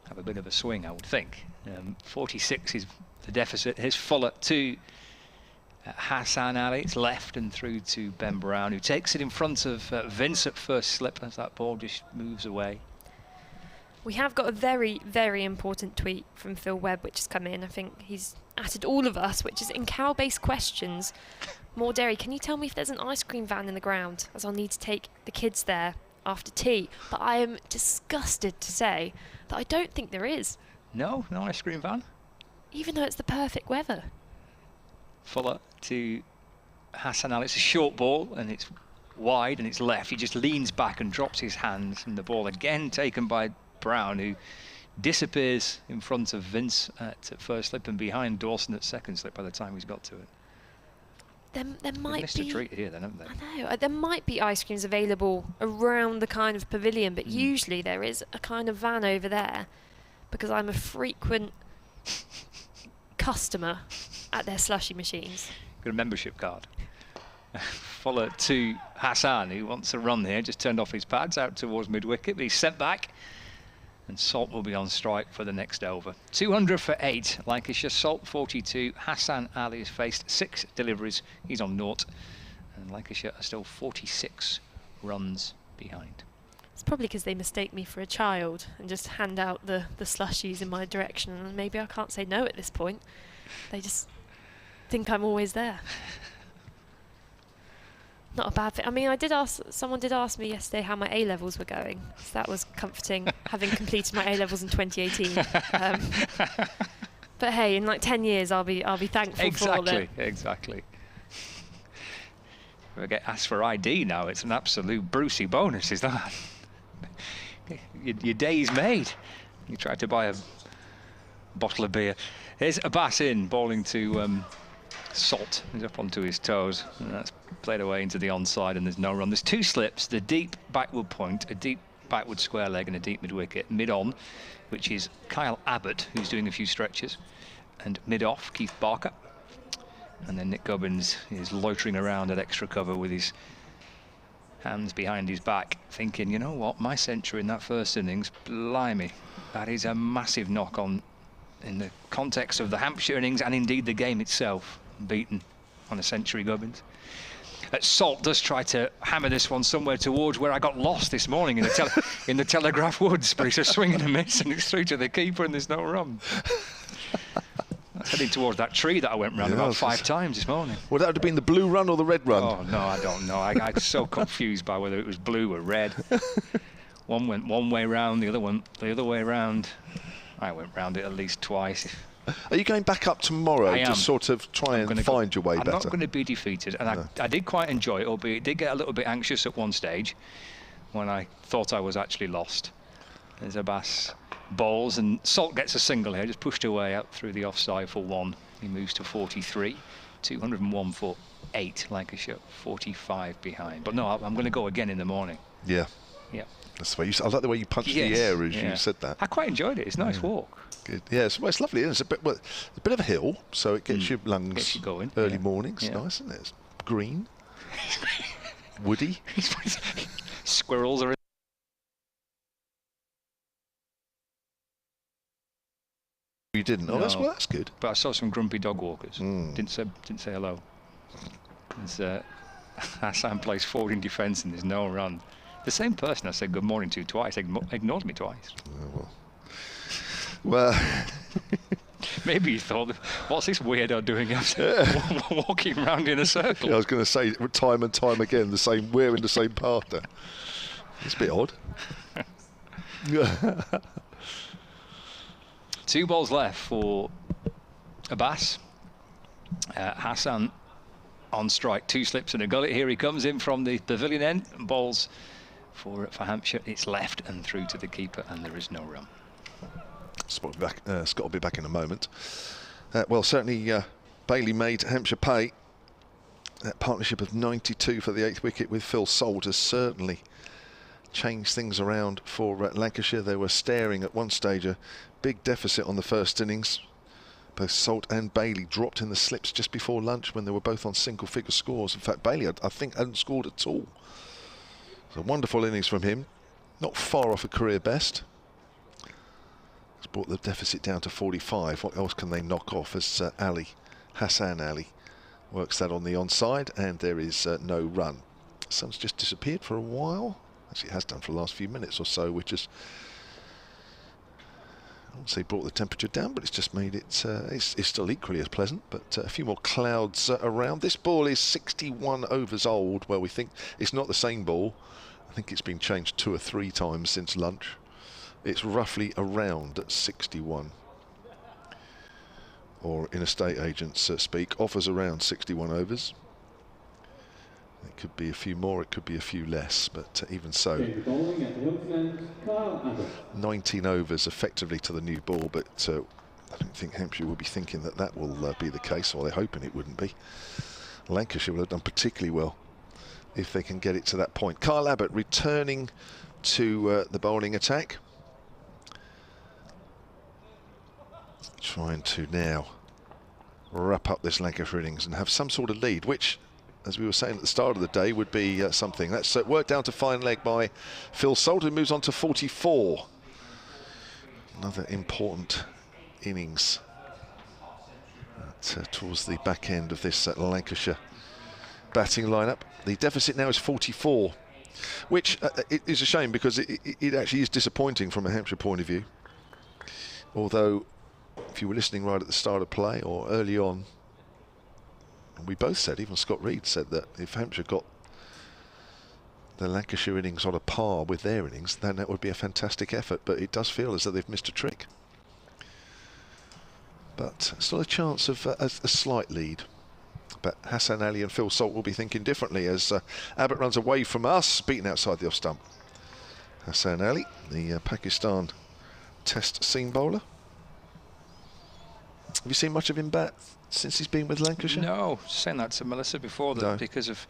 have a bit of a swing, I would think. 46 is the deficit. Here's Fuller to Hassan Ali. It's left and through to Ben Brown, who takes it in front of Vince at first slip as that ball just moves away. We have got a very, very important tweet from Phil Webb, which has come in. I think he's added all of us, which is in cow-based questions. More Derry, can you tell me if there's an ice cream van in the ground, as I'll need to take the kids there after tea? But I am disgusted to say that I don't think there is. No ice cream van? Even though it's the perfect weather. Fuller to Hassan Ali. It's a short ball and it's wide and it's left. He just leans back and drops his hands, and the ball again taken by Brown, who disappears in front of Vince at first slip and behind Dawson at second slip by the time he's got to it. There might missed be a treat here then, haven't they? I know. There might be ice creams available around the kind of pavilion, but usually there is a kind of van over there, because I'm a frequent customer at their slushy machines. Got a membership card. Fuller to Hassan, who wants a run here, just turned off his pads out towards mid-wicket, but he's sent back, and Salt will be on strike for the next over. 200 for 8, Lancashire. Salt 42. Hassan Ali has faced 6 deliveries. He's on 0, and Lancashire are still 46 runs behind. It's probably because they mistake me for a child and just hand out the slushies in my direction, and maybe I can't say no at this point. They just think I'm always there. Not a bad thing. I mean, someone did ask me yesterday how my A-levels were going, so that was comforting, having completed my A-levels in 2018. But hey, in like 10 years, I'll be thankful for all that. Exactly. We get asked for ID now. It's an absolute Brucey bonus, is that? Your day's made. You try to buy a bottle of beer. Here's Abbas in, bowling to Salt. He's up onto his toes, and that's played away into the onside, and there's no run. There's 2 slips, the deep backward point, a deep backward square leg, and a deep mid-wicket. Mid-on, which is Kyle Abbott, who's doing a few stretches, and mid-off, Keith Barker. And then Nick Gubbins is loitering around at extra cover with his hands behind his back, thinking, you know what, my century in that first innings, blimey, that is a massive knock on in the context of the Hampshire innings and indeed the game itself. Beaten on a century, Gubbins. Salt does try to hammer this one somewhere towards where I got lost this morning in the Telegraph Woods, but it's a swing and a miss and it's through to the keeper and there's no run. That's heading towards that tree that I went round about 5 times this morning. Would that have been the blue run or the red run? Oh, no, I don't know. I was so confused by whether it was blue or red. One went one way round, the other one the other way round. I went round it at least twice. Are you going back up tomorrow to sort of try and find your way better? I'm not going to be defeated, and I did quite enjoy it, albeit did get a little bit anxious at one stage when I thought I was actually lost. There's Ageas bowls, and Salt gets a single here, just pushed away out through the offside for 1. He moves to 43, 201 for 8, Lancashire 45 behind. But no, I'm going to go again in the morning. Yeah. Yeah. That's the way I like the way you punched the air as you said that. I quite enjoyed it. It's a nice walk. Good. Yeah, it's lovely. It's a bit of a hill, so it gets your lungs going. Early mornings. Nice, isn't it? It's green, woody. Squirrels are in. You didn't? Oh, No. that's good. But I saw some grumpy dog walkers. Didn't say hello. Hassan plays forward in defence and there's no run. The same person I said good morning to twice ignored me twice. Oh, well. Maybe you thought, what's this weirdo doing after walking around in a circle? Yeah, I was going to say time and time again, wearing the same parter. It's a bit odd. 2 balls left for Ageas. Hassan on strike, 2 slips and a gullet. Here he comes in from the pavilion end. Balls for Hampshire. It's left and through to the keeper, and there is no run. Scott will be back in a moment. Well, certainly Bailey made Hampshire pay. That partnership of 92 for the 8th wicket with Phil Salt has certainly changed things around for Lancashire. They were staring at one stage a big deficit on the first innings. Both Salt and Bailey dropped in the slips just before lunch when they were both on single-figure scores. In fact, Bailey, I think, hadn't scored at all. It's a wonderful innings from him. Not far off a career best. It's brought the deficit down to 45. What else can they knock off as Hassan Ali works that on the onside, and there is no run. Sun's just disappeared for a while. Actually, it has done for the last few minutes or so, which is, I won't say brought the temperature down, but it's just made it, it's still equally as pleasant, but a few more clouds around. This ball is 61 overs old. Well, we think it's not the same ball. I think it's been changed 2 or 3 times since lunch. It's roughly around at 61. Or in estate agents speak, offers around 61 overs. It could be a few more, it could be a few less, but even so, 19 overs effectively to the new ball, but I don't think Hampshire will be thinking that that will be the case, or they're hoping it wouldn't be. Lancashire will have done particularly well if they can get it to that point. Kyle Abbott returning to the bowling attack. Trying to now wrap up this Lancashire innings and have some sort of lead, which, as we were saying at the start of the day, would be something. That's worked down to fine leg by Phil Salt, who moves on to 44. Another important innings towards the back end of this Lancashire batting lineup. The deficit now is 44, which it is a shame because it actually is disappointing from a Hampshire point of view. Although, if you were listening right at the start of play or early on, we both said, even Scott Reed said, that if Hampshire got the Lancashire innings on a par with their innings, then that would be a fantastic effort. But it does feel as though they've missed a trick. But still a chance of a slight lead. But Hassan Ali and Phil Salt will be thinking differently as Abbott runs away from us, beaten outside the off stump. Hassan Ali, the Pakistan Test seam bowler. Have you seen much of him bat since he's been with Lancashire? No, saying that to Melissa before, that because of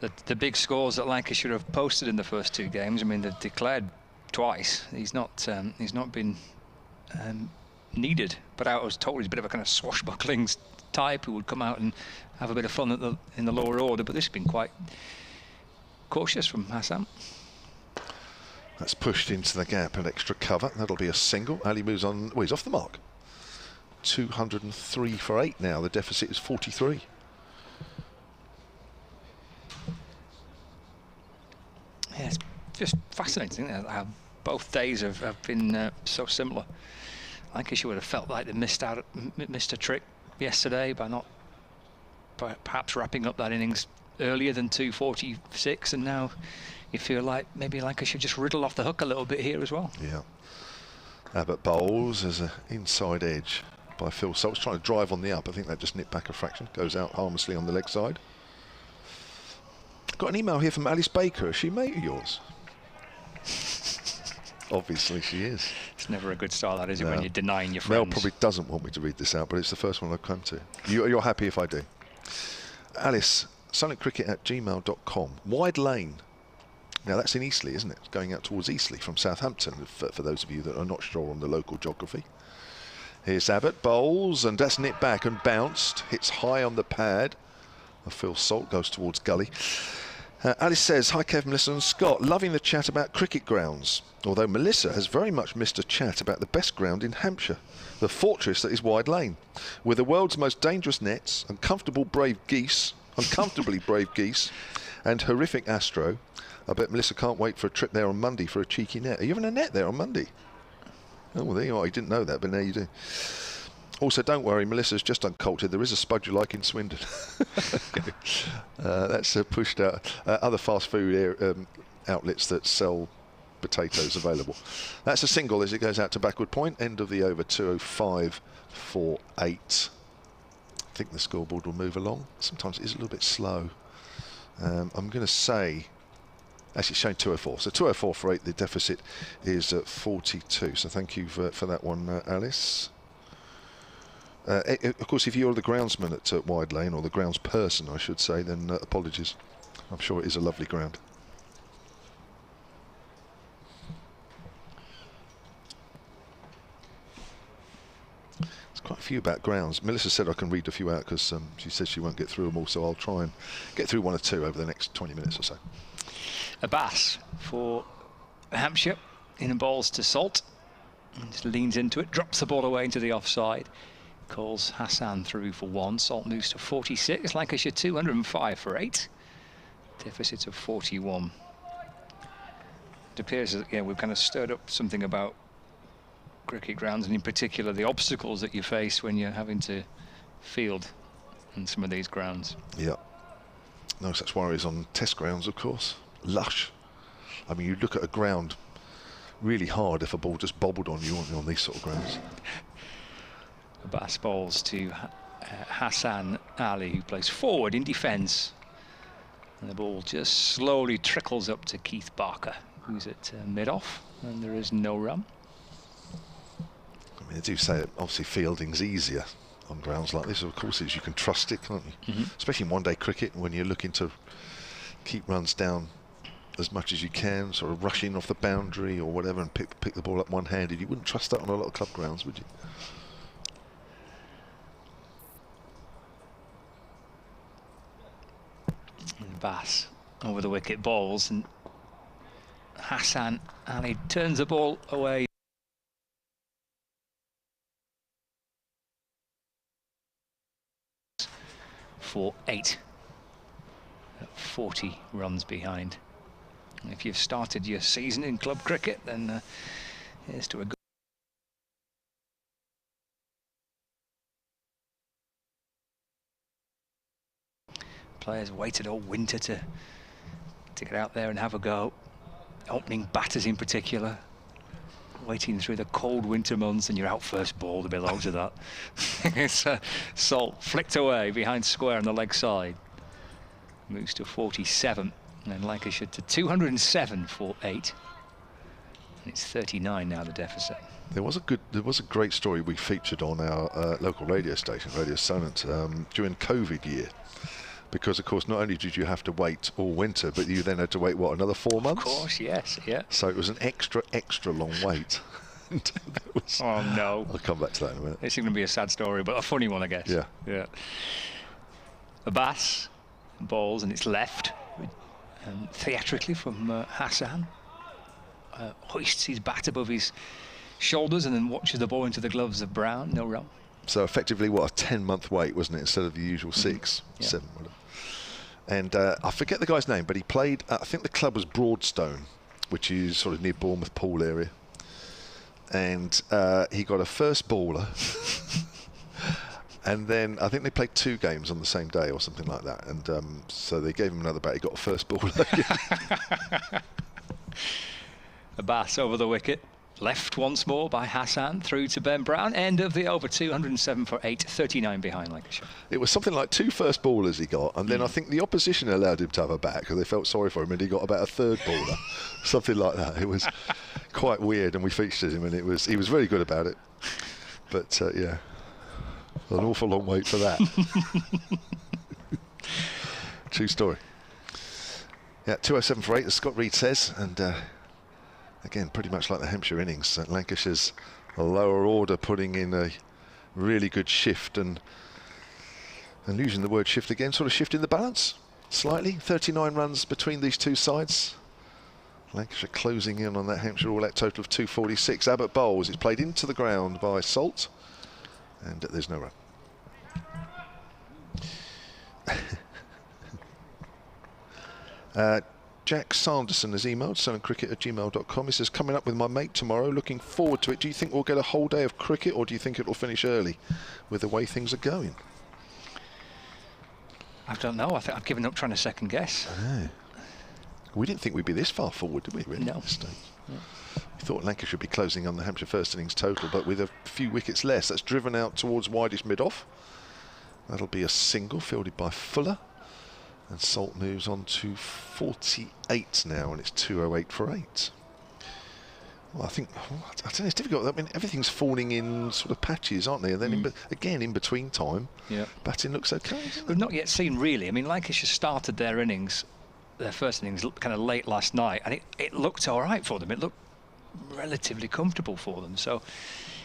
the big scores that Lancashire have posted in the first 2 games. I mean, they've declared twice. He's not been needed. But I was told he's a bit of a kind of swashbuckling type who would come out and have a bit of fun in the lower order. But this has been quite cautious from Hassan. That's pushed into the gap, an extra cover. That'll be a single. Ali moves on. Well, he's off the mark. 203 for 8 now. The deficit is 43. Yeah, it's just fascinating how both days have been so similar. Lancashire would have felt like they missed a trick yesterday by not perhaps wrapping up that innings earlier than 2:46, and now you feel like maybe Lancashire just riddle off the hook a little bit here as well. Yeah. Abbott bowls as an inside edge by Phil Salt's trying to drive on the up. I think that just nipped back a fraction. Goes out harmlessly on the leg side. Got an email here from Alice Baker. Is she a mate of yours? Obviously she is. It's never a good start, that is it, when you're denying your Mel friends. probably doesn't want me to read this out, but it's the first one I've come to. You're happy if I do. Alice, silentcricket@gmail.com. Wide Lane. Now that's in Eastleigh, isn't it? It's going out towards Eastleigh from Southampton, for those of you that are not sure on the local geography. Here's Abbott, bowls, and that's nipped back and bounced. Hits high on the pad. Phil Salt goes towards gully. Alice says, hi Kev, Melissa and Scott, loving the chat about cricket grounds, although Melissa has very much missed a chat about the best ground in Hampshire, the fortress that is Wide Lane, with the world's most dangerous nets, uncomfortably brave geese, and horrific astro. I bet Melissa can't wait for a trip there on Monday for a cheeky net. Are you having a net there on Monday? Oh, well, there you are. You didn't know that, but now you do. Also, don't worry, Melissa's just uncultured. There is a spud you like in Swindon. That's pushed out. Other fast food outlets that sell potatoes available. That's a single as it goes out to backward point. End of the over, 205 for 8. I think the scoreboard will move along. Sometimes it is a little bit slow. I'm going to say, actually it's showing 204. So 204 for 8, the deficit is 42. So thank you for that one, Alice. Of course, if you're the groundsman at Wide Lane, or the grounds person, I should say, then apologies. I'm sure it is a lovely ground. There's quite a few about grounds. Melissa said I can read a few out because she says she won't get through them all, so I'll try and get through one or two over the next 20 minutes or so. Abbas for Hampshire, in and bowls to Salt. And just leans into it, drops the ball away into the offside. Calls Hassan through for 1. Salt moves to 46. Lancashire 205 for 8. Deficit of 41. It appears that we've kind of stirred up something about cricket grounds, and in particular the obstacles that you face when you're having to field in some of these grounds. Yeah. No such worries on test grounds, of course. Lush. I mean, you look at a ground really hard if a ball just bobbled on you on these sort of grounds. Abbas bowls to Hassan Ali, who plays forward in defence, and the ball just slowly trickles up to Keith Barker, who's at mid-off, and there is no run. I mean, they do say that obviously fielding's easier on grounds like this. Of course, you can trust it, can't you? Especially in one-day cricket, when you're looking to keep runs down as much as you can, sort of rush in off the boundary or whatever, and pick the ball up one-handed. You wouldn't trust that on a lot of club grounds, would you? Abbas over the wicket bowls, and Hassan Ali turns the ball away. For 8. 40 runs behind. And if you've started your season in club cricket, then here's to a good. Players waited all winter to get out there and have a go. Opening batters in particular, waiting through the cold winter months, and you're out first ball to be low to that. It's Salt flicked away behind square on the leg side. Moves to 47, and then Lancashire to 207 for 8. And it's 39 now, the deficit. There was a great story we featured on our local radio station, Radio Solent, during COVID year. Because, of course, not only did you have to wait all winter, but you then had to wait, what, another 4 months? Of course, yes, yeah. So it was an extra long wait. And that was, Oh no. I'll come back to that in a minute. It's going to be a sad story, but a funny one, I guess. Yeah. Yeah. Abbas balls and it's left. Theatrically from Hassan. Hoists his bat above his shoulders and then watches the ball into the gloves of Brown. No run. So effectively, what, a 10-month wait, wasn't it, instead of the usual 6, Yeah. 7, whatever. And I forget the guy's name, but he played, I think the club was Broadstone, which is sort of near Bournemouth Pool area. And he got a first baller. And then I think they played 2 games on the same day or something like that. And so they gave him another bat. He got a first baller. Abbas over the wicket. Left once more by Hassan through to Ben Brown. End of the over, 207 for 8, 39 behind Lancashire. It was something like 2 first ballers he got, and then I think the opposition allowed him to have a bat because they felt sorry for him, and he got about a third baller, something like that. It was quite weird, and we featured him, and he was very good about it. But yeah, an awful long wait for that. True story. Yeah, 207 for 8, as Scott Reed says, and again, pretty much like the Hampshire innings. Lancashire's a lower order putting in a really good shift and using the word shift again, sort of shifting the balance slightly. 39 runs between these two sides. Lancashire closing in on that Hampshire all-out total of 246. Abbott bowls. It's played into the ground by Salt, and there's no run. Jack Sanderson has emailed sellandcricket@gmail.com. He says, coming up with my mate tomorrow, looking forward to it. Do you think we'll get a whole day of cricket, or do you think it'll finish early with the way things are going? I don't know. I think I've given up trying to second guess. We didn't think we'd be this far forward, did we, really? No. At this stage? We thought Lancashire should be closing on the Hampshire first innings total, but with a few wickets less. That's driven out towards widest mid-off. That'll be a single fielded by Fuller. And Salt moves on to 48 now, and it's 208 for 8. Well, I think, I don't know, it's difficult. I mean, everything's falling in sort of patches, aren't they? And then again, in between time, batting looks okay. We've not yet seen, really. I mean, Lancashire started their innings, their first innings, kind of late last night, and it looked all right for them. It looked relatively comfortable for them. So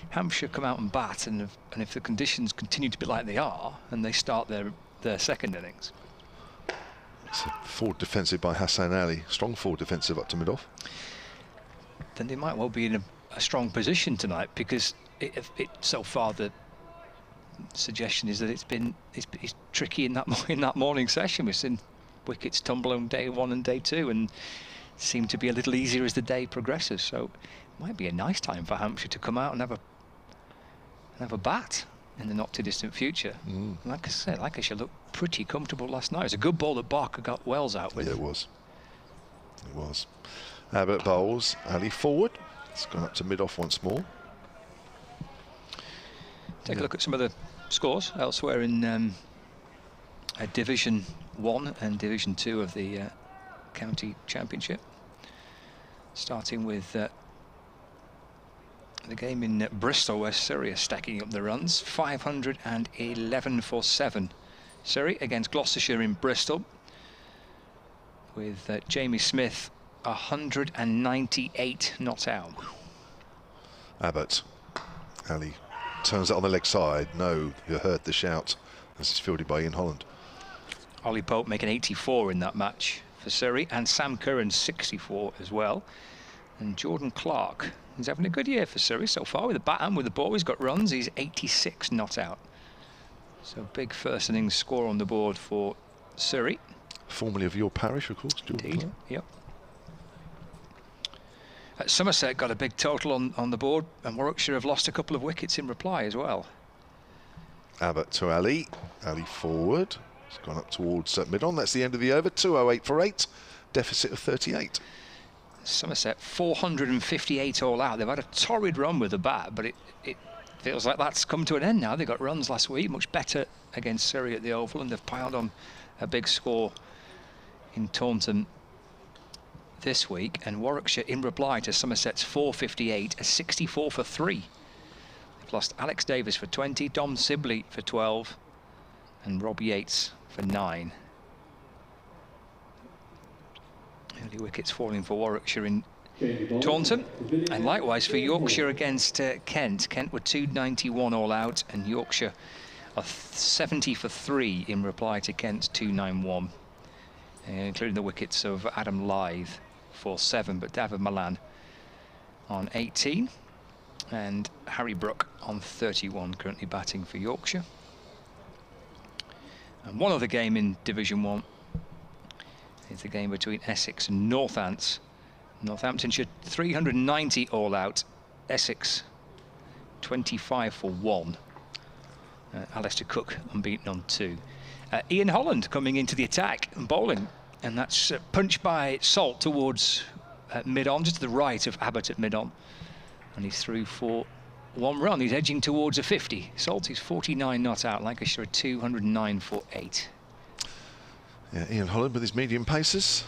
Hampshire come out and bat, and if the conditions continue to be like they are, and they start their second innings. It's a forward defensive by Hassan Ali. Strong forward defensive up to mid-off. Then they might well be in a strong position tonight, because so far the suggestion is that it's tricky in that morning session. We've seen wickets tumble on day 1 and day 2, and seem to be a little easier as the day progresses. So it might be a nice time for Hampshire to come out and have a bat in the not too distant future. Like I said, Lancashire looked pretty comfortable last night. It was a good ball that Barker got Wells out with. Yeah, it was. Abbott bowls, Ali forward. It's gone up to mid-off once more. Take a look at some of the scores elsewhere in Division 1 and Division 2 of the County Championship. Starting with the game in Bristol, where Surrey are stacking up the runs. 511 for 7. Surrey against Gloucestershire in Bristol, with Jamie Smith 198 not out. Abbott. Ali turns it on the leg side. No, you heard the shout as it's fielded by Ian Holland. Ollie Pope making 84 in that match for Surrey, and Sam Curran 64 as well. And Jordan Clark is having a good year for Surrey so far with the bat and with the ball. He's got runs. He's 86 not out. So big first innings score on the board for Surrey. Formerly of your parish, of course. Jordan Indeed. Clark. Yep. Somerset got a big total on the board, and Warwickshire have lost a couple of wickets in reply as well. Abbott to Ali. Ali forward. It's gone up towards mid-on. That's the end of the over. 208 for 8. Deficit of 38. Somerset 458 all out. They've had a torrid run with the bat, but it feels like that's come to an end now. They got runs last week, much better against Surrey at the Oval, and they've piled on a big score in Taunton this week. And Warwickshire, in reply to Somerset's 458, a 64 for 3. They've lost Alex Davis for 20, Dom Sibley for 12, and Rob Yates for 9. Early wickets falling for Warwickshire in Taunton. And likewise for Yorkshire against Kent. Kent were 291 all out, and Yorkshire are 70 for 3 in reply to Kent's 291, including the wickets of Adam Lythe for 7, but David Malan on 18, and Harry Brook on 31, currently batting for Yorkshire. And one other game in Division 1 is the game between Essex and Northants. Northamptonshire 390 all out, Essex 25 for 1. Alistair Cook unbeaten on 2. Ian Holland coming into the attack and bowling, and that's punched by Salt towards mid-on, just to the right of Abbott at mid-on, and he's through for 1 run. He's edging towards a 50. Salt is 49 not out. Lancashire 209 for 8. Yeah, Ian Holland with his medium paces.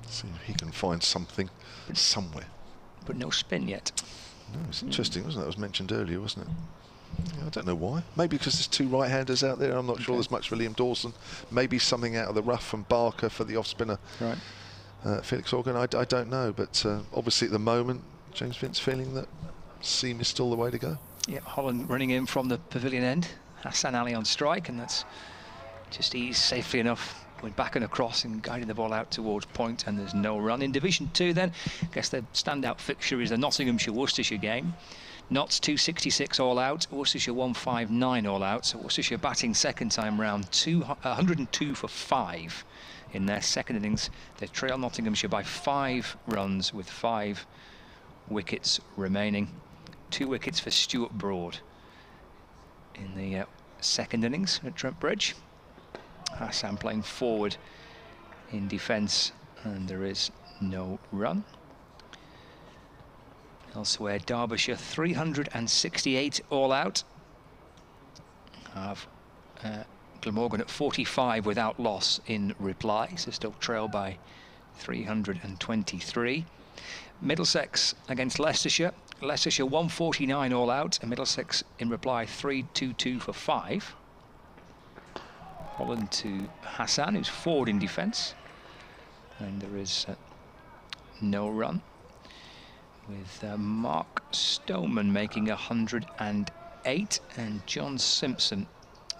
See if he can find something somewhere. But no spin yet. No, it's interesting, wasn't it? That was mentioned earlier, wasn't it? Yeah, I don't know why. Maybe because there's 2 right-handers out there. I'm not sure there's much for Liam Dawson. Maybe something out of the rough from Barker for the off-spinner. Right. Felix Organ, I don't know. But obviously at the moment, James Vince feeling that seam is still the way to go. Yeah, Holland running in from the pavilion end. Hassan Ali on strike, and that's just eased safely enough. Went back and across and guiding the ball out towards point, and there's no run. In Division 2 then, I guess the standout fixture is the Nottinghamshire-Worcestershire game. Notts 266 all out, Worcestershire 159 all out. So Worcestershire batting second time round, 102 for 5 in their second innings. They trail Nottinghamshire by 5 runs with 5 wickets remaining. 2 wickets for Stuart Broad in the second innings at Trent Bridge. Hassan playing forward in defence, and there is no run. Elsewhere, Derbyshire 368 all out. Have Glamorgan at 45 without loss in reply, so still trail by 323. Middlesex against Leicestershire. Leicestershire 149 all out, and Middlesex in reply 322 for 5. Holland to Hassan, who's forward in defence, and there is no run, with Mark Stoneman making 108 and John Simpson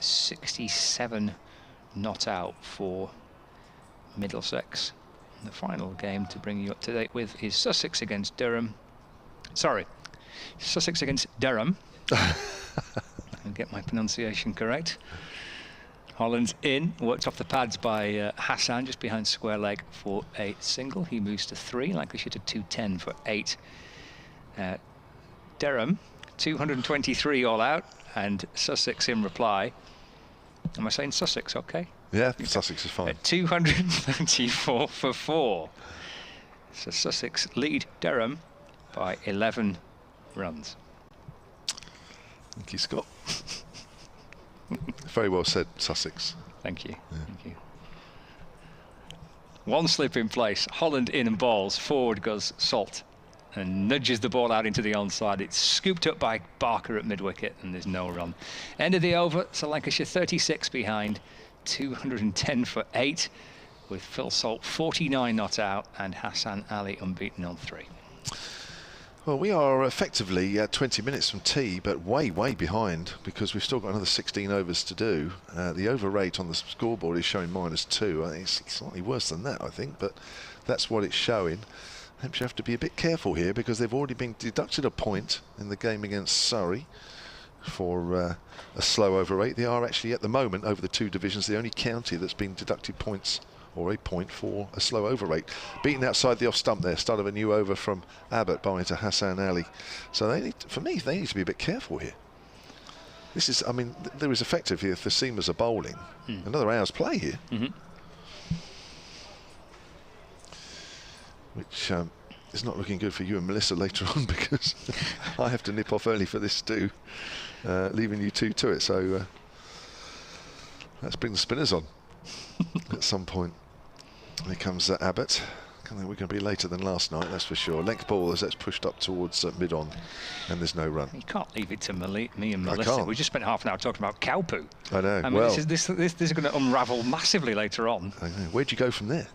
67 not out for Middlesex. And the final game to bring you up to date with is Sussex against Durham. Sorry, Sussex against Durham. I'll get my pronunciation correct. Holland's in, worked off the pads by Hassan, just behind square leg for a single. He moves to 3, Lancashire to 210 for 8. Durham, 223 all out, and Sussex in reply. Am I saying Sussex okay? Yeah, Sussex is fine. 234 for 4. So Sussex lead Durham by 11 runs. Thank you, Scott. Very well said, Sussex. Thank you. Yeah. Thank you. One slip in place. Holland in and balls. Forward goes Salt and nudges the ball out into the onside. It's scooped up by Barker at mid-wicket, and there's no run. End of the over. So Lancashire 36 behind, 210 for 8, with Phil Salt 49 not out and Hassan Ali unbeaten on 3. Well, we are effectively 20 minutes from tea, but way behind, because we've still got another 16 overs to do. The over rate on the scoreboard is showing -2. I think it's slightly worse than that, I think, but that's what it's showing. Hampshire have to be a bit careful here, because they've already been deducted a point in the game against Surrey for a slow over rate. They are actually, at the moment, over the 2 divisions, the only county that's been deducted points, or a point, for a slow over rate. Beaten outside the off stump there. Start of a new over from Abbott, bowling to Hassan Ali. So they need, for me, they need to be a bit careful here. This is, I mean, there is effective here if the seamers are bowling. Another hour's play here. Which is not looking good for you and Melissa later on, because I have to nip off early for this too, leaving you 2 to it. So let's bring the spinners on at some point. Here comes Abbott. I think we're going to be later than last night, that's for sure. Length ball as that's pushed up towards mid-on, and there's no run. You can't leave it to me and Melissa. We just spent half an hour talking about cow poo. I know. I mean, well, this is going to unravel massively later on. I know. Where'd you go from there?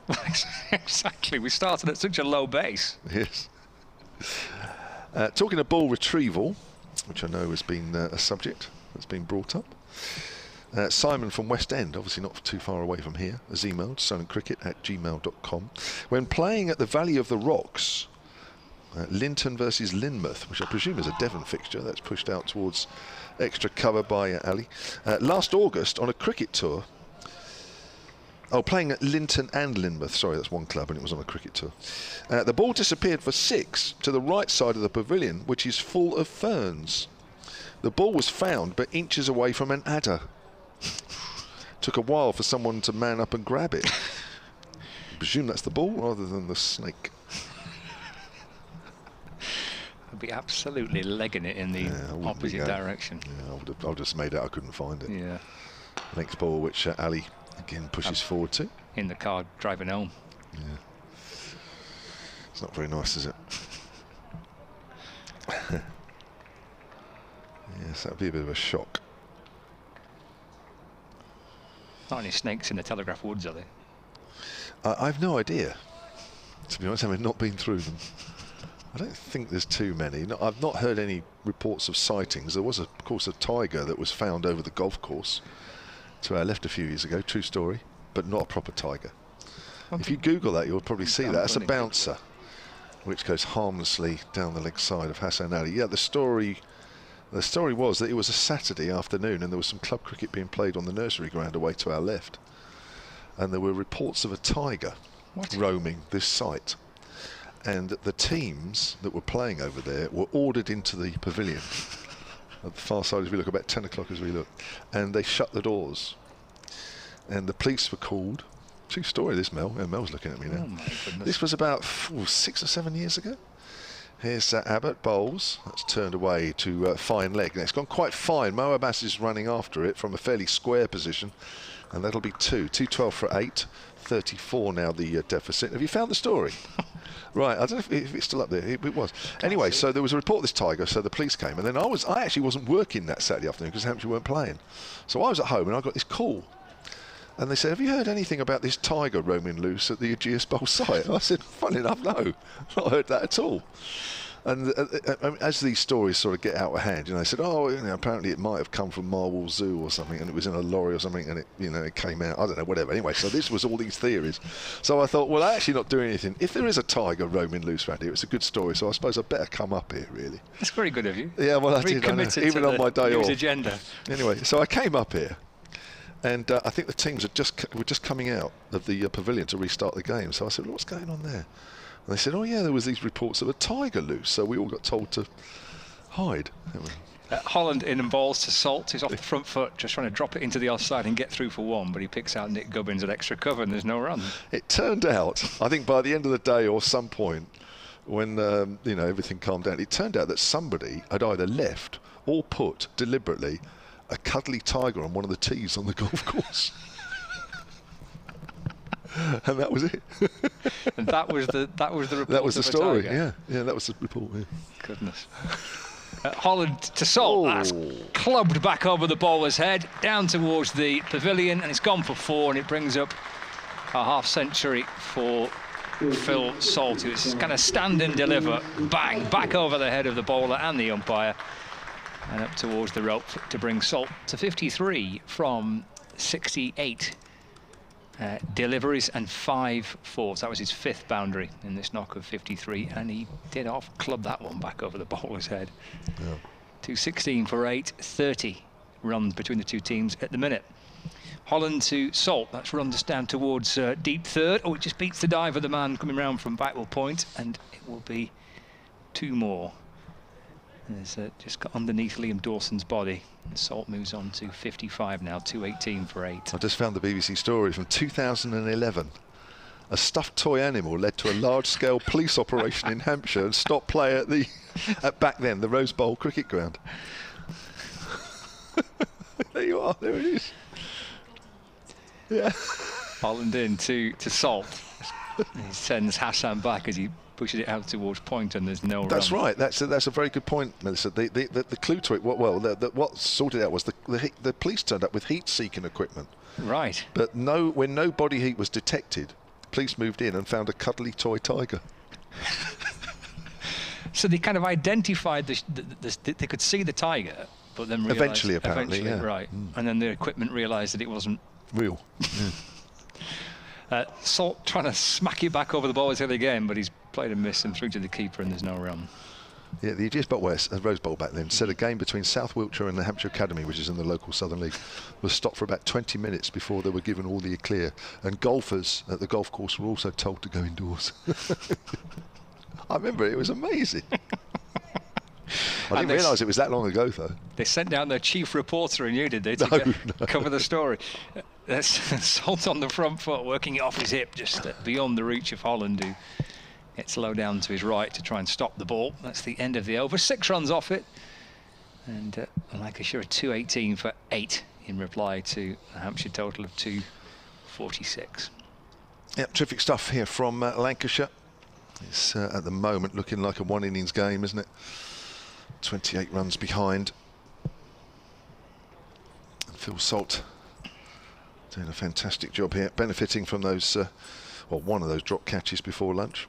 Exactly. We started at such a low base. Yes. Talking of ball retrieval, which I know has been a subject that's been brought up. Simon from West End, obviously not too far away from here, has emailed silentcricket@gmail.com. When playing at the Valley of the Rocks, Linton versus Lynmouth, which I presume is a Devon fixture, that's pushed out towards extra cover by Ali. Last August on a cricket tour. Oh, playing at Linton and Lynmouth. Sorry, that's one club and it was on a cricket tour. The ball disappeared for 6 to the right side of the pavilion, which is full of ferns. The ball was found but inches away from an adder. Took a while for someone to man up and grab it. I presume that's the ball rather than the snake. I'd be absolutely legging it in the opposite direction. Yeah, I would have just made out I couldn't find it. Yeah. Next ball, which Ali again pushes forward to. In the car driving home. Yeah. It's not very nice, is it? Yes, that would be a bit of a shock. Not any snakes in the Telegraph Woods, are there? I've no idea, to be honest, having not been through them. I don't think there's too many. No, I've not heard any reports of sightings. There was, of course, a tiger that was found over the golf course to our left a few years ago. True story, but not a proper tiger. If you Google that, you'll probably see that. That's a bouncer, which goes harmlessly down the leg side of Hassan Ali. Yeah, the story was that it was a Saturday afternoon and there was some club cricket being played on the nursery ground away to our left. And there were reports of a tiger roaming this site. And the teams that were playing over there were ordered into the pavilion at the far side as we look, about 10 o'clock as we look. And they shut the doors. And the police were called. True story, this, Mel. Yeah, Mel's looking at me now. Oh my goodness. This was about 6 or 7 years ago. Here's Abbott Bowles. That's turned away to fine leg. Now it's gone quite fine. Mo Abbas is running after it from a fairly square position. And that'll be 212 for 8. 34 now the deficit. Have you found the story? Right, I don't know if it's still up there. It was. Anyway, so there was a report of this tiger, so the police came. And then I actually wasn't working that Saturday afternoon because Hampshire weren't playing. So I was at home and I got this call. And they said, have you heard anything about this tiger roaming loose at the Ageas Bowl site? I said, funny enough, no. Not heard that at all. And as these stories sort of get out of hand, you know, they said, oh, you know, apparently it might have come from Marwell Zoo or something, and it was in a lorry or something, and it, you know, it came out. I don't know, whatever. Anyway, so this was all these theories. So I thought, well, I'm actually not doing anything. If there is a tiger roaming loose around here, it's a good story. So I suppose I better come up here, really. That's very good of you. Yeah, well, I did. I know, even on my day off. Agenda. Anyway, so I came up here. And I think the teams were just coming out of the pavilion to restart the game. So I said, well, what's going on there? And they said, oh, yeah, there was these reports of a tiger loose. So we all got told to hide. Holland in and balls to Salt. He's off the front foot, just trying to drop it into the offside and get through for one. But he picks out Nick Gubbins at extra cover and there's no run. It turned out, I think by the end of the day or some point, when you know, everything calmed down, it turned out that somebody had either left or put deliberately a cuddly tiger on one of the tees on the golf course. And that was it. And that was the report. That was the story. Yeah, that was the report. Yeah. Goodness. Holland to Salt. That's clubbed back over the bowler's head, down towards the pavilion, and it's gone for 4, and it brings up a half century for Phil Salt, who's going to stand and deliver. Bang, back over the head of the bowler and the umpire, and up towards the rope to bring Salt to 53 from 68 deliveries and 5 fours. That was his 5th boundary in this knock of 53, and he did club that one back over the bowler's head. Yeah. 216 for 8, 30 runs between the two teams at the minute. Holland to Salt. That's runs down towards deep third. Oh, it just beats the dive of the man coming round from Backwell Point, and it will be 2 more. There's just got underneath Liam Dawson's body. And Salt moves on to 55 now, 218 for 8. I just found the BBC story from 2011. A stuffed toy animal led to a large-scale police operation in Hampshire and stopped play at back then the Rose Bowl cricket ground. There you are. There it is. Yeah. Holland in to Salt. He sends Hassan back as he pushes it out towards point, and there's no That's run. right. That's a very good point, Melissa. The clue to it, what sorted out was the police turned up with heat-seeking equipment. Right. But when no body heat was detected, police moved in and found a cuddly toy tiger. So they kind of identified they could see the tiger, but then realised, eventually, apparently, yeah. right. And then the equipment realised that it wasn't real. Salt trying to smack it back over the ball head again, but he's played and missed and through to the keeper, and there's no run. Yeah, the Ageas Bowl, Rose Bowl back then, said a game between South Wiltshire and the Hampshire Academy, which is in the local Southern League, was stopped for about 20 minutes before they were given all the clear. And golfers at the golf course were also told to go indoors. I remember it was amazing. I didn't realise it was that long ago, though. They sent down their chief reporter and you, did they, to cover the story? That's Salt on the front foot, working it off his hip, just beyond the reach of Holland, who gets low down to his right to try and stop the ball. That's the end of the over. 6 runs off it. And Lancashire 218 for 8 in reply to a Hampshire total of 246. Yep, terrific stuff here from Lancashire. It's at the moment looking like a one innings game, isn't it? 28 runs behind. And Phil Salt doing a fantastic job here, benefiting from those, well, one of those drop catches before lunch.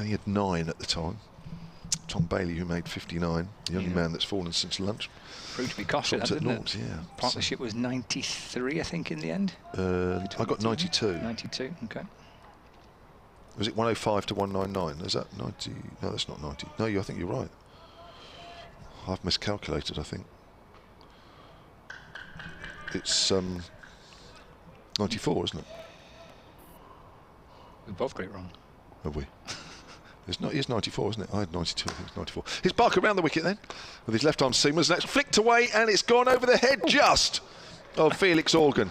He had 9 at the time. Tom Bailey, who made 59, the only man that's fallen since lunch. Proved to be costly, didn't it? Yeah. Partnership was 93, I think, in the end. I got 92. 92, okay. Was it 105 to 199? Is that 90? No, that's not 90. No, I think you're right. I've miscalculated, I think. It's 94, isn't it? We both got it wrong. Have we? It's 94, isn't it? I had 92, I think it's 94. Here's Barker around the wicket then, with his left arm seamers. That's flicked away, and it's gone over the head just of Felix Organ.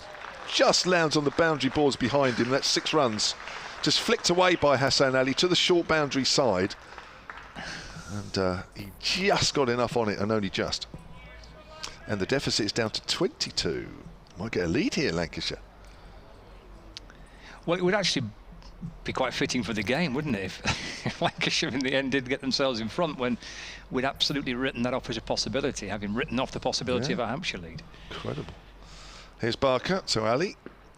Just lands on the boundary boards behind him. That's 6 runs. Just flicked away by Hassan Ali to the short boundary side. And he just got enough on it, and only just. And the deficit is down to 22. Might get a lead here, Lancashire. Well, it would actually be quite fitting for the game, wouldn't it, if Lancashire in the end did get themselves in front, when we'd absolutely written that off as a possibility, having written off the possibility of a Hampshire lead. Incredible. Here's Barker to Ali.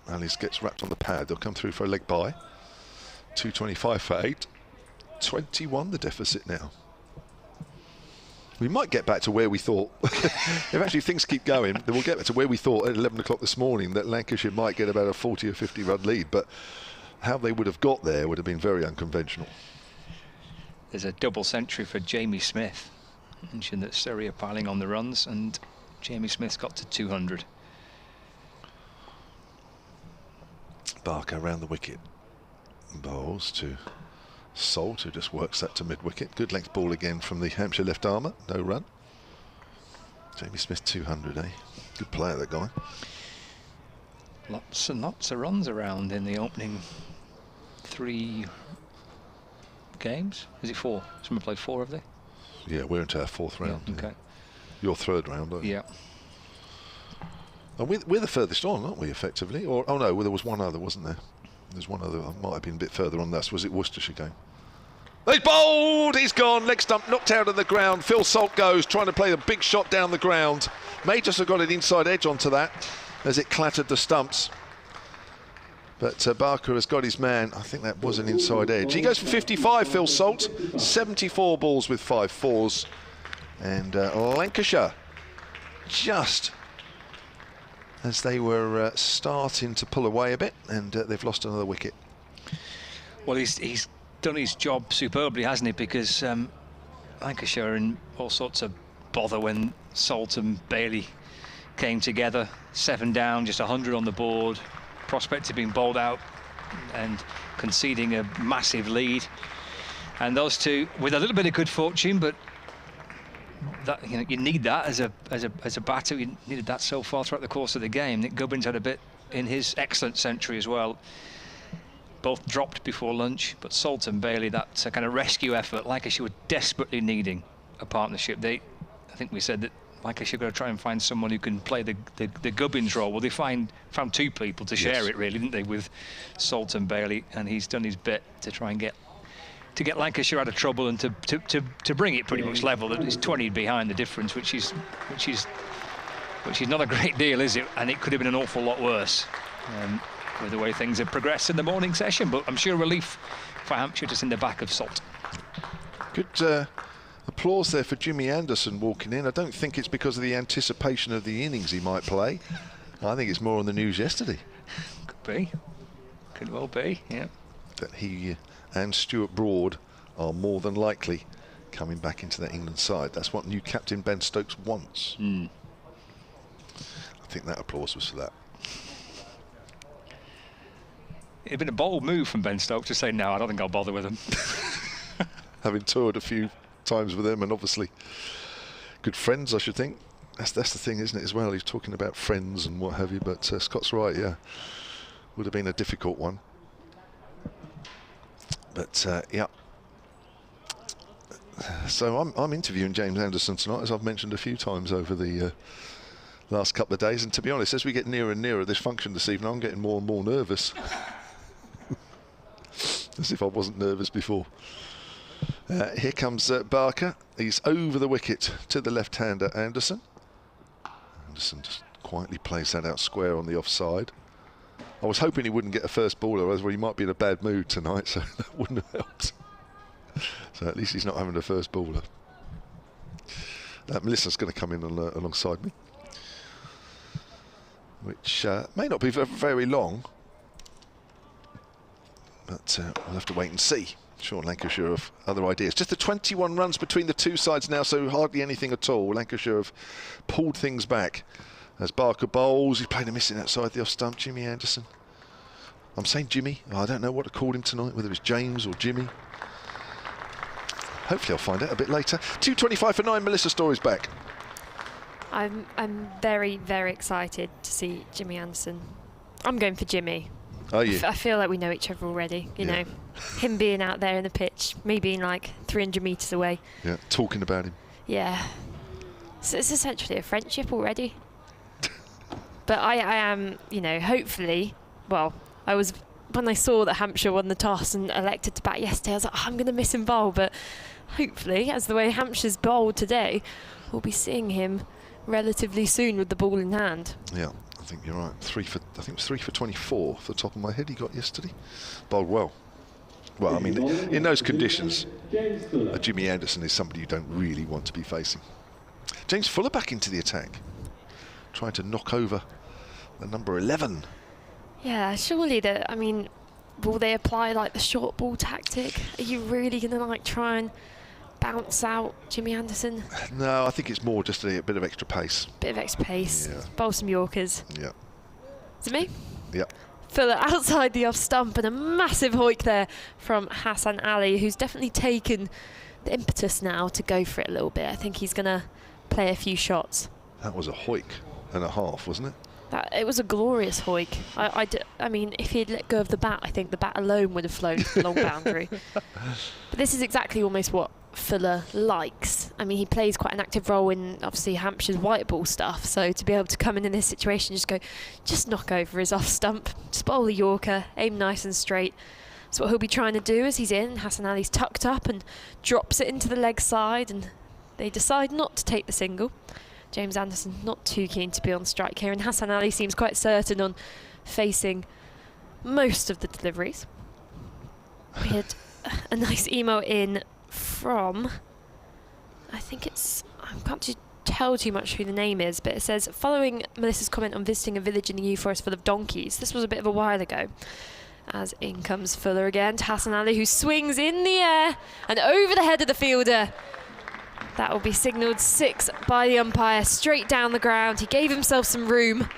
Ali gets wrapped on the pad. They'll come through for a leg bye. 225 for 8. 21 the deficit now. We might get back to where we thought, if actually things keep going, then we'll get back to where we thought at 11 o'clock this morning that Lancashire might get about a 40 or 50 run lead, but how they would have got there would have been very unconventional. There's a double century for Jamie Smith. I mentioned that Surrey are piling on the runs, and Jamie Smith's got to 200. Barker around the wicket. Bowls to Salt, who just works that to mid-wicket. Good length ball again from the Hampshire left armour. No run. Jamie Smith 200, eh? Good player, that guy. Lots and lots of runs around in the opening 3 games. Is it 4? Someone played 4, have they? Yeah, we're into our 4th round. Yeah, okay. Your 3rd round, aren't you? Yeah. And we're the furthest on, aren't we, effectively? Or oh no, well, there was one other, wasn't there? There's one other. I might have been a bit further on. Was it Worcestershire game? He's bowled. He's gone. Leg stump knocked out of the ground. Phil Salt goes trying to play the big shot down the ground. May just have got an inside edge onto that as it clattered the stumps. But Barker has got his man. I think that was an inside edge. He goes for 55. Phil Salt. 74 balls with 5 fours, and Lancashire just as they were starting to pull away a bit, and they've lost another wicket. Well, he's done his job superbly, hasn't he? Because Lancashire are in all sorts of bother when Salt and Bailey came together. 7 down, just 100 on the board. Prospect had been bowled out and conceding a massive lead. And those two, with a little bit of good fortune, but that, you know, you need that as a batter. You needed that so far throughout the course of the game. Nick Gubbins had a bit in his excellent century as well. Both dropped before lunch, but Salt and Bailey, that kind of rescue effort, Lancashire were desperately needing a partnership. I think we said that Lancashire got to try and find someone who can play the Gubbins role. Well, they found 2 people to share it, really, didn't they, with Salt and Bailey, and he's done his bit to try and get Lancashire out of trouble and to bring it pretty much level. It's 20 behind the difference, which is not a great deal, is it? And it could have been an awful lot worse with the way things have progressed in the morning session. But I'm sure relief for Hampshire just in the back of Salt. Good Applause there for Jimmy Anderson walking in. I don't think it's because of the anticipation of the innings he might play. I think it's more on the news yesterday. Could be. Could well be, yeah. That he and Stuart Broad are more than likely coming back into that England side. That's what new captain Ben Stokes wants. I think that applause was for that. It'd been a bold move from Ben Stokes to say, no, I don't think I'll bother with him. Having toured a few times with him, and obviously good friends, I should think. That's the thing, isn't it, as well? He's talking about friends and what have you, but Scott's right, yeah. Would have been a difficult one. But, yeah. So I'm interviewing James Anderson tonight, as I've mentioned a few times over the last couple of days. And to be honest, as we get nearer and nearer this function this evening, I'm getting more and more nervous. As if I wasn't nervous before. Here comes Barker. He's over the wicket to the left-hander Anderson. Anderson just quietly plays that out square on the offside. I was hoping he wouldn't get a first baller, otherwise he might be in a bad mood tonight, so that wouldn't have helped. So at least he's not having a first baller. Melissa's going to come in alongside me, which may not be very long, but we'll have to wait and see. Sure, Lancashire have other ideas. Just the 21 runs between the two sides now, so hardly anything at all. Lancashire have pulled things back. As Barker bowls, he's playing a missing outside the off stump. Jimmy Anderson. I'm saying Jimmy. I don't know what to call him tonight, whether it's James or Jimmy. Hopefully I'll find out a bit later. 2:25 for 9, Melissa Story's back. I'm very, very excited to see Jimmy Anderson. I'm going for Jimmy. Are you? I feel like we know each other already, you know. Him being out there in the pitch, me being like 300 metres away. Yeah, talking about him. Yeah. So it's essentially a friendship already. But I am, you know, hopefully, well, when I saw that Hampshire won the toss and elected to bat yesterday, I was like, I'm going to miss him bowl. But hopefully, as the way Hampshire's bowled today, we'll be seeing him relatively soon with the ball in hand. Yeah, I think you're right. I think it was 3 for 24 off the top of my head he got yesterday. Bowled well. Well, I mean, in those conditions, Jimmy Anderson is somebody you don't really want to be facing. James Fuller back into the attack, trying to knock over the number 11. Yeah, surely that, I mean, will they apply like the short ball tactic? Are you really going to like try and bounce out Jimmy Anderson? No, I think it's more just a bit of extra pace. Bit of extra pace. Yeah. Bowl some Yorkers. Yeah. Is it me? Yeah. Fuller outside the off stump, and a massive hoik there from Hassan Ali, who's definitely taken the impetus now to go for it a little bit. I think he's going to play a few shots. That was a hoik and a half, wasn't it? It was a glorious hoik. I mean, if he'd let go of the bat, I think the bat alone would have flown to the long boundary. But this is exactly almost what Fuller likes. I mean, he plays quite an active role in, obviously, Hampshire's white ball stuff. So to be able to come in this situation, just knock over his off stump, just bowl a Yorker, aim nice and straight. That's what he'll be trying to do as he's in. Hassan Ali's tucked up and drops it into the leg side, and they decide not to take the single. James Anderson not too keen to be on strike here, and Hassan Ali seems quite certain on facing most of the deliveries. We had a nice email in from, I can't tell too much who the name is, but it says, following Melissa's comment on visiting a village in the New Forest full of donkeys. This was a bit of a while ago. As in comes Fuller again to Hassan Ali, who swings in the air and over the head of the fielder. That will be signalled 6 by the umpire, straight down the ground. He gave himself some room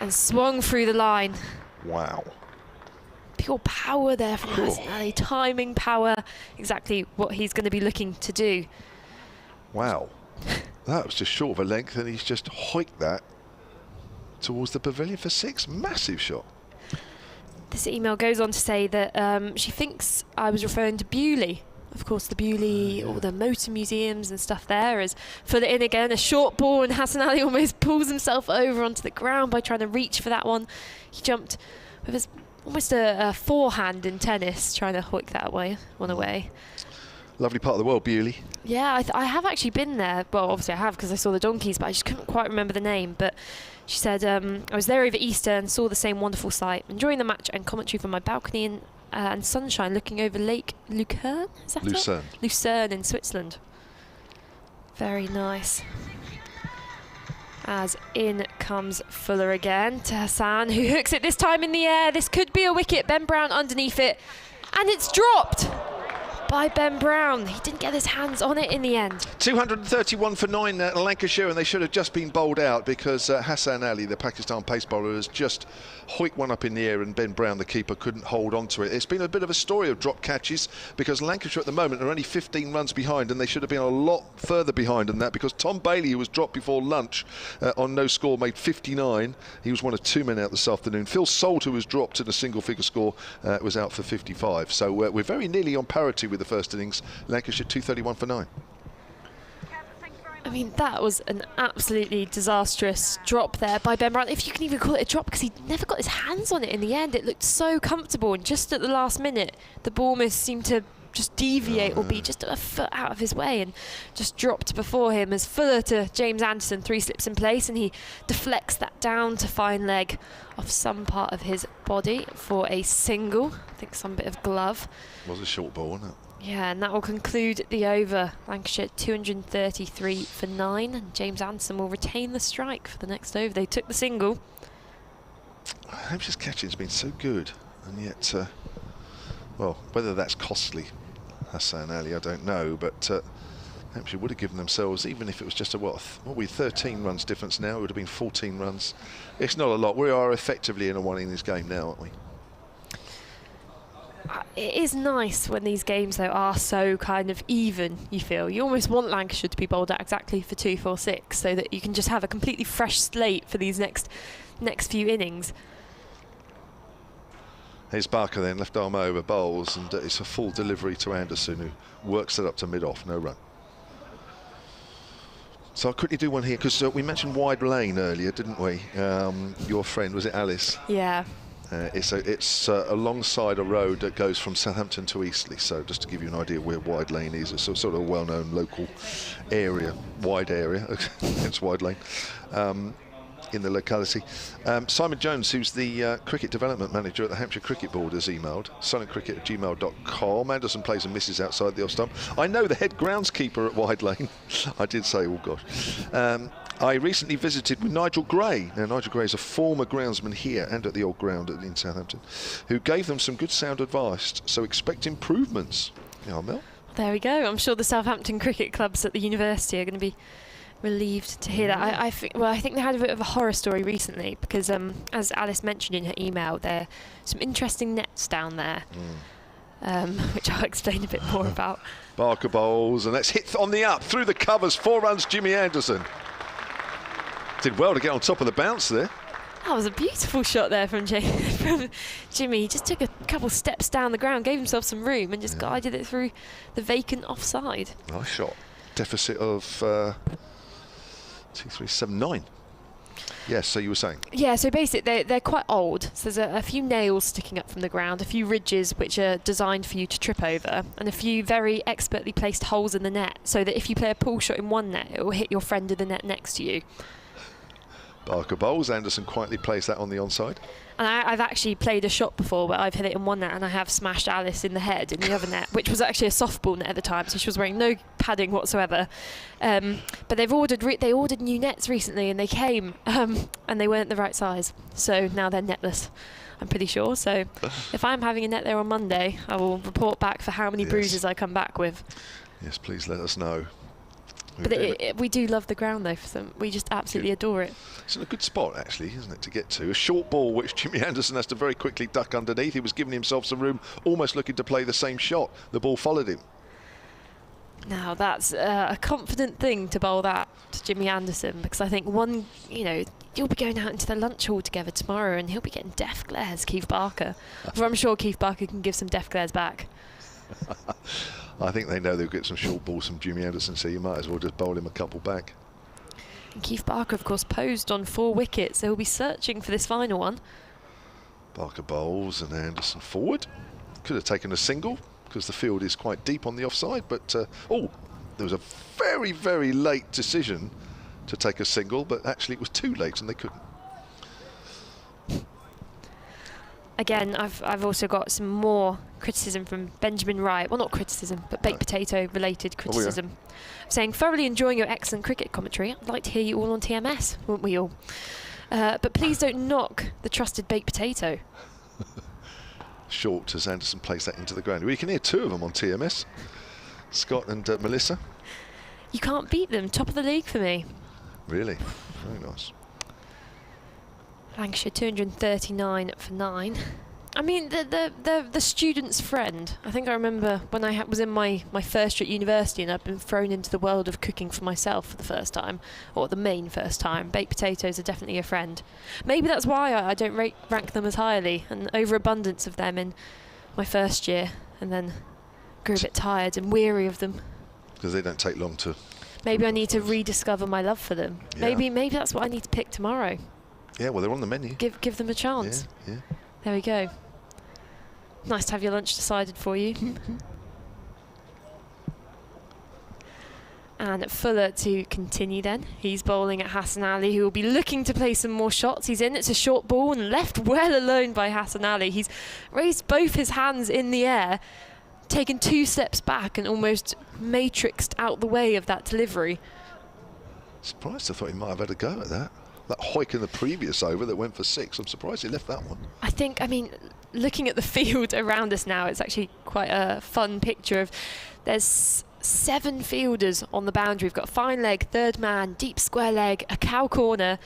and swung through the line. Wow. Pure power there from Hassan Ali. Timing, power, exactly what he's going to be looking to do. Wow. That was just short of a length, and he's just hoiked that towards the pavilion for 6. Massive shot. This email goes on to say that she thinks I was referring to Bewley. Of course, the Bewley, all the motor museums and stuff there, is Fuller in again, a short ball, and Hassan Ali almost pulls himself over onto the ground by trying to reach for that one. He jumped with his almost a forehand in tennis, trying to hoik that one away. Lovely part of the world, Bewley. Yeah, I have actually been there. Well, obviously I have because I saw the donkeys, but I just couldn't quite remember the name. But she said, I was there over Easter and saw the same wonderful sight, enjoying the match and commentary from my balcony and sunshine looking over Lake Lucerne. Is that Lucerne. it? Lucerne in Switzerland. Very nice. As in comes Fuller again to Hassan, who hooks it this time in the air. This could be a wicket. Ben Brown underneath it, and it's dropped by Ben Brown. He didn't get his hands on it in the end. 231 for 9 at Lancashire, and they should have just been bowled out because Hassan Ali, the Pakistan pace bowler, has just hoiked one up in the air, and Ben Brown, the keeper, couldn't hold on to it. It's been a bit of a story of drop catches because Lancashire at the moment are only 15 runs behind, and they should have been a lot further behind than that because Tom Bailey, who was dropped before lunch on no score, made 59. He was one of 2 men out this afternoon. Phil Salt, who was dropped in a single-figure score, was out for 55. So we're very nearly on parity with the first innings. Lancashire 231 for 9. I mean, that was an absolutely disastrous drop there by Ben Brown, if you can even call it a drop, because he never got his hands on it in the end. It looked so comfortable, and just at the last minute, the ball almost seemed to just deviate or be just a foot out of his way and just dropped before him as Fuller to James Anderson, 3 slips in place, and he deflects that down to fine leg off some part of his body for a single. I think some bit of glove. It was a short ball, wasn't it? Yeah, and that will conclude the over. Lancashire 233 for 9, and James Anderson will retain the strike for the next over. They took the single. Hampshire's catching's been so good, and yet, well, whether that's costly, Hassan Ali, I don't know, but Hampshire would have given themselves, even if it was just a, what are we, 13 runs difference now, it would have been 14 runs. It's not a lot. We are effectively in a one-innings game now, aren't we? It is nice when these games, though, are so kind of even, you feel. You almost want Lancashire to be bowled out exactly for 2, 4, 6, so that you can just have a completely fresh slate for these next few innings. Here's Barker then, left arm over, bowls, and it's a full delivery to Anderson, who works it up to mid-off, no run. So I'll quickly do one here, because we mentioned wide lane earlier, didn't we? Your friend, was it Alice? Yeah. It's alongside a road that goes from Southampton to Eastleigh, so just to give you an idea where Wide Lane is, it's a sort of well-known local area, wide area, hence Wide Lane, in the locality. Simon Jones, who's the cricket development manager at the Hampshire Cricket Board, has emailed silentcricket@gmail.com. Anderson plays and misses outside the off stump. I know the head groundskeeper at Wide Lane. I did say, oh gosh. I recently visited with Nigel Gray. Now, Nigel Gray is a former groundsman here and at the old ground in Southampton, who gave them some good sound advice, so expect improvements. Yeah, Mel? There we go. I'm sure the Southampton cricket clubs at the university are going to be relieved to hear that. I think they had a bit of a horror story recently because, as Alice mentioned in her email, there are some interesting nets down there, which I'll explain a bit more about. Barker bowls, and let's hit on the up, through the covers, 4 runs, Jimmy Anderson. Did well to get on top of the bounce there. That was a beautiful shot there from Jimmy. He just took a couple steps down the ground, gave himself some room, and just guided it through the vacant offside. Nice shot. Deficit of 2, 3, 7, 9. Yes, so you were saying? Yeah, so basically they're quite old. So there's a few nails sticking up from the ground, a few ridges which are designed for you to trip over, and a few very expertly placed holes in the net, so that if you play a pull shot in one net, it will hit your friend in the net next to you. Barker bowls, Anderson quietly plays that on the onside. And I've actually played a shot before where I've hit it in one net and I have smashed Alice in the head in the other net, which was actually a softball net at the time, so she was wearing no padding whatsoever. But they ordered new nets recently, and they came and they weren't the right size, so now they're netless, I'm pretty sure. So if I'm having a net there on Monday, I will report back for how many bruises I come back with. Yes, please let us know. But we do love the ground, though. We just absolutely adore it. It's in a good spot, actually, isn't it, to get to? A short ball, which Jimmy Anderson has to very quickly duck underneath. He was giving himself some room, almost looking to play the same shot. The ball followed him. Now, that's a confident thing to bowl that to Jimmy Anderson, because I think you'll be going out into the lunch hall together tomorrow, and he'll be getting death glares, Keith Barker. But I'm sure Keith Barker can give some death glares back. I think they know they'll get some short balls from Jimmy Anderson, so you might as well just bowl him a couple back. And Keith Barker, of course, posed on 4 wickets, so he'll be searching for this final one. Barker bowls and Anderson forward. Could have taken a single because the field is quite deep on the offside, but there was a very, very late decision to take a single, but actually it was too late and they couldn't. again, I've also got some more criticism from Benjamin Wright. Well, not criticism, but baked potato related criticism. Oh, Saying, thoroughly enjoying your excellent cricket commentary. I'd like to hear you all on TMS, wouldn't we all? But please don't knock the trusted baked potato. Short as Anderson plays that into the ground. We can hear two of them on TMS. Scott and Melissa. You can't beat them. Top of the league for me. Really? Very nice. Lancashire 239 for 9. I mean, the student's friend. I think I remember when I was in my first year at university and I'd been thrown into the world of cooking for myself for the first time, or the main first time. Baked potatoes are definitely a friend. Maybe that's why I don't rank them as highly, an overabundance of them in my first year, and then grew a bit tired and weary of them. Because they don't take long to... Maybe I need to rediscover my love for them. Yeah. Maybe that's what I need to pick tomorrow. Yeah, well, they're on the menu. Give them a chance. Yeah. There we go. Nice to have your lunch decided for you. And Fuller to continue then. He's bowling at Hassan Ali, who will be looking to play some more shots. He's in, it's a short ball and left well alone by Hassan Ali. He's raised both his hands in the air, taken 2 steps back and almost matrixed out the way of that delivery. Surprised, I thought he might have had a go at that. That hoik in the previous over that went for 6. I'm surprised he left that one. I mean, looking at the field around us now, it's actually quite a fun picture of there's 7 fielders on the boundary. We've got a fine leg, third man, deep square leg, a cow corner,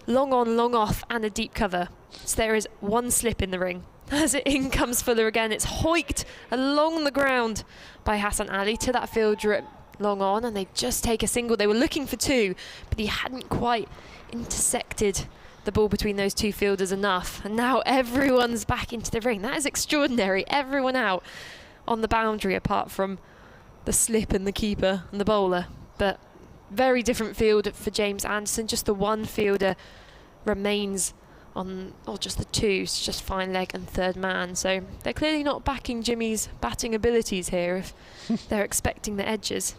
long on, long off, and a deep cover. So there is 1 slip in the ring. As in comes Fuller again, it's hoiked along the ground by Hassan Ali to that fielder at long on, and they just take a single. They were looking for 2, but he hadn't quite intersected the ball between those 2 fielders enough, and now everyone's back into the ring. That is extraordinary. Everyone out on the boundary apart from the slip and the keeper and the bowler. But very different field for James Anderson. Just the 1 fielder remains on, or just the 2, it's just fine leg and third man. So they're clearly not backing Jimmy's batting abilities here if they're expecting the edges.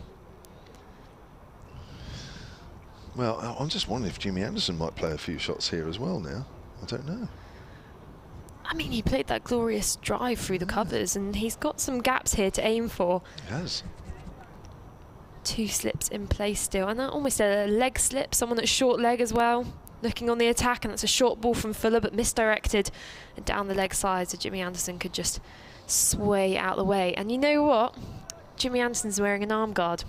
Well, I'm just wondering if Jimmy Anderson might play a few shots here as well now. I don't know. I mean, he played that glorious drive through the covers, and he's got some gaps here to aim for. He has. 2 slips in place still, and that almost a leg slip, someone that's short leg as well, looking on the attack, and that's a short ball from Fuller, but misdirected and down the leg side, so Jimmy Anderson could just sway out the way. And you know what? Jimmy Anderson's wearing an arm guard.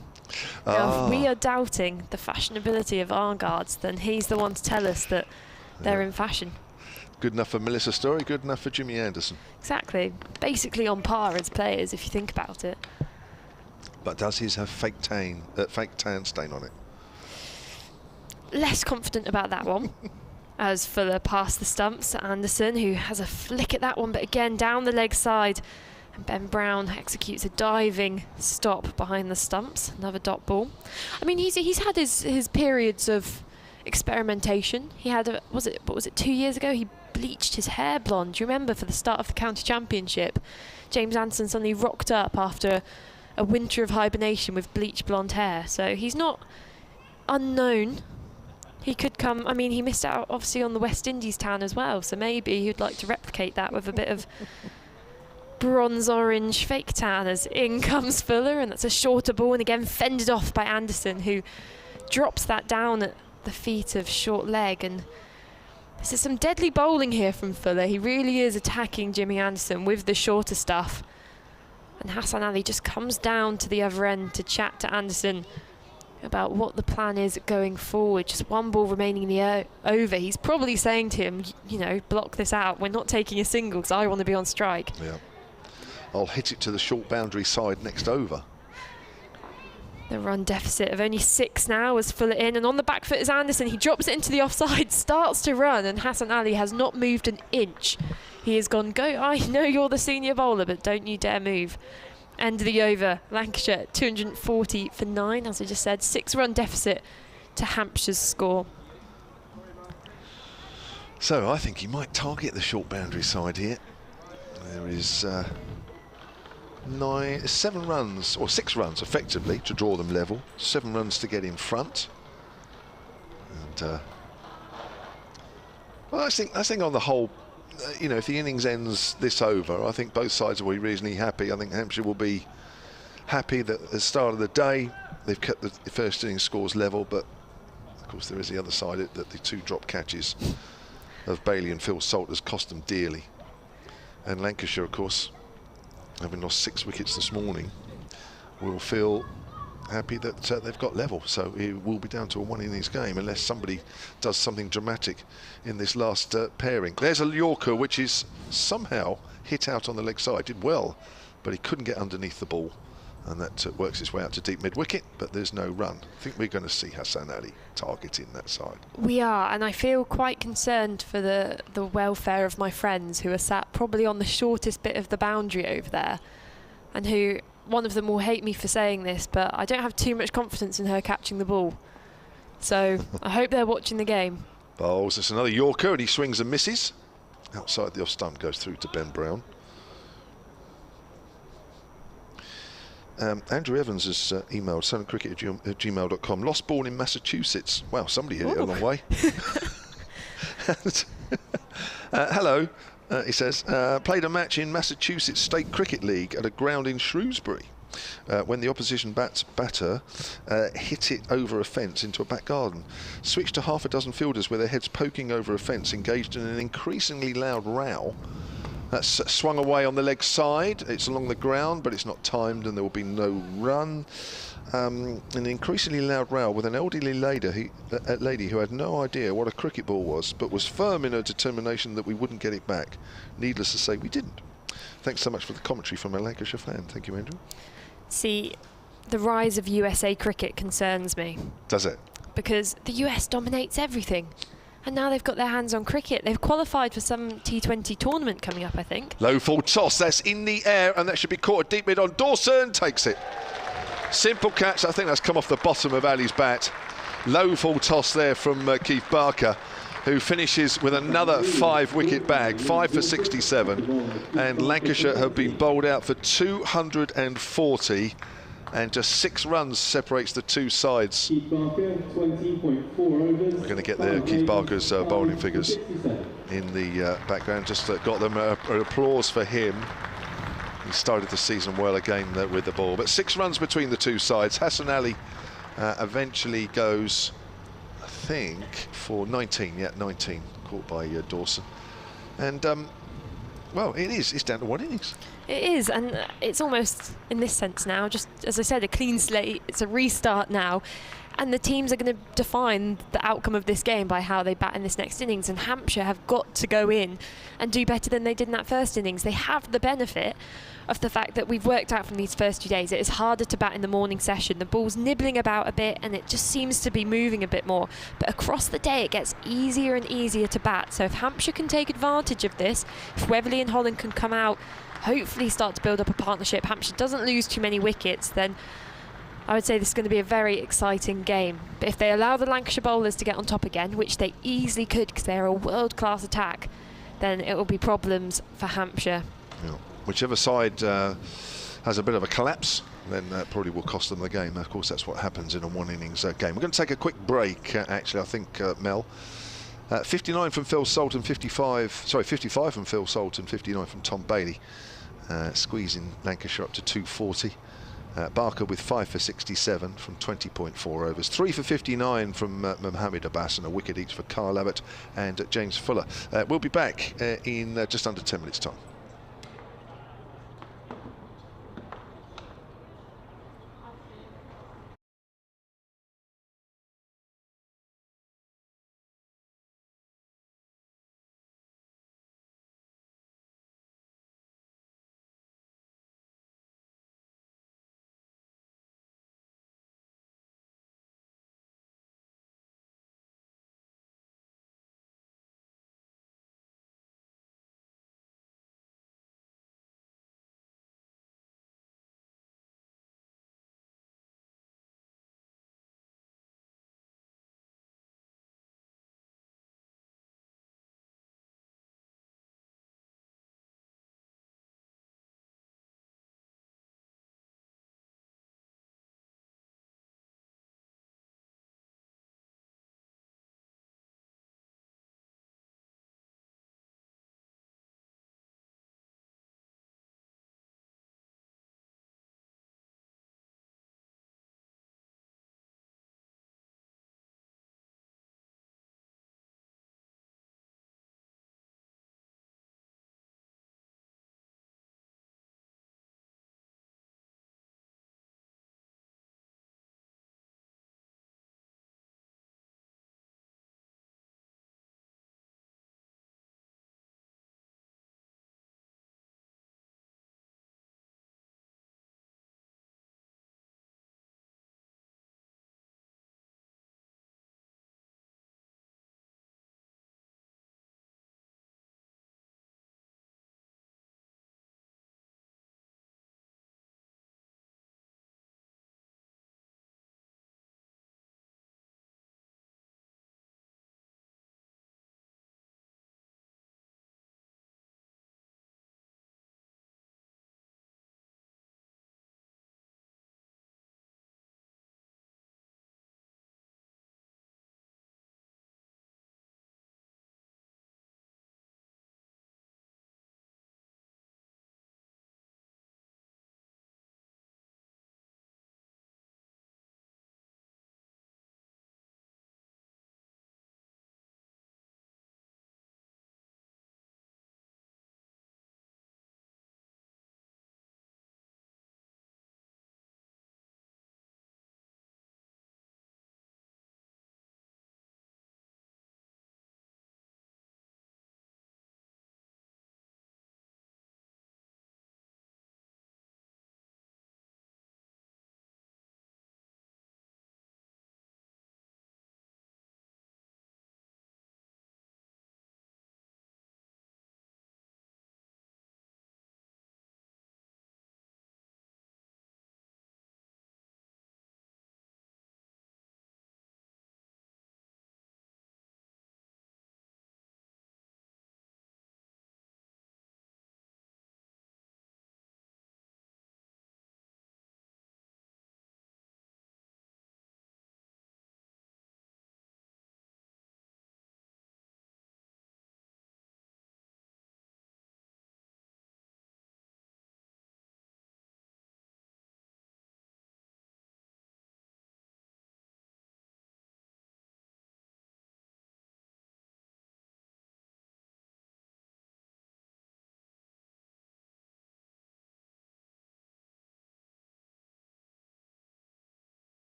Now, if we are doubting the fashionability of arm guards, then he's the one to tell us that they're in fashion. Good enough for Melissa Story, good enough for Jimmy Anderson. Exactly. Basically on par as players, if you think about it. But does his have fake tan stain on it? Less confident about that one. As Fuller passed the stumps to Anderson, who has a flick at that one, but again down the leg side. And Ben Brown executes a diving stop behind the stumps. Another dot ball. I mean, he's had his periods of experimentation. He had was it 2 years ago? He bleached his hair blonde. Do you remember, for the start of the county championship? James Anderson suddenly rocked up after a winter of hibernation with bleached blonde hair. So he's not unknown. He could come. I mean, he missed out obviously on the West Indies tan as well. So maybe he'd like to replicate that with a bit of bronze orange fake tan. As in comes Fuller, and that's a shorter ball, and again fended off by Anderson, who drops that down at the feet of short leg. And this is some deadly bowling here from Fuller. He really is attacking Jimmy Anderson with the shorter stuff, and Hassan Ali just comes down to the other end to chat to Anderson about what the plan is going forward. Just 1 ball remaining in the over. He's probably saying to him, you know, block this out. We're not taking a single because I want to be on strike. Yeah. I'll hit it to the short boundary side next over. The run deficit of only 6 now as Fuller in, and on the back foot is Anderson. He drops it into the offside, starts to run, and Hassan Ali has not moved an inch. He has gone, go, I know you're the senior bowler, but don't you dare move. End of the over. Lancashire 240 for 9, as I just said. 6-run deficit to Hampshire's score. So I think he might target the short boundary side here. There is 7 runs, or 6 runs effectively, to draw them level. 7 runs to get in front. And well, I think on the whole, you know, if the innings ends this over, I think both sides will be reasonably happy. I think Hampshire will be happy that at the start of the day they've kept the first innings scores level, but of course there is the other side, that the 2 drop catches of Bailey and Phil Salt has cost them dearly. And Lancashire, of course, having lost 6 wickets this morning, will feel happy that they've got level. So it will be down to a 1 innings game unless somebody does something dramatic in this last pairing. There's a Yorker which is somehow hit out on the leg side. Did well, but he couldn't get underneath the ball, and that works its way out to deep mid-wicket, but there's no run. I think we're going to see Hassan Ali targeting that side. We are, and I feel quite concerned for the welfare of my friends who are sat probably on the shortest bit of the boundary over there, and who, one of them will hate me for saying this, but I don't have too much confidence in her catching the ball. So I hope they're watching the game. Bowles, it's another Yorker, and he swings and misses. Outside the off stump, goes through to Ben Brown. Andrew Evans has emailed suncricket@gmail.com. Lost ball in Massachusetts. Wow, somebody hit it a long way. Hello, he says. Played a match in Massachusetts State Cricket League at a ground in Shrewsbury when the opposition batter hit it over a fence into a back garden. Switched to half a dozen fielders with their heads poking over a fence, engaged in an increasingly loud row. That's swung away on the leg side. It's along the ground, but it's not timed, and there will be no run. An increasingly loud row with an elderly lady who had no idea what a cricket ball was, but was firm in her determination that we wouldn't get it back. Needless to say, we didn't. Thanks so much for the commentary from a Lancashire fan. Thank you, Andrew. See, the rise of USA cricket concerns me. Does it? Because the US dominates everything. And now they've got their hands on cricket. They've qualified for some T20 tournament coming up, I think. Low full toss, that's in the air, and that should be caught at deep mid on Dawson. Takes it. Simple catch, I think that's come off the bottom of Ali's bat. Low full toss there from Keith Barker, who finishes with another 5-wicket bag, 5 for 67. And Lancashire have been bowled out for 240. And just 6 runs separates the 2 sides. Keith Barker, 20.4 overs. We're going to get the Keith Barker's bowling figures in the background. Just got them an applause for him. He started the season well again with the ball. But 6 runs between the 2 sides. Hassan Ali eventually goes, I think, for 19. Yeah, 19, caught by Dawson. And, well, it's down to 1 innings. It is, and it's almost, in this sense now, just as I said, a clean slate. It's a restart now, and the teams are going to define the outcome of this game by how they bat in this next innings. And Hampshire have got to go in and do better than they did in that first innings. They have the benefit of the fact that we've worked out from these first 2 days it is harder to bat in the morning session. The ball's nibbling about a bit, and it just seems to be moving a bit more. But across the day, it gets easier and easier to bat. So if Hampshire can take advantage of this, if Weatherly and Holland can come out, hopefully start to build up a partnership, Hampshire doesn't lose too many wickets, then I would say this is going to be a very exciting game. But if they allow the Lancashire bowlers to get on top again, which they easily could because they're a world-class attack, then it will be problems for Hampshire. Yeah. Whichever side has a bit of a collapse, then that probably will cost them the game. Of course, that's what happens in a 1 innings game. We're going to take a quick break, actually, I think, Mel. 59 from Phil Salt and 55 from Phil Salt and 59 from Tom Bailey. Squeezing Lancashire up to 240. Barker with 5 for 67 from 20.4 overs. 3 for 59 from Mohammed Abbas, and a wicket each for Carl Abbott and James Fuller. We'll be back in just under 10 minutes' time.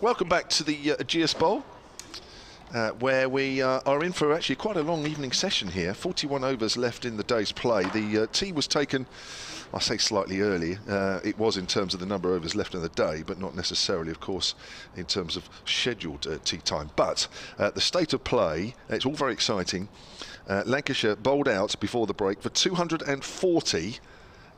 Welcome back to the Ageas Bowl, where we are in for actually quite a long evening session here. 41 overs left in the day's play. The tee was taken, I say slightly early. It was in terms of the number of overs left in the day, but not necessarily, of course, in terms of scheduled tee time. But the state of play, it's all very exciting. Lancashire bowled out before the break for 240.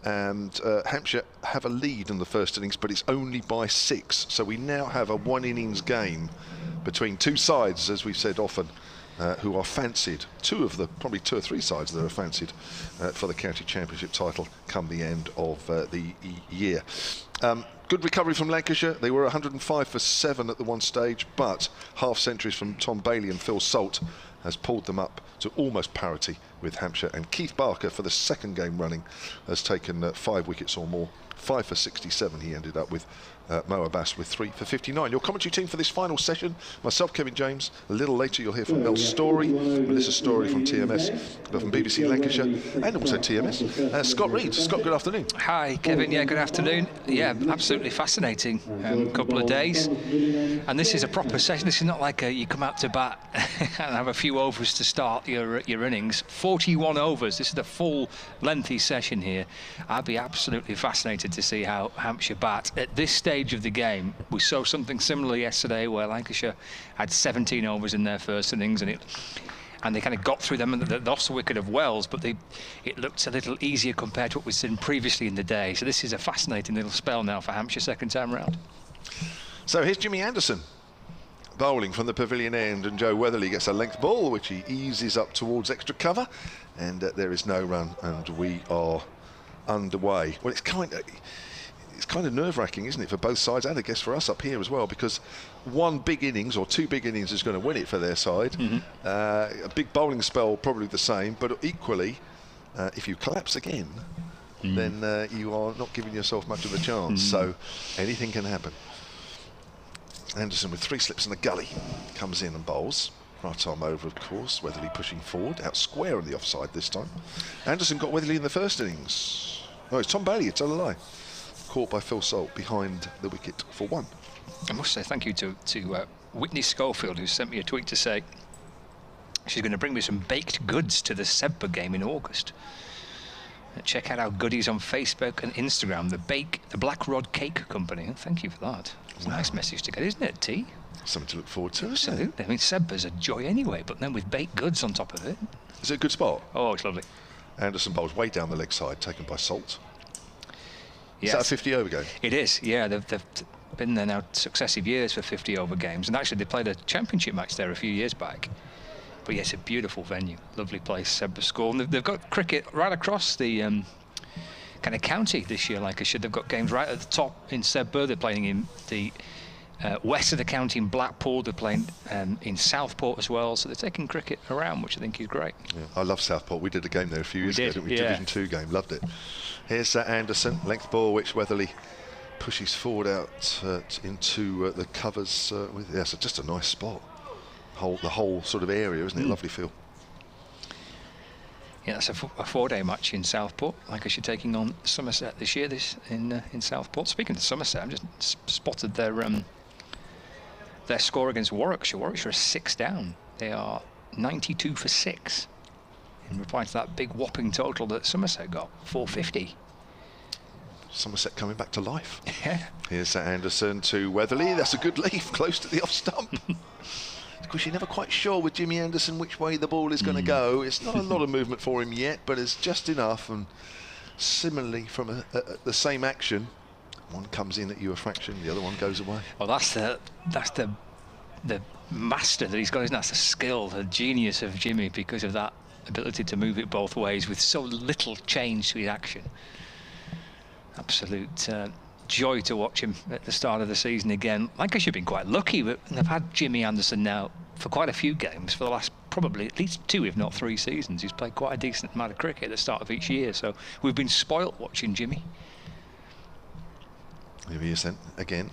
And Hampshire have a lead in the first innings, but it's only by 6. So we now have a one-innings game between two sides, as we've said often, who are fancied. Probably two or three sides that are fancied for the county championship title come the end of the year. Good recovery from Lancashire. They were 105 for 7 at the one stage, but half centuries from Tom Bailey and Phil Salt has pulled them up to almost parity with Hampshire. And Keith Barker, for the second game running, has taken 5 wickets or more. 5 for 67 he ended up with. Mo Abbas with 3 for 59. Your commentary team for this final session: myself, Kevin James. A little later you'll hear from Mel Story, Melissa Story from TMS, but from BBC Lancashire and also TMS, Scott Reed. Scott, good afternoon. Hi Kevin, yeah, good afternoon. Yeah, absolutely fascinating couple of days, and this is a proper session. This is not like you come out to bat and have a few overs to start your innings. 41 overs. This is the full lengthy session here. I'd be absolutely fascinated to see how Hampshire bat at this stage of the game. We saw something similar yesterday where Lancashire had 17 overs in their first innings, and they kind of got through them, and they lost the wicket of Wells, but it looked a little easier compared to what we've seen previously in the day. So this is a fascinating little spell now for Hampshire second time round. So here's Jimmy Anderson bowling from the pavilion end, and Joe Weatherly gets a length ball which he eases up towards extra cover, and there is no run, and we are underway. Well, it's kind of nerve-wracking, isn't it, for both sides, and I guess for us up here as well, because one big innings or two big innings is going to win it for their side. A big bowling spell, probably the same, but equally, if you collapse again, then you are not giving yourself much of a chance. So anything can happen. Anderson with 3 slips in the gully comes in and bowls. Right arm over, of course. Weatherly pushing forward, out square on the offside this time. Anderson got Weatherly in the first innings. Oh, it's Tom Bailey, it's a lie. Caught by Phil Salt behind the wicket for 1. I must say thank you to Whitney Schofield, who sent me a tweet to say she's going to bring me some baked goods to the Sebba game in August. Check out our goodies on Facebook and Instagram, the Black Rod Cake Company. Oh, thank you for that. It's a nice message to get, isn't it, T? Something to look forward to. Absolutely. I mean, Sebba's a joy anyway, but then with baked goods on top of it. Is it a good spot? Oh, it's lovely. Anderson bowls way down the leg side, taken by Salt. Yes. Is that a 50 over game? It is, yeah. They've been there now successive years for 50 over games, and actually they played a championship match there a few years back. But yes, a beautiful venue, lovely place, Sebba School. And they've got cricket right across the kind of county this year, Lancashire. They've got games right at the top in Sebba. They're playing in the west of the county in Blackpool. They're playing in Southport as well. So they're taking cricket around, which I think is great. Yeah, I love Southport. We did a game there a few years ago, didn't we? Yeah. Division 2 game, loved it. Here's Anderson, length ball, which Weatherly pushes forward out into the covers. So just a nice spot. The whole sort of area, isn't it? Lovely feel. Yeah, that's a 4-day match in Southport. Lancashire taking on Somerset this year. In Southport. Speaking of Somerset, I've just spotted their score against Warwickshire. Warwickshire are 6 down. They are 92 for 6. In reply to that big whopping total that Somerset got, 450. Somerset coming back to life. Yeah. Here's Anderson to Weatherly. That's a good leaf, close to the off stump. Of course, you're never quite sure with Jimmy Anderson which way the ball is going to go. It's not a lot of movement for him yet, but it's just enough. And similarly, from the same action, one comes in at you a fraction, the other one goes away. Well, that's the master that he's got, isn't it? That's the skill, the genius of Jimmy, because of that ability to move it both ways with so little change to his action. Absolute joy to watch him at the start of the season again. Lancashire have been quite lucky, but they've had Jimmy Anderson now for quite a few games for the last probably at least 2, if not 3 seasons. He's played quite a decent amount of cricket at the start of each year, so we've been spoilt watching Jimmy. Here he is then again,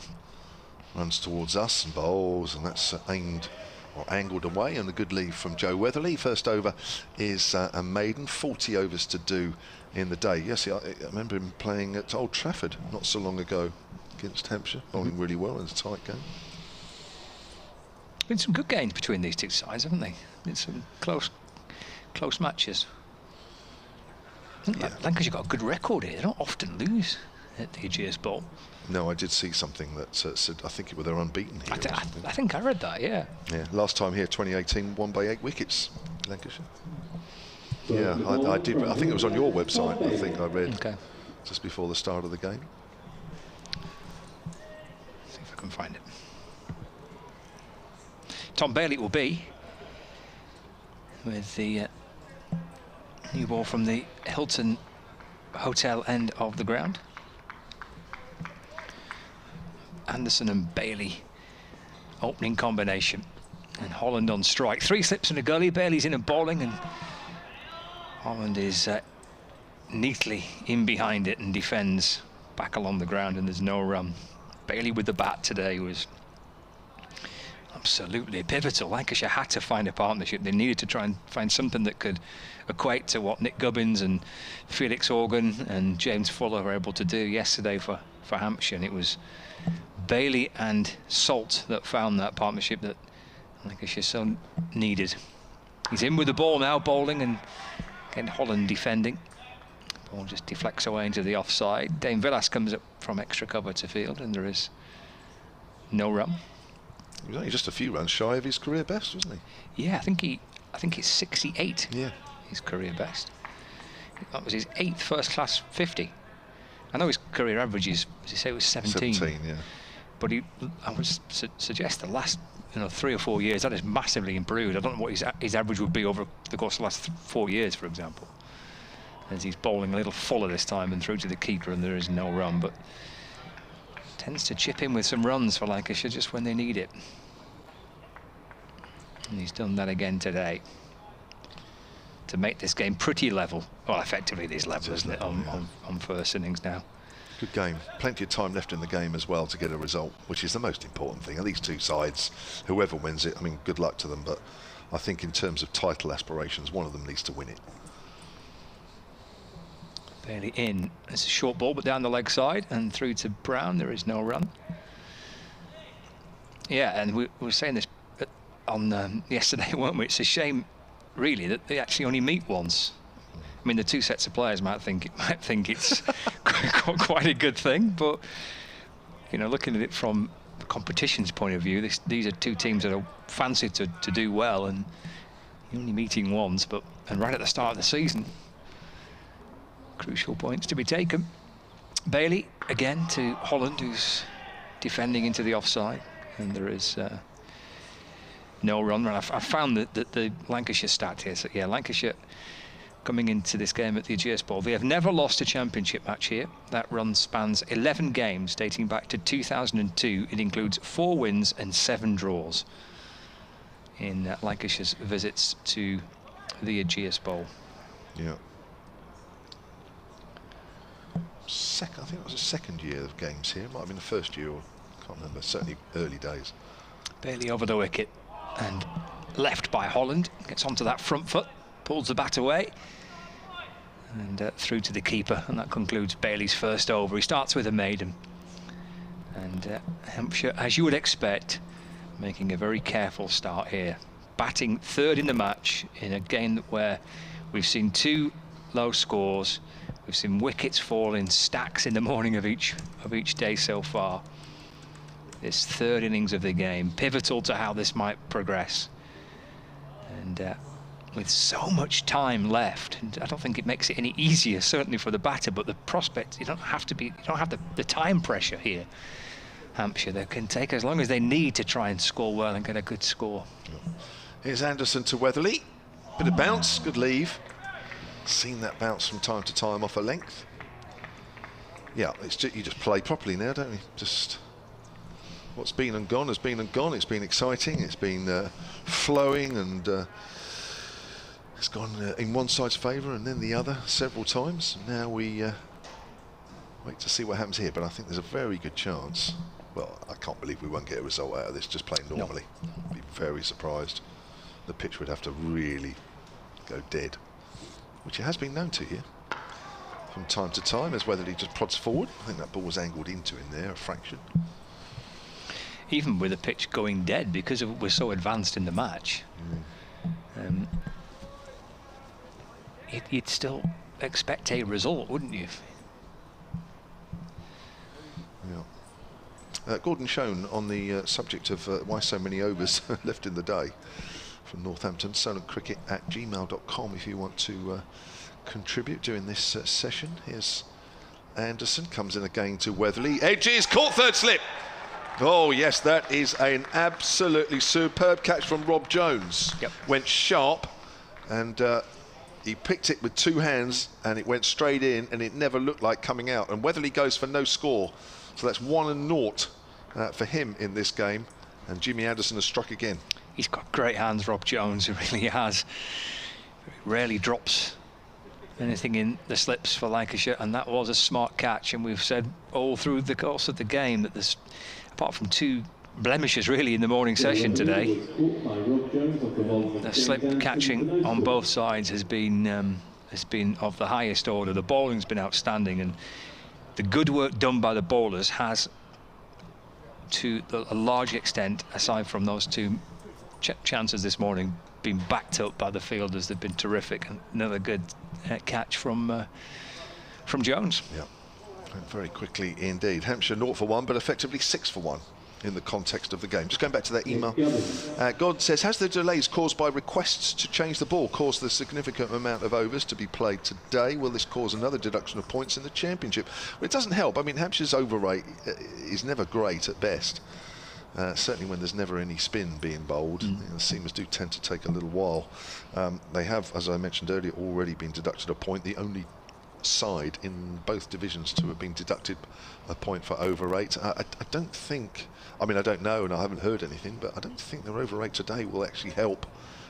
runs towards us and bowls, and that's aimed or angled away, and a good leave from Joe Weatherly. First over is a maiden, 40 overs to do in the day. Yes, I remember him playing at Old Trafford not so long ago against Hampshire, bowling really well in a tight game. been some good games between these two sides, haven't they? It's some close matches. Yeah. Lancashire got a good record here. They don't often lose at the Ageas Bowl. No, I did see something that said, I think they're unbeaten here. I think I read that, yeah. Yeah, last time here, 2018, won by 8 wickets, Lancashire. Yeah, I did. I think it was on your website. I think I read just before the start of the game. See if I can find it. Tom Bailey will be with the new ball from the Hilton Hotel end of the ground. Anderson and Bailey opening combination, and Holland on strike. 3 slips in a gully. Bailey's in and bowling, and Holland is neatly in behind it and defends back along the ground, and there's no run. Bailey with the bat today was absolutely pivotal. Lancashire had to find a partnership. They needed to try and find something that could equate to what Nick Gubbins and Felix Organ and James Fuller were able to do yesterday for Hampshire, and it was Bailey and Salt that found that partnership that Lancashire so needed. He's in with the ball now, bowling, and again Holland defending. Ball just deflects away into the offside. Dane Villas comes up from extra cover to field, and there is no run. He was only just a few runs shy of his career best, wasn't he? Yeah, I think it's 68. Yeah, his career best. That was his 8th first-class 50. I know his career average is, as you say, it was 17. 17, yeah. But I would suggest the last 3 or 4 years that has massively improved. I don't know what his average would be over the course of the last 4 years, for example. As he's bowling a little fuller this time and through to the keeper, and there is no run, but tends to chip in with some runs for Lancashire just when they need it. And he's done that again today to make this game pretty level. Well, effectively it is level, isn't it, on first innings now. Good game. Plenty of time left in the game as well to get a result, which is the most important thing. And these two sides, whoever wins it, I mean, good luck to them, but I think in terms of title aspirations, one of them needs to win it. Bailey in. It's a short ball, but down the leg side and through to Brown. There is no run. Yeah, and we were saying this on yesterday, weren't we? It's a shame, really, that they actually only meet once. I mean, the two sets of players might think it's quite a good thing, but looking at it from the competition's point of view, these are two teams that are fancied to do well, and you're only meeting once, and right at the start of the season. Crucial points to be taken. Bailey again to Holland, who's defending into the offside, and there is no run. I found that the Lancashire stat here. So yeah, Lancashire coming into this game at the Ageas Bowl, they have never lost a championship match here. That run spans 11 games dating back to 2002. It includes 4 wins and 7 draws in Lancashire's visits to the Ageas Bowl. Yeah. I think it was the second year of games here. It might have been the first year, or I can't remember. Certainly early days. Bailey over the wicket and left by Holland. Gets onto that front foot, pulls the bat away, and through to the keeper, and that concludes Bailey's first over. He starts with a maiden, and Hampshire, as you would expect, making a very careful start here, batting 3rd in the match in a game where we've seen 2 low scores. We've seen wickets fall in stacks in the morning of each day so far. This 3rd innings of the game, pivotal to how this might progress. And with so much time left, and I don't think it makes it any easier, certainly for the batter, but the prospect, you don't have the time pressure here. Hampshire, they can take as long as they need to try and score well and get a good score. Here's Anderson to Weatherly. Bit of bounce, good leave. Seen that bounce from time to time off a length. Yeah, you just play properly now, don't you? Just what's been and gone has been and gone. It's been exciting, it's been flowing, and it's gone in one side's favour and then the other several times. Now we wait to see what happens here, but I think there's a very good chance. Well, I can't believe we won't get a result out of this just playing normally. No. I'd be very surprised. The pitch would have to really go dead, which it has been known to here from time to time as Weatherly just prods forward. I think that ball was angled into him there, a fraction. even with the pitch going dead because we're so advanced in the match, you'd still expect a result, wouldn't you? Yeah. Gordon Schoen on the subject of why so many overs left in the day from Northampton. solentcricket@gmail.com if you want to contribute during this session. Here's Anderson, comes in again to Weatherly. Ageas caught third slip. Oh yes, that is an absolutely superb catch from Rob Jones. Yep. Went sharp, and he picked it with two hands, and it went straight in, and it never looked like coming out. And Weatherly goes for no score, so that's 1-0 for him in this game. And Jimmy Anderson has struck again. He's got great hands, Rob Jones. He really has. Rarely drops anything in the slips for Lancashire, and that was a smart catch. And we've said all through the course of the game that there's, apart from two blemishes really in the morning session today, the slip catching on both sides has been of the highest order. The bowling's been outstanding, and the good work done by the bowlers has, to a large extent, aside from those two chances this morning, been backed up by the fielders. They've been terrific. And another good catch from Jones. Yeah, went very quickly indeed. Hampshire 0 for 1, but effectively 6 for 1 in the context of the game. Just going back to that email, God says, has the delays caused by requests to change the ball caused the significant amount of overs to be played today? Will this cause another deduction of points in the championship? Well, it doesn't help. I mean, Hampshire's over rate is never great at best. Certainly when there's never any spin being bowled. The seamers do tend to take a little while. They have, as I mentioned earlier, already been deducted a point. The only side in both divisions to have been deducted a point for over rate. I don't think, I mean, I don't know, and I haven't heard anything, but I don't think their over rate today will actually help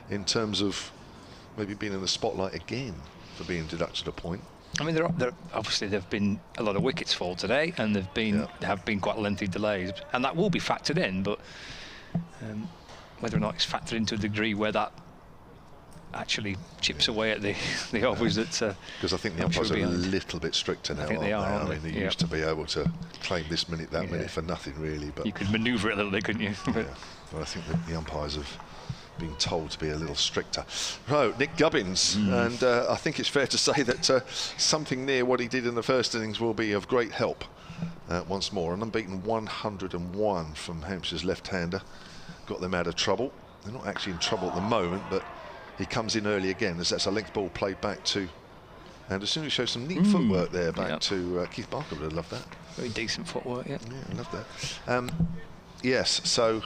in terms of maybe being in the spotlight again for being deducted a point. I mean, obviously there've been a lot of wickets fall today, and there have been quite lengthy delays, and that will be factored in. But whether or not it's factored into a degree where that actually chips away at the overs that because I think the umpires are a little bit stricter now. I think they are. I mean, they used to be able to claim this minute, that minute for nothing really, but you could manoeuvre it a little bit, couldn't you? But I think that the umpires have been told to be a little stricter. Right, Nick Gubbins, and I think it's fair to say that something near what he did in the first innings will be of great help once more. An unbeaten 101 from Hampshire's left-hander got them out of trouble. They're not actually in trouble at the moment, but he comes in early again, as that's a length ball played back to Anderson, who shows some neat footwork there back to Keith Barker. Would have loved that. Very decent footwork, yeah. Yeah, I love that. Yes, so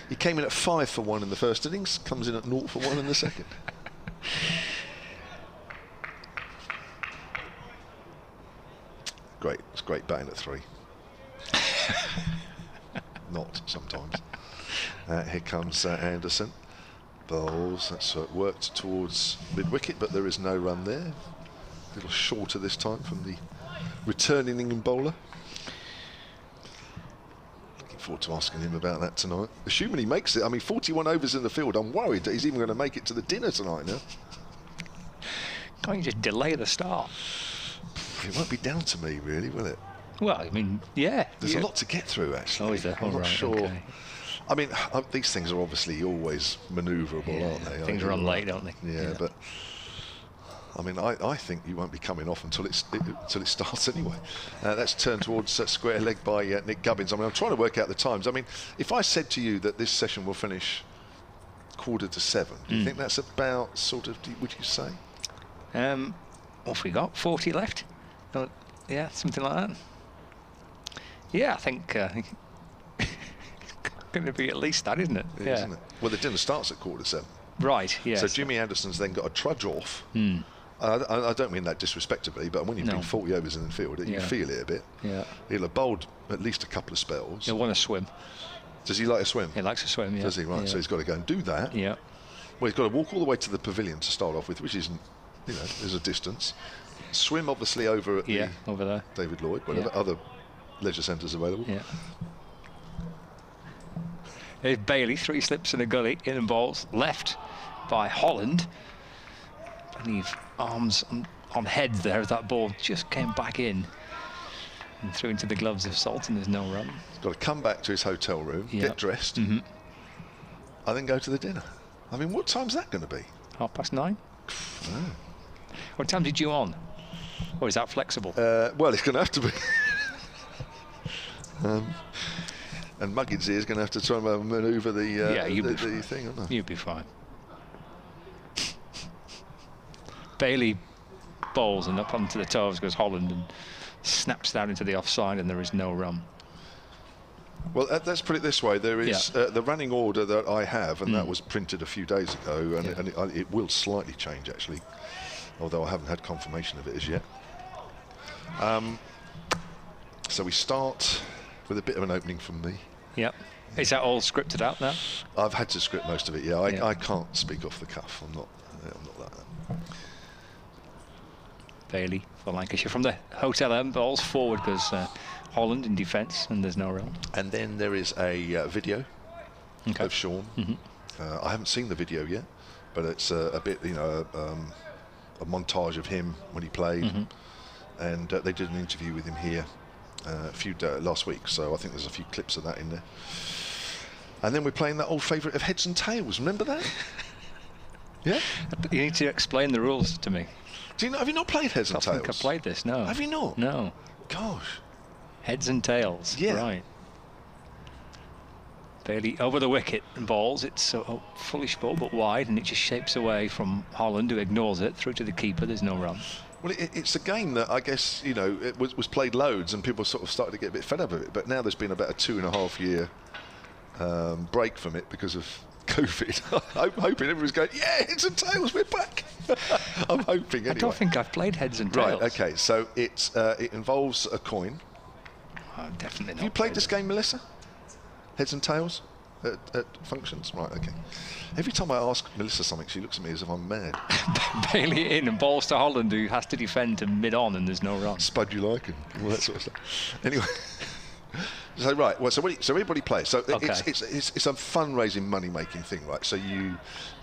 he came in at 5 for 1 in the first innings, comes in at 0 for 1 in the second. Great, it's great batting at 3. Not sometimes. Here comes Anderson. Bowls, that's worked towards mid-wicket, but there is no run there. A little shorter this time from the returning England bowler. Looking forward to asking him about that tonight. Assuming he makes it. I mean, 41 overs in the field. I'm worried that he's even going to make it to the dinner tonight now. Can't you just delay the start? It won't be down to me, really, will it? Well, I mean, yeah. There's a lot to get through, actually. Oh, is there? I'm not sure. Okay. I mean, these things are obviously always manoeuvrable, aren't they? Things run late, don't they? Yeah, but I mean, I think you won't be coming off until it starts anyway. That's turned towards square leg by Nick Gubbins. I mean, I'm trying to work out the times. I mean, if I said to you that this session will finish 6:45, do you think that's about sort of? Would you say? What have we got? 40 left? Yeah, something like that. Yeah, I think. Going to be at least that, isn't it? Yeah, isn't it? Well, the dinner starts at 6:45. Right, yes. So Jimmy Anderson's then got a trudge off. I don't mean that disrespectfully, but when you've been 40 overs in the field, you feel it a bit. Yeah. He'll have bowled at least a couple of spells. He'll want to swim. Does he like to swim? He likes to swim, yeah. Does he? Right, so he's got to go and do that. Yeah. Well, he's got to walk all the way to the pavilion to start off with, which isn't, there's a distance. Swim, obviously, over at the over there. David Lloyd, whatever other leisure centres available. Yeah. There's Bailey, 3 slips and a gully, in and balls, left by Holland. I believe arms on head there as that ball just came back in. And through into the gloves of Salton, there's no run. He's got to come back to his hotel room, get dressed, and then go to the dinner. I mean, what time's that going to be? 9:30. What time did you on? Or is that flexible? Well, it's going to have to be. And Muggins here is going to have to try and manoeuvre the thing, aren't I? You'd be fine. Bailey bowls and up onto the toes goes Holland and snaps down into the offside, and there is no run. Well, let's put it this way. There is the running order that I have, and that was printed a few days ago, and it will slightly change, actually, although I haven't had confirmation of it as yet. So we start with a bit of an opening from me. Yep. Is that all scripted out now? I've had to script most of it, I can't speak off the cuff. I'm not like that. Bailey for Lancashire. From the hotel end, balls forward goes Holland in defence, and there's no run. And then there is a video of Sean. I haven't seen the video yet, but it's a bit, a montage of him when he played, and they did an interview with him here last week, so I think there's a few clips of that in there. And then we're playing that old favourite of Heads and Tails. Remember that? Yeah. You need to explain the rules to me. Do you know? Have you not played Heads and Tails? I think I played this. No. Have you not? No. Gosh. Heads and Tails. Yeah. Right. Bailey over the wicket and balls. It's a foolish ball, but wide, and it just shapes away from Holland, who ignores it, through to the keeper. There's no run. Well, it's a game that I guess, it was played loads, and people sort of started to get a bit fed up of it. But now there's been about a 2.5 year break from it because of COVID. I'm hoping everyone's going, yeah, Heads and Tails, we're back. I'm hoping anyway. I don't think I've played Heads and Tails. Right, okay, so it involves a coin. Oh, definitely not. Have you played this game, Melissa? Heads and Tails? At functions? Right, okay. Every time I ask Melissa something, she looks at me as if I'm mad. Bailey in and balls to Holland, who has to defend to mid-on, and there's no run. Spud you like, and all that sort of stuff. Anyway. So right, well, so everybody plays. So it's a fundraising, money-making thing, right? So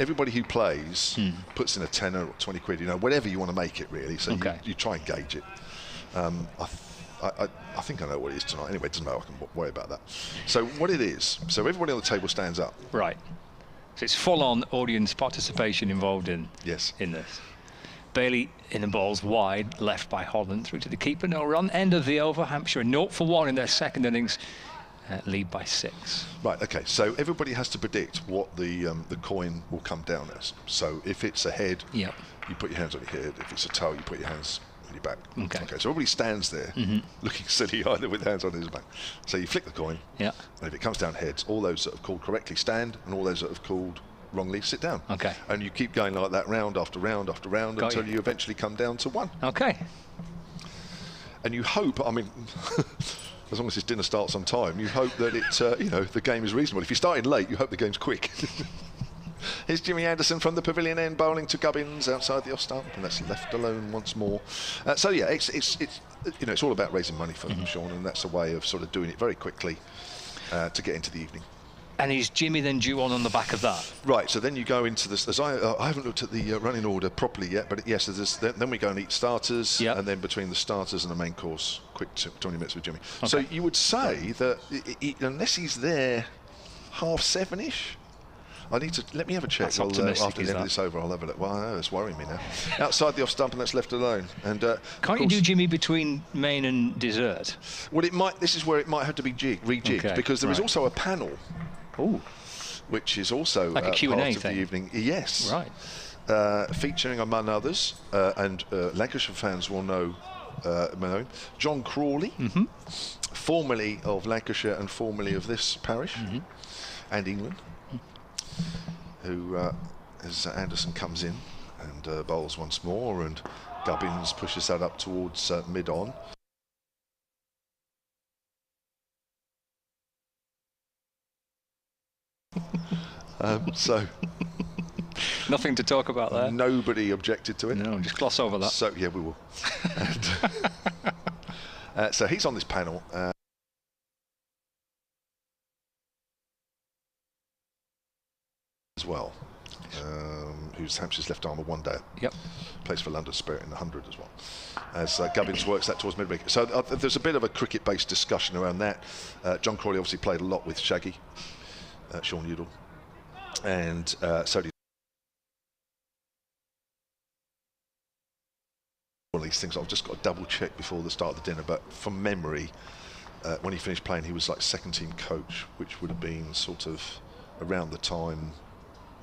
everybody who plays puts in a tenner or 20 quid, whatever you want to make it, really. So you try and gauge it. I think I know what it is tonight. Anyway, it doesn't matter. I can worry about that. So what it is? So everybody on the table stands up. Right. So it's full-on audience participation involved in this. Bailey in the balls wide, left by Holland, through to the keeper. No run. End of the over. Hampshire 0 for 1 in their second innings. Lead by 6. Right. Okay. So everybody has to predict what the coin will come down as. So if it's a head, you put your hands on your head. If it's a tail, you put your hands on your back. Okay. So everybody stands there, looking silly, either with hands on his back. So you flick the coin. And if it comes down heads, all those that have called correctly stand, and all those that have called wrongly sit down. Okay. And you keep going like that round after round after round until you eventually come down to 1. Okay. And you hope, I mean, as long as this dinner starts on time, you hope that the game is reasonable. If you're starting late, you hope the game's quick. Here's Jimmy Anderson from the pavilion end, bowling to Gubbins outside the off stump, and that's left alone once more. So yeah, it's all about raising money for them, Sean, and that's a way of sort of doing it very quickly to get into the evening. And is Jimmy then due on the back of that? Right. So then you go into this. I haven't looked at the running order properly yet, but yes, then we go and eat starters, and then between the starters and the main course, quick 20 minutes with Jimmy. Okay. So you would say that unless he's there 7:30ish. Let me have a check. That's optimistic, after the end of this over, I'll have a look. Well, I know, it's worrying me now. Outside the off stump, and that's left alone. And can't you do Jimmy between main and dessert? Well, it might. This is where it might have to be rejigged because there is also a panel. Which is also like a Q&A part of thing. The evening. Yes. Right. Featuring, among others, and Lancashire fans will know John Crawley, formerly of Lancashire and formerly of this parish and England, who, as Anderson comes in and bowls once more, and Gubbins pushes that up towards mid-on. So nothing to talk about there. Nobody objected to it. No, just gloss over that. So yeah, we will. So he's on this panel. As well. who's Hampshire's left arm, a one-day. Yep. Plays for London Spirit in the 100 as well. As Gubbins works that towards mid-wicket. So there's a bit of a cricket-based discussion around that. John Crawley obviously played a lot with Shaggy, Sean Udall, and so did one of these things I've just got to double check before the start of the dinner, but from memory, when he finished playing, he was like second team coach, which would have been sort of around the time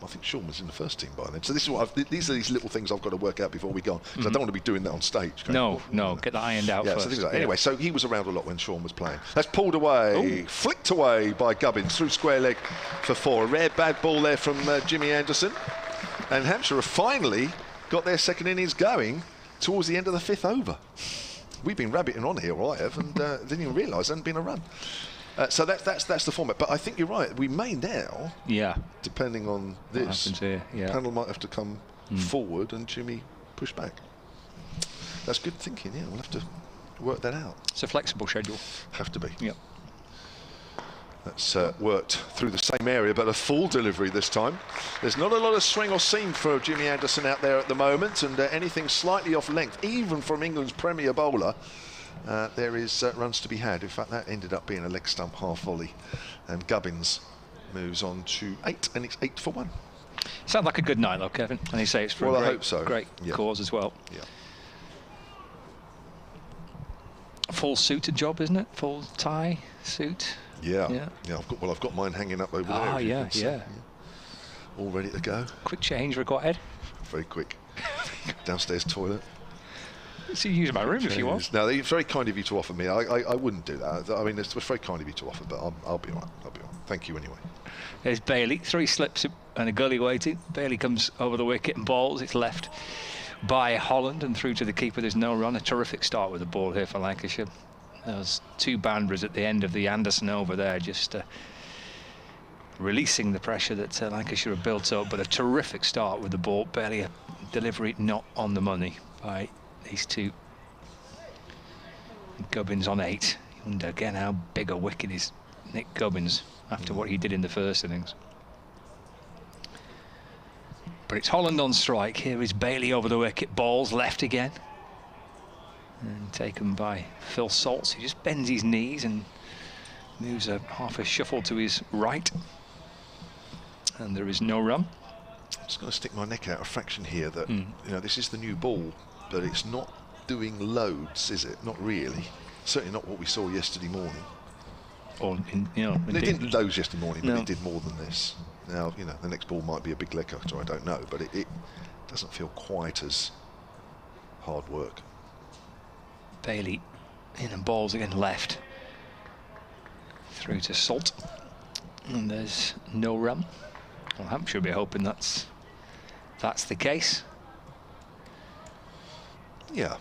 I think Sean was in the first team by then. So this is what these are these little things I've got to work out before we go on, because I don't want to be doing that on stage. No, get that ironed out first. So things like Anyway, so he was around a lot when Sean was playing. That's pulled away, flicked away by Gubbins through square leg for 4. A rare bad ball there from Jimmy Anderson, and Hampshire have finally got their second innings going towards the end of the 5th over. We've been rabbiting on here, I have, and didn't even realise there hadn't been a run. So that's the format. But I think you're right. We may now, depending on this, panel might have to come forward and Jimmy push back. That's good thinking. Yeah, we'll have to work that out. It's a flexible schedule. Have to be. Yep. That's worked through the same area, but a full delivery this time. There's not a lot of swing or seam for Jimmy Anderson out there at the moment, and anything slightly off length, even from England's premier bowler, there is runs to be had. In fact, that ended up being a leg stump half volley, and Gubbins moves on to 8, and it's 8 for 1. Sounds like a good night, though, Kevin. And you say it's for I hope so. Great cause as well. Yeah. Full suited job, isn't it? Full tie suit. Yeah. I've got mine hanging up over there. Yeah. All ready to go. Quick change required. Very quick. Downstairs toilet. So you use my room if you want. No, it's very kind of you to offer me. I wouldn't do that. I mean, it's very kind of you to offer, but I'll be all right. I'll be all right. Thank you anyway. There's Bailey. 3 slips and a gully waiting. Bailey comes over the wicket and balls. It's left by Holland and through to the keeper. There's no run. A terrific start with the ball here for Lancashire. Those 2 boundaries at the end of the Anderson over there, just releasing the pressure that Lancashire have built up. But a terrific start with the ball. Barely a delivery not on the money by these 2. Gubbins on 8. You wonder again how big a wicket is Nick Gubbins after what he did in the first innings. But it's Holland on strike. Here is Bailey over the wicket. Balls left again. And taken by Phil Saltz, who just bends his knees and moves half a shuffle to his right. And there is no run. I'm just going to stick my neck out a fraction here that, you know, this is the new ball, but it's not doing loads, is it? Not really. Certainly not what we saw yesterday morning. Or, it didn't loads yesterday morning, but it did more than this. Now, you know, the next ball might be a big leg cutter, I don't know, but it doesn't feel quite as hard work. Bailey in and balls again left. Through to Salt. And there's no run. Well, Hampshire will be hoping that's the case. Yeah.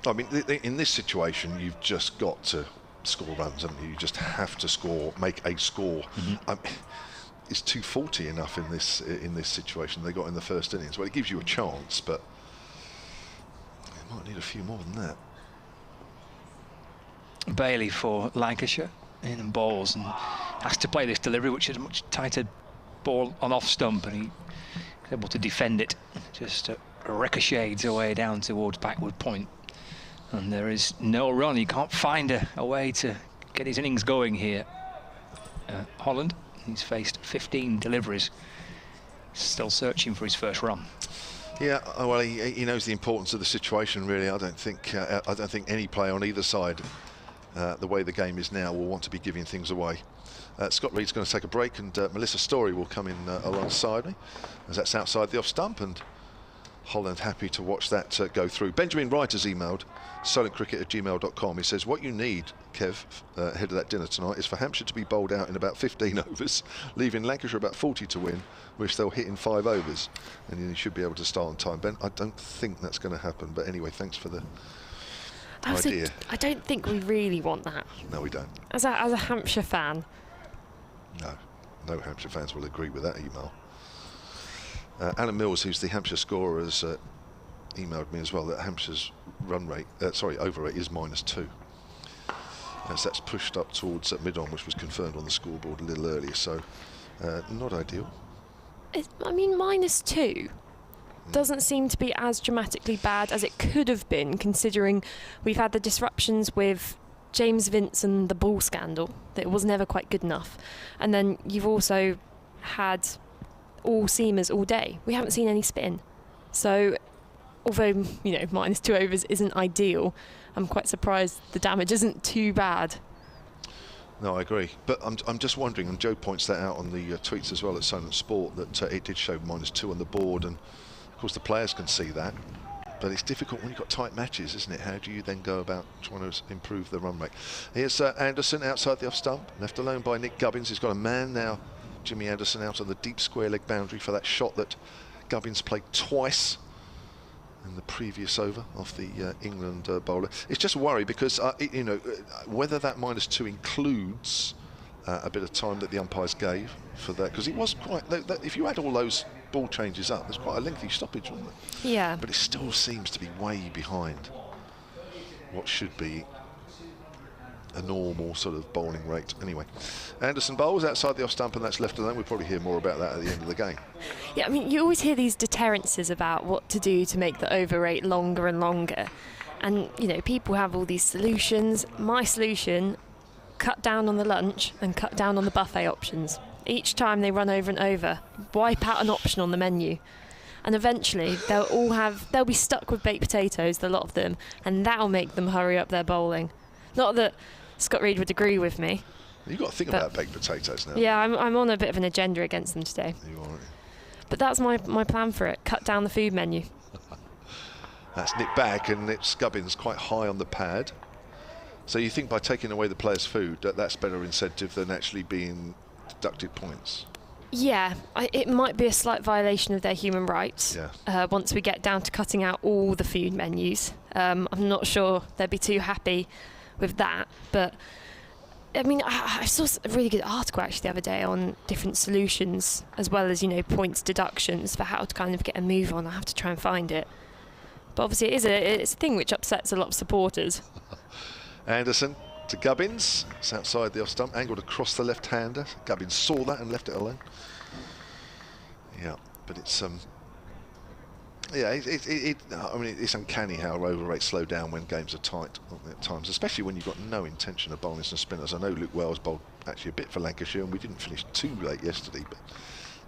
I mean, in this situation, you've just got to score runs, haven't you? You just have to score, make a score. Is 240 enough in this situation they got in the first innings? Well, it gives you a chance, but you might need a few more than that. Bailey for Lancashire in and balls and has to play this delivery, which is a much tighter ball on off stump, and he's able to defend it. Just ricochets away down towards backward point, and there is no run. He can't find a way to get his innings going here. Holland, he's faced 15 deliveries, still searching for his first run. Yeah, well, he knows the importance of the situation. Really, I don't think any player on either side, the way the game is now, will want to be giving things away. Scott Reed's going to take a break, and Melissa Story will come in alongside me, as that's outside the off stump, and Holland happy to watch that go through. Benjamin Wright has emailed solentcricket@gmail.com. He says, what you need, Kev, ahead of that dinner tonight, is for Hampshire to be bowled out in about 15 overs, leaving Lancashire about 40 to win, which they'll hit in 5 overs, and you should be able to start on time. Ben, I don't think that's going to happen, but anyway, thanks for the idea. I don't think we really want that. No, we don't. As a Hampshire fan. No Hampshire fans will agree with that email. Alan Mills, who's the Hampshire scorer, has emailed me as well that Hampshire's over rate is -2. As that's pushed up towards mid-on, which was confirmed on the scoreboard a little earlier, so not ideal. I mean, -2 doesn't seem to be as dramatically bad as it could have been, considering we've had the disruptions with James Vince and the ball scandal, that it was never quite good enough. And then you've also had all seamers all day. We haven't seen any spin. So, although, you know, -2 overs isn't ideal, I'm quite surprised the damage isn't too bad. No, I agree. But I'm just wondering, and Joe points that out on the tweets as well at Silent Sport, that it did show -2 on the board, and of course the players can see that. But it's difficult when you've got tight matches, isn't it? How do you then go about trying to improve the run rate? Here's Anderson outside the off stump, left alone by Nick Gubbins. He's got a man now, Jimmy Anderson, out on the deep square leg boundary for that shot that Gubbins played twice in the previous over off the England bowler. It's just a worry because, you know, whether that -2 includes a bit of time that the umpires gave for that, because it was quite, if you add all those ball changes up, there's quite a lengthy stoppage, wasn't it? Yeah. But it still seems to be way behind what should be a normal sort of bowling rate. Anyway, Anderson bowls outside the off stump, and that's left alone. We'll probably hear more about that at the end of the game. Yeah, I mean, you always hear these deterrences about what to do to make the over rate longer and longer. And, you know, people have all these solutions. My solution, cut down on the lunch and cut down on the buffet options. Each time they run over and over, wipe out an option on the menu. And eventually they'll be stuck with baked potatoes, the lot of them, and that'll make them hurry up their bowling. Not that Scott Reed would agree with me. You've got to think about baked potatoes now. Yeah, I'm on a bit of an agenda against them today. You are. But that's my plan for it. Cut down the food menu. That's nipped back, and it's Gubbins quite high on the pad. So you think by taking away the players' food, that's better incentive than actually being deducted points? Yeah, it might be a slight violation of their human rights. Yeah. Once we get down to cutting out all the food menus. I'm not sure they'd be too happy with that, but I mean, I saw a really good article actually the other day on different solutions, as well as, you know, points deductions for how to kind of get a move on. I have to try and find it, but obviously it's a thing which upsets a lot of supporters. Anderson to Gubbins. It's outside the off stump, angled across the left-hander. Gubbins saw that and left it alone. Yeah, but it's yeah, I mean, it's uncanny how over rates slow down when games are tight at times, especially when you've got no intention of bowling some spinners. I know Luke Wells bowled actually a bit for Lancashire, and we didn't finish too late yesterday, but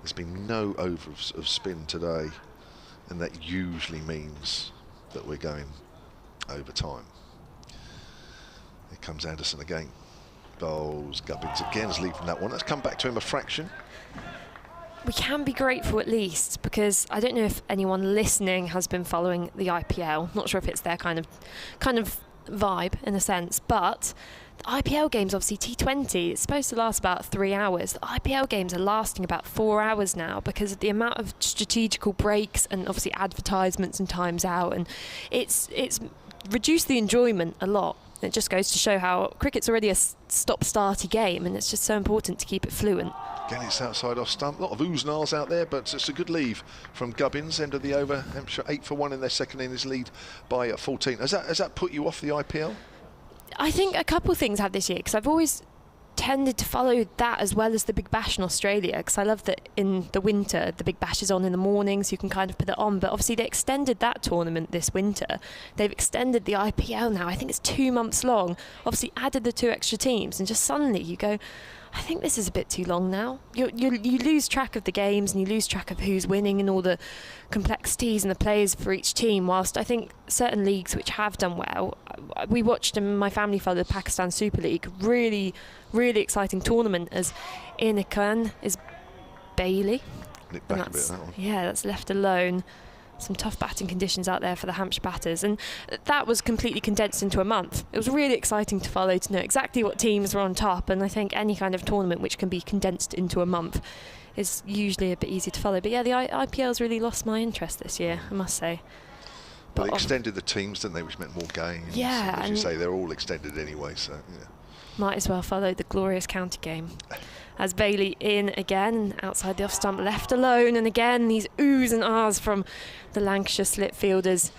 there's been no over of spin today, and that usually means that we're going over time. Here comes Anderson again. Bowls, Gubbins again is leaving that one. Let's come back to him a fraction. We can be grateful at least, because I don't know if anyone listening has been following the IPL. Not sure if it's their kind of vibe in a sense, but the IPL games, obviously T20, it's supposed to last about 3 hours. The IPL games are lasting about 4 hours now because of the amount of strategical breaks and obviously advertisements and times out, and it's reduced the enjoyment a lot. It just goes to show how cricket's already a stop-starty game, and it's just so important to keep it fluent. Again, it's outside off stump. A lot of oohs and ahs out there, but it's a good leave from Gubbins. End of the over. Hampshire 8 for 1 in their second innings lead by 14. Has that put you off the IPL? I think a couple of things have this year, because I've always tended to follow that as well as the Big Bash in Australia, because I love that in the winter the Big Bash is on in the morning, so you can kind of put it on. But obviously they extended that tournament this winter. They've extended the IPL now. I think it's 2 months long. Obviously added the 2 extra teams, and just suddenly you go, I think this is a bit too long now. You lose track of the games, and you lose track of who's winning and all the complexities and the players for each team, whilst I think certain leagues which have done well, we watched in my family followed the Pakistan Super League, really exciting tournament, as Inakan is Bailey. Nick back a bit, that one. Yeah, that's left alone. Some tough batting conditions out there for the Hampshire batters, and that was completely condensed into a month. It was really exciting to follow, to know exactly what teams were on top, and I think any kind of tournament which can be condensed into a month is usually a bit easier to follow. But yeah, the IPL's really lost my interest this year, I must say. But they extended the teams, didn't they, which meant more games. Yeah, as you say, they're all extended anyway, so yeah. Might as well follow the glorious county game. As Bailey in again, outside the off stump, left alone, and again these oohs and ahs from the Lancashire slip fielders.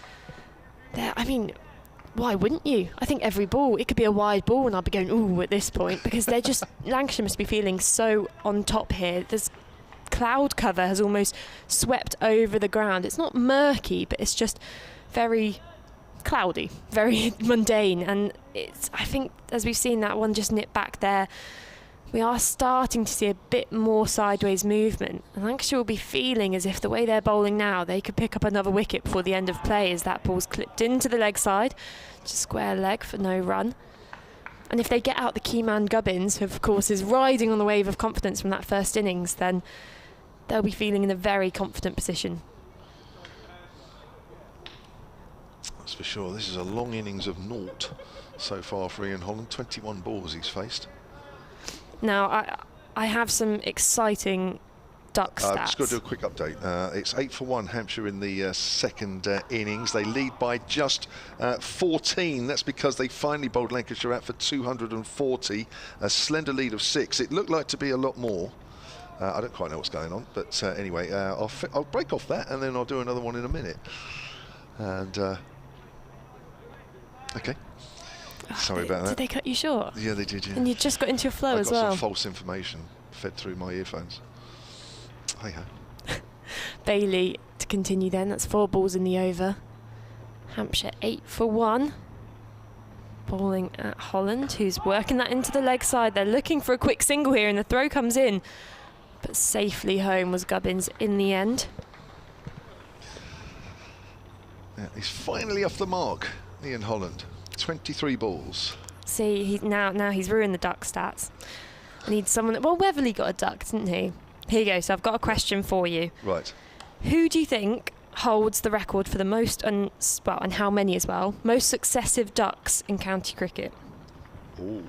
I mean, why wouldn't you? I think every ball, it could be a wide ball and I'll be going ooh at this point, because they're just, Lancashire must be feeling so on top here. There's cloud cover has almost swept over the ground. It's not murky, but it's just very cloudy, very mundane. And I think, as we've seen that one just nip back there, we are starting to see a bit more sideways movement. And Lancashire will be feeling as if the way they're bowling now, they could pick up another wicket before the end of play as that ball's clipped into the leg side. Just square leg for no run. And if they get out the key man Gubbins, who of course is riding on the wave of confidence from that first innings, then they'll be feeling in a very confident position. That's for sure. This is a long innings of naught so far for Ian Holland. 21 balls he's faced. Now, I have some exciting duck stats. Just got to do a quick update. It's 8 for 1 Hampshire in the second innings. They lead by just 14. That's because they finally bowled Lancashire out for 240. A slender lead of 6. It looked like to be a lot more. I don't quite know what's going on, but anyway, I'll break off that and then I'll do another one in a minute. And okay. Sorry about that. Did they cut you short? Yeah, they did, yeah. And you just got into your flow as well. I got some false information fed through my earphones. Hey-ho. Bailey to continue then. That's 4 balls in the over. Hampshire 8 for 1. Bowling at Holland, who's working that into the leg side. They're looking for a quick single here, and the throw comes in. But safely home was Gubbins in the end. Yeah, he's finally off the mark, Ian Holland. 23 balls. See, now he's ruined the duck stats. I need someone. Well, Weatherly got a duck, didn't he? Here you go. So I've got a question for you. Right. Who do you think holds the record for the most, and how many as well, most successive ducks in county cricket? Ooh.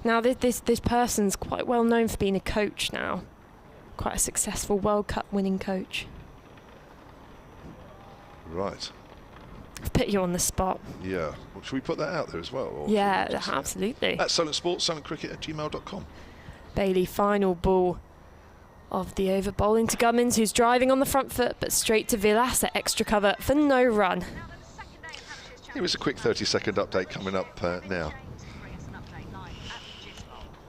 Now, this person's quite well known for being a coach now. Quite a successful World Cup winning coach. Right. I've put you on the spot. Yeah. Well, should we put that out there as well? Or Yeah, absolutely. At Silent Sports, silentcricket@gmail.com. Bailey, final ball of the over, bowling to Gummins, who's driving on the front foot, but straight to Villas at extra cover for no run. Here is a quick 30-second update coming up now.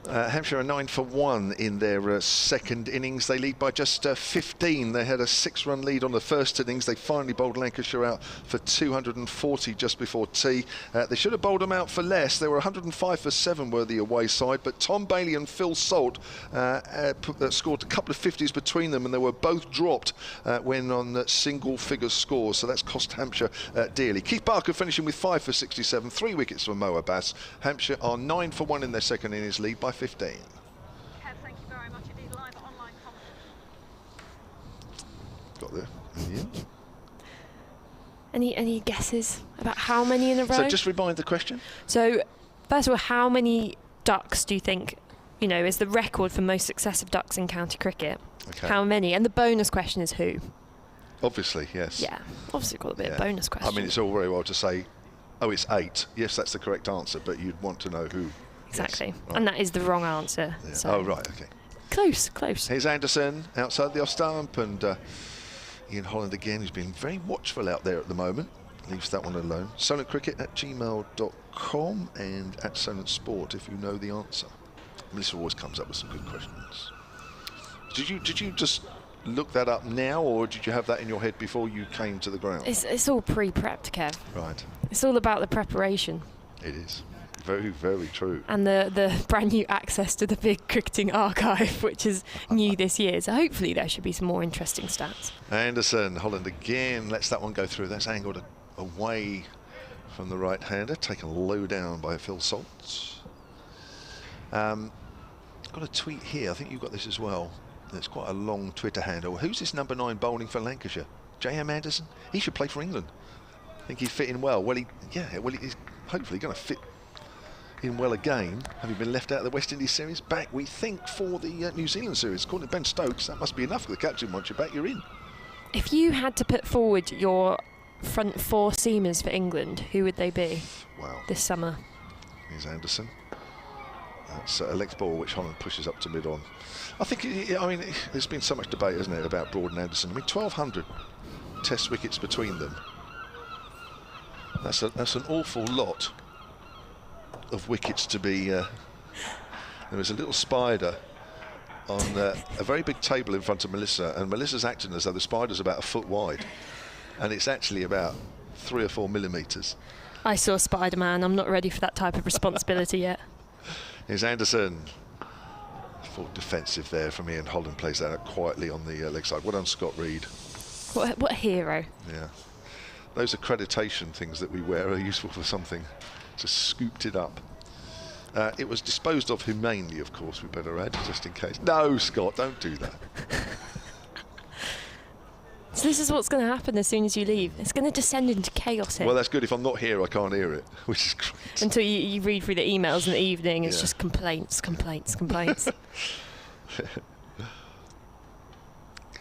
Hampshire are 9 for 1 in their second innings. They lead by just 15. They had a 6-run lead on the first innings. They finally bowled Lancashire out for 240 just before tea. They should have bowled them out for less. They were 105 for 7 were the away side, but Tom Bailey and Phil Salt scored a couple of 50s between them, and they were both dropped when on single-figure scores. So that's cost Hampshire dearly. Keith Barker finishing with 5 for 67, 3 wickets for Mo Abbas. Hampshire are 9 for 1 in their second innings, lead by 15. Thank you very much indeed. Live online Got there. Yeah. Any guesses about how many in a row? So just remind the question. So, first of all, how many ducks do you think, is the record for most successive ducks in county cricket? Okay. How many? And the bonus question is who? Obviously, yes. Yeah, obviously got a bit of bonus question. I mean, it's all very well to say, oh, it's 8. Yes, that's the correct answer, but you'd want to know who. Exactly. Yes, right. And that is the wrong answer. Yeah. So. Oh, right, okay. Close. Here's Anderson outside the off stump, and Ian Holland again, who's been very watchful out there at the moment. Leaves that one alone. silentcricket@gmail.com and at Silent Sport if you know the answer. Melissa always comes up with some good questions. Did you just look that up now, or did you have that in your head before you came to the ground? It's all pre-prepped, Kev. Right. It's all about the preparation. It is. Very, very true. And the brand new access to the big cricketing archive, which is new this year. So hopefully there should be some more interesting stats. Anderson, Holland again, lets that one go through. That's angled away from the right-hander, taken low down by Phil Salt. Got a tweet here. I think you've got this as well. It's quite a long Twitter handle. Who's this number 9 bowling for Lancashire? J.M. Anderson? He should play for England. I think he'd fit in well. Well, he's hopefully going to fit in well again, having been left out of the West Indies series. Back, we think, for the New Zealand series. According to Ben Stokes, that must be enough for the captain. Once you're back, you're in. If you had to put forward your front 4 seamers for England, who would they be this summer? Here's Anderson. That's a leg ball which Holland pushes up to mid-on. I think, there's been so much debate, hasn't it, about Broad and Anderson. 1,200 test wickets between them. That's an awful lot of wickets to be. There was a little spider on a very big table in front of Melissa, and Melissa's acting as though the spider's about a foot wide, and it's actually about 3 or 4 millimetres. I saw Spider-Man. I'm not ready for that type of responsibility yet. Here's Anderson. Full defensive there from Ian Holland, plays that out quietly on the leg side. Well done, Scott Reed. What a hero. Yeah. Those accreditation things that we wear are useful for something. Just scooped it up. It was disposed of humanely, of course, we better add, just in case. No, Scott, don't do that. So this is what's going to happen as soon as you leave. It's going to descend into chaos here. Well, that's good. If I'm not here, I can't hear it, which is great. Until you read through the emails in the evening, it's Yeah. just complaints. I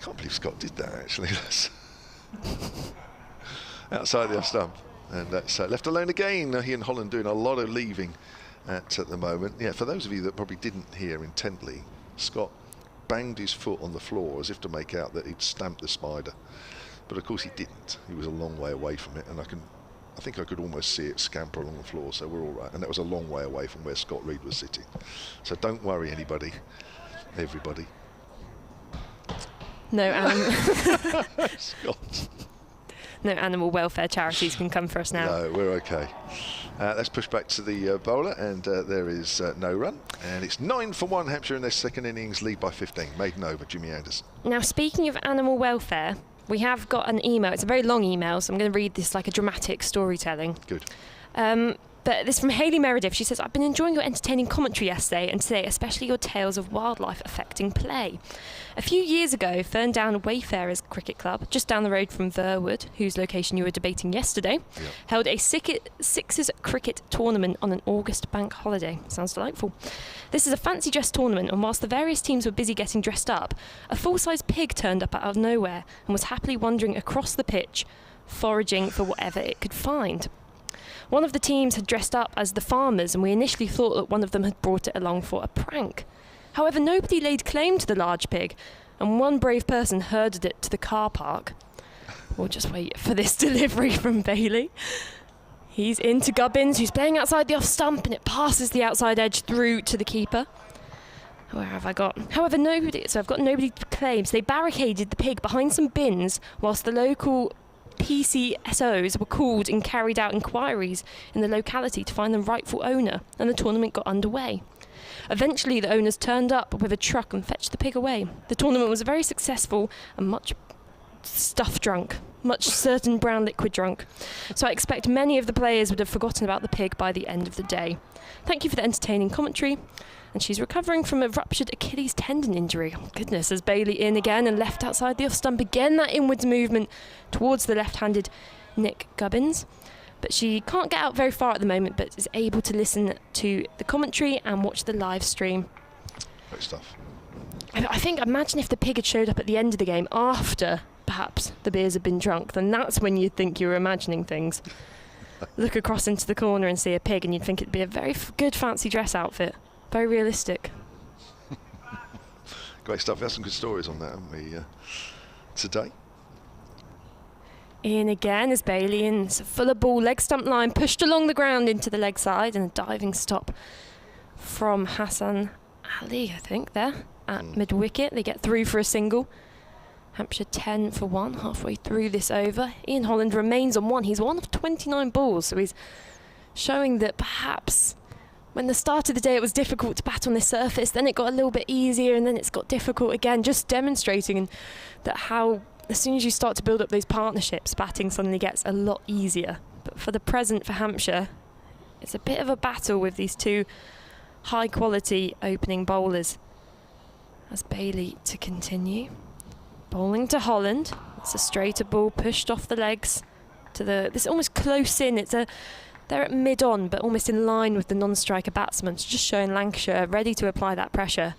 can't believe Scott did that, actually. That's outside the off stump. And that's left alone again. Ian Holland doing a lot of leaving at the moment. Yeah, for those of you that probably didn't hear intently, Scott banged his foot on the floor as if to make out that he'd stamped the spider. But of course he didn't. He was a long way away from it, and I think I could almost see it scamper along the floor, so we're all right. And that was a long way away from where Scott Reed was sitting. So don't worry, everybody. No animal. Scott. No animal welfare charities can come for us now. No, we're okay. Let's push back to the bowler, and there is no run. And it's 9 for 1, Hampshire in their second innings, lead by 15. Maiden over, Jimmy Anderson. Now, speaking of animal welfare, we have got an email. It's a very long email, so I'm going to read this like a dramatic storytelling. Good. But this is from Hayley Meredith. She says, I've been enjoying your entertaining commentary yesterday and today, especially your tales of wildlife affecting play. A few years ago, Ferndown Wayfarers Cricket Club, just down the road from Verwood, whose location you were debating yesterday, held a Sixers cricket tournament on an August bank holiday. Sounds delightful. This is a fancy dress tournament, and whilst the various teams were busy getting dressed up, a full-size pig turned up out of nowhere and was happily wandering across the pitch, foraging for whatever it could find. One of the teams had dressed up as the farmers, and we initially thought that one of them had brought it along for a prank. However, nobody laid claim to the large pig, and one brave person herded it to the car park. We'll just wait for this delivery from Bailey. He's into Gubbins, who's playing outside the off stump, and it passes the outside edge through to the keeper. Where have I got? However, I've got nobody to claim, so they barricaded the pig behind some bins whilst the local PCSOs were called and carried out inquiries in the locality to find the rightful owner, and the tournament got underway. Eventually, the owners turned up with a truck and fetched the pig away. The tournament was very successful and much stuff drunk, much certain brown liquid drunk. So I expect many of the players would have forgotten about the pig by the end of the day. Thank you for the entertaining commentary. And she's recovering from a ruptured Achilles tendon injury. Oh, goodness, as Bailey in again and left outside the off stump again, that inwards movement towards the left-handed Nick Gubbins. But she can't get out very far at the moment, but is able to listen to the commentary and watch the live stream. Great stuff. Imagine if the pig had showed up at the end of the game after perhaps the beers had been drunk, then that's when you'd think you were imagining things. Look across into the corner and see a pig and you'd think it'd be a very good fancy dress outfit. Very realistic. Great stuff. We have some good stories on that, haven't we, today? In again as Bailey in, full of ball, leg stump line, pushed along the ground into the leg side, and a diving stop from Hassan Ali, I think, there at mid-wicket. They get through for a single. Hampshire 10 for 1, halfway through this over. Ian Holland remains on 1. He's 1 of 29 balls, so he's showing that perhaps when the start of the day it was difficult to bat on this surface, then it got a little bit easier, and then it's got difficult again, just demonstrating that how as soon as you start to build up those partnerships, batting suddenly gets a lot easier. But for the present for Hampshire, it's a bit of a battle with these two high-quality opening bowlers. As Bailey to continue. Bowling to Holland. It's a straighter ball pushed off the legs to this almost close in. They're at mid-on, but almost in line with the non-striker batsmen. It's just showing Lancashire ready to apply that pressure.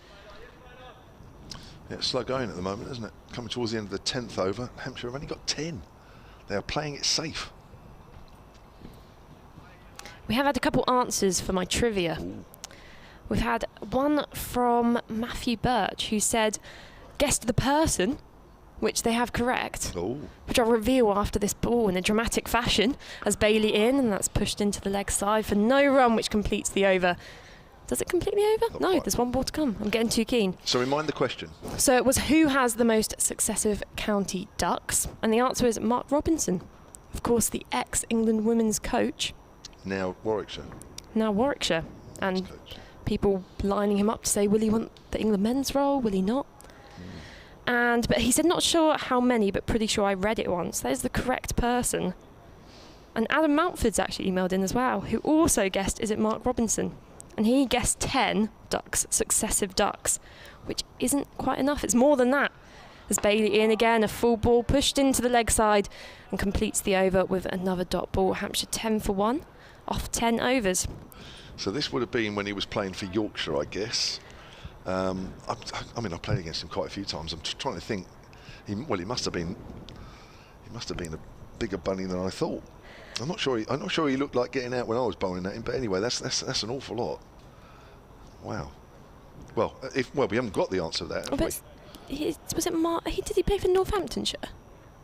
Yeah, it's slow going at the moment, isn't it? Coming towards the end of the 10th over, Hampshire have only got 10. They are playing it safe. We have had a couple answers for my trivia. Ooh. We've had one from Matthew Birch, who said, guessed the person, which they have correct, which I'll reveal after this ball in a dramatic fashion, as Bailey in, and that's pushed into the leg side for no run, which completes the over. Does it completely over? Not No, quite. there's one ball to come. I'm getting too keen. So remind the question. So it was who has the most successive county ducks? And the answer is Mark Robinson. Of course, the ex-England women's coach, Now Warwickshire. now Warwickshire. And Coach. people lining him up to say, will he want the England men's role? Will he not? But he said not sure how many, but pretty sure I read it once. That is the correct person. And Adam Mountford's actually emailed in as well, who also guessed, is it Mark Robinson? And he guessed 10 ducks, successive ducks, which isn't quite enough. It's more than that. As Bailey in again, a full ball pushed into the leg side and completes the over with another dot ball. Hampshire 10 for 1 off 10 overs. So this would have been when he was playing for Yorkshire, I guess. I mean, I played against him quite a few times. I'm trying to think. He must have been a bigger bunny than I thought. I'm not sure he looked like getting out when I was bowling at him. But anyway, that's an awful lot. Wow. Well, we haven't got the answer to that, have we? Was it Mark? Did he play for Northamptonshire?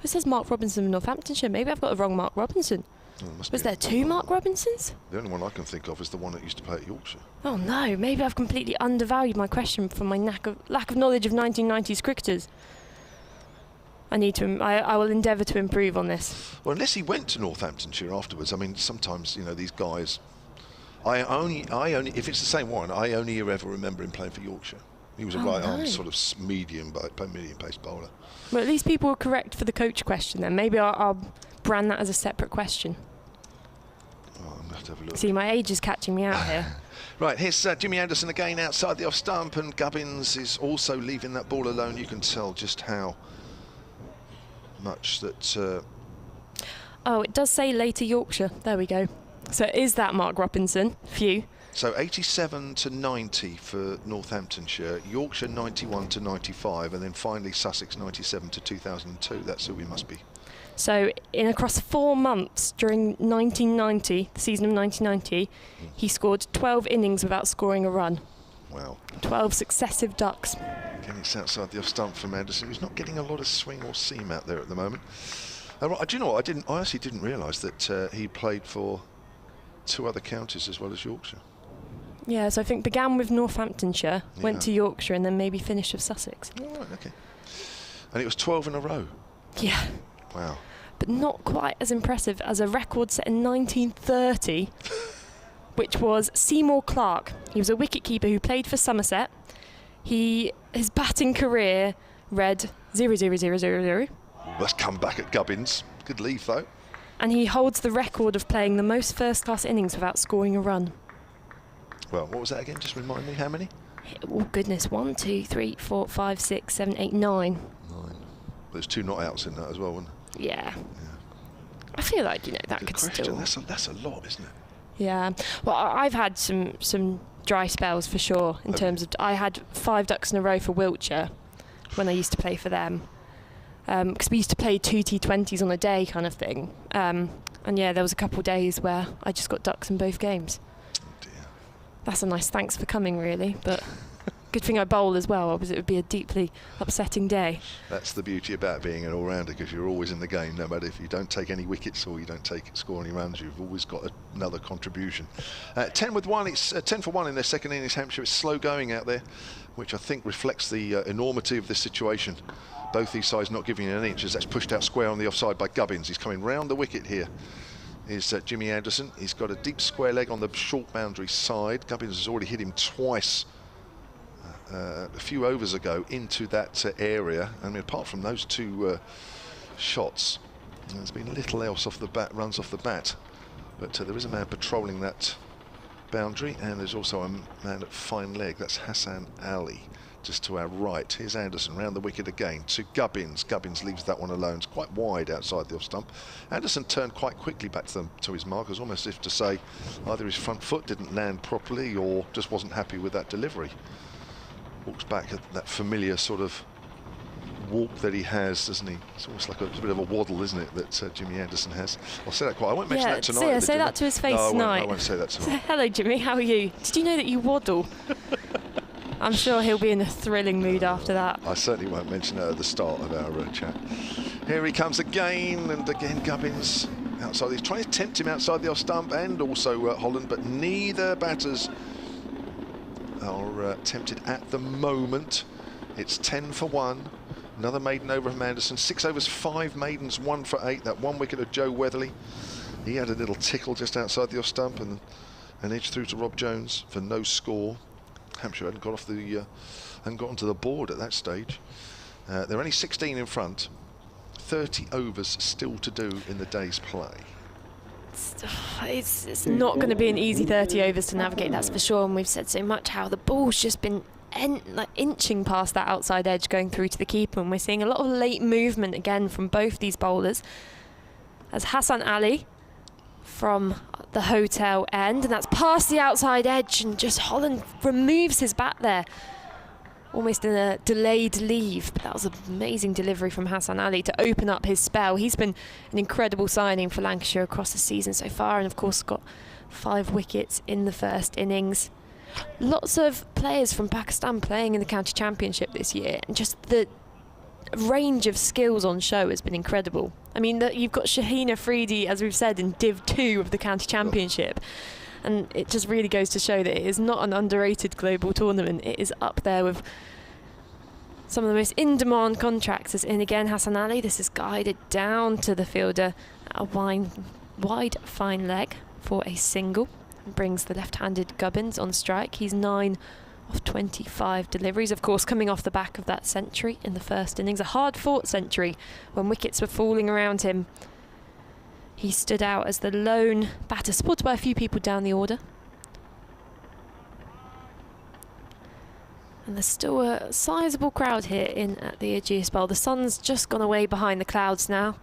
It says Mark Robinson of Northamptonshire. Maybe I've got the wrong Mark Robinson. Oh, it must Was be there two Mark Robinsons? The only one I can think of is the one that used to play at Yorkshire. Oh no, maybe I've completely undervalued my question from my lack of knowledge of 1990s cricketers. I will endeavour to improve on this. Well, unless he went to Northamptonshire afterwards. I mean, sometimes these guys. I only, if it's the same one, I only ever remember him playing for Yorkshire. He was a right-arm sort of medium pace bowler. Well, at least people were correct for the coach question then. Maybe I'll brand that as a separate question. Oh, I'm going to have to have a look. See, my age is catching me out here. Right, here's Jimmy Anderson again outside the off stump, and Gubbins is also leaving that ball alone. You can tell just how much that... Oh, it does say later Yorkshire. There we go. So is that Mark Robinson? Phew. So 87 to 90 for Northamptonshire, Yorkshire 91 to 95, and then finally Sussex 97 to 2002. That's who we must be. So across 4 months during 1990, the season of 1990, he scored 12 innings without scoring a run. Wow. 12 successive ducks. Again, it's outside the off stump from Anderson, who's not getting a lot of swing or seam out there at the moment. Do you know what? I actually didn't realise that he played for 2 other counties as well as Yorkshire. Yeah, so I think began with Northamptonshire, went to Yorkshire, and then maybe finished with Sussex. Oh, right, okay. And it was 12 in a row. Yeah. Wow. But not quite as impressive as a record set in 1930, which was Seymour Clarke. He was a wicketkeeper who played for Somerset. His batting career read 0-0-0-0-0. Let's come back at Gubbins. Good leave, though. And he holds the record of playing the most first-class innings without scoring a run. Well, what was that again? Just remind me, how many? Oh, goodness. 1, 2, 3, 4, 5, 6, 7, 8, 9. 9. There's 2 not outs in that as well, wasn't there? Yeah. I feel like, that Good could question. still... That's a lot, isn't it? Yeah. Well, I've had some dry spells for sure in terms of... I had 5 ducks in a row for Wiltshire when I used to play for them. Because we used to play 2 T20s on a day kind of thing. And yeah, there was a couple of days where I just got ducks in both games. Oh dear. That's a nice thanks for coming, really. But good thing I bowl as well, because it would be a deeply upsetting day. That's the beauty about being an all-rounder, because you're always in the game, no matter if you don't take any wickets or you don't score any runs, you've always got another contribution. 10 with 1, it's 10 for 1 in their second innings. Hampshire is slow going out there, which I think reflects the enormity of this situation. Both these sides not giving an inch as that's pushed out square on the offside by Gubbins. He's coming round the wicket here. Is Jimmy Anderson. He's got a deep square leg on the short boundary side. Gubbins has already hit him twice a few overs ago into that area. I mean, apart from those 2 shots, there's been little else off the bat, runs off the bat. But there is a man patrolling that boundary, and there's also a man at fine leg. That's Hassan Ali, just to our right. Here's Anderson round the wicket again to Gubbins. Gubbins leaves that one alone. It's quite wide outside the off stump. Anderson turned quite quickly back to his markers, almost as if to say either his front foot didn't land properly or just wasn't happy with that delivery. Walks back at that familiar sort of walk that he has, doesn't he? It's almost like a bit of a waddle, isn't it, that Jimmy Anderson has. I'll say that quite. I won't mention that tonight. Yeah, say that to his face tonight. I won't say that tonight. Hello, Jimmy. How are you? Did you know that you waddle? I'm sure he'll be in a thrilling mood after that. I certainly won't mention that at the start of our chat. Here he comes again, and again Gubbins outside. He's trying to tempt him outside the off stump, and also Holland, but neither batters are attempted at the moment. It's 10 for 1. Another maiden over from Anderson. 6 overs, 5 maidens, 1 for 8. That 1 wicket of Joe Weatherly. He had a little tickle just outside the off stump and an edge through to Rob Jones for no score. Hampshire hadn't got off the, hadn't got onto the board at that stage. They're only 16 in front. 30 overs still to do in the day's play. It's not going to be an easy 30 overs to navigate, that's for sure. And we've said so much how the ball's just been inching past that outside edge going through to the keeper, and we're seeing a lot of late movement again from both these bowlers. As Hassan Ali from the hotel end, and that's past the outside edge, and just Holland removes his bat there, almost in a delayed leave. But that was an amazing delivery from Hassan Ali to open up his spell. He's been an incredible signing for Lancashire across the season so far, and of course got 5 wickets in the first innings. Lots of players from Pakistan playing in the county championship this year, and just the range of skills on show has been incredible. I mean, you've got Shaheen Afridi, as we've said, in Div 2 of the county championship, and it just really goes to show that it is not an underrated global tournament. It is up there with some of the most in-demand contractors. And again, Hassan Ali, this is guided down to the fielder at a wide fine leg for a single. Brings the left-handed Gubbins on strike. He's 9 of 25 deliveries, of course coming off the back of that century in the first innings, a hard-fought century when wickets were falling around him. He stood out as the lone batter, supported by a few people down the order. And there's still a sizable crowd here in at the Ageas Bowl. The sun's just gone away behind the clouds now,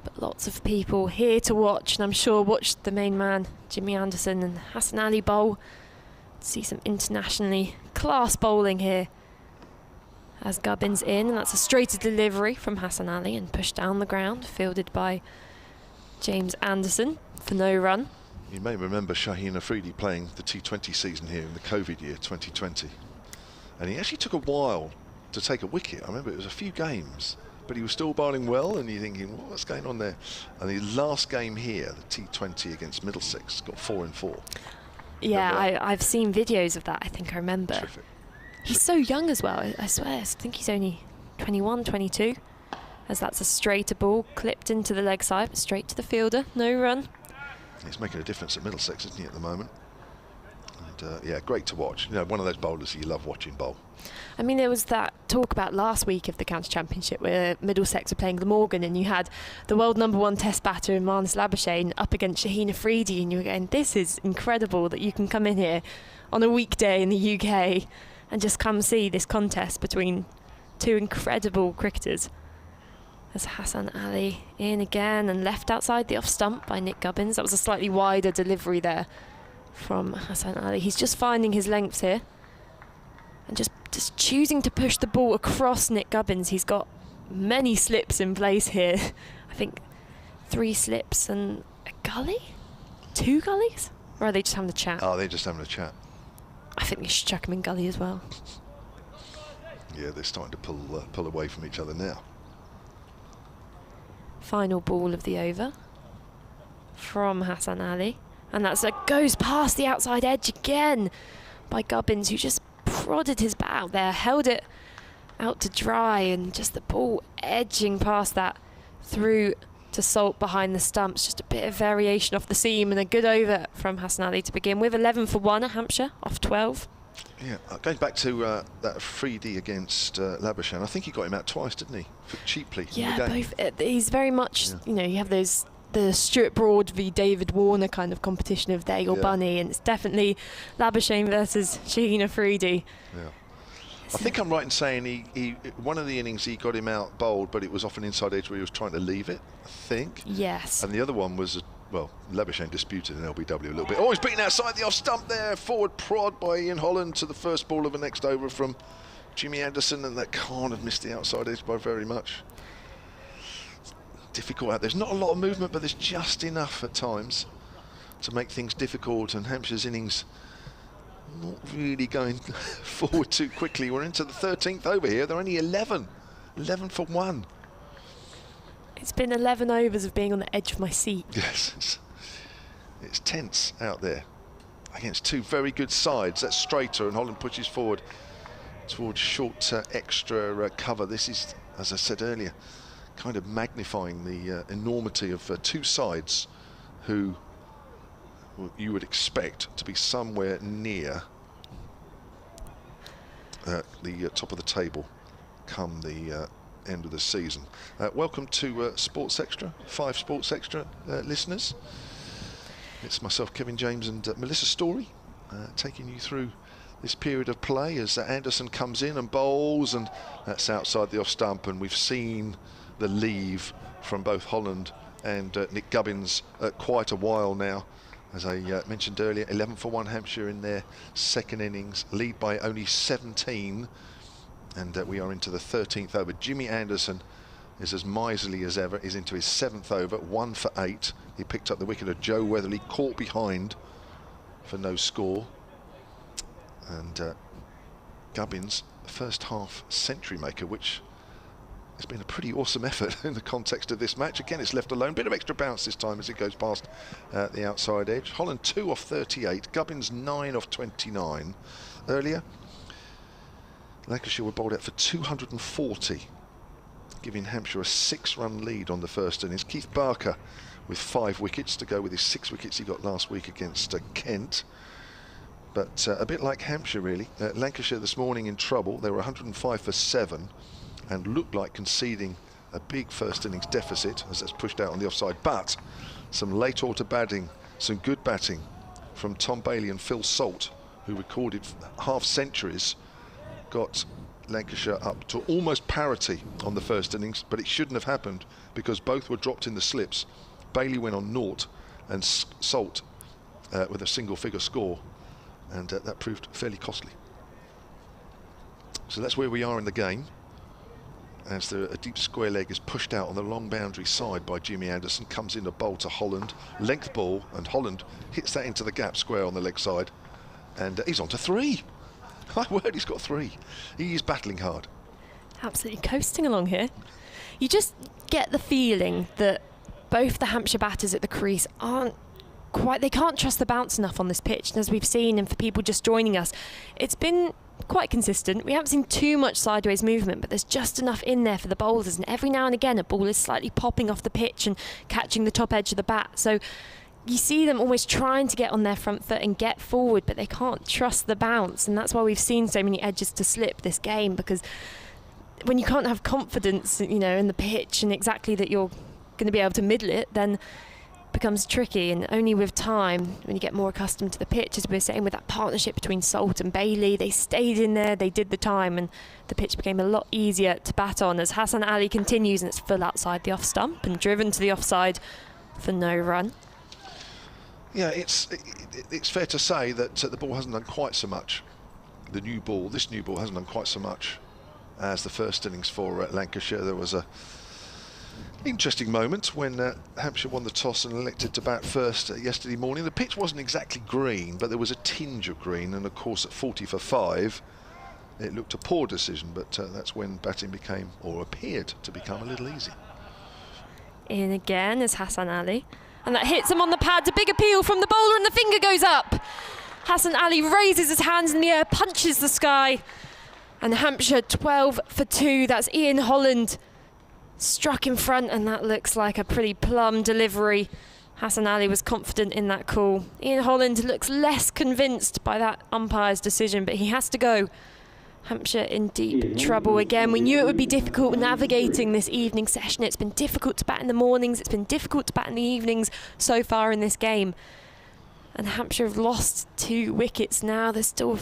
but lots of people here to watch, and I'm sure watched the main man, Jimmy Anderson, and Hassan Ali bowl. See some internationally class bowling here as Gubbins in, and that's a straighter delivery from Hassan Ali and pushed down the ground, fielded by James Anderson for no run. You may remember Shaheen Afridi playing the T20 season here in the COVID year 2020, and he actually took a while to take a wicket. I remember it was a few games, but he was still bowling well, and you're thinking, well, what's going on there? And the last game here, the T20 against Middlesex, got 4 in 4. Yeah, I've seen videos of that. I think I remember. Terrific. He's so young as well. I swear, I think he's only 21, 22. As that's a straighter ball clipped into the leg side, straight to the fielder, no run. He's making a difference at Middlesex, isn't he, at the moment? And yeah, great to watch. You know, one of those bowlers you love watching bowl. I mean, there was that talk about last week of the county championship where Middlesex were playing Glamorgan, and you had the world #1 test batter in Marnus Labuschagne up against Shaheen Afridi, and you were going, this is incredible that you can come in here on a weekday in the UK and just come see this contest between two incredible cricketers. As Hassan Ali in again and left outside the off stump by Nick Gubbins. That was a slightly wider delivery there from Hassan Ali. He's just finding his length here and just choosing to push the ball across Nick Gubbins. He's got many slips in place here. I think 3 slips and a gully? 2 gullies? Or are they just having a chat? Oh, they're just having a chat. I think they should chuck him in gully as well. Yeah, they're starting to pull away from each other now. Final ball of the over from Hassan Ali, and that's goes past the outside edge again by Gubbins, who just prodded his bat out there, held it out to dry, and just the ball edging past that through to Salt behind the stumps. Just a bit of variation off the seam, and a good over from Hassan Ali to begin with. 11 for 1 at Hampshire off 12. Yeah, going back to that 3D against Labuschagne, I think he got him out twice, didn't he? Cheaply. Yeah, both. He's very much, you know, you have the Stuart Broad v David Warner kind of competition of they or bunny, and it's definitely Labuschagne versus Shaheen Afridi. Yeah. I think I'm right in saying he one of the innings he got him out bowled, but it was off an inside edge where he was trying to leave it, I think. Yes. And the other one was, well, Labuschagne disputed an LBW a little bit. Oh, he's beaten outside the off stump there. Forward prod by Ian Holland to the first ball of the next over from Jimmy Anderson, and that can't have missed the outside edge by very much. Difficult out. There's not a lot of movement, but there's just enough at times to make things difficult, and Hampshire's innings not really going forward too quickly. We're into the 13th over here. They're only 11 for 1. It's been 11 overs of being on the edge of my seat. Yes, it's tense out there. against two very good sides. That's straighter, and Holland pushes forward towards short extra cover. This is, as I said earlier, kind of magnifying the enormity of two sides who you would expect to be somewhere near the top of the table come the end of the season. Welcome to Sports Extra, 5 Sports Extra listeners. It's myself, Kevin James, and Melissa Story taking you through this period of play as Anderson comes in and bowls, and that's outside the off stump, and we've seen the leave from both Holland and Nick Gubbins quite a while now. As I mentioned earlier, 11 for 1 Hampshire in their second innings, lead by only 17, and we are into the 13th over. Jimmy Anderson is as miserly as ever, is into his 7th over, 1 for 8. He picked up the wicket of Joe Weatherly, caught behind for no score. And Gubbins, first half century maker, which has been a pretty awesome effort in the context of this match. Again, it's left alone. Bit of extra bounce this time as it goes past the outside edge. Holland 2 off 38. Gubbins 9 off 29. Earlier, Lancashire were bowled out for 240, giving Hampshire a 6-run lead on the first innings. Keith Barker with 5 wickets to go with his 6 wickets he got last week against Kent. But a bit like Hampshire, really. Lancashire this morning in trouble. They were 105 for 7 and looked like conceding a big first innings deficit as that's pushed out on the offside. But some late order batting, some good batting from Tom Bailey and Phil Salt, who recorded half centuries, got Lancashire up to almost parity on the first innings, but it shouldn't have happened because both were dropped in the slips. Bailey went on 0 and Salt with a single figure score, and that proved fairly costly. So that's where we are in the game, as a deep square leg is pushed out on the long boundary side by Jimmy Anderson. Comes in a bowl to Holland, length ball, and Holland hits that into the gap square on the leg side, and he's on to 3. My word, he's got 3. He is battling hard. Absolutely coasting along here. You just get the feeling that both the Hampshire batters at the crease aren't quite, they can't trust the bounce enough on this pitch. And as we've seen, and for people just joining us, it's been quite consistent. We haven't seen too much sideways movement, but there's just enough in there for the bowlers, and every now and again a ball is slightly popping off the pitch and catching the top edge of the bat. So you see them always trying to get on their front foot and get forward, but they can't trust the bounce, and that's why we've seen so many edges to slip this game, because when you can't have confidence, you know, in the pitch and exactly that you're going to be able to middle it, then becomes tricky. And only with time, when you get more accustomed to the pitch, as we're saying, with that partnership between Salt and Bailey, they stayed in there, they did the time, and the pitch became a lot easier to bat on as Hassan Ali continues, and it's full outside the off stump and driven to the offside for no run. Yeah, it's fair to say that the ball hasn't done quite so much. This new ball hasn't done quite so much as the first innings for Lancashire. There was a interesting moment when Hampshire won the toss and elected to bat first yesterday morning. The pitch wasn't exactly green, but there was a tinge of green, and of course at 40 for 5 it looked a poor decision, but that's when batting became, or appeared to become, a little easy. In again is Hassan Ali, and that hits him on the pads. A big appeal from the bowler, and the finger goes up. Hassan Ali raises his hands in the air, punches the sky, and Hampshire 12 for 2. That's Ian Holland struck in front, and that looks like a pretty plumb delivery. Hassan Ali was confident in that call. Ian Holland looks less convinced by that umpire's decision, but he has to go. Hampshire in deep trouble again. We knew it would be difficult navigating this evening session. It's been difficult to bat in the mornings, it's been difficult to bat in the evenings so far in this game. And Hampshire have lost 2 wickets now. There's still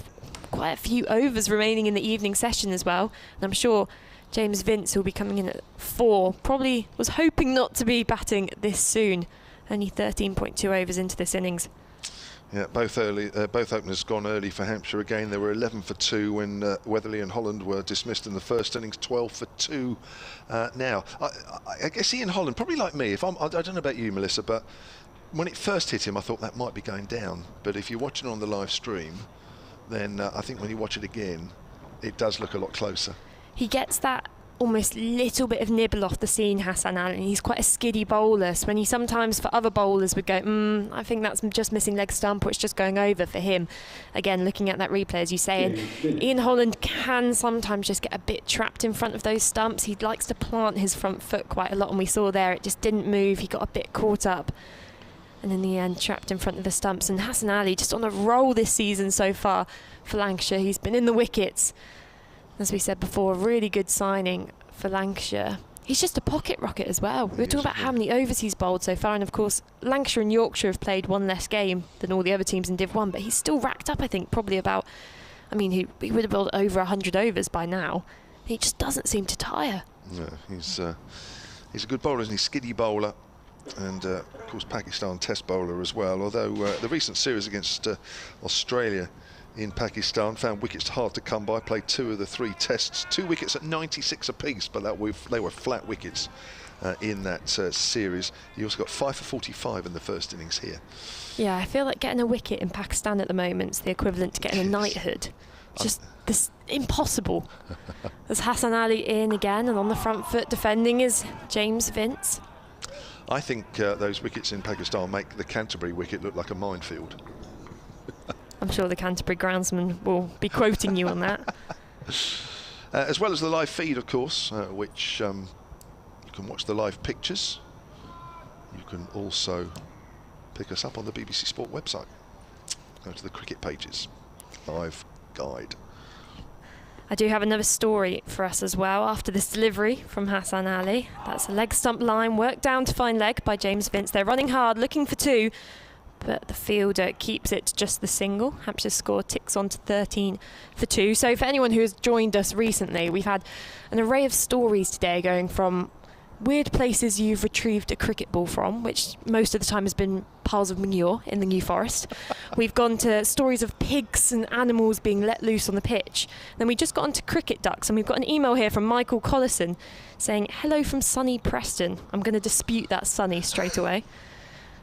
quite a few overs remaining in the evening session as well. And I'm sure James Vince, who will be coming in at 4, probably was hoping not to be batting this soon. Only 13.2 overs into this innings. Yeah, both openers gone early for Hampshire again. They were 11 for 2 when Weatherly and Holland were dismissed in the first innings. 12 for 2 now. I guess Ian Holland, probably like me, I don't know about you, Melissa, but when it first hit him, I thought that might be going down. But if you're watching on the live stream, then I think when you watch it again, it does look a lot closer. He gets that almost little bit of nibble off the seam, Hassan Ali. He's quite a skiddy bowler, so when he sometimes for other bowlers would go, I think that's just missing leg stump, or it's just going over. For him, again, looking at that replay, as you say, and Ian Holland can sometimes just get a bit trapped in front of those stumps. He likes to plant his front foot quite a lot, and we saw there it just didn't move. He got a bit caught up, and in the end trapped in front of the stumps. And Hassan Ali just on a roll this season so far for Lancashire. He's been in the wickets. As we said before, a really good signing for Lancashire. He's just a pocket rocket as well. We were talking about how many overs he's bowled so far, and of course Lancashire and Yorkshire have played one less game than all the other teams in Div 1, but he's still racked up, I think, probably about, he would have bowled over 100 overs by now. He just doesn't seem to tire. No, he's a good bowler, isn't he? Skiddy bowler, and of course Pakistan test bowler as well, although the recent series against Australia in Pakistan found wickets hard to come by. Played 2 of the 3 tests, 2 wickets at 96 apiece, but they were flat wickets in that series. He also got 5 for 45 in the first innings here. Yeah, I feel like getting a wicket in Pakistan at the moment is the equivalent to getting a knighthood. Just this impossible. There's Hassan Ali in again, and on the front foot defending is James Vince. I think those wickets in Pakistan make the Canterbury wicket look like a minefield. I'm sure the Canterbury groundsman will be quoting you on that. As well as the live feed, of course, which you can watch the live pictures. You can also pick us up on the BBC Sport website. Go to the cricket pages. Live guide. I do have another story for us as well after this delivery from Hassan Ali. That's a leg stump line, worked down to fine leg by James Vince. They're running hard, looking for 2. But the fielder keeps it just the single. Hampshire's score ticks on to 13 for 2. So for anyone who has joined us recently, we've had an array of stories today, going from weird places you've retrieved a cricket ball from, which most of the time has been piles of manure in the New Forest. We've gone to stories of pigs and animals being let loose on the pitch. Then we just got onto cricket ducks, and we've got an email here from Michael Collison saying, "Hello from sunny Preston." I'm going to dispute that sunny straight away.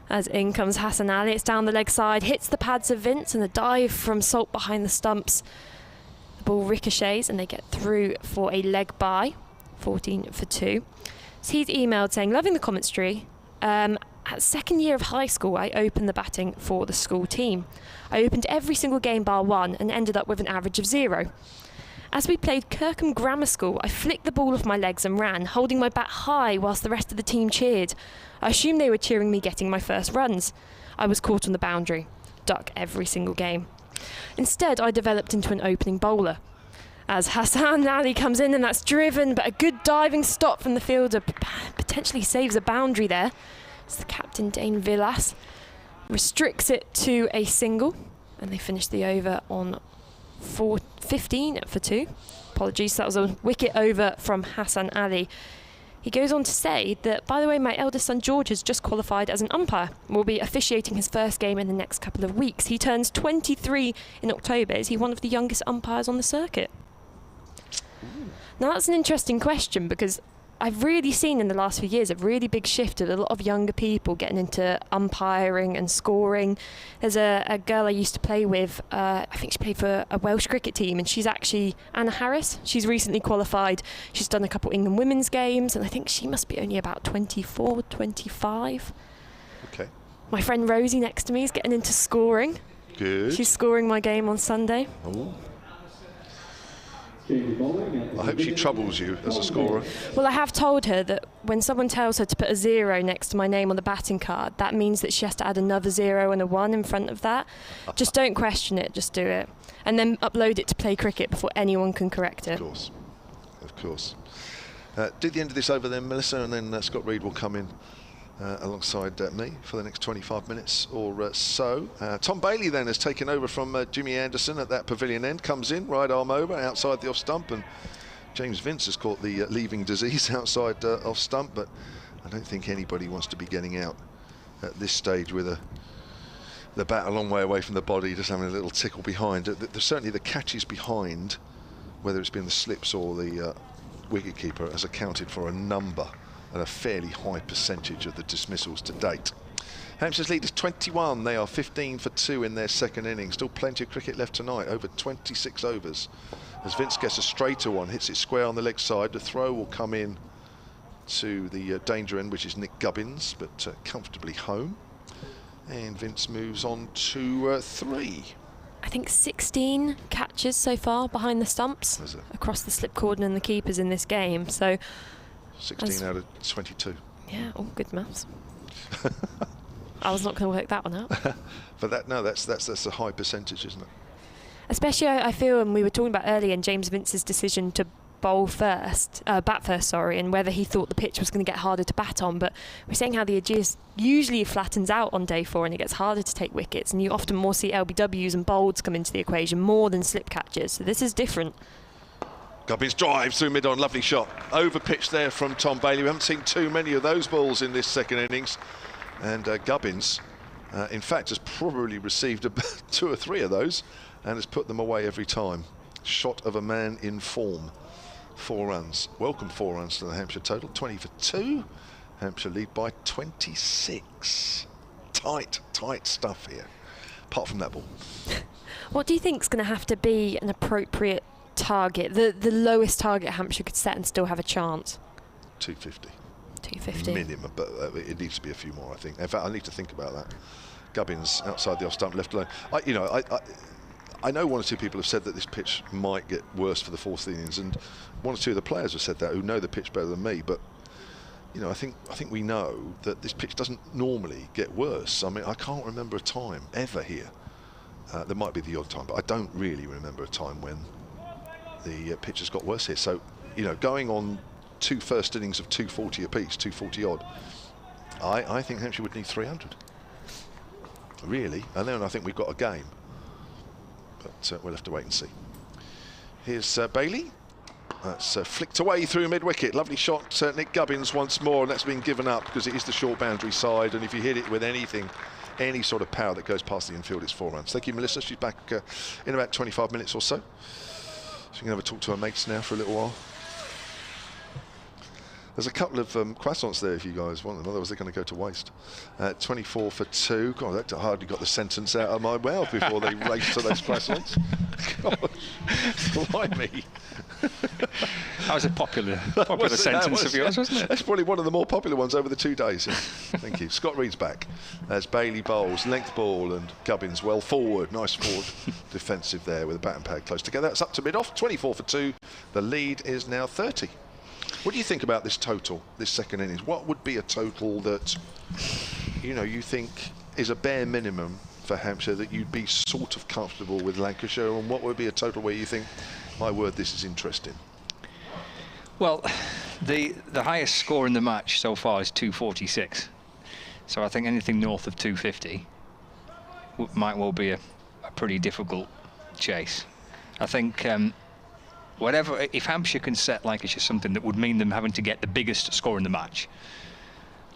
As in comes Hassan Ali, it's down the leg side, hits the pads of Vince, and a dive from Salt behind the stumps. The ball ricochets and they get through for a leg bye, 14 for 2. So he's emailed saying, loving the commentary. At second year of high school, I opened the batting for the school team. I opened every single game bar 1 and ended up with an average of 0. As we played Kirkham Grammar School, I flicked the ball off my legs and ran, holding my bat high whilst the rest of the team cheered. I assumed they were cheering me getting my first runs. I was caught on the boundary. Duck every single game. Instead, I developed into an opening bowler. As Hassan Ali comes in, and that's driven, but a good diving stop from the fielder potentially saves a boundary there. It's the captain, Dane Villas, restricts it to a single, and they finish the over on 15 for 2. Apologies, that was a wicket over from Hassan Ali. He goes on to say that, by the way, my eldest son George has just qualified as an umpire. Will be officiating his first game in the next couple of weeks. He turns 23 in October. Is he one of the youngest umpires on the circuit? Now that's an interesting question, because I've really seen in the last few years a really big shift of a lot of younger people getting into umpiring and scoring. There's a girl I used to play with, I think she played for a Welsh cricket team, and she's actually Anna Harris. She's recently qualified. She's done a couple England women's games, and I think she must be only about 24, 25. Okay. My friend Rosie next to me is getting into scoring. Good. She's scoring my game on Sunday. Ooh. I hope she troubles you as a scorer. Well, I have told her that when someone tells her to put a 0 next to my name on the batting card, that means that she has to add another 0 and a 1 in front of that. Just don't question it, just do it. And then upload it to Play Cricket before anyone can correct it. Of course, of course. Do the end of this over then, Melissa, and then Scott Reed will come in alongside me for the next 25 minutes or so. Tom Bailey then has taken over from Jimmy Anderson at that pavilion end, comes in, right arm over, outside the off stump, and James Vince has caught the leaving disease outside off stump, but I don't think anybody wants to be getting out at this stage with the bat a long way away from the body, just having a little tickle behind. Certainly the catches behind, whether it's been the slips or the wicketkeeper, has accounted for a number and a fairly high percentage of the dismissals to date. Hampshire's lead is 21. They are 15 for 2 in their second innings. Still plenty of cricket left tonight, over 26 overs. As Vince gets a straighter one, hits it square on the leg side. The throw will come in to the danger end, which is Nick Gubbins, but comfortably home. And Vince moves on to 3. I think 16 catches so far behind the stumps across the slip cordon and the keepers in this game. So 16 out of 22. Yeah, all good maths. I was not going to work that one out. But that's a high percentage, isn't it? Especially, I feel, and we were talking about earlier, in James Vince's decision to bat first, and whether he thought the pitch was going to get harder to bat on. But we're saying how the Ageas usually flattens out on day 4 and it gets harder to take wickets, and you often more see LBWs and bowls come into the equation more than slip catches. So this is different. Gubbins drives through mid-on, lovely shot. Over pitch there from Tom Bailey. We haven't seen too many of those balls in this second innings. And Gubbins, in fact, has probably received 2 or 3 of those and has put them away every time. Shot of a man in form. 4 runs. Welcome 4 runs to the Hampshire total. 20 for 2. Hampshire lead by 26. Tight stuff here. Apart from that ball. What do you think is going to have to be an appropriate target, the lowest target Hampshire could set and still have a chance? 250. 250 minimum, but it needs to be a few more, I think. In fact, I need to think about that. Gubbins outside the off stump, left alone. I know 1 or 2 people have said that this pitch might get worse for the 4th innings, and 1 or 2 of the players have said that who know the pitch better than me. But I think we know that this pitch doesn't normally get worse. I mean, I can't remember a time ever here. There might be the odd time, but I don't really remember a time when the pitch has got worse here. So, going on 2 first innings of 240 apiece, 240 odd, I think Hampshire would need 300. Really, and then I think we've got a game. But we'll have to wait and see. Here's Bailey. That's flicked away through mid-wicket. Lovely shot, Nick Gubbins once more, and that's been given up because it is the short boundary side, and if you hit it with anything, any sort of power that goes past the infield, it's 4 runs. Thank you, Melissa. She's back in about 25 minutes or so. So we can have a talk to her mates now for a little while. There's a couple of croissants there if you guys want them, otherwise they're going to go to waste. 24 for 2. God, that hardly got the sentence out of my mouth before they raced to those croissants. Gosh, blimey. That was a popular sentence of yours, wasn't it? That's probably one of the more popular ones over the 2 days. Yeah. Thank you. Scott Reed's back as Bailey bowls, length ball, and Gubbins well forward. Nice forward defensive there with a bat and pad close together. That's up to mid-off, 24 for 2. The lead is now 30. What do you think about this total, this second innings? What would be a total that, you think is a bare minimum for Hampshire that you'd be sort of comfortable with Lancashire, and what would be a total where you think, my word, this is interesting? Well, the highest score in the match so far is 246. So I think anything north of 250 might well be a pretty difficult chase. I think if Hampshire can set Lancashire something that would mean them having to get the biggest score in the match,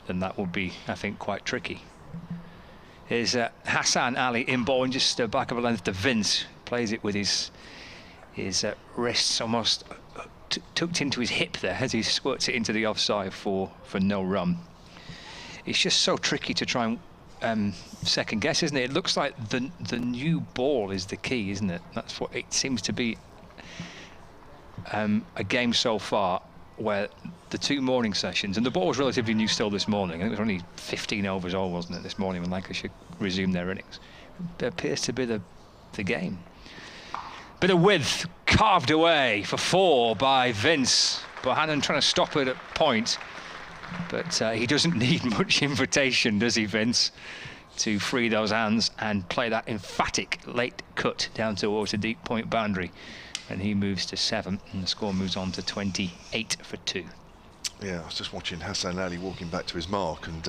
then that would be, I think, quite tricky. Is Hassan Ali in ball and just back of a length to Vince. Plays it with his wrists almost tucked into his hip there as he squirts it into the offside for no run. It's just so tricky to try and second guess, isn't it? It looks like the new ball is the key, isn't it? That's what it seems to be. A game so far where the 2 morning sessions, and the ball was relatively new still this morning. I think it was only 15 overs old, wasn't it, this morning when Lancashire resumed their innings. It appears to be the game. Bit of width carved away for 4 by Vince. Bohannon trying to stop it at point, but he doesn't need much invitation, does he, Vince, to free those hands and play that emphatic late cut down towards the deep point boundary. And he moves to 7, and the score moves on to 28 for 2. Yeah, I was just watching Hassan Ali walking back to his mark and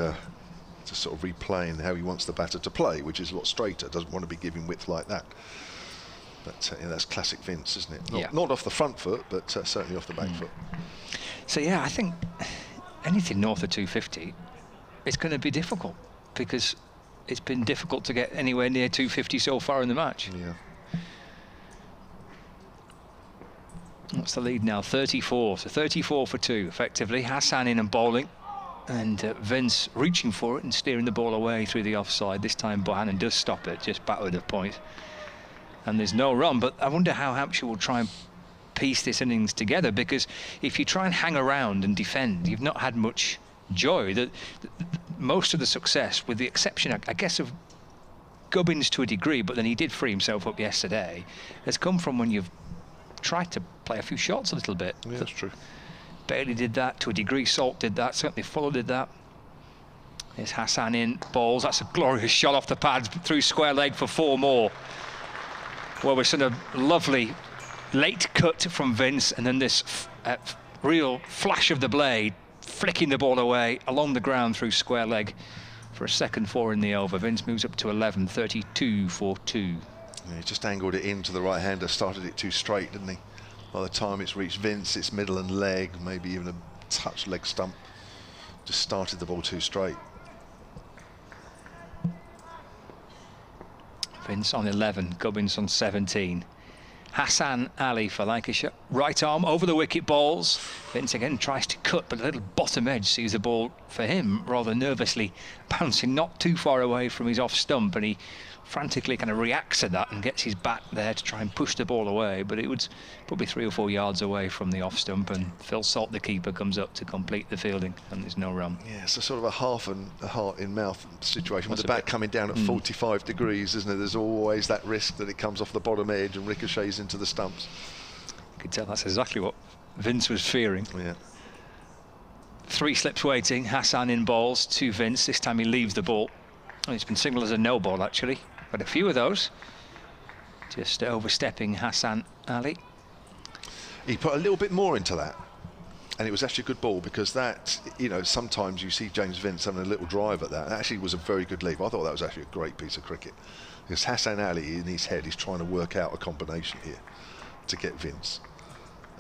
just sort of replaying how he wants the batter to play, which is a lot straighter. Doesn't want to be giving width like that. But that's classic Vince, isn't it? Not off the front foot, but certainly off the back foot. So yeah, I think anything north of 250, it's going to be difficult because it's been difficult to get anywhere near 250 so far in the match. Yeah. That's the lead now, 34. So 34 for 2, effectively. Hassan in and bowling. And Vince reaching for it and steering the ball away through the offside. This time Bohannon does stop it just backward of point. And there's no run, but I wonder how Hampshire will try and piece this innings together, because if you try and hang around and defend, you've not had much joy. Most of the success, with the exception, I guess, of Gubbins to a degree, but then he did free himself up yesterday, has come from when you've tried to play a few shots a little bit. Yeah, that's true. Bailey did that to a degree, Salt did that, certainly Fuller did that. Here's Hassan in, balls, that's a glorious shot off the pads through square leg for 4 more. Well, we're sort of lovely late cut from Vince, and then this real flash of the blade, flicking the ball away along the ground through square leg for a second 4 in the over. Vince moves up to 11, 32 for 2. Yeah, he just angled it into the right-hander, started it too straight, didn't he? By the time it's reached Vince, it's middle and leg, maybe even a touch leg stump. Just started the ball too straight. Vince on 11, Gubbins on 17. Hassan Ali for Lancashire. Right arm over the wicket balls. Vince again tries to cut, but a little bottom edge sees the ball for him rather nervously bouncing not too far away from his off stump, and he frantically kind of reacts to that and gets his bat there to try and push the ball away, but it was probably 3 or 4 yards away from the off stump, and Phil Salt, the keeper, comes up to complete the fielding, and there's no run. Yeah, it's a sort of a half and a heart in mouth situation with the bat coming down at 45 degrees, isn't it? There's always that risk that it comes off the bottom edge and ricochets into the stumps. You could tell that's exactly what Vince was fearing. Yeah. 3 slips waiting, Hassan in balls to Vince. This time he leaves the ball. Well, it's been signalled as a no ball, actually. But a few of those. Just overstepping Hassan Ali. He put a little bit more into that, and it was actually a good ball, because that, you know, sometimes you see James Vince having a little drive at that. It actually was a very good leave. I thought that was actually a great piece of cricket, because Hassan Ali in his head is trying to work out a combination here to get Vince,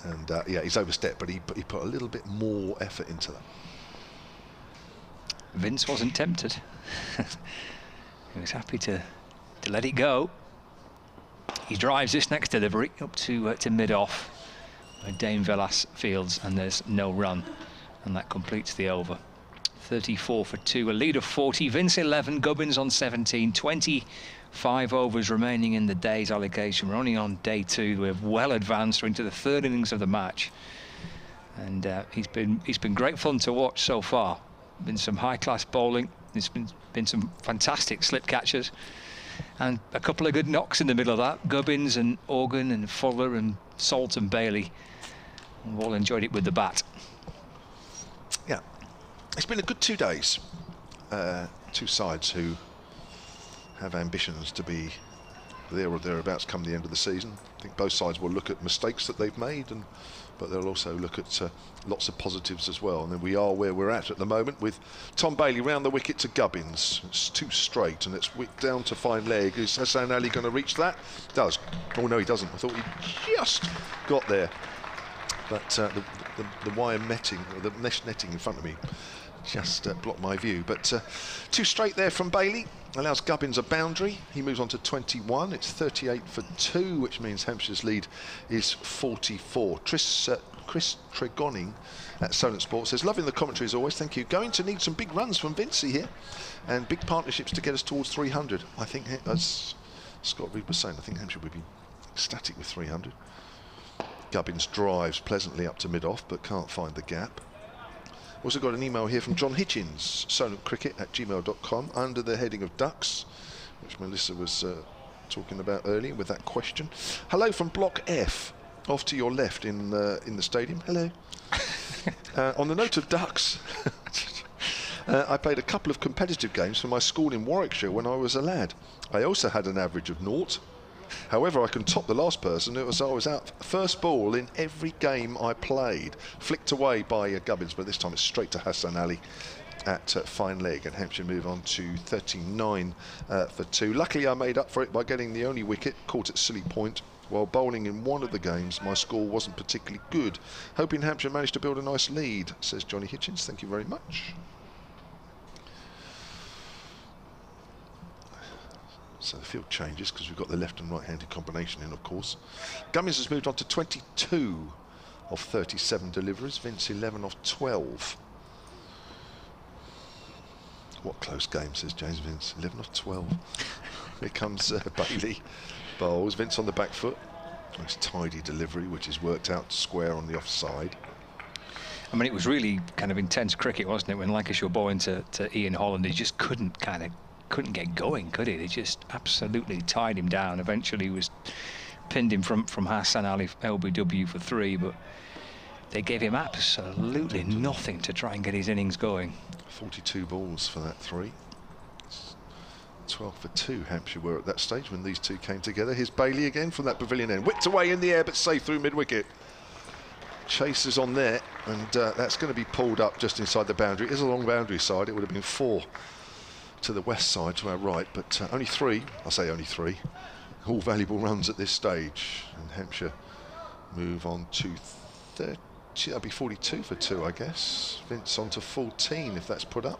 and yeah, he's overstepped, but he put a little bit more effort into that. Vince wasn't tempted. He was happy to let it go. He drives this next delivery up to mid-off, where Dane Velas fields, and there's no run, and that completes the over. 34 for 2, a lead of 40. Vince 11, Gubbins on 17. 25 overs remaining in the day's allocation. We're only on day 2. We're well advanced. We're into the 3rd innings of the match, and he's been great fun to watch so far. Been some high-class bowling. There's been some fantastic slip catches, and a couple of good knocks in the middle of that. Gubbins and Organ and Fuller and Salt and Bailey, we've all enjoyed it with the bat. Yeah, it's been a good 2 days. 2 sides who have ambitions to be there or thereabouts come the end of the season. I think both sides will look at mistakes that they've made, but they'll also look at lots of positives as well. And then we are where we're at the moment, with Tom Bailey round the wicket to Gubbins. It's too straight, and it's down to fine leg. Is Hassan Ali going to reach that? Does. Oh no, he doesn't. I thought he just got there, but the wire netting, or the mesh netting in front of me, just blocked my view. But 2 straight there from Bailey allows Gubbins a boundary. He moves on to 21. It's 38 for 2, which means Hampshire's lead is 44. Chris Tregoning at Solent Sports says, loving the commentary as always, thank you. Going to need some big runs from Vincey here, and big partnerships to get us towards 300. I think, as Scott Reed was saying, I think Hampshire would be ecstatic with 300. Gubbins drives pleasantly up to mid-off, but can't find the gap. Also got an email here from John Hitchins, solentcricket@gmail.com, under the heading of ducks, which Melissa was talking about earlier with that question. Hello from Block F, off to your left in the stadium. Hello. On the note of ducks, I played a couple of competitive games for my school in Warwickshire when I was a lad. I also had an average of 0. However, I can top the last person. I was out first ball in every game I played. Flicked away by Gubbins, but this time it's straight to Hassan Ali at fine leg, and Hampshire move on to 39 for 2. Luckily, I made up for it by getting the only wicket, caught at silly point. While bowling in one of the games, my score wasn't particularly good. Hoping Hampshire managed to build a nice lead, says Johnny Hitchins. Thank you very much. So the field changes because we've got the left and right-handed combination in, of course. Gubbins has moved on to 22 of 37 deliveries. Vince 11 of 12. What close game, says James Vince. 11 off 12. Here comes Bailey. Bowls. Vince on the back foot. Nice tidy delivery, which is worked out square on the offside. I mean, it was really kind of intense cricket, wasn't it, when Lancashire bowled into Ian Holland. He just couldn't get going, could he? They just absolutely tied him down. Eventually he was pinned him from Hassan Ali LBW for 3, but they gave him absolutely nothing to try and get his innings going. 42 balls for that 3. 12 for 2 Hampshire were at that stage when these two came together. Here's Bailey again from that pavilion end. Whipped away in the air, but safe through mid-wicket. Chasers on there, and that's going to be pulled up just inside the boundary. It is a long boundary side. It would have been 4 to the west side, to our right, but only 3. I say only 3. All valuable runs at this stage. And Hampshire move on to 30. That'll be 42 for 2, I guess. Vince on to 14 if that's put up,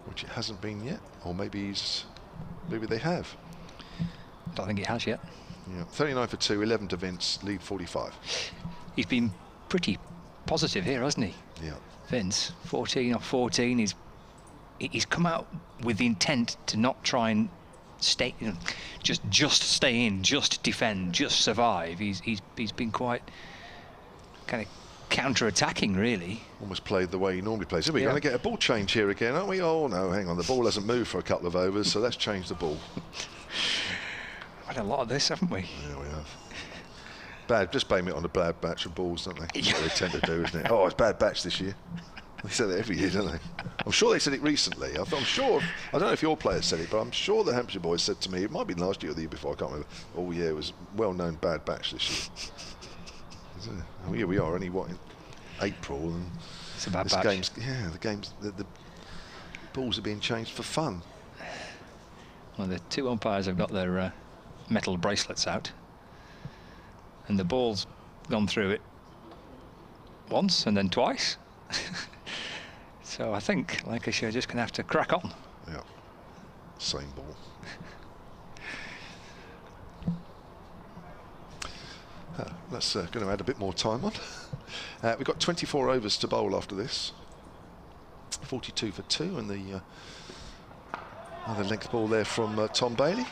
which it hasn't been yet, or maybe they have. I don't think it has yet. Yeah, 39 for 2, 11 to Vince, lead 45. He's been pretty positive here, hasn't he? Yeah. Vince, 14 off 14. He's come out with the intent to not try and stay, just stay in, just defend, just survive. He's been quite kind of counter-attacking, really. Almost played the way he normally plays. Are we going to get a ball change here again, aren't we? Oh no, hang on, the ball hasn't moved for a couple of overs, so let's change the ball. Had a lot of this, haven't we? Yeah, we have. Bad, just blame it on the bad batch of balls, don't they? That's what they tend to do, isn't it? Oh, it's bad batch this year. They say that every year, don't they? I'm sure they said it recently. I'm sure, I don't know if your players said it, but I'm sure the Hampshire boys said to me, it might be last year or the year before, I can't remember. Oh yeah, it was well-known bad batch this year. Oh, here we are, only what, in April, and it's a bad this batch. The balls are being changed for fun. Well, the 2 umpires have got their metal bracelets out, and the ball's gone through it once and then twice. So I think Lancashire are just going to have to crack on. Yeah, same ball. That's going to add a bit more time on. We've got 24 overs to bowl after this. 42 for 2, and the other length ball there from Tom Bailey.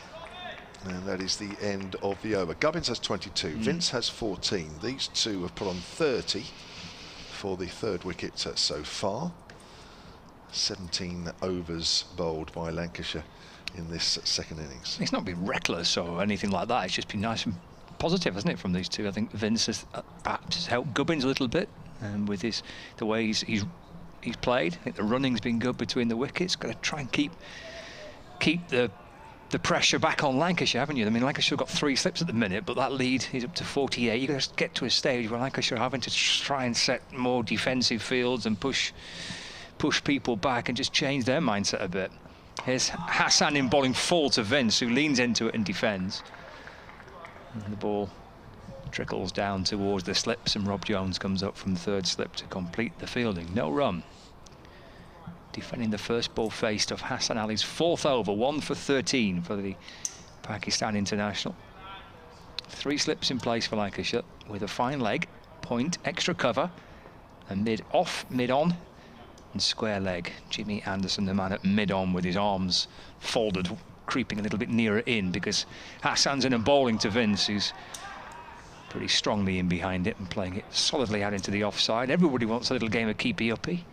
And that is the end of the over. Gubbins has 22, Vince has 14. These two have put on 30 for the 3rd wicket so far. 17 overs bowled by Lancashire in this 2nd innings. It's not been reckless or anything like that. It's just been nice and positive, hasn't it, from these two? I think Vince has perhaps helped Gubbins a little bit, with the way he's played. I think the running's been good between the wickets. Got to try and keep the pressure back on Lancashire, haven't you? I mean, Lancashire got 3 slips at the minute, but that lead is up to 48. You've got to get to a stage where Lancashire are having to try and set more defensive fields and push people back and just change their mindset a bit. Here's Hassan in bowling full to Vince, who leans into it and defends. And the ball trickles down towards the slips, and Rob Jones comes up from 3rd slip to complete the fielding. No run. Defending the first ball faced of Hassan Ali's 4th over, 1 for 13 for the Pakistan international. 3 slips in place for Lancashire with a fine leg, point, extra cover, and mid-off, mid-on, and square leg. Jimmy Anderson, the man at mid-on with his arms folded, creeping a little bit nearer in because Hassan's in and bowling to Vince, who's pretty strongly in behind it and playing it solidly out into the offside. Everybody wants a little game of keepy-uppy.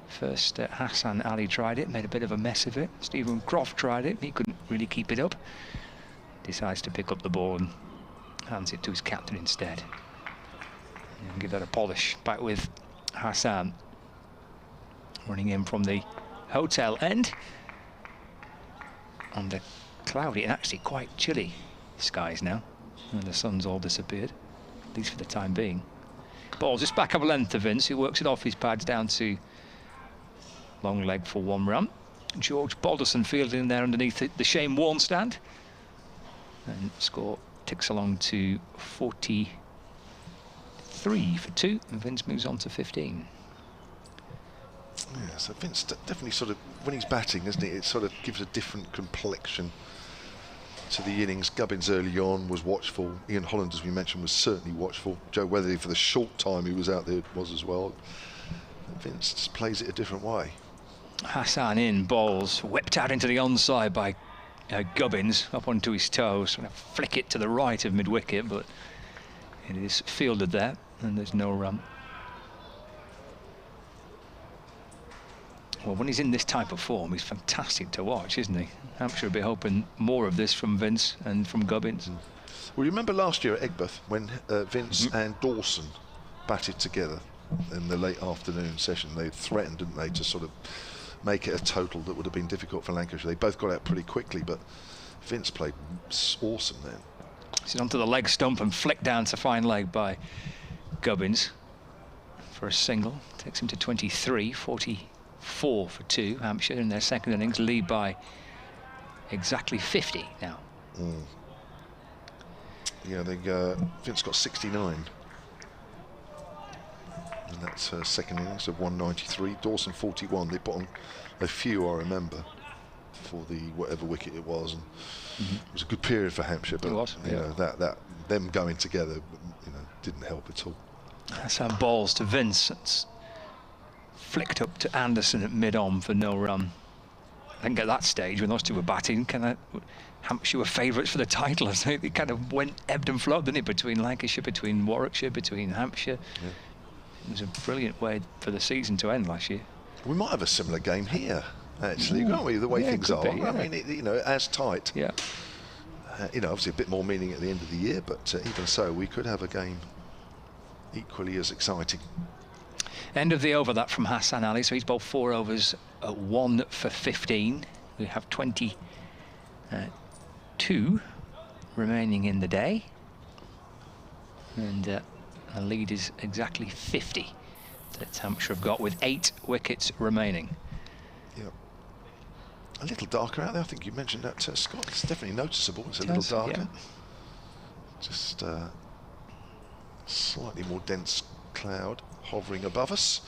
First, Hassan Ali tried it, made a bit of a mess of it. Stephen Croft tried it, he couldn't really keep it up. Decides to pick up the ball and hands it to his captain instead. And give that a polish. Back with Hassan. Running in from the hotel end. On the cloudy and actually quite chilly skies now. And the sun's all disappeared, at least for the time being. Ball just back up a length to Vince, who works it off his pads down to long leg for 1 run. George Balderson fielding in there underneath the Shane Warne stand. And score ticks along to 43 for 2. And Vince moves on to 15. Yeah, so Vince definitely sort of, when he's batting, isn't it, it sort of gives a different complexion to the innings. Gubbins early on was watchful. Ian Holland, as we mentioned, was certainly watchful. Joe Weatherly, for the short time he was out there, was as well. Vince just plays it a different way. Hassan in, bowls, whipped out into the onside by Gubbins, up onto his toes, trying to flick it to the right of mid-wicket, but it is fielded there, and there's no run. Well, when he's in this type of form, he's fantastic to watch, isn't he? Hampshire will be hoping more of this from Vince and from Gubbins. Well, you remember last year at Ageas when Vince and Dawson batted together in the late afternoon session? They threatened, didn't they, to sort of make it a total that would have been difficult for Lancashire. They both got out pretty quickly, but Vince played awesome then. He's onto the leg stump and flicked down to fine leg by Gubbins for a single. Takes him to 23, 44 for 2. Hampshire in their second innings lead by exactly 50 now. Yeah, Vince got 69. And that's her second innings of 193. Dawson 41. They put on a few, I remember, for the whatever wicket it was, and it was a good period for Hampshire. But it was, you know, that them going together, you know, didn't help at all. That's how balls to Vince. It's flicked up to Anderson at mid-on for no run. I think at that stage when those two were batting, Hampshire were favourites for the title. So it kind of ebbed and flowed, didn't it, between Lancashire, between Warwickshire, between Hampshire. Yeah. It was a brilliant way for the season to end last year. We might have a similar game here, actually, can't we? The way things are. Be, yeah. I mean, you know, as tight. Yeah. You know, obviously a bit more meaning at the end of the year, but even so, we could have a game equally as exciting. End of the over, that from Hassan Ali. So he's bowled 4 overs at 1 for 15. We have 22 remaining in the day, and the lead is exactly 50 that Hampshire have got with 8 wickets remaining. Yep. A little darker out there. I think you mentioned that, Scott. It's definitely noticeable. It's a little darker. Yeah. Just slightly more dense cloud hovering above us.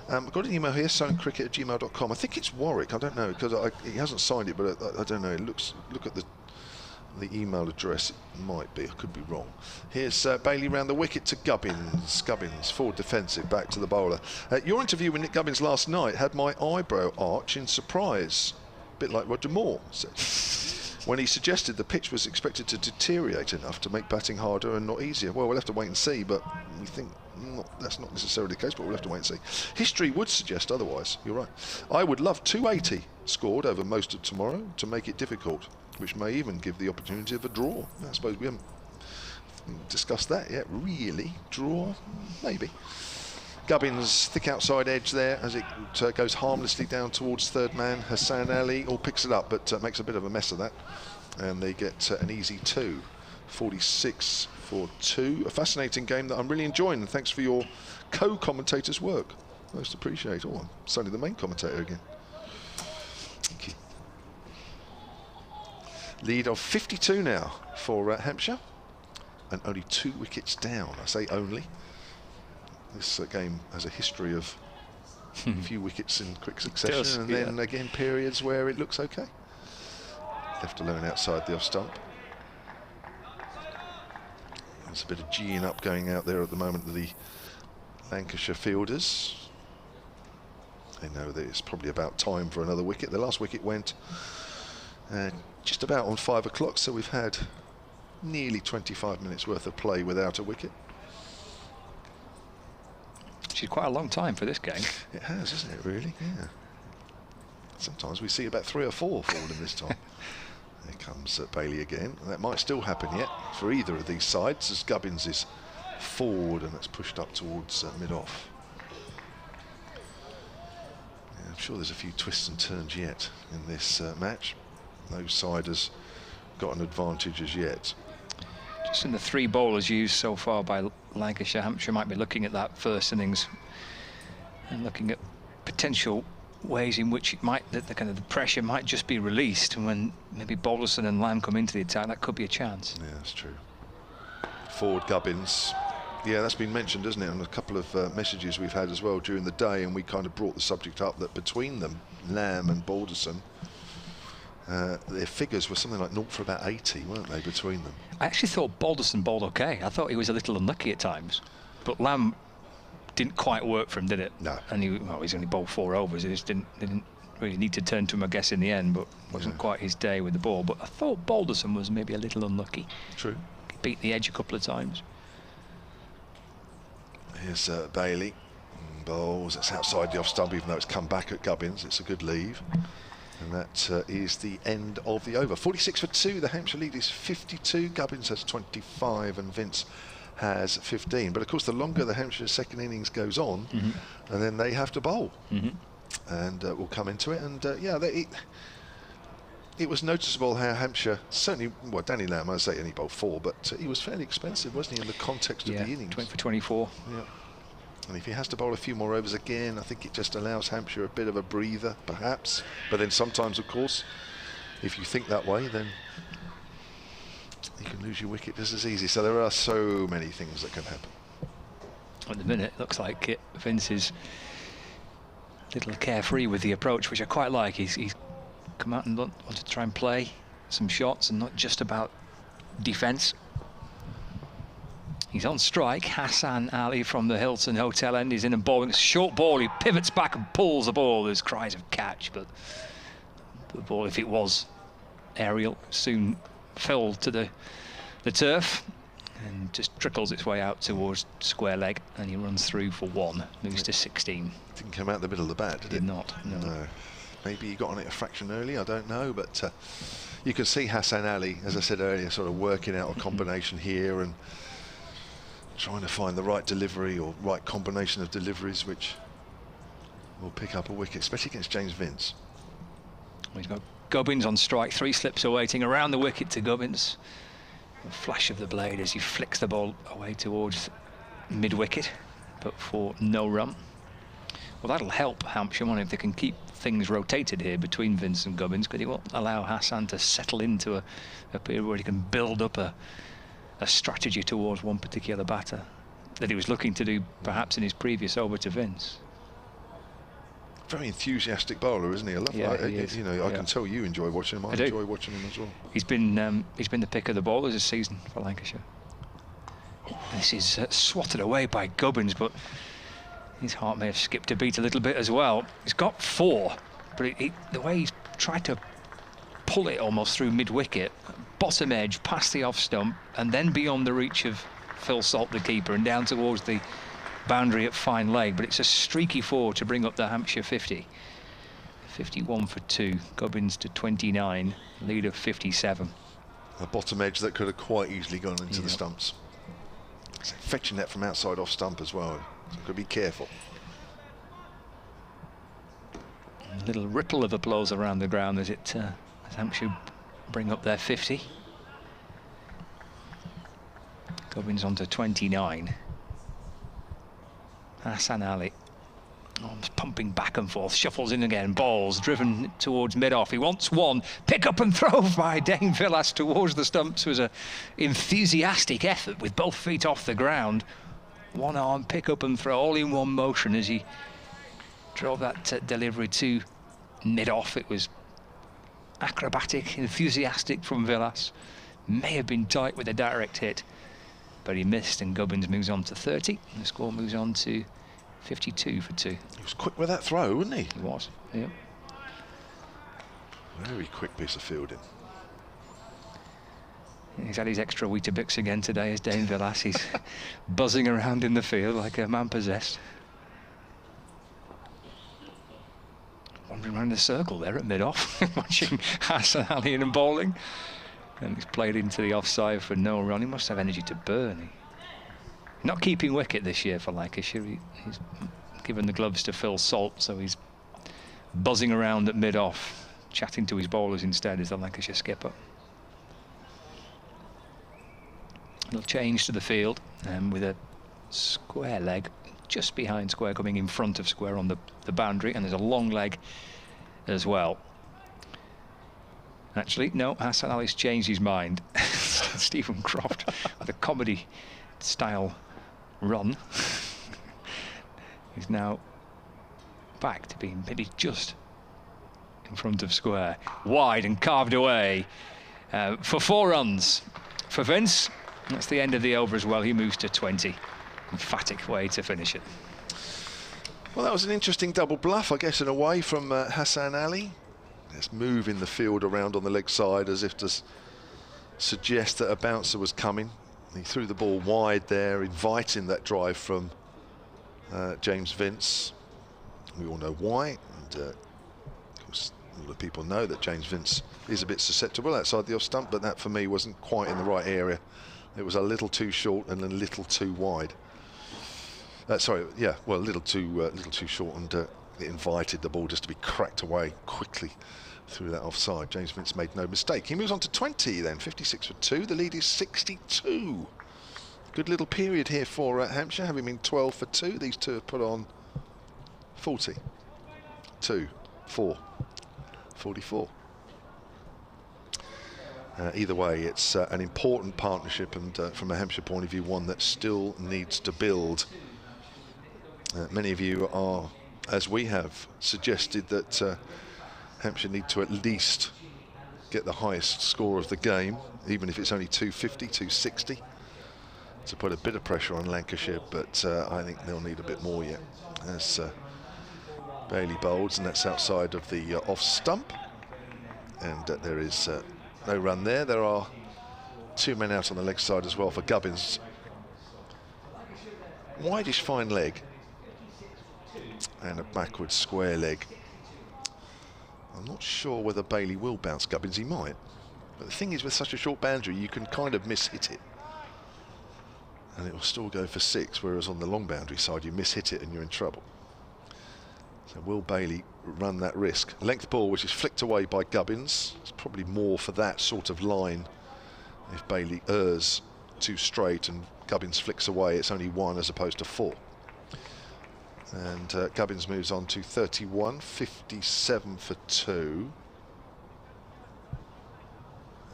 I've got an email here, soundcricket@gmail.com. I think it's Warwick. I don't know, because he hasn't signed it, but I don't know. It looks. Look at the email address. It might be. I could be wrong. Here's Bailey round the wicket to Gubbins. Gubbins, forward defensive, back to the bowler. Your interview with Nick Gubbins last night had my eyebrow arch in surprise. A bit like Roger Moore said, when he suggested the pitch was expected to deteriorate enough to make batting harder and not easier. Well, we'll have to wait and see, but we think that's not necessarily the case, but we'll have to wait and see. History would suggest otherwise. You're right. I would love 280 scored over most of tomorrow to make it difficult, which may even give the opportunity of a draw. I suppose we haven't discussed that yet, really. Draw? Maybe. Gubbins, thick outside edge there as it goes harmlessly down towards third man. Hassan Ali all picks it up, but makes a bit of a mess of that. And they get an easy 2. 46 for 2. A fascinating game that I'm really enjoying, and thanks for your co-commentator's work. Most appreciated. Oh, I'm suddenly the main commentator again. Thank you. Lead of 52 now for Hampshire, and only 2 wickets down. I say only. This game has a history of a few wickets in quick succession, and then again periods where it looks okay. Left alone outside the off stump. There's a bit of G'ing up going out there at the moment with the Lancashire fielders. They know that it's probably about time for another wicket. The last wicket went just about on 5 o'clock, so we've had nearly 25 minutes worth of play without a wicket. Which is quite a long time for this game. It has, isn't it, really? Yeah. Sometimes we see about 3 or 4 falling this time. There comes Bailey again. And that might still happen yet for either of these sides, as Gubbins is forward and it's pushed up towards mid-off. Yeah, I'm sure there's a few twists and turns yet in this match. No side has got an advantage as yet. Just in the 3 bowlers used so far by Lancashire, Hampshire might be looking at that first innings and looking at potential ways in which it might, the kind of the pressure might just be released, and when maybe Balderson and Lamb come into the attack, that could be a chance. Yeah, that's true. Forward Gubbins. Yeah, that's been mentioned, isn't it, on a couple of messages we've had as well during the day, and we kind of brought the subject up that between them, Lamb and Balderson, their figures were something like 0 for about 80, weren't they, between them? I actually thought Balderson bowled okay. I thought he was a little unlucky at times, but Lamb didn't quite work for him, did it? No. And he's only bowled 4 overs. It just didn't really need to turn to him, I guess, in the end, but wasn't quite his day with the ball. But I thought Balderson was maybe a little unlucky. True. He beat the edge a couple of times. Here's Bailey. Bowls. It's outside the off stump, even though it's come back at Gubbins. It's a good leave. And that is the end of the over. 46 for 2. The Hampshire lead is 52. Gubbins has 25 and Vince has 15. But of course, the longer the Hampshire second innings goes on, and then they have to bowl. And we'll come into it. And yeah, it was noticeable how Hampshire, certainly, well, Danny Lamb, I say only bowled 4, but he was fairly expensive, wasn't he, in the context of the innings? 20 for 24. Yeah. And if he has to bowl a few more overs again, I think it just allows Hampshire a bit of a breather, perhaps. But then sometimes, of course, if you think that way, then you can lose your wicket just as easy. So there are so many things that can happen. At the minute, it looks like Vince is a little carefree with the approach, which I quite like. He's come out and wanted to try and play some shots and not just about defence. He's on strike. Hassan Ali from the Hilton Hotel end is in and bowling. Short ball, he pivots back and pulls the ball. There's cries of catch, but the ball, if it was aerial, soon fell to the turf and just trickles its way out towards square leg, and he runs through for 1, moves to 16. Didn't come out the middle of the bat, did it? Did not, no. Maybe he got on it a fraction early, I don't know, but you can see Hassan Ali, as I said earlier, sort of working out a combination here and trying to find the right delivery or right combination of deliveries which will pick up a wicket, especially against James Vince. He's got Gubbins on strike, 3 slips awaiting around the wicket to Gubbins. A flash of the blade as he flicks the ball away towards mid-wicket, but for no run. Well, that'll help Hampshire if they can keep things rotated here between Vince and Gubbins, because he won't allow Hassan to settle into a period where he can build up a strategy towards one particular batter that he was looking to do perhaps in his previous over to Vince. Very enthusiastic bowler, isn't he? I love he is. You know, I can tell you enjoy watching him. I enjoy watching him as well. He's been the pick of the bowlers this season for Lancashire. This is swatted away by Gubbins, but his heart may have skipped a beat a little bit as well. He's got 4, but the way he's tried to pull it almost through mid-wicket, bottom edge, past the off stump, and then beyond the reach of Phil Salt, the keeper, and down towards the boundary at fine leg. But it's a streaky 4 to bring up the Hampshire 50. 51 for 2, Gubbins to 29, lead of 57. A bottom edge that could have quite easily gone into the stumps. It's fetching that from outside off stump as well, so got to be careful. A little ripple of applause around the ground as Hampshire bring up their 50. Gubbins on to 29. Hassan Ali, arms pumping back and forth, shuffles in again, balls driven towards mid-off. He wants 1, pick up and throw by Dane Villas towards the stumps. Was an enthusiastic effort with both feet off the ground. One arm, pick up and throw, all in one motion as he drove that delivery to mid-off. It was acrobatic, enthusiastic from Villas. May have been tight with a direct hit, but he missed, and Gubbins moves on to 30. And the score moves on to 52 for 2. He was quick with that throw, wasn't he? He was, yeah. Very quick piece of fielding. He's had his extra Weetabix again today as Dane Villas. He's buzzing around in the field like a man possessed. Wandering around the circle there at mid-off, watching Hassan Ali in and bowling. And he's played into the offside for no run. He must have energy to burn. Not keeping wicket this year for Lancashire. He's given the gloves to Phil Salt, so he's buzzing around at mid-off, chatting to his bowlers instead as the Lancashire skipper. A little change to the field, with a square leg just behind square, coming in front of square on the boundary, and there's a long leg as well. Actually, no, Hassan Ali's changed his mind. Stephen Croft with a comedy-style run. He's now back to being maybe just in front of square. Wide and carved away for 4 runs. For Vince, that's the end of the over as well. He moves to 20. Emphatic way to finish it. Well, that was an interesting double bluff, I guess, in a way, from Hassan Ali. Just moving the field around on the leg side as if to suggest that a bouncer was coming. He threw the ball wide there, inviting that drive from James Vince. We all know why, and of course, all the people know that James Vince is a bit susceptible outside the off stump, but that for me wasn't quite in the right area. It was a little too short and a little too wide. Sorry, yeah, well, a little too short, and it invited the ball just to be cracked away quickly through that offside. James Vince made no mistake. He moves on to 20 then, 56 for 2. The lead is 62. Good little period here for Hampshire, having been 12 for 2. These two have put on 40. 2, 4, 44. Either way, it's an important partnership, and from a Hampshire point of view, one that still needs to build. Many of you are, as we have, suggested that Hampshire need to at least get the highest score of the game, even if it's only 250, 260, to put a bit of pressure on Lancashire, but I think they'll need a bit more yet. As Bailey bowls, and that's outside of the off stump, and there is no run there. There are 2 men out on the leg side as well for Gubbins. Wideish fine leg and a backwards square leg. I'm not sure whether Bailey will bounce Gubbins. He might, but the thing is, with such a short boundary, you can kind of miss-hit it and it will still go for 6, whereas on the long boundary side you miss-hit it and you're in trouble. So will Bailey run that risk? Length ball, which is flicked away by Gubbins. It's probably more for that sort of line. If Bailey errs too straight and Gubbins flicks away, it's only 1 as opposed to 4. And Gubbins moves on to 31, 57 for 2.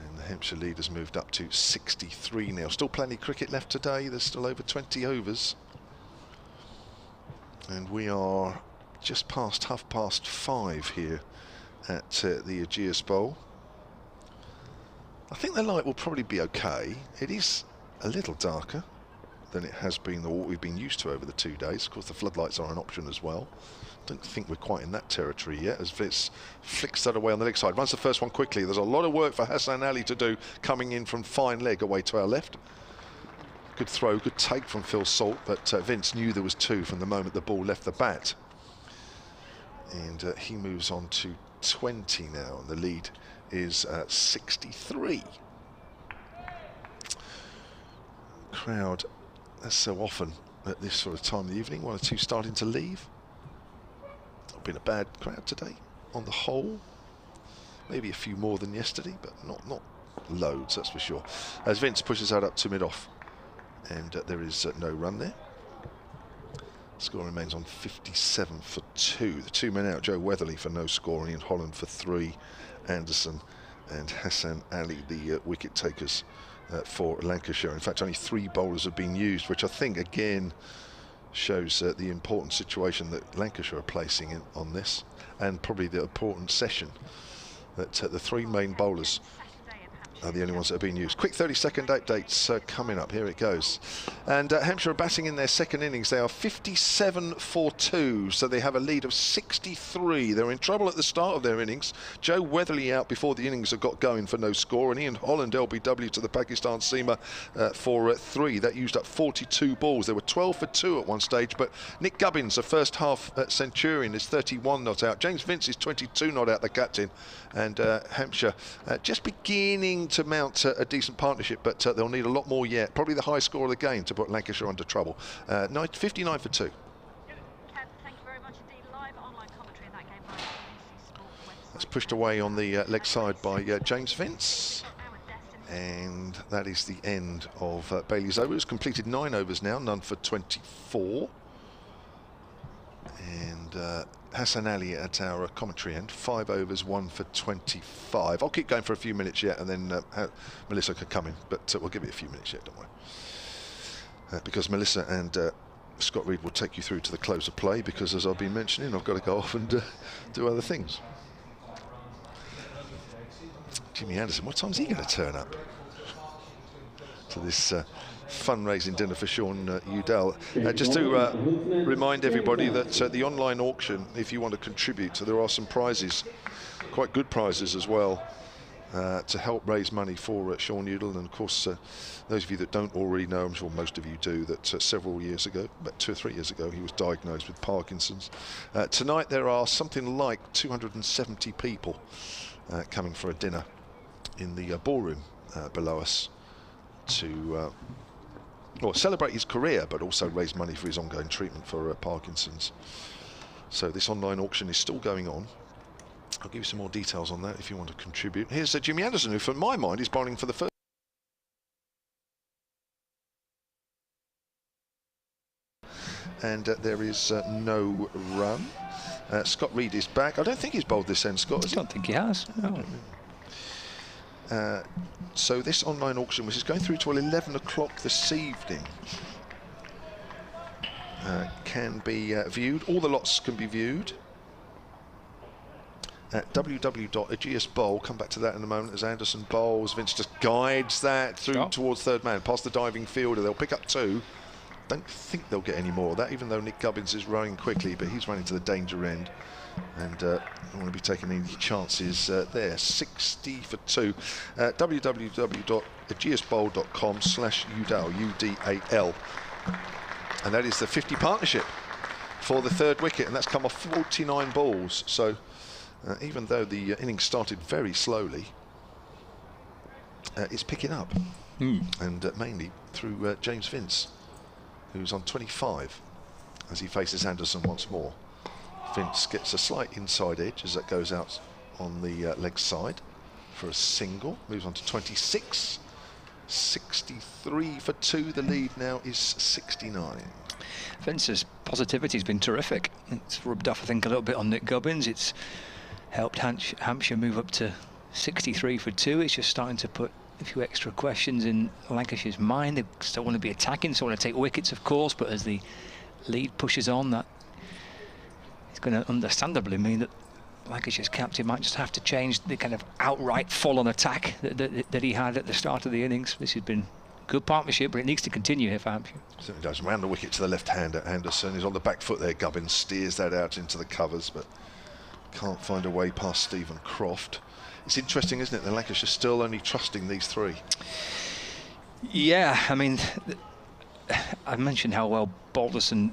And the Hampshire lead has moved up to 63 now. Still plenty of cricket left today. There's still over 20 overs. And we are just past 5:30 here at the Ageas Bowl. I think the light will probably be okay. It is a little darker than it has been, or what we've been used to over the 2 days. Of course, the floodlights are an option as well. Don't think we're quite in that territory yet, as Vince flicks that away on the leg side. Runs the first one quickly. There's a lot of work for Hassan Ali to do, coming in from fine leg away to our left. Good throw, good take from Phil Salt, but Vince knew there was 2 from the moment the ball left the bat. And he moves on to 20 now, and the lead is 63. Crowd, as so often at this sort of time of the evening, 1 or 2 starting to leave. Not been a bad crowd today on the whole. Maybe a few more than yesterday, but not loads, that's for sure. As Vince pushes that up to mid-off, and there is no run there. Score remains on 57 for 2. The 2 men out, Joe Weatherly for no score, and Ian Holland for 3. Anderson and Hassan Ali, the wicket takers for Lancashire. In fact, only 3 bowlers have been used, which I think again shows the important situation that Lancashire are placing in on this, and probably the important session that the 3 main bowlers are the only ones that have been used. Quick 30-second updates coming up. Here it goes. And Hampshire are batting in their second innings. They are 57 for 2, so they have a lead of 63. They were in trouble at the start of their innings. Joe Weatherly out before the innings had got going for no score, and Ian Holland LBW to the Pakistan seamer for 3. That used up 42 balls. They were 12 for 2 at one stage, but Nick Gubbins, the first half centurion, is 31 not out. James Vince is 22 not out, the captain. And Hampshire just beginning to mount a decent partnership, but they'll need a lot more yet. Probably the high score of the game to put Lancashire under trouble. 59 for 2. Ken, thank you very much indeed. Live online commentary in that game by BBC Sport website. That's pushed away on the leg side by James Vince. And that is the end of Bailey's overs. Completed 9 overs now, none for 24. And Hassan Ali at our commentary end, 5 overs, 1 for 25. I'll keep going for a few minutes yet, and then Melissa can come in, but we'll give it a few minutes yet, don't worry. Because Melissa and Scott Reed will take you through to the close of play, because as I've been mentioning, I've got to go off and do other things. Jimmy Anderson, what time's he going to turn up to this fundraising dinner for Sean Udell. Just to remind everybody that the online auction, if you want to contribute, there are some prizes, quite good prizes as well, to help raise money for Sean Udell. And of course, those of you that don't already know, I'm sure most of you do, that several years ago, about 2 or 3 years ago, he was diagnosed with Parkinson's. Tonight there are something like 270 people coming for a dinner in the ballroom below us to well, celebrate his career, but also raise money for his ongoing treatment for Parkinson's. So this online auction is still going on. I'll give you some more details on that if you want to contribute. Here's Jimmy Anderson, who, for my mind, is bowling for the first. And there is no run. Scott Reed is back. I don't think he's bowled this end, Scott, has he? I don't think he has. No. So this online auction, which is going through till 11 o'clock this evening, can be viewed. All the lots can be viewed at www.Ageas Bowl. Come back to that in a moment as Anderson bowls. Vince just guides that through towards third man, past the diving fielder. They'll pick up 2. Don't think they'll get any more of that, even though Nick Gubbins is rowing quickly, but he's running to the danger end. And don't want to be taking any chances there. 60 for 2. www.ageasbowl.com/Udal, UDAL. And that is the 50 partnership for the 3rd wicket, and that's come off 49 balls. So even though the innings started very slowly, it's picking up. And mainly through James Vince, who's on 25 as he faces Anderson once more. Vince gets a slight inside edge as that goes out on the leg side for a single. Moves on to 26. 63 for 2. The lead now is 69. Vince's positivity has been terrific. It's rubbed off, I think, a little bit on Nick Gubbins. It's helped Hampshire move up to 63 for 2. It's just starting to put a few extra questions in Lancashire's mind. They still want to be attacking, still want to take wickets, of course, but as the lead pushes on, that it's going to understandably mean that Lancashire's captain might just have to change the kind of outright full-on attack that he had at the start of the innings. This has been a good partnership, but it needs to continue here for Hampshire. Certainly does. Round the wicket to the left-hander. Anderson is on the back foot there. Gubbins steers that out into the covers, but can't find a way past Stephen Croft. It's interesting, isn't it, that Lancashire still only trusting these 3. Yeah, I mean, I mentioned how well Balderson.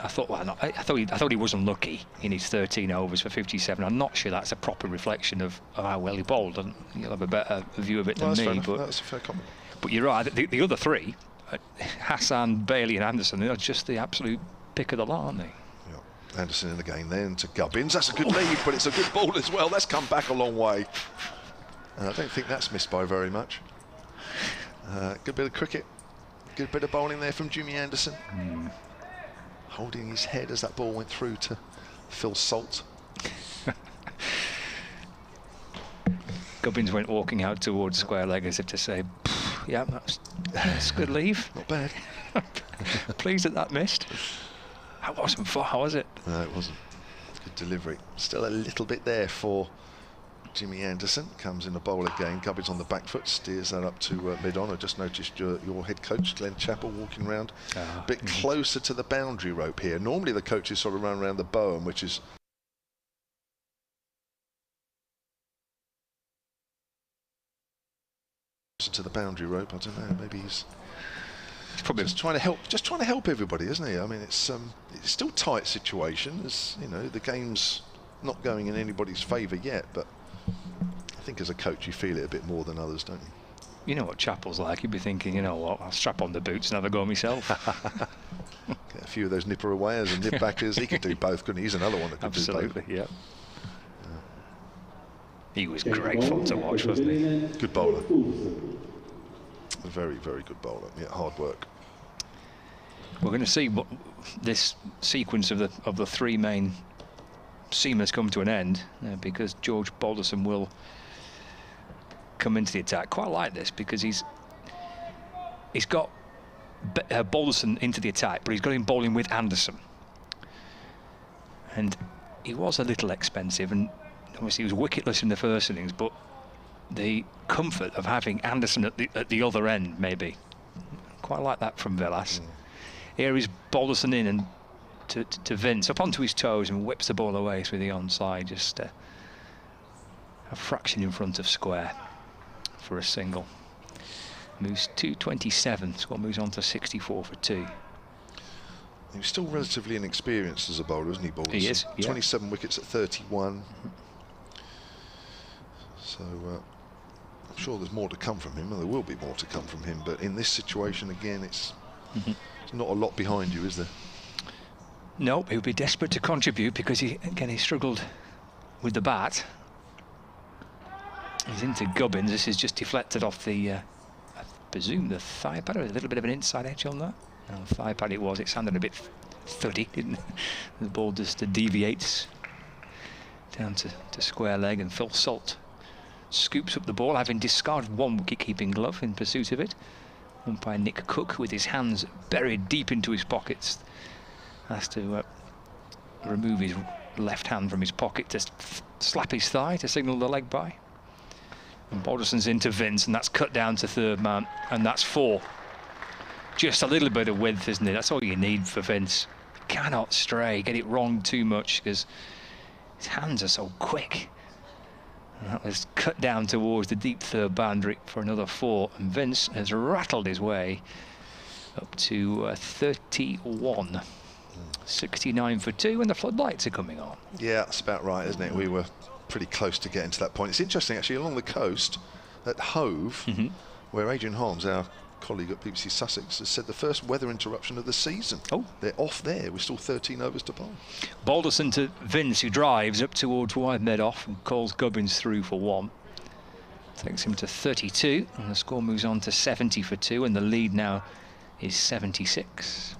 I thought he was unlucky in his 13 overs for 57. I'm not sure that's a proper reflection of how well he bowled, and you'll have a better view of it than me. But that's a fair comment. But you're right. The other 3, Hassan, Bailey, and Anderson, are just the absolute pick of the lot, aren't they? Yeah. Anderson in again then to Gubbins. That's a good lead, but it's a good ball as well. That's come back a long way. And I don't think that's missed by very much. Good bit of cricket. Good bit of bowling there from Jimmy Anderson. Holding his head as that ball went through to Phil Salt. Gubbins went walking out towards square leg as if to say, yeah, that's good leave. Not bad. Pleased that missed. That wasn't far, was it? No, it wasn't. Good delivery. Still a little bit there for Jimmy Anderson. Comes in the bowl again. Gubbins on the back foot, steers that up to mid-on. I just noticed your head coach, Glenn Chappell, walking around a bit closer to the boundary rope here. Normally the coaches sort of run around the Bowen, which is to the boundary rope. I don't know, maybe he's probably just trying to help everybody, isn't he? I mean, it's still tight situation. As you know, the game's not going in anybody's favour yet, but I think as a coach you feel it a bit more than others, don't you? You know what Chappell's like. You'd be thinking, you know what, I'll strap on the boots and have a go myself. Get a few of those nipper awayers and nip backers. He could do both, couldn't he? He's another one that could do both. Absolutely, yeah. He was great fun to watch, wasn't he? Good bowler. A very, very good bowler. Yeah, hard work. We're going to see what this sequence of the 3 main seamers come to an end because George Balderson will come into the attack. Quite like this because he's got Balderson into the attack, but he's got him bowling with Anderson, and he was a little expensive, and obviously he was wicketless in the first innings, but the comfort of having Anderson at the other end maybe Quite like that from Villas. Here is Balderson in and to Vince, up onto his toes, and whips the ball away through the onside, just a fraction in front of square for a single. Moves 227, score moves on to 64 for 2. He's still relatively inexperienced as a bowler, isn't he, Balderson? He is, yeah. 27 wickets at 31. So I'm sure there's more to come from him, and there will be more to come from him, but in this situation again, it's not a lot behind you, is there? No, he would be desperate to contribute because he struggled with the bat. He's into Gubbins. This is just deflected off the, I presume, the thigh pad. A little bit of an inside edge on that. No, thigh pad it was. It sounded a bit thuddy, didn't it? The ball just deviates down to square leg, and Phil Salt scoops up the ball, having discarded one wicket-keeping glove in pursuit of it. Umpire Nick Cook, with his hands buried deep into his pockets, has to remove his left hand from his pocket to slap his thigh to signal the leg by. And Balderson's into Vince, and that's cut down to third man, and that's 4. Just a little bit of width, isn't it? That's all you need for Vince. Cannot stray, get it wrong too much, because his hands are so quick. And that was cut down towards the deep third boundary for another 4, and Vince has rattled his way up to 31. 69 for 2, and the floodlights are coming on. Yeah, that's about right, isn't it? We were pretty close to getting to that point. It's interesting, actually, along the coast at Hove, where Adrian Holmes, our colleague at BBC Sussex, has said the first weather interruption of the season. Oh, they're off there. We're still 13 overs to bowl. Balderson to Vince, who drives up towards wide mid-off and calls Gubbins through for 1. Takes him to 32, and the score moves on to 70 for 2, and the lead now is 76.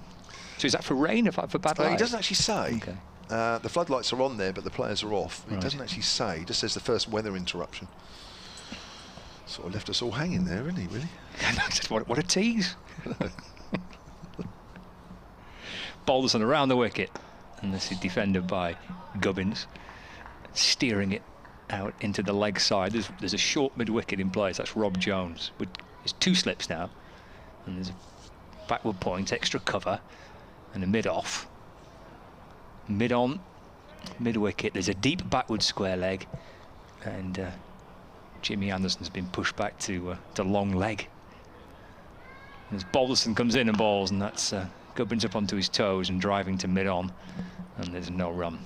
So is that for rain or for bad light? He doesn't actually say. Okay. The floodlights are on there, but the players are off. He Right. doesn't actually say. He just says the first weather interruption. Sort of left us all hanging there, isn't he, really? What a tease. Balderson around the wicket, and this is defended by Gubbins, steering it out into the leg side. There's a short mid-wicket in place. That's Rob Jones. It's 2 slips now, and there's a backward point, extra cover, and a mid-off. Mid-on, mid-wicket. There's a deep backward square leg, and Jimmy Anderson's been pushed back to long leg. As Balderson comes in and bowls, and that's Gubbins up onto his toes and driving to mid-on, and there's no run.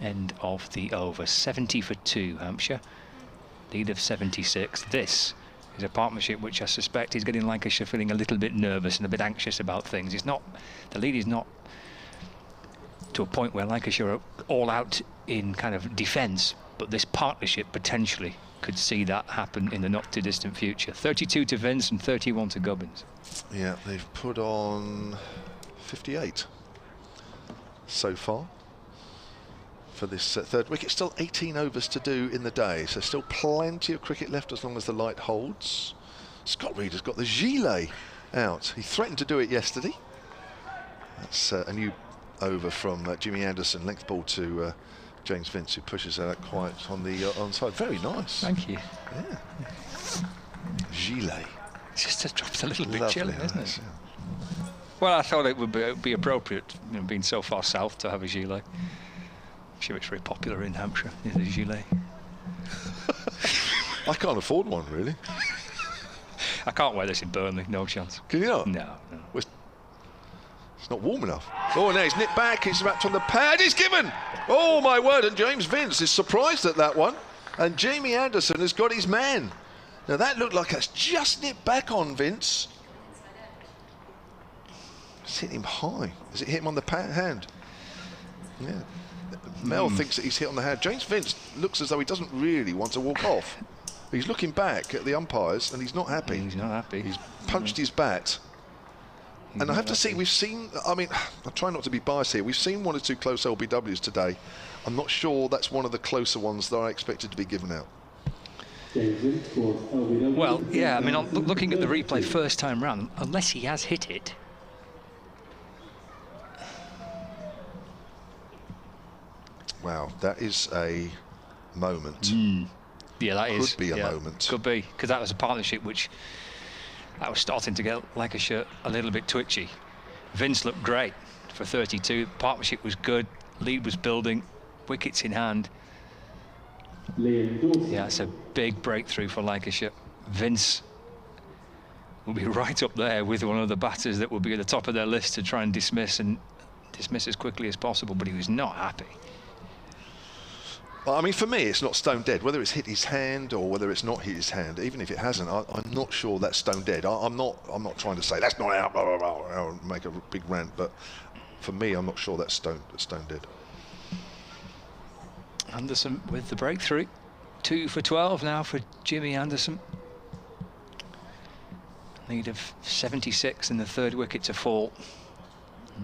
End of the over. 70 for 2, Hampshire. Lead of 76. This is a partnership which I suspect is getting Lancashire feeling a little bit nervous and a bit anxious about things. The lead is not to a point where Lancashire are all out in kind of defence, but this partnership potentially could see that happen in the not too distant future. 32 to Vince and 31 to Gubbins. Yeah, they've put on 58 so far for this third wicket. Still 18 overs to do in the day, so still plenty of cricket left as long as the light holds. Scott Reeder's got the gilet out. He threatened to do it yesterday. That's a new over from Jimmy Anderson, length ball to James Vince, who pushes that quite on the onside. Very nice. Thank you. Yeah. Gilet. Just drops a little bit Lovely, chilly, isn't nice, it? yeah. Well, I thought it would be appropriate, being so far south, to have a gilet. I'm sure it's very popular in Hampshire, is a gilet. I can't afford one, really. I can't wear this in Burnley, no chance. Can you not? No. Well, it's not warm enough. Oh, now he's nipped back, he's wrapped on the pad, he's given! Oh, my word, and James Vince is surprised at that one. And Jamie Anderson has got his man. Now, that looked like it's just nipped back on Vince. It's hit him high. Has it hit him on the hand? Yeah. Mel thinks that he's hit on the hand. James Vince looks as though he doesn't really want to walk off. He's looking back at the umpires and he's not happy. He's not happy. He's punched his bat. And I have to say, we've seen, I mean, I try not to be biased here, we've seen 1 or 2 close LBWs today. I'm not sure that's one of the closer ones that I expected to be given out. Well, yeah, I mean, looking at the replay first time round, unless he has hit it. Wow, that is a moment. Yeah, that is. Could be a moment. Could be, because that was a partnership which That was starting to get Lancashire a little bit twitchy. Vince looked great for 32. Partnership was good. Lead was building. Wickets in hand. Yeah, it's a big breakthrough for Lancashire. Vince will be right up there with one of the batters that will be at the top of their list to try and dismiss as quickly as possible, but he was not happy. Well, I mean, for me, it's not stone dead. Whether it's hit his hand or whether it's not hit his hand, even if it hasn't, I'm not sure that's stone dead. I'm not trying to say that's not out, blah, blah, blah, and make a big rant, but for me, I'm not sure that's stone dead. Anderson with the breakthrough. 2 for 12 now for Jimmy Anderson. Lead of 76 and the third wicket to fall.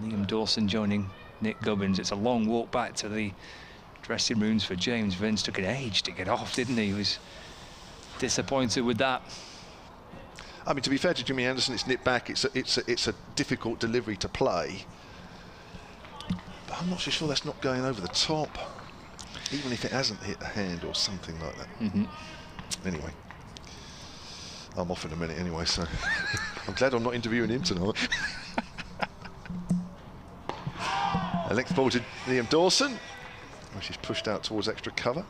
Liam Dawson joining Nick Gubbins. It's a long walk back to the dressing rooms for James Vince. Took an age to get off, didn't he? He was disappointed with that. I mean, to be fair to Jimmy Anderson, it's nipped back. It's a difficult delivery to play. But I'm not so sure that's not going over the top, even if it hasn't hit a hand or something like that. Anyway, I'm off in a minute anyway, so I'm glad I'm not interviewing him tonight. A length ball to Liam Dawson, which is pushed out towards extra cover.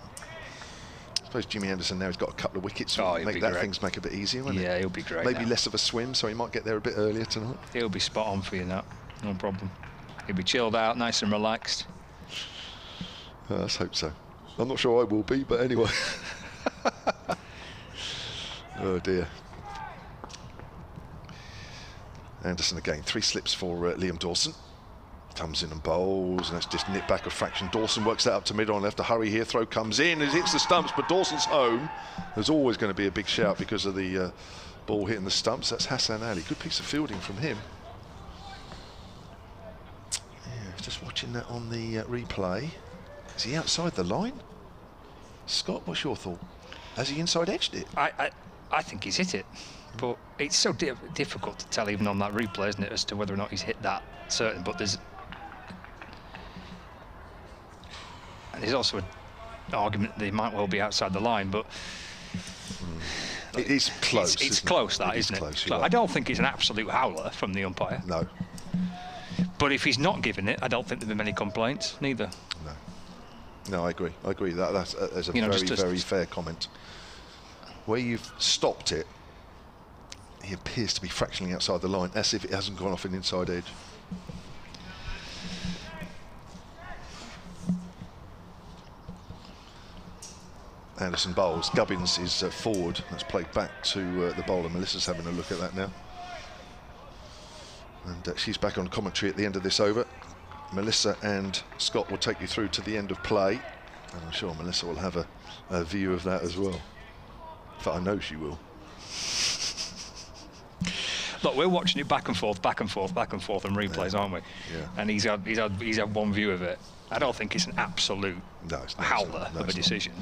I suppose Jimmy Anderson now has got a couple of wickets. Make that things make a bit easier, won't it? Yeah, he'll be great. Maybe now. Less of a swim, so he might get there a bit earlier tonight. He'll be spot on for you now, no problem. He'll be chilled out, nice and relaxed. Let's hope so. I'm not sure I will be, but anyway. Oh dear. Anderson again, 3 slips for Liam Dawson. Comes in and bowls, and that's just nipped back a fraction. Dawson works that up to mid on, have to hurry here. Throw comes in, it hits the stumps, but Dawson's home. There's always going to be a big shout because of the ball hitting the stumps. That's Hassan Ali. Good piece of fielding from him. Yeah, just watching that on the replay. Is he outside the line? Scott, what's your thought? Has he inside edged it? I think he's hit it, but it's so difficult to tell even on that replay, isn't it, as to whether or not he's hit that certain. But there's also an argument that he might well be outside the line, but it is close. It's close, that, isn't it? Close, I don't think it's an absolute howler from the umpire. No. But if he's not given it, I don't think there'll be many complaints, neither. No, I agree. That's a very fair comment. Where you've stopped it, he appears to be fractionally outside the line, as if it hasn't gone off an inside edge. Anderson bowls. Gubbins is forward. That's played back to the bowler. Melissa's having a look at that now. And she's back on commentary at the end of this over. Melissa and Scott will take you through to the end of play. And I'm sure Melissa will have a view of that as well. In fact, I know she will. Look, we're watching it back and forth and replays, aren't we? Yeah. And he's had one view of it. I don't think it's an absolute howler of a decision.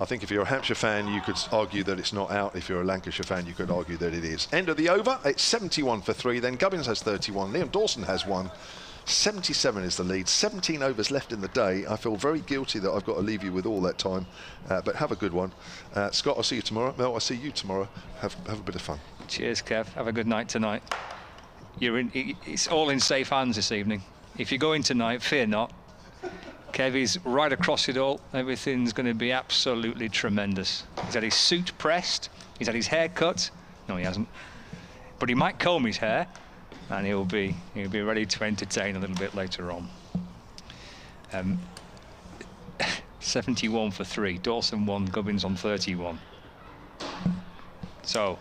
I think if you're a Hampshire fan, you could argue that it's not out. If you're a Lancashire fan, you could argue that it is. End of the over. It's 71 for 3. Then Gubbins has 31. Liam Dawson has 1. 77 is the lead. 17 overs left in the day. I feel very guilty that I've got to leave you with all that time, but have a good one. Scott, I'll see you tomorrow. Mel, I'll see you tomorrow. Have a bit of fun. Cheers, Kev. Have a good night tonight. It's all in safe hands this evening. If you go in tonight, fear not. Kev is right across it all. Everything's going to be absolutely tremendous. He's had his suit pressed. He's had his hair cut. No, he hasn't. But he might comb his hair, and he'll be ready to entertain a little bit later on. 71 for 3. Dawson 1. Gubbins on 31. So,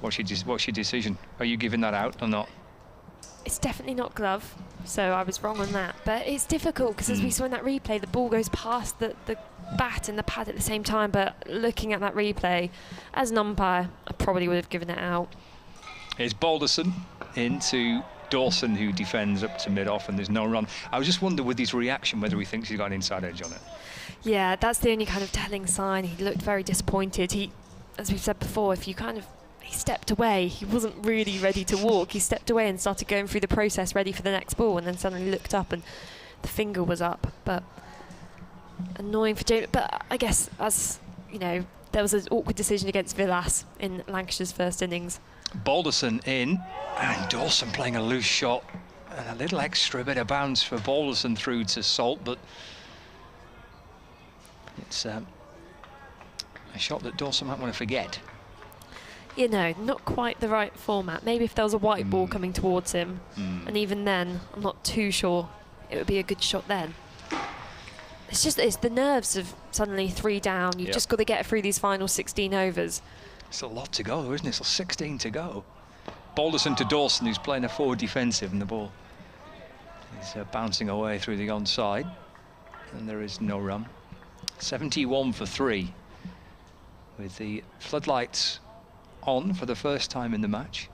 what's your decision? Are you giving that out or not? It's definitely not glove, so I was wrong on that. But it's difficult because as we saw in that replay, the ball goes past the bat and the pad at the same time. But looking at that replay, as an umpire, I probably would have given it out. It's Balderson into Dawson, who defends up to mid-off, and there's no run. I was just wondering with his reaction whether he thinks he's got an inside edge on it. Yeah, that's the only kind of telling sign. He looked very disappointed. He, as we've said before, he stepped away. He wasn't really ready to walk. He stepped away and started going through the process ready for the next ball, and then suddenly looked up and the finger was up. But annoying for James. But I guess, as you know, there was an awkward decision against Villas in Lancashire's first innings. Balderson in, and Dawson playing a loose shot. And a little extra bit of bounce for Balderson through to Salt, but it's a shot that Dawson might want to forget. You know, not quite the right format. Maybe if there was a white ball coming towards him, and even then, I'm not too sure it would be a good shot then. It's the nerves of suddenly 3 down. You've just got to get through these final 16 overs. It's a lot to go, isn't it? It's 16 to go. Balderson to Dawson, who's playing a forward defensive, and the ball is bouncing away through the onside, and there is no run. 71 for 3, with the floodlights on for the first time in the match.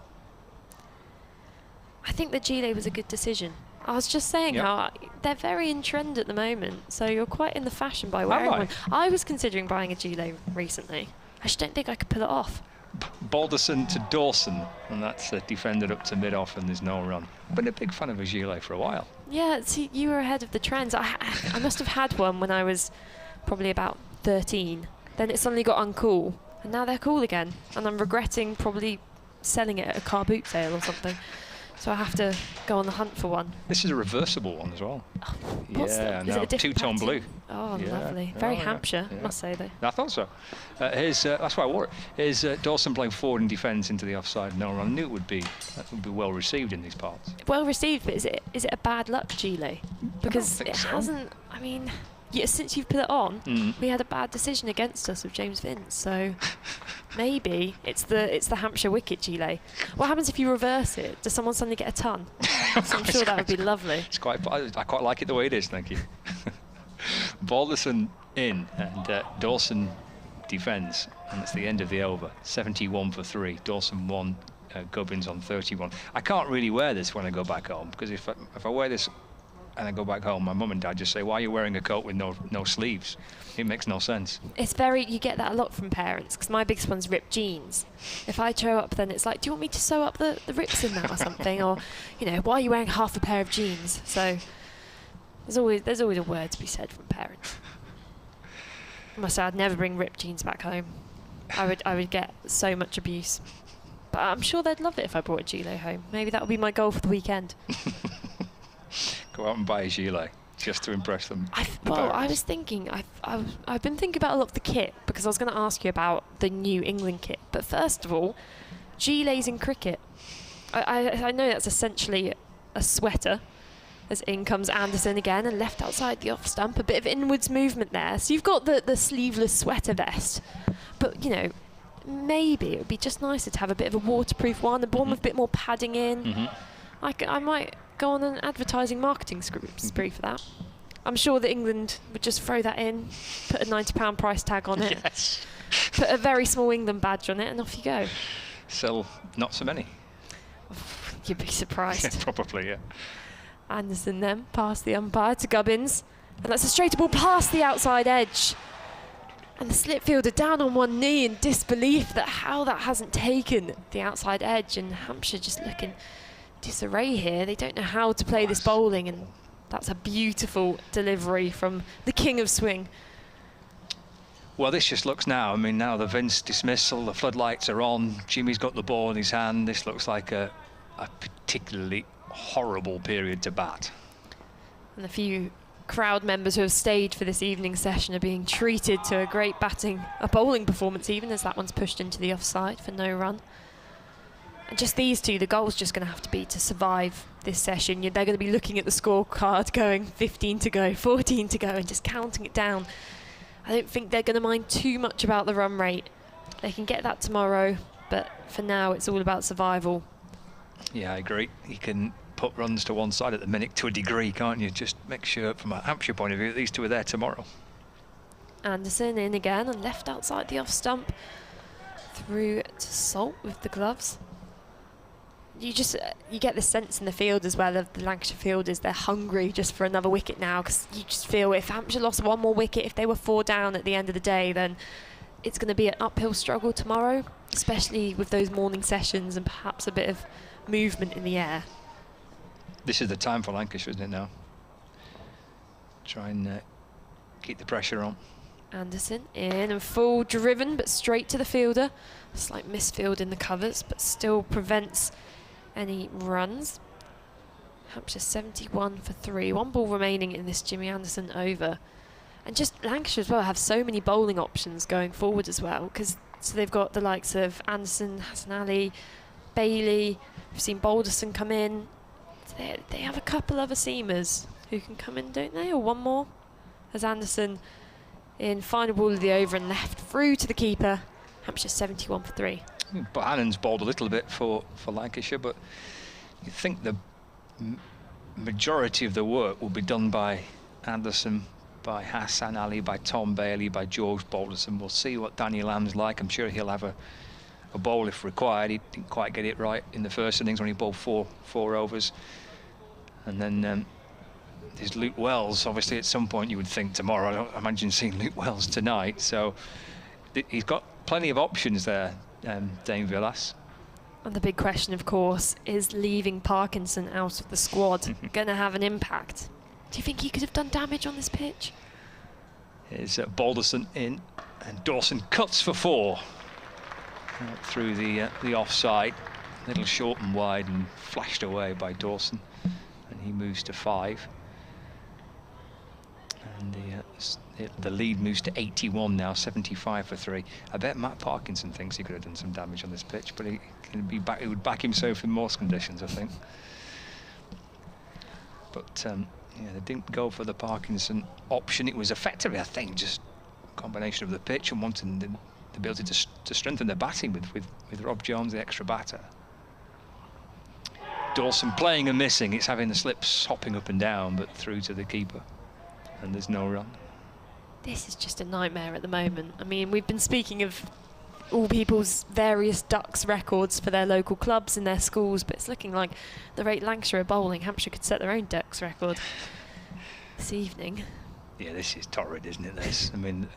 I think the Gile was a good decision. I was just saying how they're very in trend at the moment, so you're quite in the fashion by wearing one. I was considering buying a Gile recently. I just don't think I could pull it off. Balderson to Dawson, and that's defended up to mid-off, and there's no run. Been a big fan of a gilet for a while. Yeah, see, you were ahead of the trends. I must have had one when I was probably about 13. Then it suddenly got uncool, and now they're cool again. And I'm regretting probably selling it at a car boot sale or something. So I have to go on the hunt for one. This is a reversible one as well. Oh, Is it a two-tone blue. Oh, lovely. Very Hampshire, must say, though. I thought so. That's why I wore it. Here's Dawson playing forward in defence into the offside. No run. I knew it would be well received in these parts. Well received, but is it a bad luck Gile? Because it hasn't. I mean, since you've put it on, we had a bad decision against us with James Vince. So maybe it's the Hampshire wicket Gile. What happens if you reverse it? Does someone suddenly get a ton? So I'm sure that would be lovely. I quite like it the way it is. Thank you. Balderson in, and Dawson defends, and that's the end of the over. 71 for 3. Dawson 1, Gubbins on 31. I can't really wear this when I go back home, because if I wear this and I go back home, my mum and dad just say, "Why are you wearing a coat with no sleeves?" It makes no sense. You get that a lot from parents, because my biggest one's ripped jeans. If I show up, then it's like, do you want me to sew up the rips in that or something? Or, why are you wearing half a pair of jeans? So there's always a word to be said from parents. I must say, I'd never bring ripped jeans back home. I would get so much abuse. But I'm sure they'd love it if I brought a gilet home. Maybe that would be my goal for the weekend. Go out and buy a gilet just to impress them. I was thinking, I've been thinking about a lot of the kit, because I was going to ask you about the new England kit. But first of all, gilets in cricket. I know that's essentially a sweater, as in comes Anderson again and left outside the off stump. A bit of inwards movement there. So you've got the sleeveless sweater vest. But, maybe it would be just nicer to have a bit of a waterproof one, a ball with a bit more padding in. I might go on an advertising marketing spree for that. I'm sure that England would just throw that in, put a £90 price tag on it, put a very small England badge on it, and off you go. Sell not so many. You'd be surprised. Probably, yeah. Anderson then past the umpire to Gubbins, and that's a straight ball past the outside edge. And the slip fielder down on one knee in disbelief that how that hasn't taken the outside edge, and Hampshire just looking disarray here. They don't know how to play this bowling, and that's a beautiful delivery from the king of swing. Well, this just looks now, now the Vince dismissal, the floodlights are on, Jimmy's got the ball in his hand. This looks like a particularly horrible period to bat. And a few crowd members who have stayed for this evening session are being treated to a great bowling performance, even as that one's pushed into the offside for no run. And just these two, the goal's just going to have to be to survive this session. They're going to be looking at the scorecard going 15 to go, 14 to go, and just counting it down. I don't think they're going to mind too much about the run rate. They can get that tomorrow, but for now it's all about survival. Yeah, I agree. You can put runs to one side at the minute to a degree, can't you? Just make sure, from a Hampshire point of view, these two are there tomorrow. Anderson in again and left outside the off stump. Through to Salt with the gloves. You get the sense in the field as well of the Lancashire fielders. They're hungry just for another wicket now, because you just feel if Hampshire lost one more wicket, if they were 4 down at the end of the day, then it's going to be an uphill struggle tomorrow, especially with those morning sessions and perhaps a bit of movement in the air. This is the time for Lancashire, isn't it now? Try and keep the pressure on. Anderson in and full driven, but straight to the fielder. Slight misfield in the covers, but still prevents any runs. Hampshire 71 for 3. 1 ball remaining in this Jimmy Anderson over. And just Lancashire as well have so many bowling options going forward as well, because so they've got the likes of Anderson, Hassan Ali, Bailey. We've seen Balderson come in. They have a couple other seamers who can come in, don't they? Or one more? As Anderson in final ball of the over and left through to the keeper. Hampshire 71 for 3. But Annan's bowled a little bit for Lancashire, but you think the majority of the work will be done by Anderson, by Hassan Ali, by Tom Bailey, by George Balderson. We'll see what Daniel Lam's like. I'm sure he'll have a bowl if required. He didn't quite get it right in the first innings when he bowled four overs. And then there's Luke Wells. Obviously, at some point you would think tomorrow. I don't imagine seeing Luke Wells tonight. So he's got plenty of options there, Dane Villas. And the big question, of course, is leaving Parkinson out of the squad going to have an impact? Do you think he could have done damage on this pitch? Here's Balderson in, and Dawson cuts for 4 through the offside. A little short and wide and flashed away by Dawson, and he moves to 5. And the lead moves to 81 now, 75 for 3. I bet Matt Parkinson thinks he could have done some damage on this pitch, but he would back himself in most conditions, I think. But yeah, they didn't go for the Parkinson option. It was effectively, I think, just a combination of the pitch and wanting the ability to strengthen the batting with Rob Jones, the extra batter. Dawson playing and missing. It's having the slips hopping up and down, but through to the keeper. And there's no run. This is just a nightmare at the moment. I mean, we've been speaking of all people's various Ducks records for their local clubs and their schools, but it's looking like the rate Lancashire are bowling, Hampshire could set their own Ducks record this evening. Yeah, this is torrid, isn't it? This. I mean,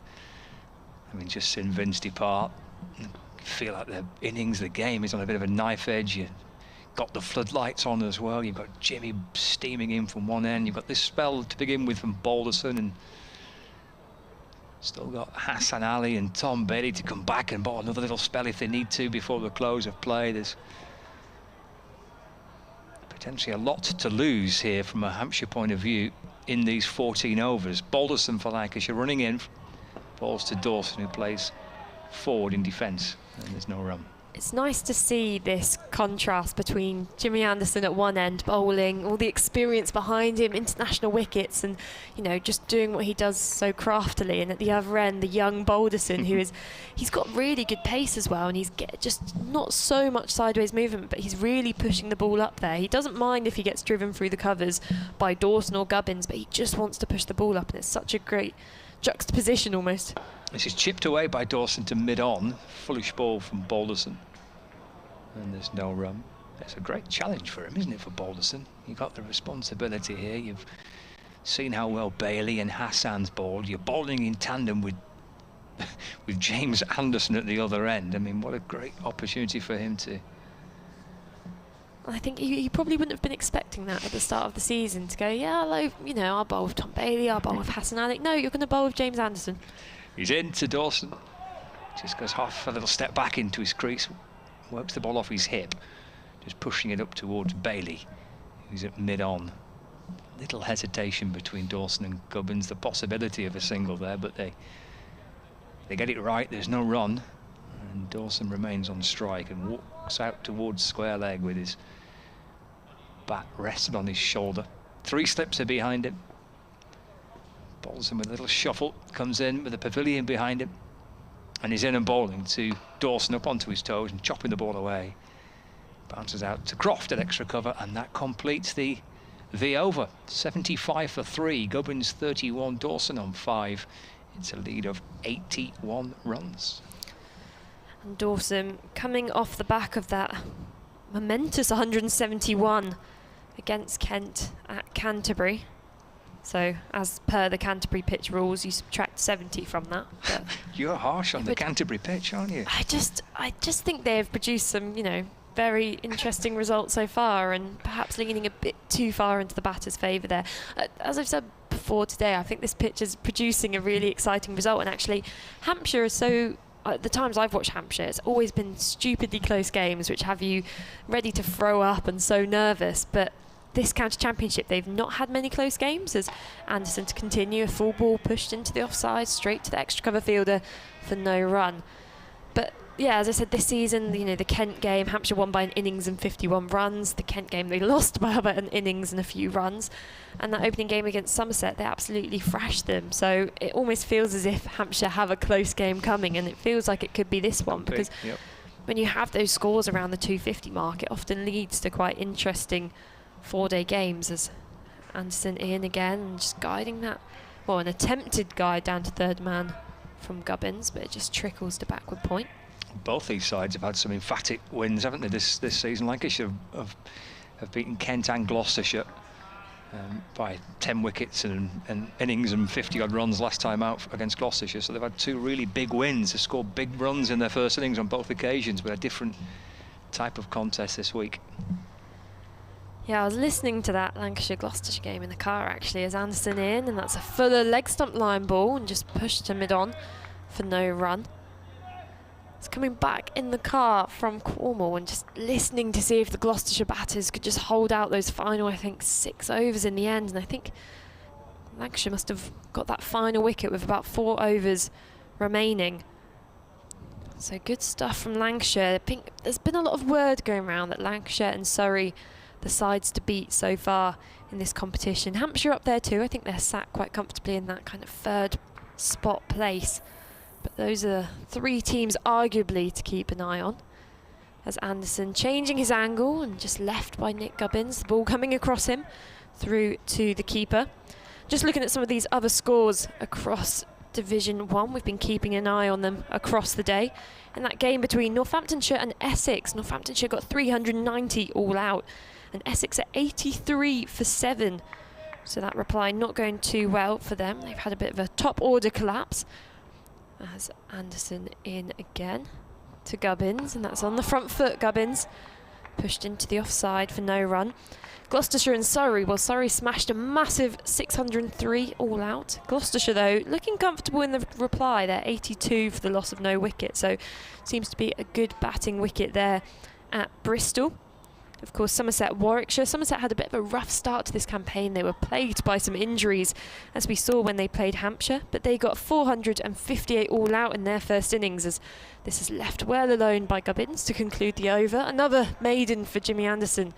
just seeing Vince depart, you feel like the innings, the game is on a bit of a knife edge. You got the floodlights on as well. You've got Jimmy steaming in from one end. You've got this spell to begin with from Balderson, and still got Hassan Ali and Tom Bailey to come back and bowl another little spell if they need to before the close of play. There's potentially a lot to lose here from a Hampshire point of view in these 14 overs. Balderson for Lancashire running in, balls to Dawson, who plays forward in defence, and there's no run. It's nice to see this contrast between Jimmy Anderson at one end bowling, all the experience behind him, international wickets, and just doing what he does so craftily, and at the other end the young Balderson he's got really good pace as well, and he's just not so much sideways movement, but he's really pushing the ball up there. He doesn't mind if he gets driven through the covers by Dawson or Gubbins, but he just wants to push the ball up, and it's such a great juxtaposition almost. This is chipped away by Dawson to mid-on. Foolish ball from Balderson. And there's no run. It's a great challenge for him, isn't it, for Balderson? You've got the responsibility here. You've seen how well Bailey and Hassan's bowled. You're bowling in tandem with James Anderson at the other end. I mean, what a great opportunity for him to... I think he probably wouldn't have been expecting that at the start of the season, to go, yeah, I'll bowl with Tom Bailey, I'll bowl with Hassan Ali. No, you're going to bowl with James Anderson. He's in to Dawson. Just goes half a little step back into his crease. Works the ball off his hip. Just pushing it up towards Bailey, who's at mid-on. Little hesitation between Dawson and Gubbins. The possibility of a single there, but they get it right. There's no run. And Dawson remains on strike and walks out towards square leg with his bat rested on his shoulder. 3 slips are behind him. Balderson with a little shuffle, comes in with the pavilion behind him, and he's in and bowling to Dawson up onto his toes and chopping the ball away. Bounces out to Croft at extra cover, and that completes the over. 75 for 3, Gubbins 31, Dawson on 5. It's a lead of 81 runs. And Dawson coming off the back of that momentous 171 against Kent at Canterbury. So, as per the Canterbury pitch rules, you subtract 70 from that. But you're harsh on the Canterbury pitch, aren't you? I just think they've produced some, very interesting results so far, and perhaps leaning a bit too far into the batter's favour there. As I've said before, for today. I think this pitch is producing a really exciting result, and actually Hampshire is so... At the times I've watched Hampshire, it's always been stupidly close games which have you ready to throw up and so nervous, but this county championship they've not had many close games, as Anderson to continue a full ball pushed into the offside straight to the extra cover fielder for no run. But yeah, as I said, this season, you know, the Kent game, Hampshire won by an innings and 51 runs. The Kent game, they lost by about an innings and a few runs. And that opening game against Somerset, they absolutely thrashed them. So it almost feels as if Hampshire have a close game coming, and it feels like it could be this one, because when you have those scores around the 250 mark, it often leads to quite interesting 4-day games, as Anderson in again and just guiding that, well, an attempted guide down to third man from Gubbins, but it just trickles to backward point. Both these sides have had some emphatic wins, haven't they, this season? Lancashire have beaten Kent and Gloucestershire by 10 wickets and innings and 50-odd runs last time out against Gloucestershire. So they've had two really big wins. They scored big runs in their first innings on both occasions, but a different type of contest this week. Yeah, I was listening to that Lancashire-Gloucestershire game in the car, actually, as Anderson in, and that's a fuller leg stump line ball and just pushed to mid-on for no run. It's coming back in the car from Cornwall and just listening to see if the Gloucestershire batters could just hold out those final, I think, 6 overs in the end. And I think Lancashire must have got that final wicket with about 4 overs remaining. So good stuff from Lancashire. I think there's been a lot of word going around that Lancashire and Surrey, the sides to beat so far in this competition. Hampshire up there too. I think they're sat quite comfortably in that kind of 3rd spot place. But those are 3 teams arguably to keep an eye on. As Anderson changing his angle and just left by Nick Gubbins. The ball coming across him through to the keeper. Just looking at some of these other scores across Division 1. We've been keeping an eye on them across the day. In that game between Northamptonshire and Essex, Northamptonshire got 390 all out, and Essex at 83 for 7. So that reply not going too well for them. They've had a bit of a top order collapse. As Anderson in again to Gubbins, and that's on the front foot. Gubbins pushed into the offside for no run. Gloucestershire and Surrey, well, Surrey smashed a massive 603 all out. Gloucestershire, though, looking comfortable in the reply. They're 82 for the loss of no wicket, so seems to be a good batting wicket there at Bristol. Of course, Somerset, Warwickshire. Somerset had a bit of a rough start to this campaign. They were plagued by some injuries, as we saw when they played Hampshire, but they got 458 all out in their first innings, as this is left well alone by Gubbins to conclude the over. Another maiden for Jimmy Anderson.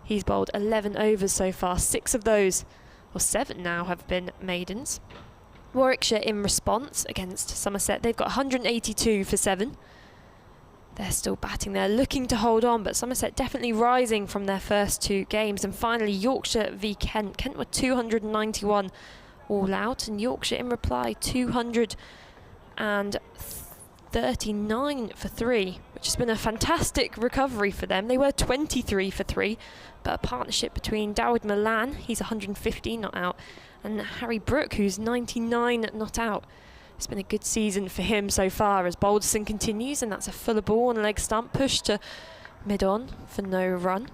He's bowled 11 overs so far. 6 of those, or 7 now, have been maidens. Warwickshire in response against Somerset. They've got 182 for 7. They're still batting there, looking to hold on, but Somerset definitely rising from their first 2 games. And finally, Yorkshire v Kent. Kent were 291 all out, and Yorkshire in reply 239 for 3, which has been a fantastic recovery for them. They were 23 for 3, but a partnership between Dawid Malan, he's 115 not out, and Harry Brook, who's 99 not out. It's been a good season for him so far, as Balderson continues, and that's a fuller ball and a leg stump pushed to mid-on for no run.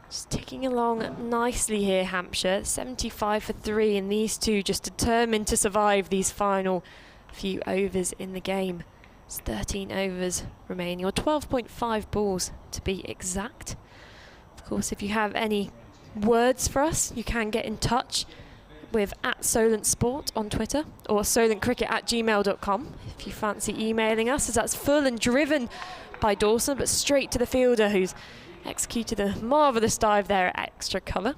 Just ticking along nicely here, Hampshire. 75 for 3, and these two just determined to survive these final few overs in the game. It's 13 overs remaining, or 12.5 balls to be exact. Of course, if you have any words for us, you can get in touch with @SolentSport on Twitter, or solentcricket@gmail.com if you fancy emailing us, as that's full and driven by Dawson, but straight to the fielder, who's executed a marvellous dive there at extra cover.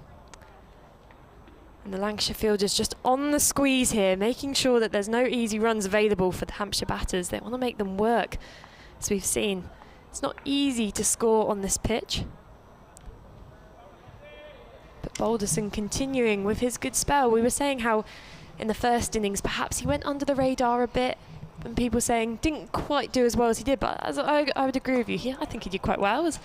And the Lancashire fielders just on the squeeze here, making sure that there's no easy runs available for the Hampshire batters. They want to make them work, as we've seen. It's not easy to score on this pitch. But Balderson continuing with his good spell. We were saying how in the first innings perhaps he went under the radar a bit, and people saying didn't quite do as well as he did, but as I would agree with you, I think he did quite well, as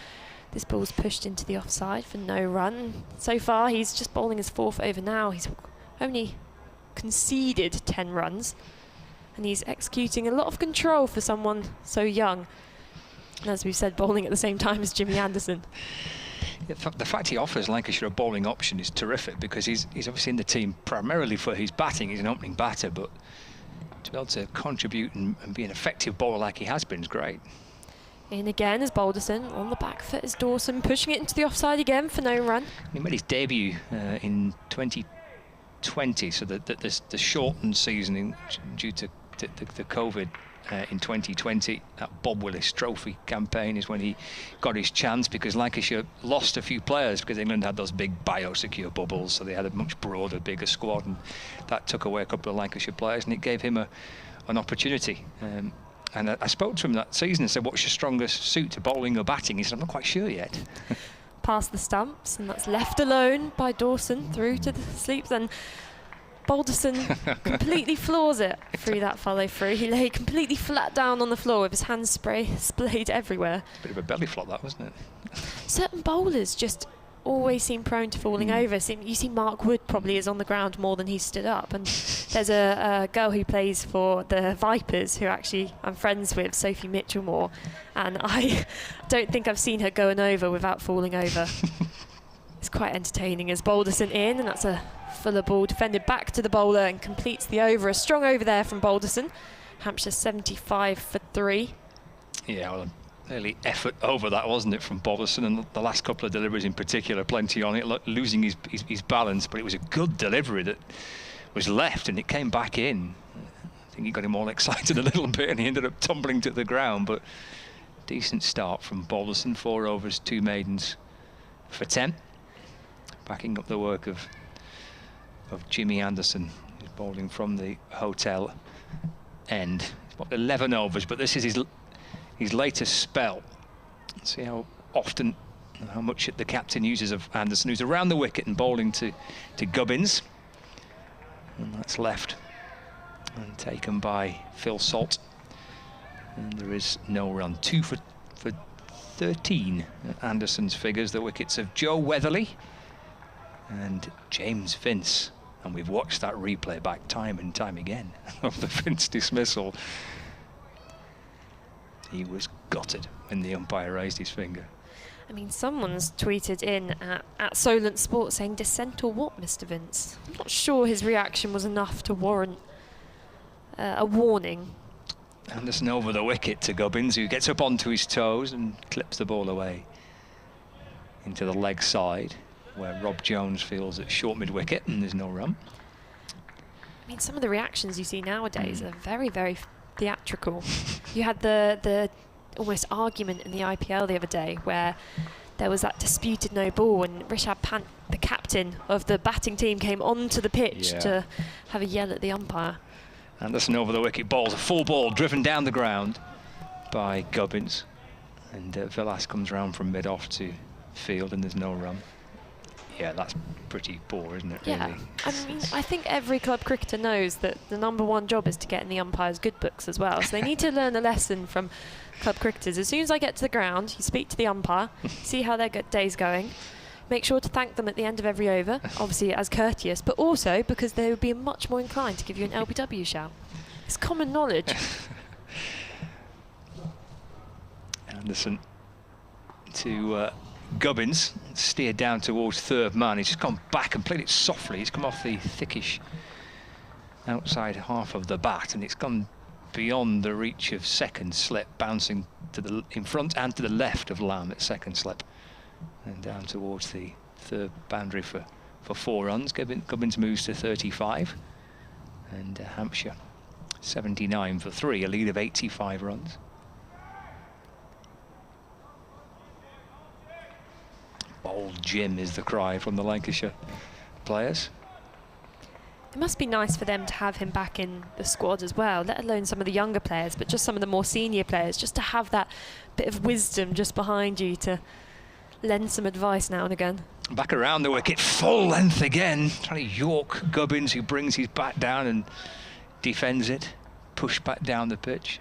this ball's pushed into the offside for no run. So far he's just bowling his 4th over now. He's only conceded 10 runs, and he's executing a lot of control for someone so young, and as we've said, bowling at the same time as Jimmy Anderson. The fact he offers Lancashire a bowling option is terrific, because he's obviously in the team primarily for his batting. He's an opening batter, but to be able to contribute and be an effective bowler like he has been is great. In again is Balderson. On the back foot is Dawson, pushing it into the offside again for no run. He made his debut in 2020, so the shortened season due to the COVID in 2020. That Bob Willis Trophy campaign is when he got his chance, because Lancashire lost a few players because England had those big biosecure bubbles, so they had a much broader, bigger squad, and that took away a couple of Lancashire players, and it gave him an opportunity. And I spoke to him that season and said, what's your strongest suit, to bowling or batting? He said, I'm not quite sure yet. Past the stumps, and that's left alone by Dawson through to the sleeps. And Balderson completely floors it through that follow through. He lay completely flat down on the floor with his hands splayed everywhere. Bit of a belly flop, that, wasn't it? Certain bowlers just always seem prone to falling over. You see Mark Wood probably is on the ground more than he stood up. And there's a girl who plays for the Vipers who actually I'm friends with, Sophie Mitchellmore, and I don't think I've seen her going over without falling over. It's quite entertaining as Balderson in, and that's a fuller ball defended back to the bowler and completes the over. A strong over there from Balderson. Hampshire 75 for 3. Yeah, well, early effort over that, wasn't it, from Balderson, and the last couple of deliveries in particular, plenty on it, losing his balance, but it was a good delivery that was left and it came back in. I think he got him all excited a little bit and he ended up tumbling to the ground, but decent start from Balderson. 4 overs, 2 maidens for 10. Backing up the work of Jimmy Anderson, who's bowling from the hotel end. He's got 11 overs, but this is his latest spell. Let's see how often and how much the captain uses of Anderson, who's around the wicket and bowling to Gubbins. And that's left and taken by Phil Salt. And there is no run. 2 for 13 at Anderson's figures. The wickets of Joe Weatherly and James Vince. And we've watched that replay back time and time again of the Vince dismissal. He was gutted when the umpire raised his finger. I mean, someone's tweeted in at Solent Sports saying, dissent or what, Mr. Vince? I'm not sure his reaction was enough to warrant a warning. Anderson over the wicket to Gubbins, who gets up onto his toes and clips the ball away into the leg side, where Rob Jones feels it's short mid-wicket and there's no run. I mean, some of the reactions you see nowadays are very, very theatrical. You had the almost argument in the IPL the other day where there was that disputed no ball, and Rishabh Pant, the captain of the batting team, came onto the pitch to have a yell at the umpire. Anderson over the wicket, bowls a full ball driven down the ground by Gubbins, and Villas comes round from mid-off to field and there's no run. Yeah, that's pretty poor, isn't it, Yeah, really? I mean, I think every club cricketer knows that the #1 job is to get in the umpire's good books as well. So they need to learn a lesson from club cricketers. As soon as I get to the ground, you speak to the umpire, see how their day's going. Make sure to thank them at the end of every over, obviously as courteous, but also because they would be much more inclined to give you an LBW shout. It's common knowledge. Anderson to Gubbins, steered down towards third man. He's just gone back and played it softly. He's come off the thickish outside half of the bat, and it's gone beyond the reach of second slip, bouncing to the in front and to the left of Lamb at second slip, and down towards the third boundary for 4 runs. Gubbins moves to 35, and Hampshire 79 for 3, a lead of 85 runs. Old Jim is the cry from the Lancashire players. It must be nice for them to have him back in the squad as well, let alone some of the younger players, but just some of the more senior players, just to have that bit of wisdom just behind you to lend some advice now and again. Back around the wicket, full length again, trying to york Gubbins, who brings his bat down and defends it, push back down the pitch,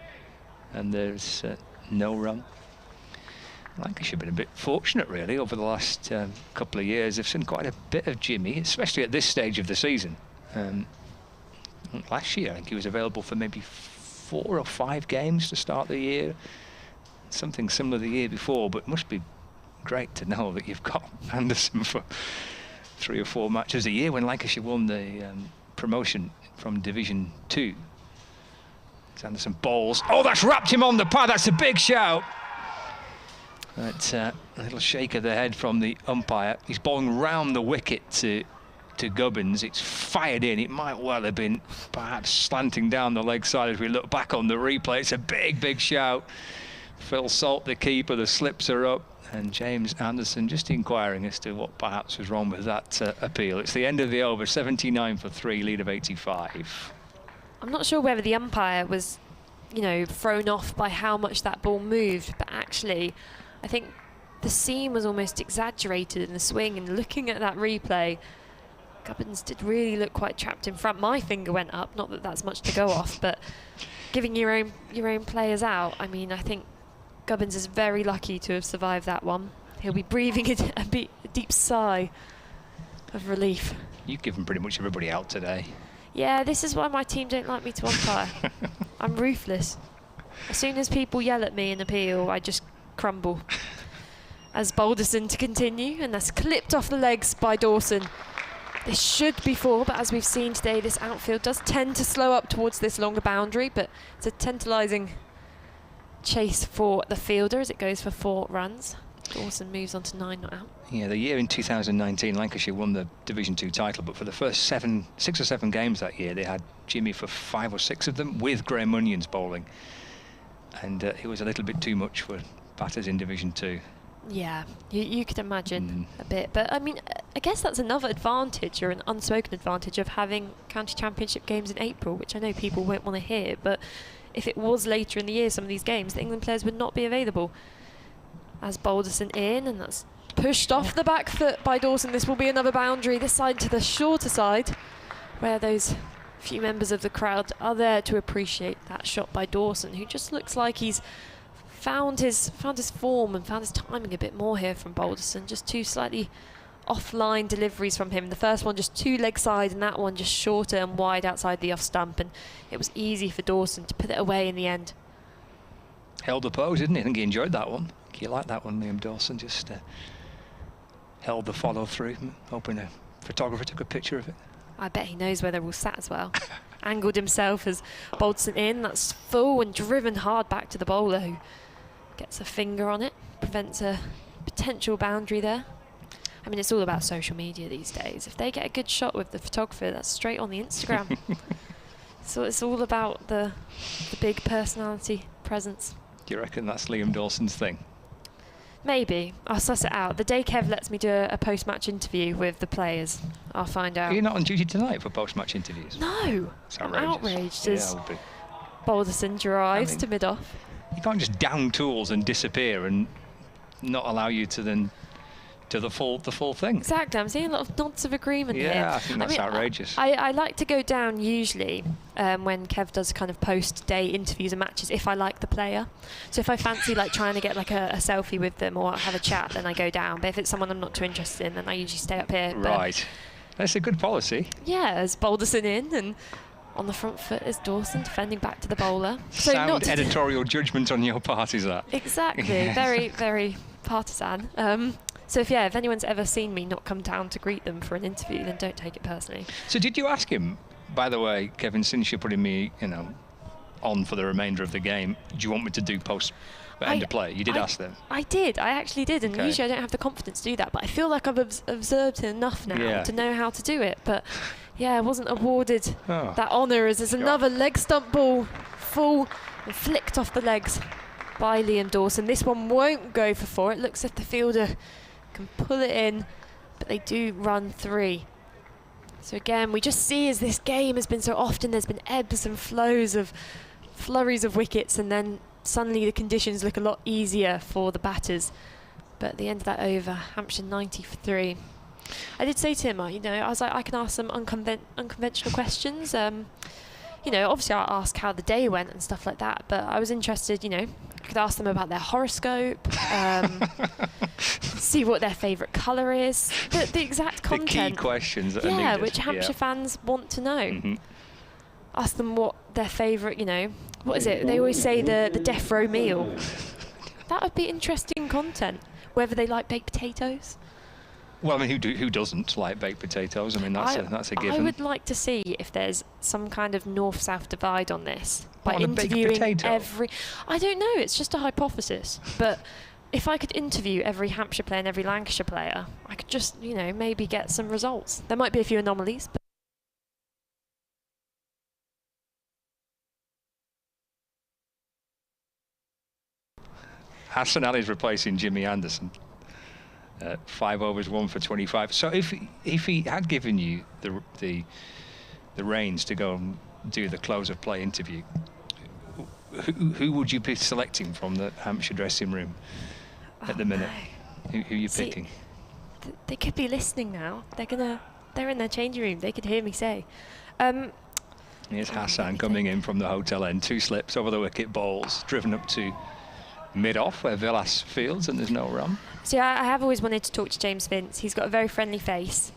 and there's no run. Lancashire have been a bit fortunate, really, over the last couple of years. They've seen quite a bit of Jimmy, especially at this stage of the season. Last year, I think he was available for maybe 4 or 5 games to start the year. Something similar the year before, but must be great to know that you've got Anderson for 3 or 4 matches a year. When Lancashire won the promotion from Division 2, Anderson bowls. Oh, that's wrapped him on the pad. That's a big shout. But a little shake of the head from the umpire. He's bowling round the wicket to Gubbins. It's fired in. It might well have been perhaps slanting down the leg side as we look back on the replay. It's a big shout. Phil Salt, the keeper, the slips are up, and James Anderson just inquiring as to what perhaps was wrong with that appeal. It's the end of the over, 79 for 3, lead of 85. I'm not sure whether the umpire was, thrown off by how much that ball moved, but actually, I think the seam was almost exaggerated in the swing, and looking at that replay, Gubbins did really look quite trapped in front. My finger went up, not that that's much to go off, but giving your own players out, I mean, I think Gubbins is very lucky to have survived that one. He'll be breathing a deep sigh of relief. You've given pretty much everybody out today. Yeah, this is why my team don't like me to umpire. I'm ruthless. As soon as people yell at me and appeal, I just crumble. As Balderson to continue, and that's clipped off the legs by Dawson. This should be 4, but as we've seen today, this outfield does tend to slow up towards this longer boundary, but it's a tantalising chase for the fielder as it goes for 4 runs. Dawson moves on to 9 not out. Yeah, the year in 2019, Lancashire won the Division 2 title, but for the first 6 or 7 games that year, they had Jimmy for 5 or 6 of them with Graham Onions bowling. And it was a little bit too much for batters in Division 2. Yeah, you could imagine a bit. But, I mean, I guess that's another advantage, or an unspoken advantage, of having county championship games in April, which I know people won't want to hear, but if it was later in the year, some of these games, the England players would not be available. As Balderson in, and that's pushed off the back foot by Dawson. This will be another boundary, this side to the shorter side, where those few members of the crowd are there to appreciate that shot by Dawson, who just looks like he's found his form and found his timing a bit more here from Balderson. Just 2 slightly offline deliveries from him. The first one just 2 leg side, and that one just shorter and wide outside the off stump, and it was easy for Dawson to put it away in the end. Held the pose, didn't he? I think he enjoyed that one. You like that one, Liam Dawson, just held the follow through, hoping a photographer took a picture of it. I bet he knows where they're all sat as well. Angled himself as Balderson in, that's full and driven hard back to the bowler, who gets a finger on it, prevents a potential boundary there. I mean, it's all about social media these days. If they get a good shot with the photographer, that's straight on the Instagram. So it's all about the big personality presence. Do you reckon that's Liam Dawson's thing? Maybe. I'll suss it out. The day Kev lets me do a post-match interview with the players, I'll find out. Are you not on duty tonight for post-match interviews? No. It's I'm outrageous. outraged as Balderson drives to mid-off. You can't just down tools and disappear and not allow you to then do the full thing. Exactly. I'm seeing a lot of nods of agreement here. Yeah, I think that's outrageous. I like to go down usually when Kev does kind of post-day interviews and matches if I like the player. So if I fancy like trying to get like a selfie with them or have a chat, then I go down. But if it's someone I'm not too interested in, then I usually stay up here. Right. That's a good policy. Yeah, as Balderson in, and on the front foot is Dawson defending back to the bowler. So Sound editorial judgment on your part, is that? Exactly. Yes. Very, very partisan. So if anyone's ever seen me not come down to greet them for an interview, then don't take it personally. So did you ask him, by the way, Kevin, since you're putting me, on for the remainder of the game, do you want me to do post end of play? You did ask them. I did. I actually did. And usually I don't have the confidence to do that. But I feel like I've observed it enough now to know how to do it. But yeah, I wasn't awarded that honour, as there's another leg stump ball full and flicked off the legs by Liam Dawson. This one won't go for 4. It looks as if the fielder can pull it in, but they do run 3. So again, we just see, as this game has been so often, there's been ebbs and flows of flurries of wickets, and then suddenly the conditions look a lot easier for the batters. But at the end of that over, Hampshire 90 for 3. I did say to him, I was like, I can ask some unconventional questions. Obviously I'll ask how the day went and stuff like that, but I was interested, I could ask them about their horoscope, see what their favourite colour is, the exact content. The key questions that are needed. Which Hampshire fans want to know. Mm-hmm. Ask them what their favourite, what is it? They always say the death row meal. That would be interesting content. whether they like baked potatoes. Well, I mean, who doesn't like baked potatoes? I mean, that's a given. I would like to see if there's some kind of north-south divide on this. By On a baked interviewing potato? I don't know, it's just a hypothesis. But if I could interview every Hampshire player and every Lancashire player, I could just, maybe get some results. There might be a few anomalies, but Hassan Ali's replacing Jimmy Anderson. 5 overs, 1 for 25. So if he had given you the reins to go and do the close of play interview, who would you be selecting from the Hampshire dressing room at the minute? No. Who are you picking? They could be listening now. They're in their changing room. They could hear me say. Here's Hassan coming in from the hotel end. 2 slips over the wicket, balls driven up to mid-off where Villas fields and there's no run. So I have always wanted to talk to James Vince. He's got a very friendly face.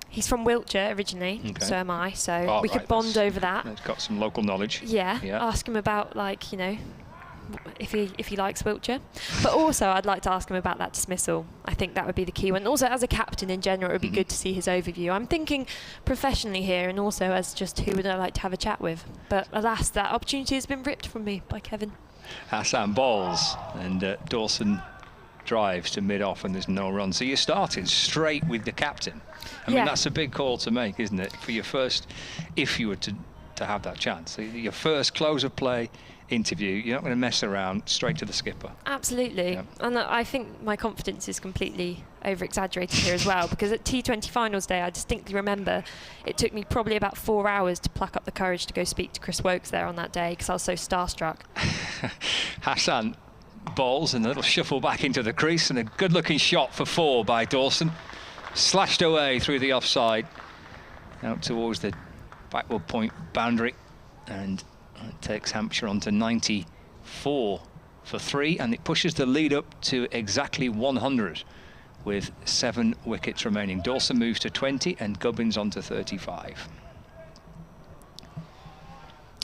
He's from Wiltshire originally, so am I. So we could bond over that. He's got some local knowledge. Yeah. Ask him about if he likes Wiltshire. But also I'd like to ask him about that dismissal. I think that would be the key one. Also as a captain in general, it would be good to see his overview. I'm thinking professionally here and also as just who would I like to have a chat with. But alas, that opportunity has been ripped from me by Kevin. Hassan bowls and Dawson drives to mid-off and there's no run. So you're starting straight with the captain. I mean, that's a big call to make, isn't it? For your first, if you were to have that chance. So your first close of play interview, you're not going to mess around, straight to the skipper. Absolutely. Yeah. And I think my confidence is completely over-exaggerated here as well, because at T20 finals day, I distinctly remember it took me probably about 4 hours to pluck up the courage to go speak to Chris Wokes there on that day, because I was so starstruck. Hassan bowls and a little shuffle back into the crease and a good-looking shot for 4 by Dawson. Slashed away through the offside, out towards the backward point boundary, and it takes Hampshire on to 94 for 3, and it pushes the lead up to exactly 100 with 7 wickets remaining. Dawson moves to 20 and Gubbins on to 35.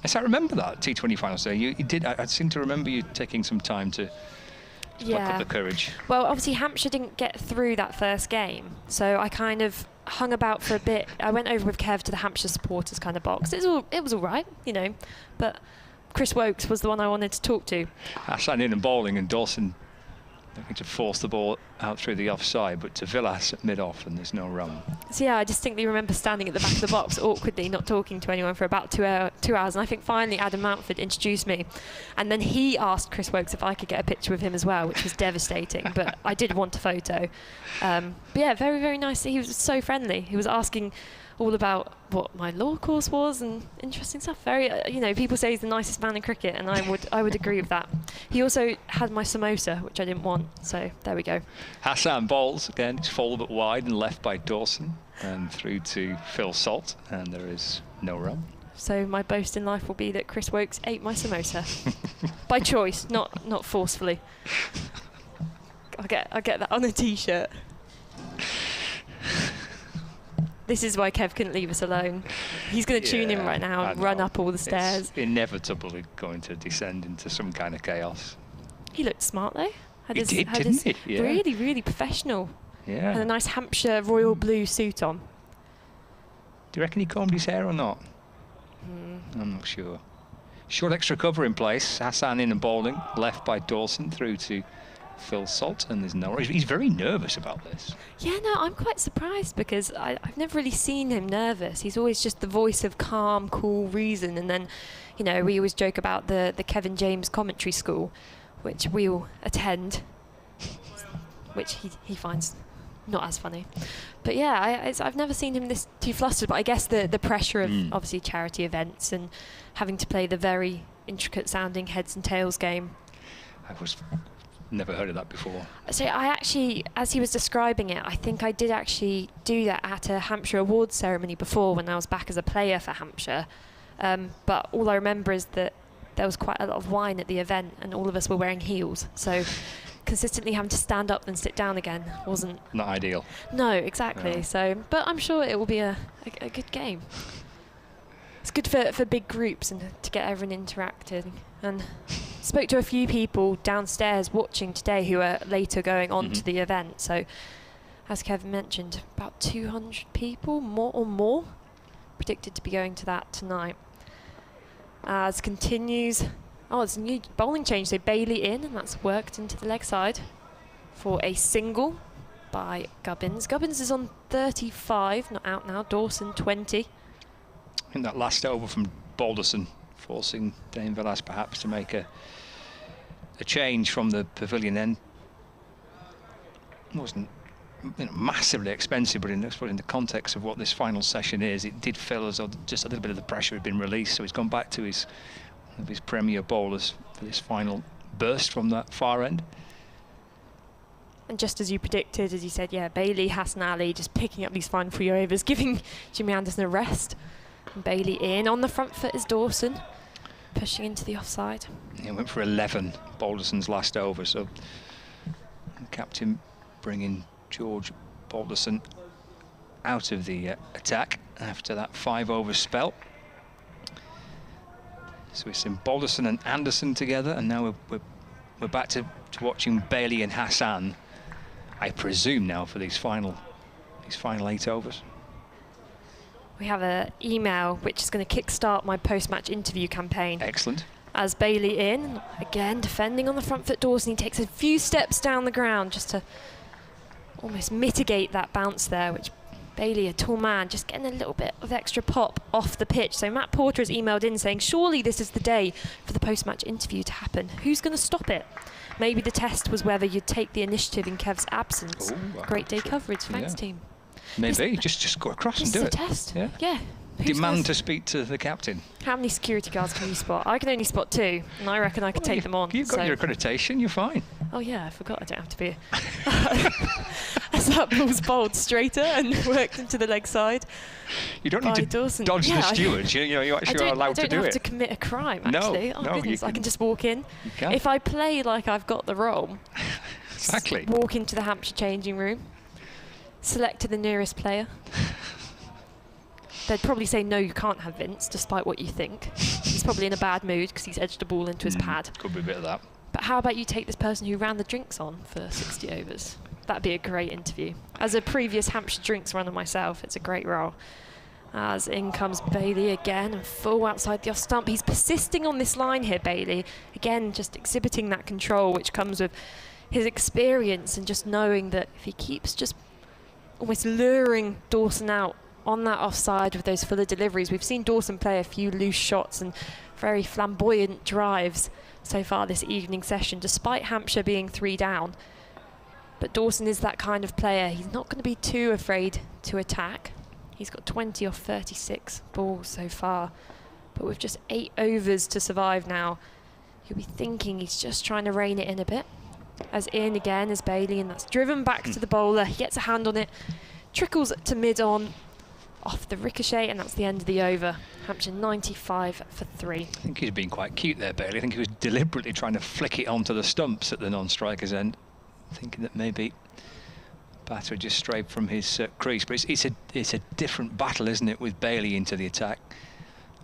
Yes, I remember that T20 finals day. You did. I seem to remember you taking some time to pluck up the courage. Well, obviously Hampshire didn't get through that first game, so I kind of hung about for a bit. I went over with Kev to the Hampshire supporters kind of box. It was all right, but Chris Wokes was the one I wanted to talk to. Hassan in and bowling, and Dawson looking to force the ball out through the offside, but to Villas at mid-off, and there's no run. So yeah, I distinctly remember standing at the back of the box awkwardly, not talking to anyone for about 2 hours, and I think finally Adam Mountford introduced me, and then he asked Chris Wokes if I could get a picture with him as well, which was devastating, but I did want a photo. But yeah, very, very nice. He was so friendly. He was asking all about what my law course was and interesting stuff. Very, people say he's the nicest man in cricket, and I would agree with that. He also had my samosa, which I didn't want, so there we go. Hassan bowls again. It's folded but wide and left by Dawson, and through to Phil Salt, and there is no run. So my boast in life will be that Chris Wokes ate my samosa by choice, not forcefully. I'll get that on a t-shirt. This is why Kev couldn't leave us alone. He's going to tune in right now and run up all the stairs. It's inevitably going to descend into some kind of chaos. He looked smart though. He did, didn't he? Yeah. Really, really professional. Yeah. Had a nice Hampshire royal blue suit on. Do you reckon he combed his hair or not? I'm not sure. Short extra cover in place. Hassan in and bowling, left by Dawson through to Phil Salt, and there's no. He's very nervous about this. Yeah, no, I'm quite surprised because I've never really seen him nervous. He's always just the voice of calm, cool reason. And then, we always joke about the Kevin James commentary school, which we all attend, which he finds not as funny. But yeah, I've never seen him this too flustered. But I guess the pressure of obviously charity events and having to play the very intricate sounding heads and tails game. Never heard of that before. So I actually, as he was describing it, I think I did actually do that at a Hampshire awards ceremony before when I was back as a player for Hampshire. But all I remember is that there was quite a lot of wine at the event and all of us were wearing heels. So consistently having to stand up and sit down again wasn't... Not ideal. No, exactly. No. So, but I'm sure it will be a good game. It's good for big groups and to get everyone interacting. And spoke to a few people downstairs watching today who are later going on to the event. So, as Kevin mentioned, about 200 people, more, predicted to be going to that tonight. As continues, it's a new bowling change. So Bailey in, and that's worked into the leg side for a single by Gubbins. Gubbins is on 35, not out now. Dawson 20. In that last over from Balderson, forcing Dane Villas perhaps to make a change from the pavilion end. It wasn't massively expensive, but in the context of what this final session is, it did feel as though just a little bit of the pressure had been released. So he's gone back to his premier bowlers for this final burst from that far end. And just as you predicted, as you said, Bailey, Hassan Ali just picking up these final 3 overs, giving Jimmy Anderson a rest. And Bailey in. On the front foot is Dawson, pushing into the offside. He went for 11, Balderson's last over, so the captain bringing George Balderson out of the attack after that 5 over spell. So we've seen Balderson and Anderson together, and now we're back to watching Bailey and Hassan, I presume, now for these final 8 overs. We have an email which is going to kickstart my post-match interview campaign. Excellent. As Bailey in, again defending on the front foot. Dawson, he takes a few steps down the ground just to almost mitigate that bounce there, which Bailey, a tall man, just getting a little bit of extra pop off the pitch. So Matt Porter has emailed in saying, surely this is the day for the post-match interview to happen. Who's going to stop it? Maybe the test was whether you'd take the initiative in Kev's absence. Ooh, Great day coverage, thanks team. Maybe, just go across and do it. Test. Yeah. Demand to speak to the captain. How many security guards can you spot? I can only spot 2, and I reckon I could take them on. You've got your accreditation, you're fine. Oh yeah, I forgot I don't have to be. As that ball's bowled straighter and worked into the leg side. You don't need to Dawson. dodge the stewards. You actually are allowed to do it. I don't have to commit a crime, actually. No, goodness, I can just walk in. You can. If I play like I've got the role, exactly. Walk into the Hampshire changing room, select to the nearest player. They'd probably say, no, you can't have Vince, despite what you think. He's probably in a bad mood because he's edged a ball into his pad. Could be a bit of that. But how about you take this person who ran the drinks on for 60 overs? That'd be a great interview. As a previous Hampshire drinks runner myself, it's a great role. As in comes Bailey again, and full outside the off stump. He's persisting on this line here, Bailey. Again, just exhibiting that control, which comes with his experience and just knowing that if he keeps just almost luring Dawson out on that offside with those fuller deliveries. We've seen Dawson play a few loose shots and very flamboyant drives so far this evening session, despite Hampshire being 3 down. But Dawson is that kind of player. He's not going to be too afraid to attack. He's got 20 off 36 balls so far. But with just 8 overs to survive now, you'll be thinking he's just trying to rein it in a bit. As in again is Bailey, and that's driven back to the bowler. He gets a hand on it, trickles to mid-on, off the ricochet, and that's the end of the over. Hampshire 95 for 3. I think he's been quite cute there, Bailey. I think he was deliberately trying to flick it onto the stumps at the non-striker's end, thinking that maybe batter just strayed from his crease. But it's a different battle, isn't it, with Bailey into the attack.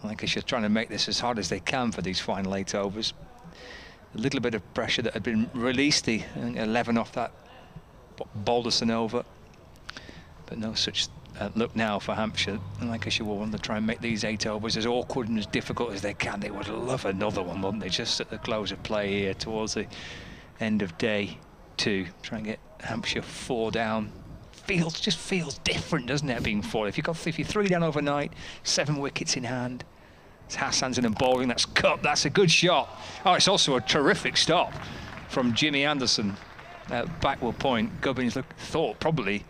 Lancashire trying to make this as hard as they can for these final 8 overs. A little bit of pressure that had been released, the 11 off that Balderson over, but no such look now for Hampshire. And Lancashire will want to try and make these 8 overs as awkward and as difficult as they can. They would love another one, wouldn't they, just at the close of play here towards the end of day 2. Try and get Hampshire 4 down. Just feels different, doesn't it, being 4? If you're 3 down overnight, 7 wickets in hand, it's Hassan's in and bowling, that's cut, that's a good shot. Oh, it's also a terrific stop from Jimmy Anderson at backward point. Gubbins thought probably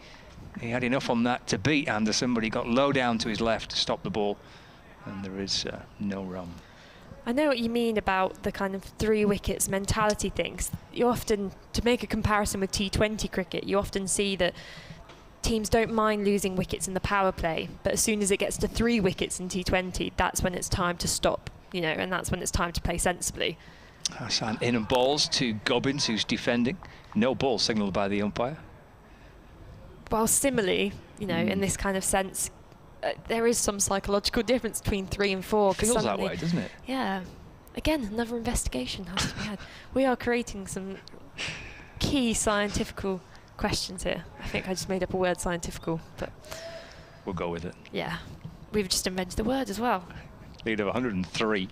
he had enough on that to beat Anderson, but he got low down to his left to stop the ball, and there is no run. I know what you mean about the kind of 3 wickets mentality things. You often, to make a comparison with T20 cricket, you often see that teams don't mind losing wickets in the power play, but as soon as it gets to 3 wickets in T20, that's when it's time to stop, and that's when it's time to play sensibly. Hassan in and balls to Gubbins, who's defending. No ball signalled by the umpire. Well, similarly, in this kind of sense, there is some psychological difference between 3 and 4. Feels that way, doesn't it? Yeah. Again, another investigation has to be had. We are creating some key scientifical questions here. I think I just made up a word, scientifical, but We'll go with it. yeah, we've just invented the word as well. Lead of 103.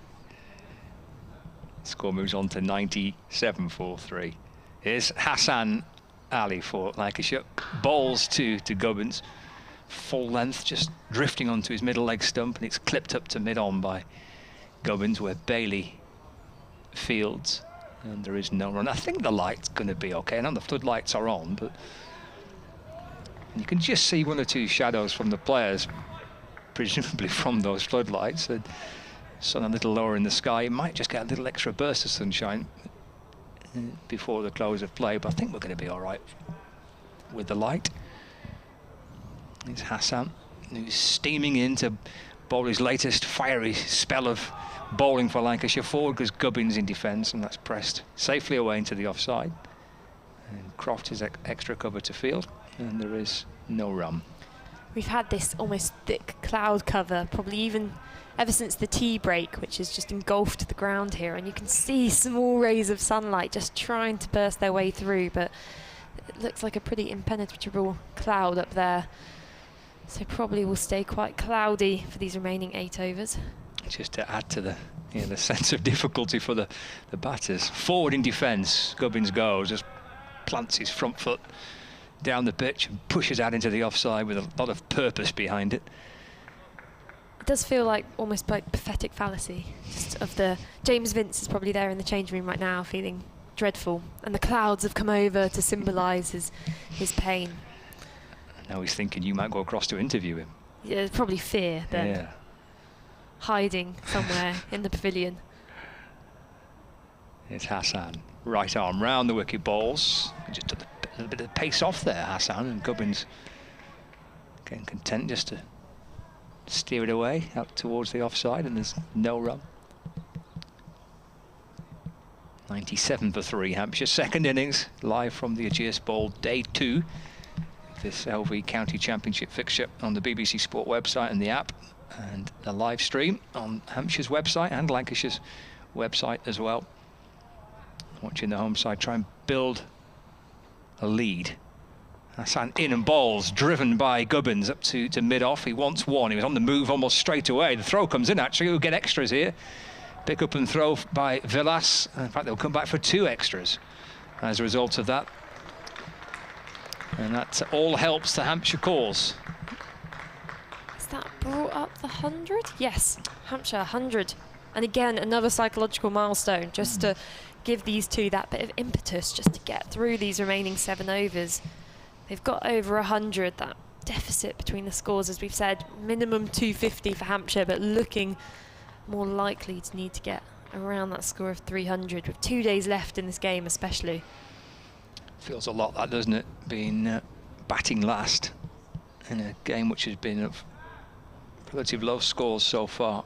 Score moves on to 97-4-3. Here's Hassan Ali for Lancashire. Bowls to Gubbins. Full length, just drifting onto his middle leg stump, and it's clipped up to mid-on by Gubbins, where Bailey fields, and there is no run. I think the light's going to be okay. I know the floodlights are on, but you can just see one or two shadows from the players, presumably from those floodlights. The sun a little lower in the sky. It might just get a little extra burst of sunshine before the close of play, but I think we're going to be all right with the light. It's Hassan, who's steaming in to bowl his latest fiery spell of bowling for Lancashire. Forward goes Gubbins in defence, and that's pressed safely away into the offside. And Croft is extra cover to field, and there is no run. We've had this almost thick cloud cover, probably even ever since the tea break, which has just engulfed the ground here, and you can see small rays of sunlight just trying to burst their way through, but it looks like a pretty impenetrable cloud up there. So probably will stay quite cloudy for these remaining 8 overs. Just to add to the sense of difficulty for the batters. Forward in defence, Gubbins goes, just plants his front foot down the pitch and pushes out into the offside with a lot of purpose behind it. It does feel like almost like pathetic fallacy. Just of the James Vince is probably there in the changing room right now, feeling dreadful, and the clouds have come over to symbolise his pain. Now he's thinking you might go across to interview him. Yeah, probably fear then. Yeah. Hiding somewhere in the pavilion. It's Hassan. Right arm round the wicket balls. Just took a little bit of pace off there, Hassan, and Gubbins getting content just to steer it away out towards the offside, and there's no run. 97-3 Hampshire. Second innings live from the Ageas Bowl, day 2. This LV County Championship fixture on the BBC Sport website and the app, and a live stream on Hampshire's website and Lancashire's website as well. Watching the home side try and build a lead. Hassan in and bowls, driven by Gubbins up to mid-off. He wants one. He was on the move almost straight away. The throw comes in, actually. We'll get extras here. Pick up and throw by Villas. In fact, they'll come back for 2 extras as a result of that. And that all helps the Hampshire cause. Has that brought up the 100? Yes, Hampshire 100. And again, another psychological milestone, just to give these two that bit of impetus just to get through these remaining 7 overs. They've got over 100. That deficit between the scores, as we've said, minimum 250 for Hampshire, but looking more likely to need to get around that score of 300 with 2 days left in this game especially. Feels a lot, that, doesn't it? Being batting last in a game which has been of relative low scores so far.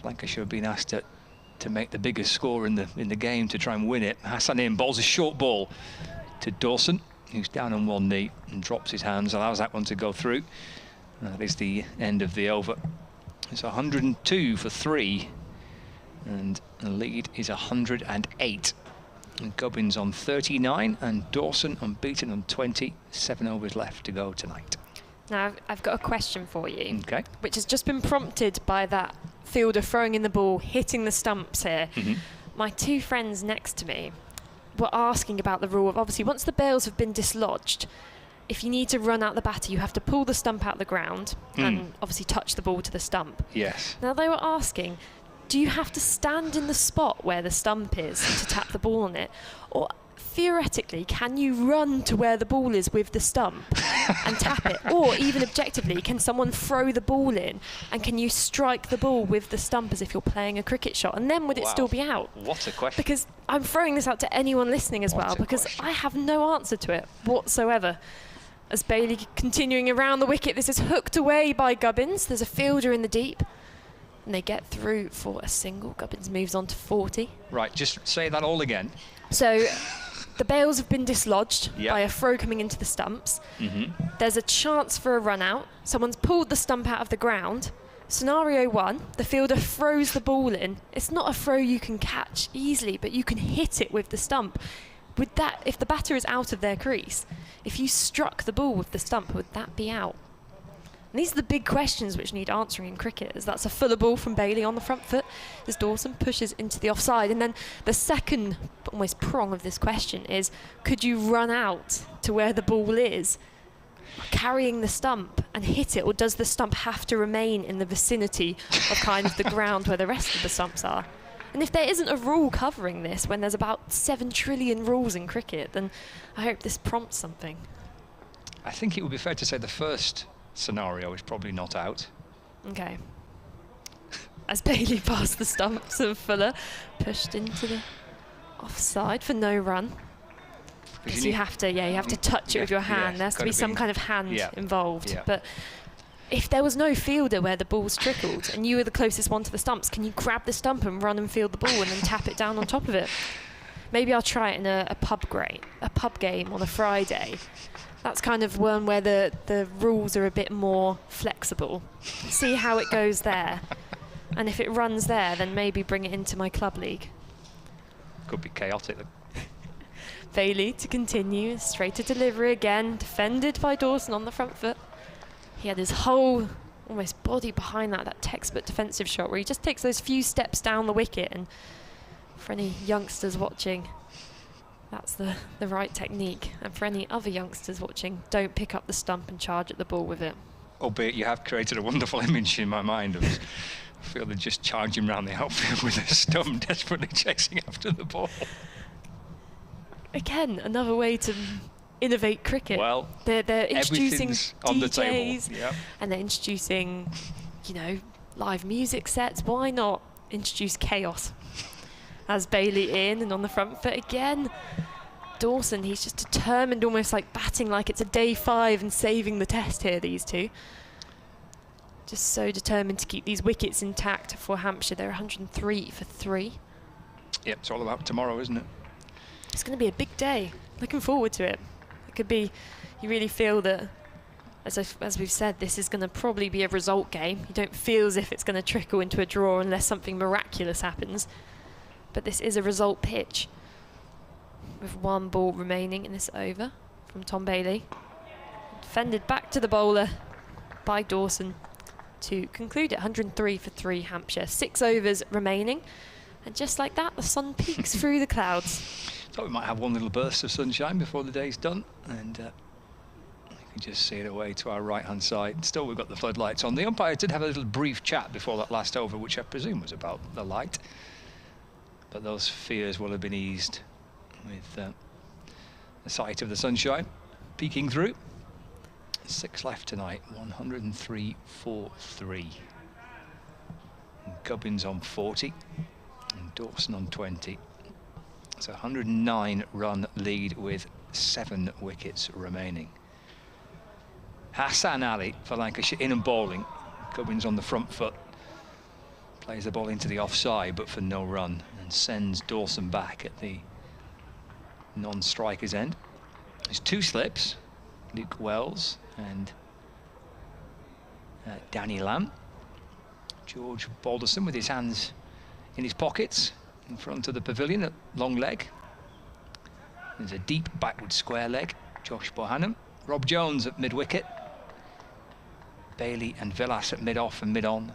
Lancashire have been asked to make the biggest score in the game to try and win it. Hassan in bowls a short ball to Dawson, who's down on one knee and drops his hands, allows that one to go through. That is the end of the over. It's 102 for 3, and the lead is 108. And Gubbins on 39 and Dawson unbeaten on 20. 7 overs left to go tonight. Now, I've got a question for you, Okay. which has just been prompted by that fielder throwing in the ball, hitting the stumps here. My 2 friends next to me were asking about the rule of, obviously, once the bails have been dislodged, if you need to run out the batter, you have to pull the stump out the ground and obviously touch the ball to the stump. Yes. Now, they were asking, do you have to stand in the spot where the stump is to tap the ball on it? Or theoretically, can you run to where the ball is with the stump and tap it? Or even objectively, can someone throw the ball in and can you strike the ball with the stump as if you're playing a cricket shot? And then would it still be out? What a question. Because I'm throwing this out to anyone listening as well, because I have no answer to it whatsoever. As Bailey continuing around the wicket, this is hooked away by Gubbins. There's a fielder in the deep. And they get through for a single. Gubbins moves on to 40. Right, just say that all again. So the bails have been dislodged Yep. by a throw coming into the stumps. There's a chance for a run out. Someone's pulled the stump out of the ground. Scenario 1, the fielder throws the ball in. It's not a throw you can catch easily, but you can hit it with the stump. Would that, if the batter is out of their crease, if you struck the ball with the stump, would that be out? And these are the big questions which need answering in cricket, as that's a fuller ball from Bailey on the front foot as Dawson pushes into the offside. And then the second almost prong of this question is, could you run out to where the ball is, carrying the stump and hit it, or does the stump have to remain in the vicinity of kind of the ground where the rest of the stumps are? And if there isn't a rule covering this when there's about 7 trillion rules in cricket, then I hope this prompts something. I think it would be fair to say the first scenario is probably not out. Okay. As Bailey passed the stumps of Fuller, pushed into the offside for no run. Because you have to touch it with your hand. There has to be some kind of hand involved. Yeah. But if there was no fielder where the ball's trickled and you were the closest one to the stumps, can you grab the stump and run and field the ball and then tap it down on top of it? Maybe I'll try it in a pub game on a Friday. That's kind of one where the rules are a bit more flexible. See how it goes there. And if it runs there, then maybe bring it into my club league. Could be chaotic. Bailey to continue, straight to delivery again, defended by Dawson on the front foot. He had his whole almost body behind that textbook defensive shot where he just takes those few steps down the wicket, and for any youngsters watching, that's the right technique. And for any other youngsters watching, don't pick up the stump and charge at the ball with it. Albeit you have created a wonderful image in my mind of a fielder just charging around the outfield with a stump, desperately chasing after the ball. Again, another way to innovate cricket. Well, they're introducing on DJs, the table. Yep. And they're introducing, live music sets. Why not introduce chaos? As Bailey in and on the front foot again. Dawson, he's just determined, almost like batting like it's a day 5 and saving the test here, these two. Just so determined to keep these wickets intact for Hampshire. They're 103 for 3. Yep, it's all about tomorrow, isn't it? It's going to be a big day. Looking forward to it. It could be, you really feel that, as we've said, this is going to probably be a result game. You don't feel as if it's going to trickle into a draw unless something miraculous happens. But this is a result pitch with 1 ball remaining in this over from Tom Bailey. Defended back to the bowler by Dawson to conclude it. 103 for 3 Hampshire. 6 overs remaining. And just like that, the sun peeks through the clouds. Thought we might have one little burst of sunshine before the day's done, and you can just see it away to our right-hand side. Still, we've got the floodlights on. The umpire did have a little brief chat before that last over, which I presume was about the light. But those fears will have been eased with the sight of the sunshine peeking through. 6 left tonight, 103 for 3. And Gubbins on 40, and Dawson on 20. It's a 109-run lead with 7 wickets remaining. Hassan Ali for Lancashire in and bowling. Gubbins on the front foot. Plays the ball into the offside, but for no run, and sends Dawson back at the non-striker's end. There's 2 slips, Luke Wells and Danny Lamb. George Balderson with his hands in his pockets in front of the pavilion at long leg. There's a deep backward square leg, Josh Bohannon. Rob Jones at mid-wicket. Bailey and Villas at mid-off and mid-on.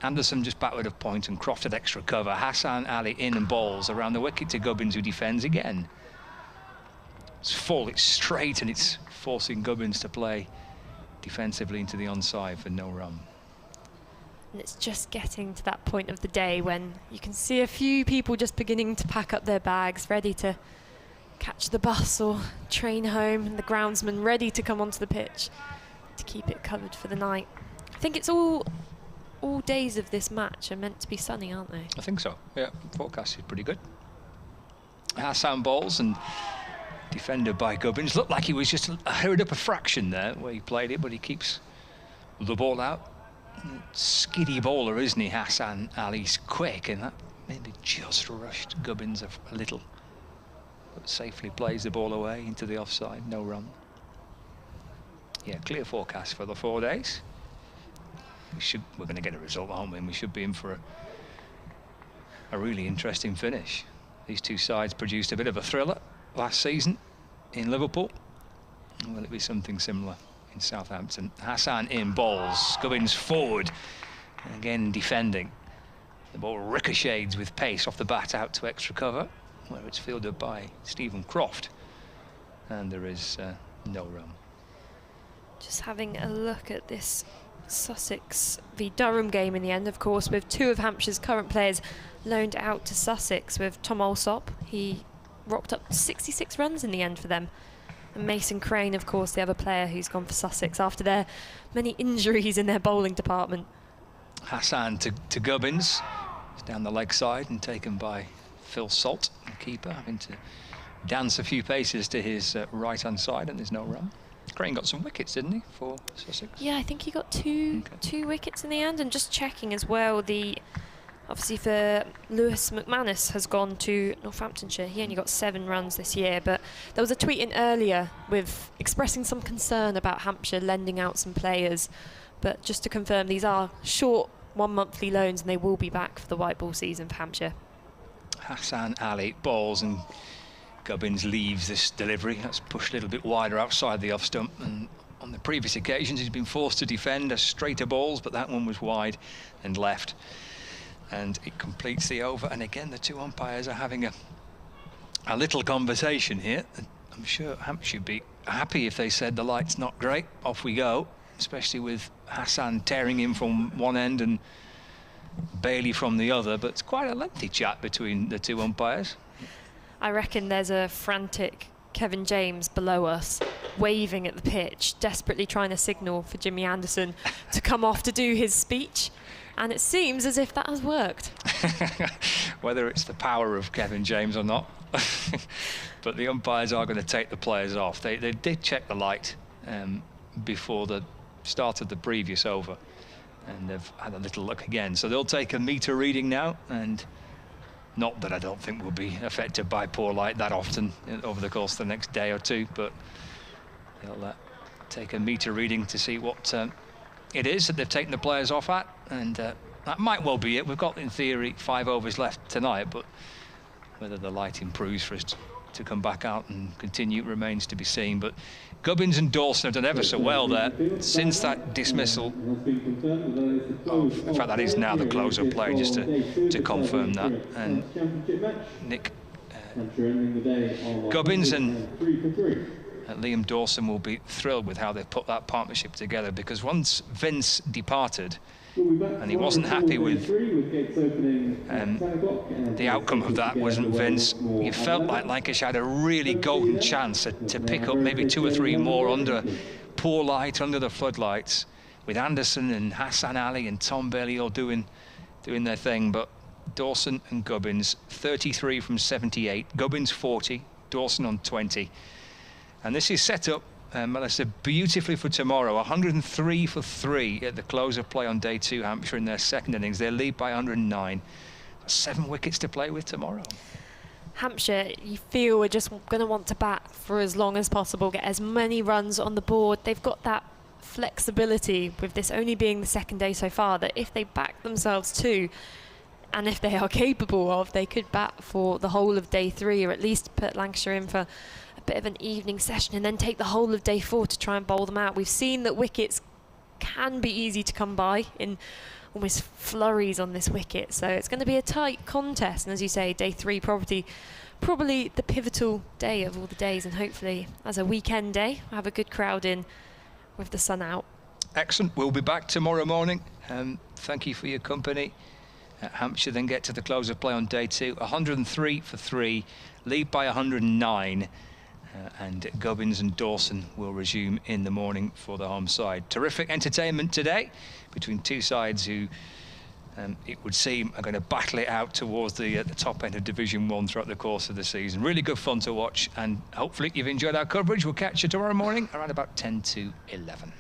Anderson just backward of point and Croft at extra cover. Hassan Ali in and bowls around the wicket to Gubbins, who defends again. It's full, it's straight, and it's forcing Gubbins to play defensively into the onside for no run. And it's just getting to that point of the day when you can see a few people just beginning to pack up their bags, ready to catch the bus or train home, and the groundsman ready to come onto the pitch to keep it covered for the night. I think it's all days of this match are meant to be sunny, aren't they? I think so, yeah. Forecast is pretty good. Hassan bowls and defended by Gubbins. Looked like he was just hurried up a fraction there where he played it, but he keeps the ball out. Skiddy bowler, isn't he, Hassan Ali's quick, and that maybe just rushed Gubbins a little, but safely plays the ball away into the offside, no run. Yeah, clear forecast for the 4 days. we're going to get a result, aren't we? And we should be in for a really interesting finish. These two sides produced a bit of a thriller last season in Liverpool. Will it be something similar in Southampton? Hassan in bowls, Gubbins forward, again defending. The ball ricochets with pace off the bat out to extra cover, where it's fielded by Stephen Croft, and there is no run. Just having a look at this Sussex v Durham game in the end, of course, with two of Hampshire's current players loaned out to Sussex, with Tom Alsop. He rocked up 66 runs in the end for them. And Mason Crane, of course, the other player who's gone for Sussex after their many injuries in their bowling department. Hassan to Gubbins. It's down the leg side and taken by Phil Salt, the keeper, having to dance a few paces to his right-hand side, and there's no run. Crane got some wickets, didn't he, for Sussex? Yeah, I think he got two wickets in the end. And just checking as well, obviously for Lewis McManus has gone to Northamptonshire. He only got 7 runs this year, but there was a tweet in earlier with expressing some concern about Hampshire lending out some players. But just to confirm, these are short 1 monthly loans, and they will be back for the white ball season for Hampshire. Hassan Ali bowls, and Gubbins leaves this delivery. That's pushed a little bit wider outside the off stump, and on the previous occasions he's been forced to defend a straighter balls, but that one was wide and left, and it completes the over. And again, the two umpires are having a little conversation here. I'm sure Hampshire would be happy if they said the light's not great, off we go, especially with Hassan tearing in from one end and Bailey from the other. But it's quite a lengthy chat between the two umpires. I reckon there's a frantic Kevin James below us, waving at the pitch, desperately trying to signal for Jimmy Anderson to come off to do his speech. And it seems as if that has worked. Whether it's the power of Kevin James or not. But the umpires are going to take the players off. They did check the light before the start of the previous over, and they've had a little look again. So they'll take a meter reading now, and not that I don't think we'll be affected by poor light that often over the course of the next day or two, but they'll take a meter reading to see what it is that they've taken the players off at, and that might well be it. We've got, in theory, 5 overs left tonight, but whether the light improves for us to come back out and continue remains to be seen. But Gubbins and Dawson have done ever so well there since that dismissal. In fact, that is now the close-up play, just to confirm that. And Nick Gubbins and Liam Dawson will be thrilled with how they've put that partnership together, because once Vince departed and he wasn't happy with the outcome of that, wasn't Vince, you felt like Lancashire had a really golden chance to pick up maybe 2 or 3 more under poor light, under the floodlights, with Anderson and Hassan Ali and Tom Bailey all doing their thing. But Dawson and Gubbins, 33 from 78, Gubbins 40, Dawson on 20. And this is set up, Melissa, beautifully for tomorrow. 103 for 3 at the close of play on day 2, Hampshire in their second innings. They lead by 109. 7 wickets to play with tomorrow. Hampshire, you feel, we're just going to want to bat for as long as possible, get as many runs on the board. They've got that flexibility, with this only being the second day so far, that if they back themselves to, and if they are capable of, they could bat for the whole of day 3, or at least put Lancashire in for a bit of an evening session and then take the whole of day 4 to try and bowl them out. We've seen that wickets can be easy to come by in almost flurries on this wicket, so it's going to be a tight contest. And as you say, day 3 probably the pivotal day of all the days, and hopefully as a weekend day we'll have a good crowd in with the sun out. Excellent. We'll be back tomorrow morning. Thank you for your company. Hampshire then get to the close of play on day 2, 103 for 3, lead by 109. And Gubbins and Dawson will resume in the morning for the home side. Terrific entertainment today between two sides who, it would seem, are going to battle it out towards the top end of Division 1 throughout the course of the season. Really good fun to watch, and hopefully you've enjoyed our coverage. We'll catch you tomorrow morning around about 10 to 11.